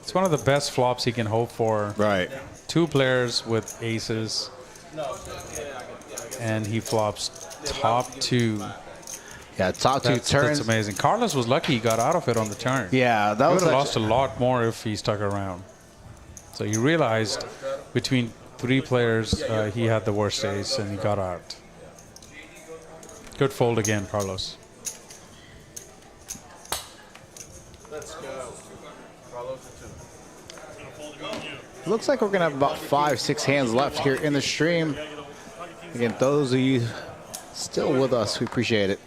It's one of the best flops he can hope for. Right. Two players with aces. And he flops top two. Yeah, top two turns. That's amazing. Carlos was lucky he got out of it on the turn. Yeah, that he was would have lost a lot more if he stuck around. So he realized between three players, he had the worst ace and he got out. Good fold again, Carlos. Let's go. Looks like we're going to have about 5-6 hands left here in the stream. Again, those of you still with us, we appreciate it.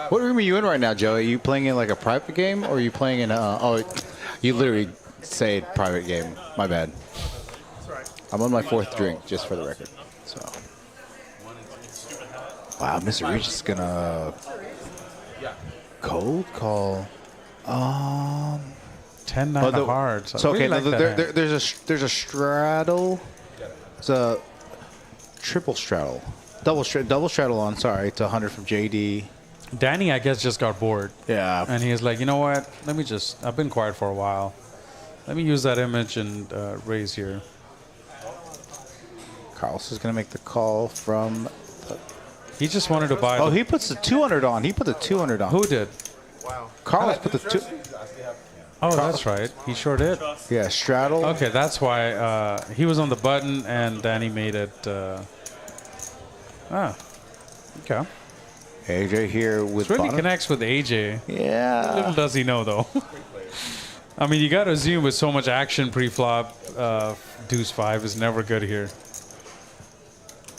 What room are you in right now, Joey? Are you playing in like a private game or are you playing in, oh, you literally say private game. My bad. I'm on my 4th drink, just for the record. So. Wow, Mr. Regis is gonna cold call. 10-9 of hearts. So okay, there's a straddle. It's a triple straddle, double straddle on. Sorry, it's 100 from JD. Danny, I guess, just got bored. Yeah. And he was like, you know what? Let me just. I've been quiet for a while. Let me use that image and raise here. Carlos is gonna make the call from. He just wanted to buy. Oh, he puts the 200 on. He put the 200 on. Who did? Wow. Carlos put the 2. Oh, that's right. He sure did. Yeah, straddle. Okay, that's why he was on the button and Danny made it. Okay. AJ here with. It really bottom. connects with AJ. Yeah. Little does he know, though. I mean, you got to assume with so much action pre-flop, deuce 5 is never good here.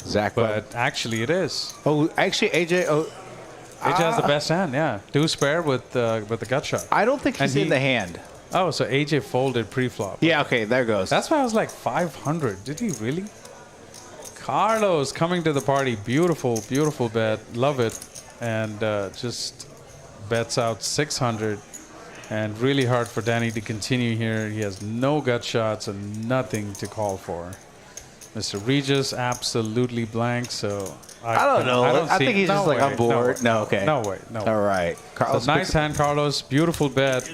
Zach, But actually, it is. oh, actually, AJ. Oh, AJ has the best hand, yeah. Deuce pair with the gut shot. I don't think he's And in the hand. Oh, so AJ folded pre-flop. Yeah. Okay. There goes. That's why I was like 500. Did he really? Carlos coming to the party. Beautiful, beautiful bet. Love it. And just bets out 600. And really hard for Danny to continue here. He has no gut shots and nothing to call for. Mr. Regis absolutely blank. So I don't know. I think he's just like, I'm bored. No, okay. No way. No. All right. Carlos. So nice hand, Carlos. Beautiful bet.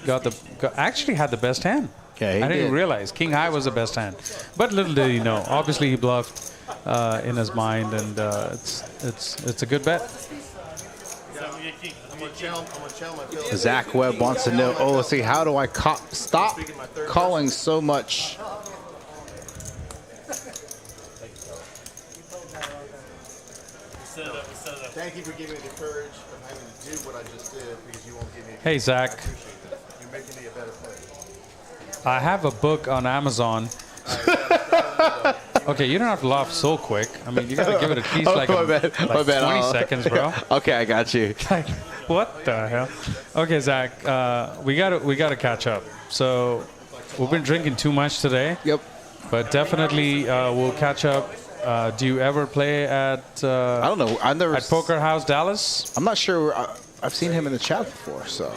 Actually had the best hand. Yeah, he I didn't did. realize King High was the best hand, but little did he know. Obviously, he bluffed in his mind, and it's a good bet. Zach Webb wants to know. Oh, let's see. How do I stop calling so much? Thank you for giving me the courage of having to do what I just did because you won't give me. Hey, Zach. You're making me a better player. I have a book on Amazon. Okay, you don't have to laugh so quick. I mean, you got to give it at least like 20 seconds, bro. Okay, I got you. What the hell? Okay, Zach, we gotta catch up. So we've been drinking too much today. Yep. But definitely we'll catch up. Do you ever play at? I don't know. I've never at Poker House Dallas. I'm not sure. I've seen him in the chat before, so.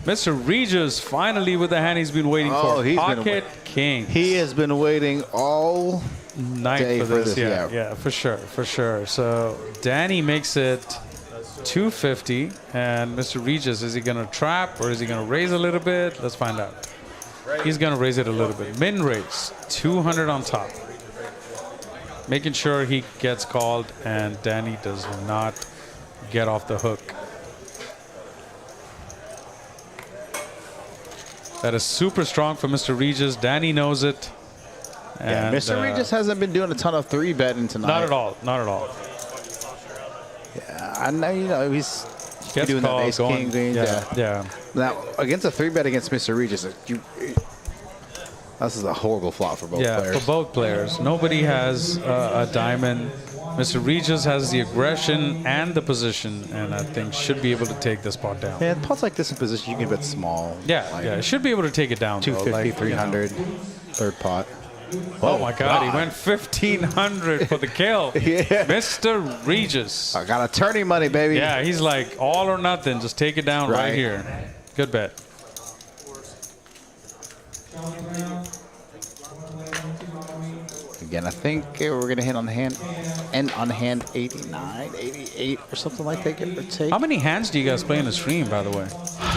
Mr. Regis finally with the hand he's been waiting for. He's Pocket King. He has been waiting all night day for this. Yeah, yeah, for sure. So Danny makes it 250, and Mr. Regis, is he gonna trap or is he gonna raise a little bit? Let's find out. He's gonna raise it a little bit. Min raise 200 on top, making sure he gets called and Danny does not get off the hook. That is super strong for Mr. Regis. Danny knows it. Yeah, Mr. Regis hasn't been doing a ton of 3-betting tonight. Not at all. Not at all. Yeah, I know. You know, he's Gets doing the called, ace going, king thing. yeah. Now against a 3-bet against Mr. Regis, this is a horrible flop for both players. For both players. Nobody has a diamond. Mr. Regis has the aggression and the position, and I think should be able to take this pot down. Yeah, pots like this in position, you can bet small. Yeah, should be able to take it down. 250, 300, third pot. Oh my God, he went 1,500 for the kill. Yeah. Mr. Regis. I got attorney money, baby. Yeah, he's like all or nothing. Just take it down right here. Good bet. Again, I think we're going to hit on hand 89, 88 or something like that, give or take. How many hands do you guys play in the stream, by the way?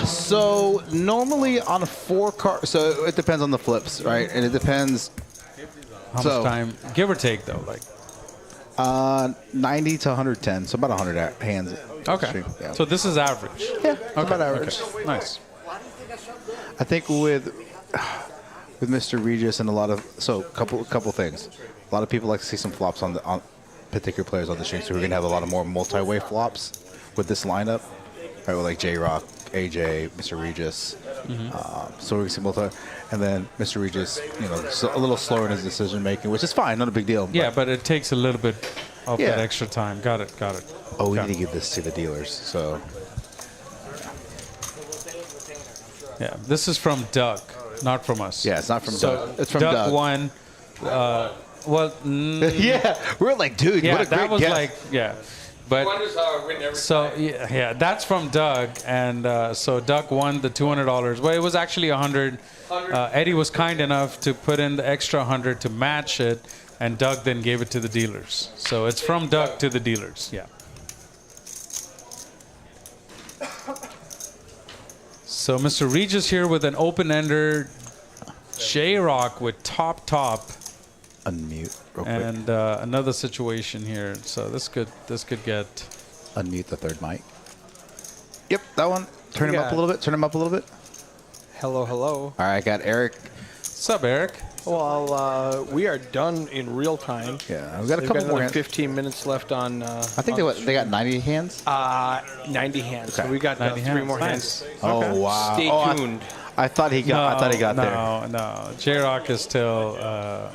So normally on a 4-card, so it depends on the flips, right? And it depends. How much time? Give or take, though, like 90 to 110, so about 100 hands. Okay. Stream, yeah. So this is average. Yeah, about average. Okay. Nice. I think with Mr. Regis and a couple things. A lot of people like to see some flops on particular players on the stream, so we're gonna have a lot of more multi-way flops with this lineup, right? With like J-Rock, AJ, Mr. Regis. So we can see multi, and then Mr. Regis, so a little slower in his decision making, which is fine, not a big deal. Yeah, but it takes a little bit of that extra time. Got it. Oh, we need to give this to the dealers. So yeah, this is from Doug. Not from us. Yeah, it's not from So Doug. It's from Doug Doug. won. Yeah, we're like, dude, Yeah, what a that great was guess. like, yeah. But so yeah, that's from Doug, and so Doug won the $200. Well, it was actually 100. Eddie was kind enough to put in the extra 100 to match it, and Doug then gave it to the dealers. So it's from Doug to the dealers. Yeah. So Mr. Regis here with an open-ender, J-Rock with top. Unmute real quick. And another situation here. So this could get. Unmute the third mic. Yep, that one. Turn him up a little bit. Turn him up a little bit. Hello, hello. All right, I got Eric. What's up, Eric? Well, we are done in real time. Yeah, we've got a We've couple got more another hands. 15 minutes left on. I think they got 90 hands. 90 hands. So we got 90 three hands. more Nice. hands. Oh wow! Stay Oh, tuned. I thought he got. I thought he got there. No. J-Rock is still, yeah.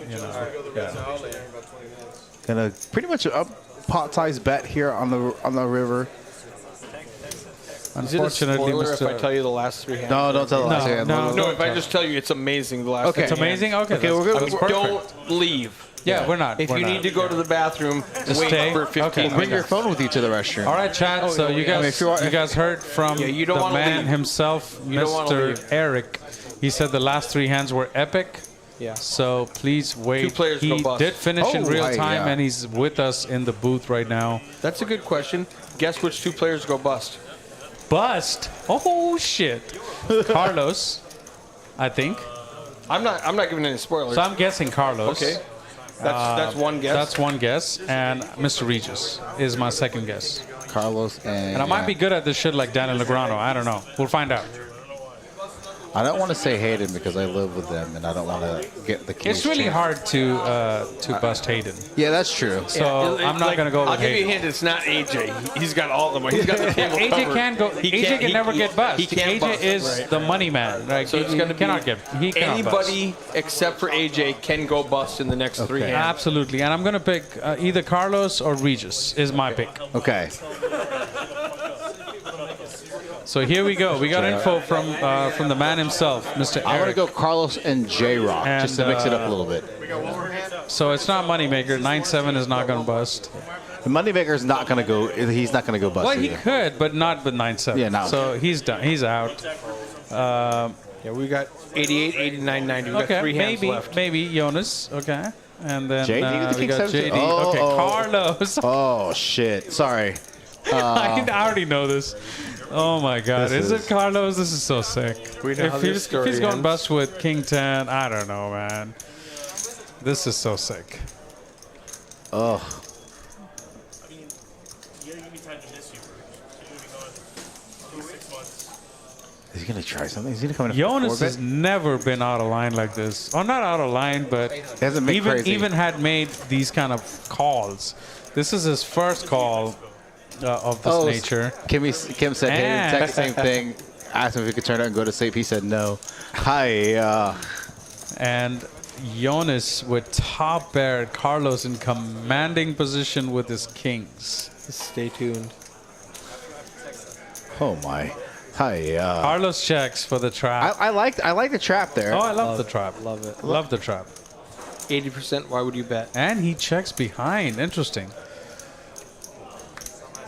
Gonna pretty much a pot-sized bet here on the river. Is it a spoiler if I tell you the last three hands? No, don't tell the last hand. No, if I just tell you it's amazing, the last Okay. three It's amazing? hands. Okay, we're good. that's perfect. Don't leave. Yeah, we're not. If you need to go to the bathroom, Just wait stay. for 15 Okay. minutes. Bring your phone with you to the restroom. All right, chat. So you guys, you guys heard from you don't the wanna man leave. himself, You don't wanna Mr. leave. Eric. He said the last three hands were epic. Yeah. So please wait. Two players he go bust. did finish in Oh, real right, time, yeah. and he's with us in the booth right now. That's a good question. Guess which two players go bust? Bust. Oh shit. Carlos, I think. I'm not giving any spoilers. So I'm guessing Carlos. Okay. That's one guess. That's one guess, and Mr. Regis is my second guess. Carlos And I might be good at this shit like Daniel Negreanu. I don't know. We'll find out. I don't want to say Hayden because I live with them and I don't want to get the keys. It's really hard to bust Hayden. Yeah, that's true. So I'm not gonna go with I'll give you a Hayden. hint. It's not AJ. He's got all the money. He's got the table AJ covered. can't go. AJ can never get bust. He can't AJ bust. is Right. the money man. Like, So it's he gonna be cannot get. He cannot bust. Anybody except for AJ can go bust in the next three hands. Absolutely, and I'm gonna pick either Carlos or Regis. Is my pick. Okay. So here we go. We got info from the man himself, Mr. Eric. I'm going to go Carlos and J-Rock just to And, mix it up a little bit. So it's not Moneymaker. 9-7 is not gonna bust. The Moneymaker's not going to go. He's not going to go bust Well, he either. could, but not with 9-7. Yeah, no. So he's done. He's out. Yeah, we got 88, 89, 90. We got Okay, three hands left. maybe Jonas. Okay, and then JD with the we king got 17. JD. Oh, okay, oh. Carlos. Oh, shit. Sorry. I already know this. Oh my God! This Is is- it Carlos? This is so sick. We know how If this he's story going ends. bust with King 10, I don't know, man. This is so sick. Oh. I mean, you gotta give me time to miss you. You're gonna be gone at least 6 months. Is he going to try something? Is he going to come in? Jonas has never been out of line like this. Or not out of line, but hasn't been crazy. even had made these kind of calls. This is his first call of this nature. Kim said, hey, And- text same thing. Asked him if he could turn out and go to sleep. He said no. Hi. And Jonas with top pair, Carlos in commanding position with his kings. Stay tuned. Oh, my. Hi. Carlos checks for the trap. I like the trap there. Oh, I love the trap. Love it. Love the trap. 80%. Why would you bet? And he checks behind. Interesting.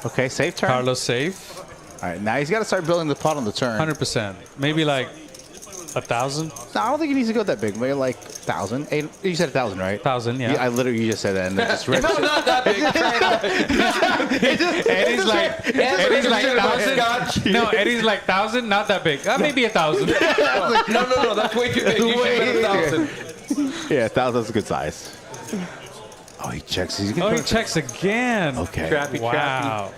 Okay, safe turn. Carlos safe. All right, now he's got to start building the pot on the turn. 100%. Maybe like 1,000. No, I don't think he needs to go that big. Maybe like 1,000. You said 1,000, right? 1,000, yeah. I literally you just said that and then just read No, not that big. Eddie's like 1,000. No, Eddie's like 1,000. Not that big. Maybe 1,000. No. That's way too big. You should bet 1,000. Yeah, 1,000's a good size. Oh, he checks. He's Oh, gonna he checks again. Okay. Trappy, Wow.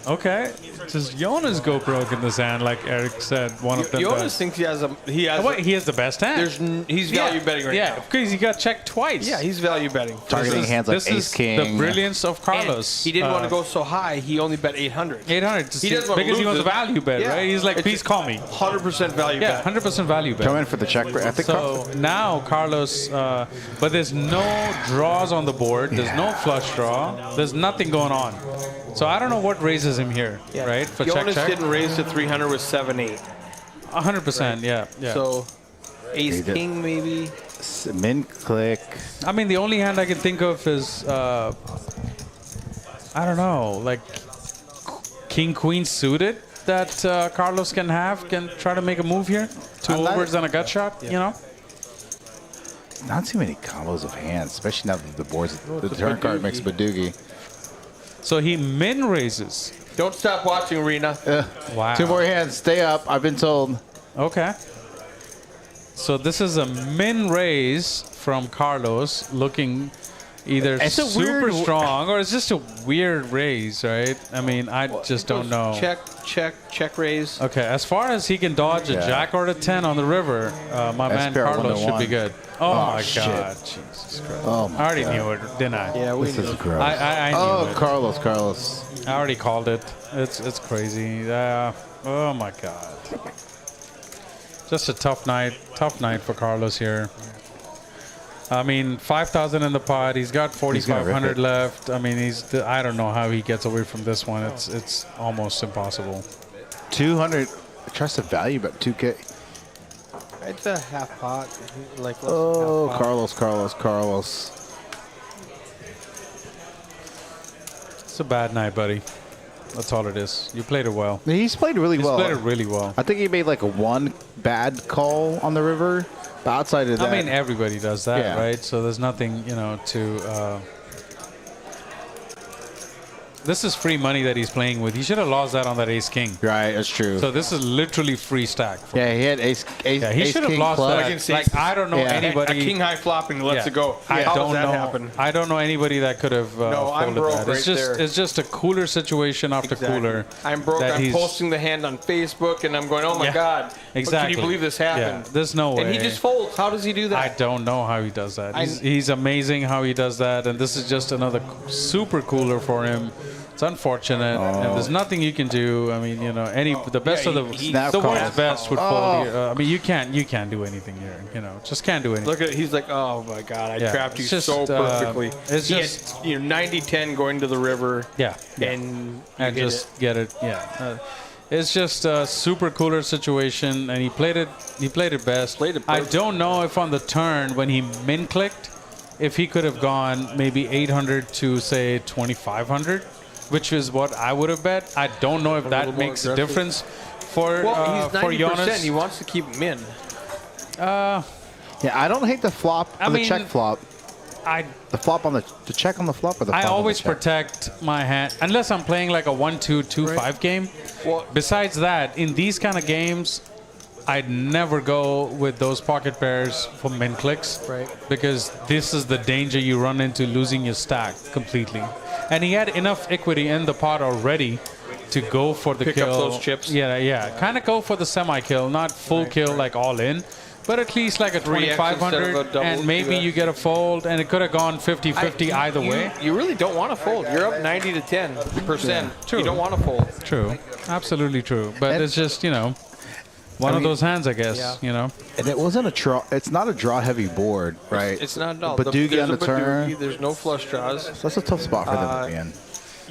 Okay. Does Jonas go broke in this hand, like Eric said? One of them Jonas does. thinks he has Oh, wait, he has the best hand. he's value betting right Yeah, now. because he got checked twice. Yeah, he's value betting. targeting hands like This ace is king. the brilliance of Carlos. And he didn't want to go so high. He only bet 800. 800. He doesn't want to because he lose wants a it. value bet, Yeah. right? He's like, It's please call me. 100% value Yeah, bet. 100% value bet. Come in for the check. I think. So now Carlos, but there's no draws on the board. There's no flush draw. There's nothing going on. So I don't know what raises him here, right? For Jonas check. didn't raise to 300 with 7-8. 100%, yeah. So Ace king maybe. Min click. I mean, the only hand I can think of is, I don't know, like king queen suited that Carlos can try to make a move here. Two overs and a gut shot, you know. Not too many combos of hands, especially now that the board's the turn card makes Badoogie. So he min raises. Don't stop watching, Rena. Wow. 2 more hands. Stay up. I've been told. Okay. So this is a min raise from Carlos, looking either It's a super weird strong or it's just a weird raise, right? I mean, I just don't know. Check raise. Okay, as far as he can dodge a jack or a 10 on the river, my man SPR Carlos should be 1-1. good. Oh my shit. God. Jesus Christ. Oh my I already God. knew it, didn't I? Yeah, we This knew. is gross. I knew it. Carlos. I already called it. It's crazy. Oh my God. Just a tough night for Carlos here. I mean, 5,000 in the pot. He's got 4,500 left. I mean, I don't know how he gets away from this one. It's almost impossible. 200. Trust the value, but 2K. It's a half pot. Like Oh, half pot. Carlos. It's a bad night, buddy. That's all it is. You played it well. He's played really well. He's played it really well. I think he made like a 1 bad call on the river. But outside of that, I mean, everybody does that, Yeah. right? So there's nothing, to... This is free money that he's playing with. He should have lost that on that ace king. right, that's true. So this is literally free stack. For yeah, he had ace Yeah, he ace should have king lost club. that. Like, I don't know Yeah. anybody. A king high flopping lets Yeah. it go. I How don't does that know. happen? I don't know anybody that could have No, I'm folded broke that. right It's just there. it's just a cooler situation after cooler. I'm broke. that I'm he's- posting the hand on Facebook, and I'm going, oh my Yeah, God. exactly. Can you believe this happened? Yeah, there's no way. And he just folds. How does he do that? I don't know how he does that. He's amazing how he does that, and this is just another super cooler for him. It's unfortunate, and there's nothing you can do. I mean, the best of the Snap the call. world's best would fold here. I mean, you can't do anything here. Just can't do anything. Look at he's like, oh my God, I Yeah, trapped you it's just, so perfectly. it's He just- had, 90-10 going to the river. Yeah, And and hit just get it. Yeah, it's just a super cooler situation, and he played it. He played it best. Played it I perfect. don't know if on the turn when he min clicked, if he could have gone maybe 800 to say 2,500, which is what I would have bet. I don't know if that little more makes a aggressive. difference for Well, he's 90%. Jonas. He wants to keep him in. Yeah, I don't hate the flop I on the mean, check flop. The flop on the check on the flop or the I flop on the always check? protect my hand unless I'm playing like a 1-2, 2-5 game. Well, Besides that, in these kind of games, I'd never go with those pocket pairs for min clicks. Right. Because this is the danger you run into losing your stack completely. And he had enough equity in the pot already to go for the Pick kill. up those chips. Yeah. Kind of go for the semi-kill, not full kill like all in. But at least like a 3x instead of a 2,500, double, and maybe 2x. you get a fold, and it could have gone 50-50 either way. You really don't want to fold. You're up 90 to 10%. True. You don't want to fold. True. Absolutely true. But And- it's just, one of those hands, I guess, And it wasn't a draw. It's not a draw heavy board, right? It's not at all. Badoogie There's on a the turn. Badoogie, there's no flush draws. So that's a tough spot for them to be in.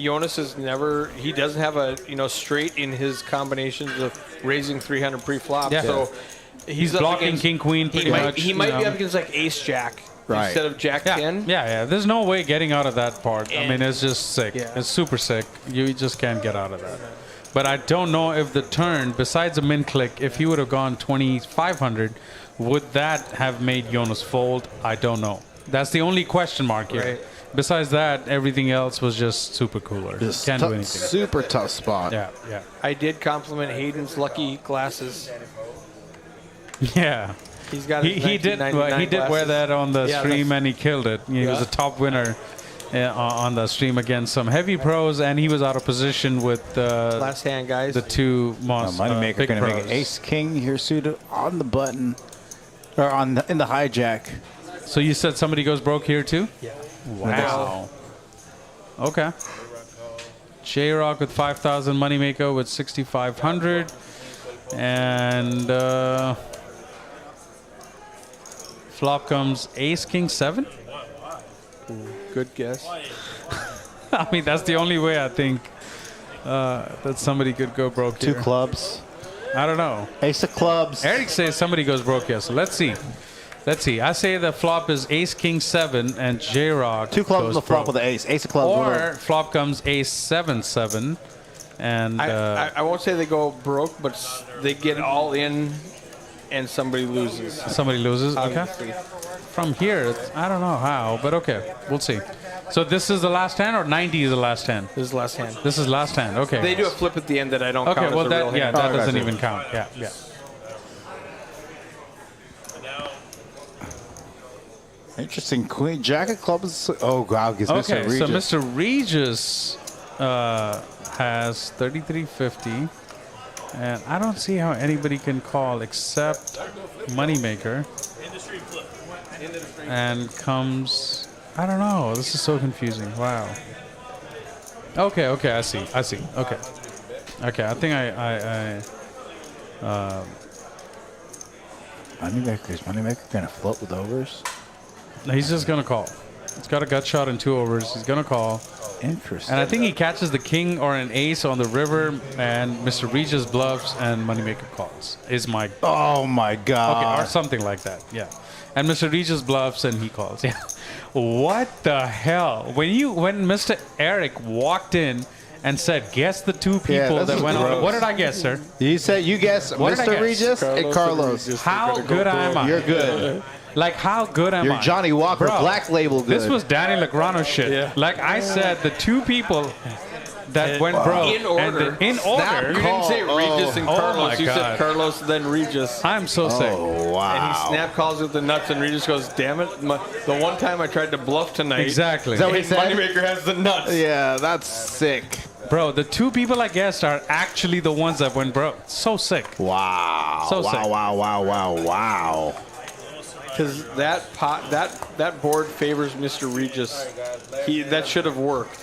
Jonas is never. He doesn't have a straight in his combinations of raising 300 pre-flop. Yeah. So He's up blocking against- king, queen pretty He might, much. he might be up against like ace jack Right. instead of jack 10. Yeah. There's no way getting out of that part. I mean, it's just sick. Yeah. It's super sick. You just can't get out of that. But I don't know if the turn, besides a min click, if he would have gone 2,500, would that have made Jonas fold? I don't know. That's the only question mark here. Right. Besides that, everything else was just super cooler. Just Can't do anything. super tough spot. Yeah. I did compliment Hayden's lucky glasses. Yeah. He's got He his did 1999 he did wear glasses. that on the Yeah, stream, that's- and he killed it. He was Yeah. a top winner on the stream against some heavy pros, and he was out of position with Last hand, guys. the two Moneymaker big gonna pros. make an ace king here suited on the button or in the hijack. So you said somebody goes broke here too? Yeah. Wow. Okay. J-Rock with 5,000, Moneymaker with 6,500, and flop comes ace king 7. Good guess. I mean, that's the only way I think that somebody could go broke Two here. clubs. I don't know. Ace of clubs. Eric says somebody goes broke here, so let's see. Let's see. I say the flop is Ace King 7 and J-Rock. 2 clubs on goes the flop broke. with the ace. Ace of clubs. Or flop comes Ace 7-7, and I won't say they go broke, but they get all in, and somebody loses. somebody loses. Okay. Obviously. From here, I don't know how, but okay, we'll see. So this is the last hand, or 90 is the last hand? This is the last hand. This is last hand. Okay. They do a flip at the end that I don't Okay. count Well, as a real that hand. that Oh, doesn't gotcha. even count. Yeah. Yeah. Interesting. Queen Jack of clubs. Oh wow, gives Okay. Mr. Regis. So Mr. Regis has 3350, and I don't see how anybody can call except Moneymaker. And comes, I don't know. This is so confusing. Wow. Okay. Okay. I see. Okay. Okay. I think Moneymaker gonna float with overs. he's just gonna call. He's got a gut shot and 2 overs. He's gonna call. Interesting. And I think he catches the king or an ace on the river, and Mr. Regis bluffs, and Moneymaker calls. Is my Oh my god. okay, or something like that. Yeah. And Mr. Regis bluffs and he calls. Yeah. What the hell? When Mr. Eric walked in and said, "Guess the 2 people this that is went on." gross. What did I guess, sir? You said you guessed What did I Mr. guess? Regis and Carlos. How good am I? You're good. Like, how good am I? You're Johnny Walker, Bro, Black Label good. This was Danny Legrano shit. Yeah. Like I said, the 2 people that went broke. In order. And in order. You didn't say Regis and Oh Carlos. my You God. said Carlos, then Regis. I'm so sick. Oh wow. And he snap calls with the nuts, and Regis goes, "Damn it! The one time I tried to bluff tonight." Exactly. Is that what he And said? Moneymaker has the nuts. Yeah, that's sick. Bro, the 2 people I guessed are actually the ones that went broke. So sick. Wow. So wow, sick. wow. Because that board favors Mr. Regis. That should have worked.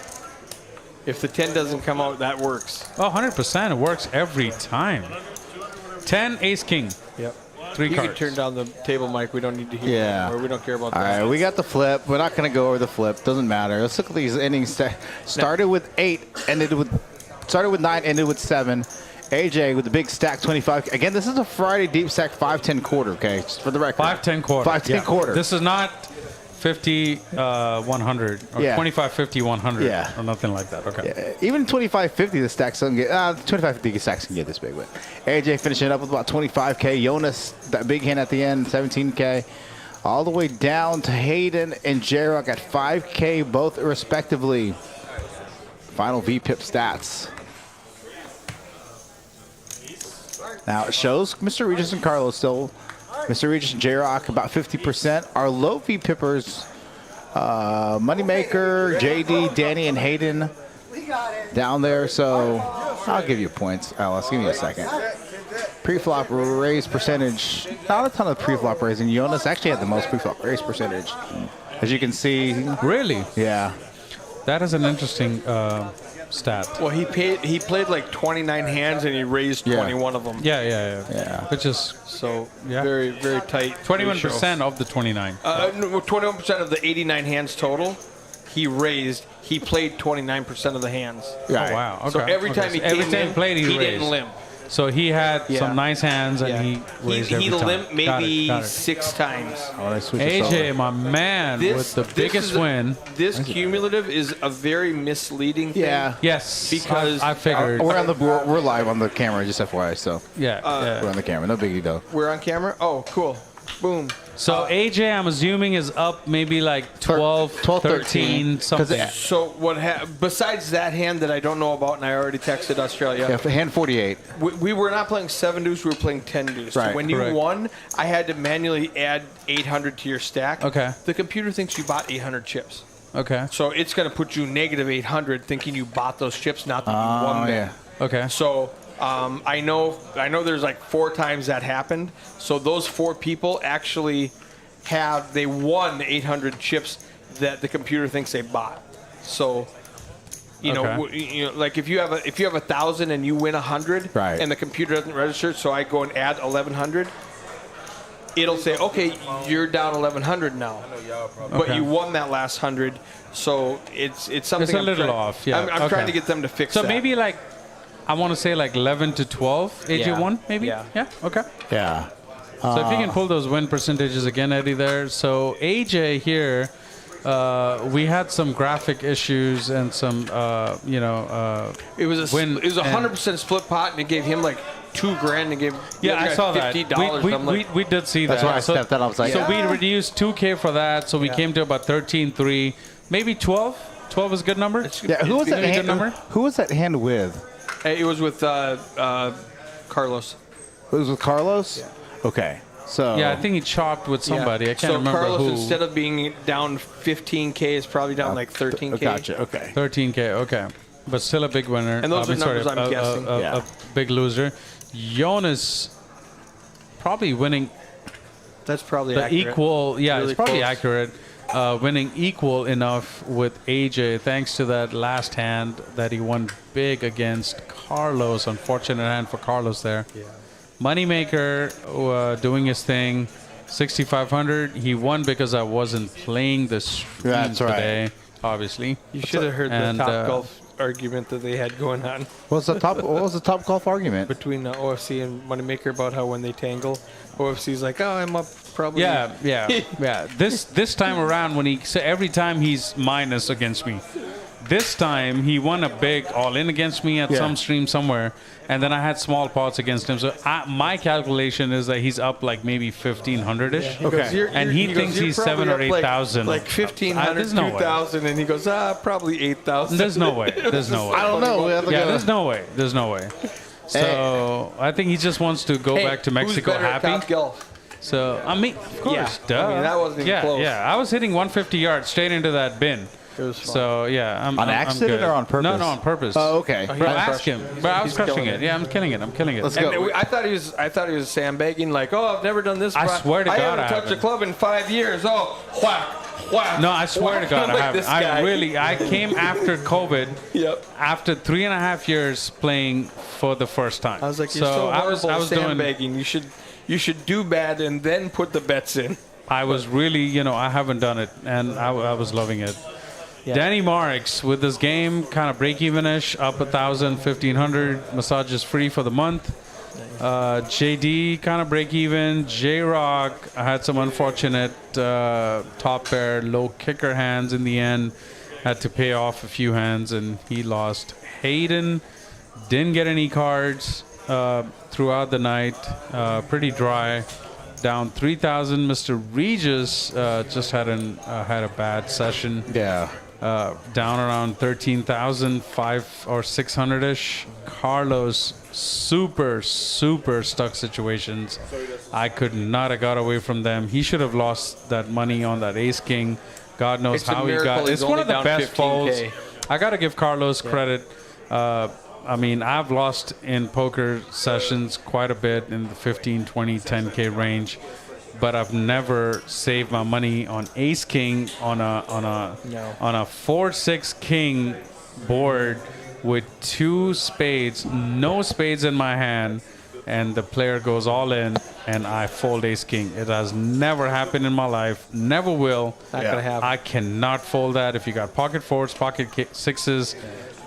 If the 10 doesn't come out, that works. Oh, 100%. It works every time. 10, Ace King. Yep. 3 You cards. can turn down the table mic. We don't need to hear Yeah. that, or we don't care about All that. right, we got the flip. We're not going to go over the flip. Doesn't matter. Let's look at these innings. Started with 8, started with 9, ended with 7. AJ with the big stack 25. Again, this is a Friday deep stack 5-10 quarter, okay? Just for the record. 5-10 quarter. 5-10 quarter. This is not 50-100 or Yeah. 25-50-100 Yeah. or nothing like that. Okay. Yeah, even 25-50, the stacks don't get. 25-50 stacks can get this big, but AJ finishing it up with about 25K. Jonas, that big hand at the end, 17K. All the way down to Hayden and J-Rock at 5K, both respectively. Final VPIP stats. Now it shows Mr. Regis and Carlos still. Mr. Regis and J-Rock about 50%. Our low VPIppers, Moneymaker, JD, Danny, and Hayden down there. So I'll give you points, Alice. Give me a second. Pre-flop raise percentage. Not a ton of pre-flop raising. Jonas actually had the most pre-flop raise percentage. As you can see. Really? Yeah. That is an interesting stat. Well, he played like 29 hands and he raised 21 of them. Yeah. Which is So Yeah. very, very tight. 21% of the 29. No, 21% of the 89 hands total, he raised. He played 29% of the hands. Right. Oh, wow. Okay. So every time he So every came time in, played, he didn't raised. limp. So he had Yeah. some nice hands, and Yeah. he raised He every time. limped maybe Got it. 6 times. Oh, they switched us AJ, over. my man, with the biggest is win. This cumulative is a very misleading thing. Yeah. Yes, Because I figured. We're live on the camera, just FYI. So Yeah. we're on the camera. No biggie though. We're on camera? Oh, cool. Boom. So AJ, I'm assuming, is up maybe like 12, 13, 13, something. So besides that hand that I don't know about, and I already texted Australia, Yeah, hand 48. we were not playing 7 deuce, we were playing 10 deuce. Right, So when you correct. won, I had to manually add 800 to your stack. Okay. The computer thinks you bought 800 chips. Okay. So it's going to put you negative 800 thinking you bought those chips, not that you won them. yeah. Okay. So I know there's like 4 times that happened. So those 4 people actually they won 800 chips that the computer thinks they bought. So you know, like if you have 1,000 and you win 100, Right. and the computer doesn't register, so I go and add 1,100. It'll say, okay, you're down 1,100 now, but Okay. you won that last 100. So it's something. It's a little off, yeah. I'm Okay. trying to get them to fix So that. maybe like, I want to say like 11 to 12. AJ Yeah. won, maybe? Yeah. Yeah, okay. Yeah. So if you can pull those win percentages again, Eddie, there. So AJ here, we had some graphic issues and some, It was win it was a 100% split pot, and it gave him like $2,000 to give. Yeah, I saw that. $50. We did see That's that. why I stepped out. I was like, so we reduced 2K for that, so we came to about 13-3, maybe 12. 12 is a good number. yeah. Who was that Is it a good hand? number? Who was that hand with? It was with Carlos. It was with Carlos. Yeah. Okay. So Yeah, I think he chopped with somebody. I can't so remember Carlos, who. instead of being down 15K, is probably down like 13K. Gotcha. Okay. 13K, okay. But still a big winner. And those are numbers I'm guessing. A big loser. Jonas probably winning That's probably the accurate. equal. Yeah, Really it's probably close. accurate. Winning equal enough with AJ thanks to that last hand that he won big against Carlos. Unfortunate hand for Carlos there. Yeah. Moneymaker doing his thing. 6,500. He won because I wasn't playing the stream That's right. today, obviously. You should have heard And, the top golf argument that they had going on What was the top golf argument? between OFC and Moneymaker about how when they tangle, OFC's like, oh, I'm up probably. Yeah. This time around, every time he's minus against me. This time he won a big all-in against me at some stream somewhere, and then I had small pots against him. So my calculation is that he's up like maybe 1,500-ish. And he thinks he's 7,000 or 8,000. Like 1,500, There's no way. 2,000, and he goes, probably 8,000. There's no way. There's no way. I don't know. There's no way. There's no way. So I think he just wants to go back to Mexico who's better happy. At top golf? So I mean, of course, duh. I mean, that wasn't even close. Yeah, I was hitting 150 yards straight into that bin. It was fun. So yeah, I'm On I'm accident good. or on purpose? No, on purpose. Oh, okay. Bro, ask him. But I was He's crushing killing it. it. Yeah, I'm killing it. Let's And go. I thought he was sandbagging, like, oh, I've never done this. I swear to God, haven't I touched a haven't. club in 5 years. Oh, whack, whack. No, I swear to God, Like I this haven't. guy. I came after COVID. Yep. After 3.5 years playing for the first time. I was like, you're so I horrible was doing. sandbagging. You should do bad and then put the bets in. I was really, I haven't done it, and I was loving it. Yeah. Danny Marx with this game, kind of break-even-ish, up 1,000, 1,500. Massage is free for the month. JD kind of break-even. J-Rock, I had some unfortunate top pair, low kicker hands in the end. Had to pay off a few hands, and he lost. Hayden didn't get any cards throughout the night. Pretty dry. Down 3,000. Mr. Regis just had a bad session. Yeah. Down around 13,000, 500 or 600-ish. Carlos, super stuck situations. I could not have got away from them. He should have lost that money on that ace king. God knows It's a how he miracle got. he's It's one only of the down best 15K. folds. I got to give Carlos credit. I mean, I've lost in poker sessions quite a bit in the 15, 20, 10K range, but I've never saved my money on ace king on a 4-6 king board with 2 spades, no spades in my hand, and the player goes all in and I fold ace king. It has never happened in my life, never will. Not gonna happen. I cannot fold that. If you got pocket fours, pocket sixes,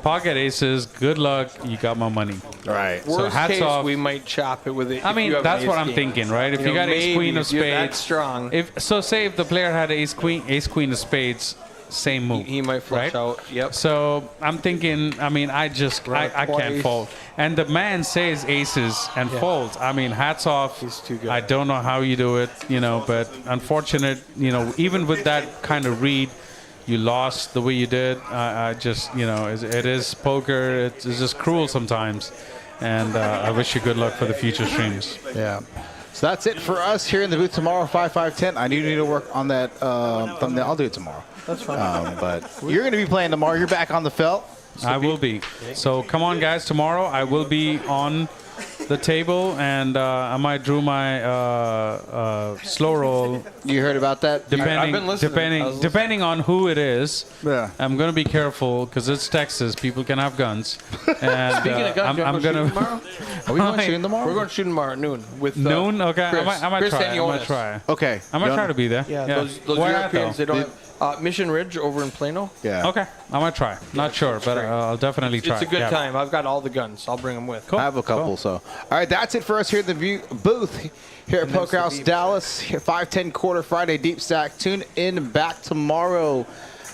pocket aces, good luck. You got my money. Right. So Worst hats case, off. we might chop it with it. I if mean, you have that's an what ace I'm king. thinking, right? If you know, got ace queen maybe of if you're that spades, strong, say if the player had ace queen of spades, same move. he might flush right? out. Yep. So I'm thinking, I mean, I can't twice. fold. And the man says aces and folds. I mean, hats off. He's too good. I don't know how you do it, but unfortunate, even with that kind of read, you lost the way you did. I just, it is poker. It's just cruel sometimes. And I wish you good luck for the future streams. Yeah. So that's it for us here in the booth tomorrow, 5-5-10. I do need to work on that thumbnail. I'll do it tomorrow. That's fine. But you're going to be playing tomorrow. You're back on the felt. I will be. So come on, guys. Tomorrow I will be on the table, and I might drew my slow roll. You heard about that? I've been listening. Depending on who it is. Yeah. I'm gonna be careful because it's Texas. People can have guns, And, Speaking of guns, I'm gonna. tomorrow? Are we going shooting tomorrow? We're going shooting tomorrow at noon with Noon? Okay, Chris. I might Chris try. and I Jonas. might try. Okay. I might try to be there. Yeah, those Where at, Europeans, they though? don't have Mission Ridge over in Plano. Yeah. Okay, I might try. Not sure, but I'll definitely try. It's a good Yeah. time. I've got all the guns. I'll bring them with. Cool. I have a couple, Cool. so. All right, that's it for us here at the booth here at Poker House Dallas. Here, 5-10 quarter Friday Deep Stack. Tune in back tomorrow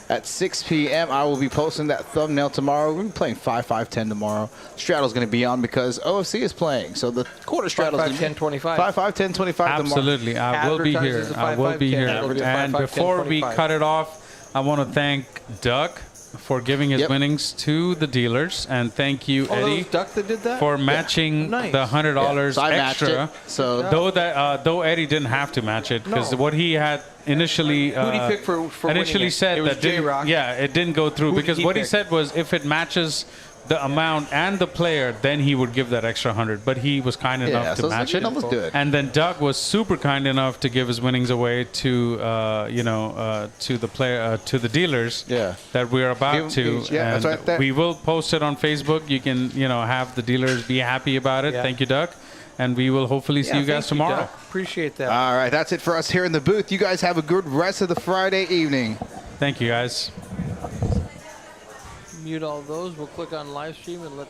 at 6 p.m. I will be posting that thumbnail tomorrow. We're playing 5-5-10 tomorrow. Straddle's going to be on because OFC is playing, so the quarter Straddle's 5-5-10, 25. 5-5-10, 25 tomorrow. Absolutely, I will be here. Advertises a I will be 5-5-10. here. Advertises And 5-5-10, before we 25. cut it off, I want to thank Doug for giving his Yep. winnings to the dealers, and thank you, Oh, that Eddie, was Duck that did that? for matching Nice. the $100 So I matched extra. it. So Though Eddie didn't have to match it because No. what he had initially Who'd he pick for initially winning it? said It was that didn't, J-Rock. yeah, it didn't go through Who did because he what he pick? said was if it matches the amount and the player, then he would give that extra 100. But he was kind enough yeah, to so it's match like, it. let's do it. And then Doug was super kind enough to give his winnings away to to the player to the dealers. Yeah. That we're about to. Yeah, that's and right there. we will post it on Facebook. You can have the dealers be happy about it. Yeah. Thank you, Doug. And we will hopefully see you guys thank tomorrow. Duck. Appreciate that. all right, that's it for us here in the booth. You guys have a good rest of the Friday evening. Thank you, guys. Mute all those. We'll click on live stream and let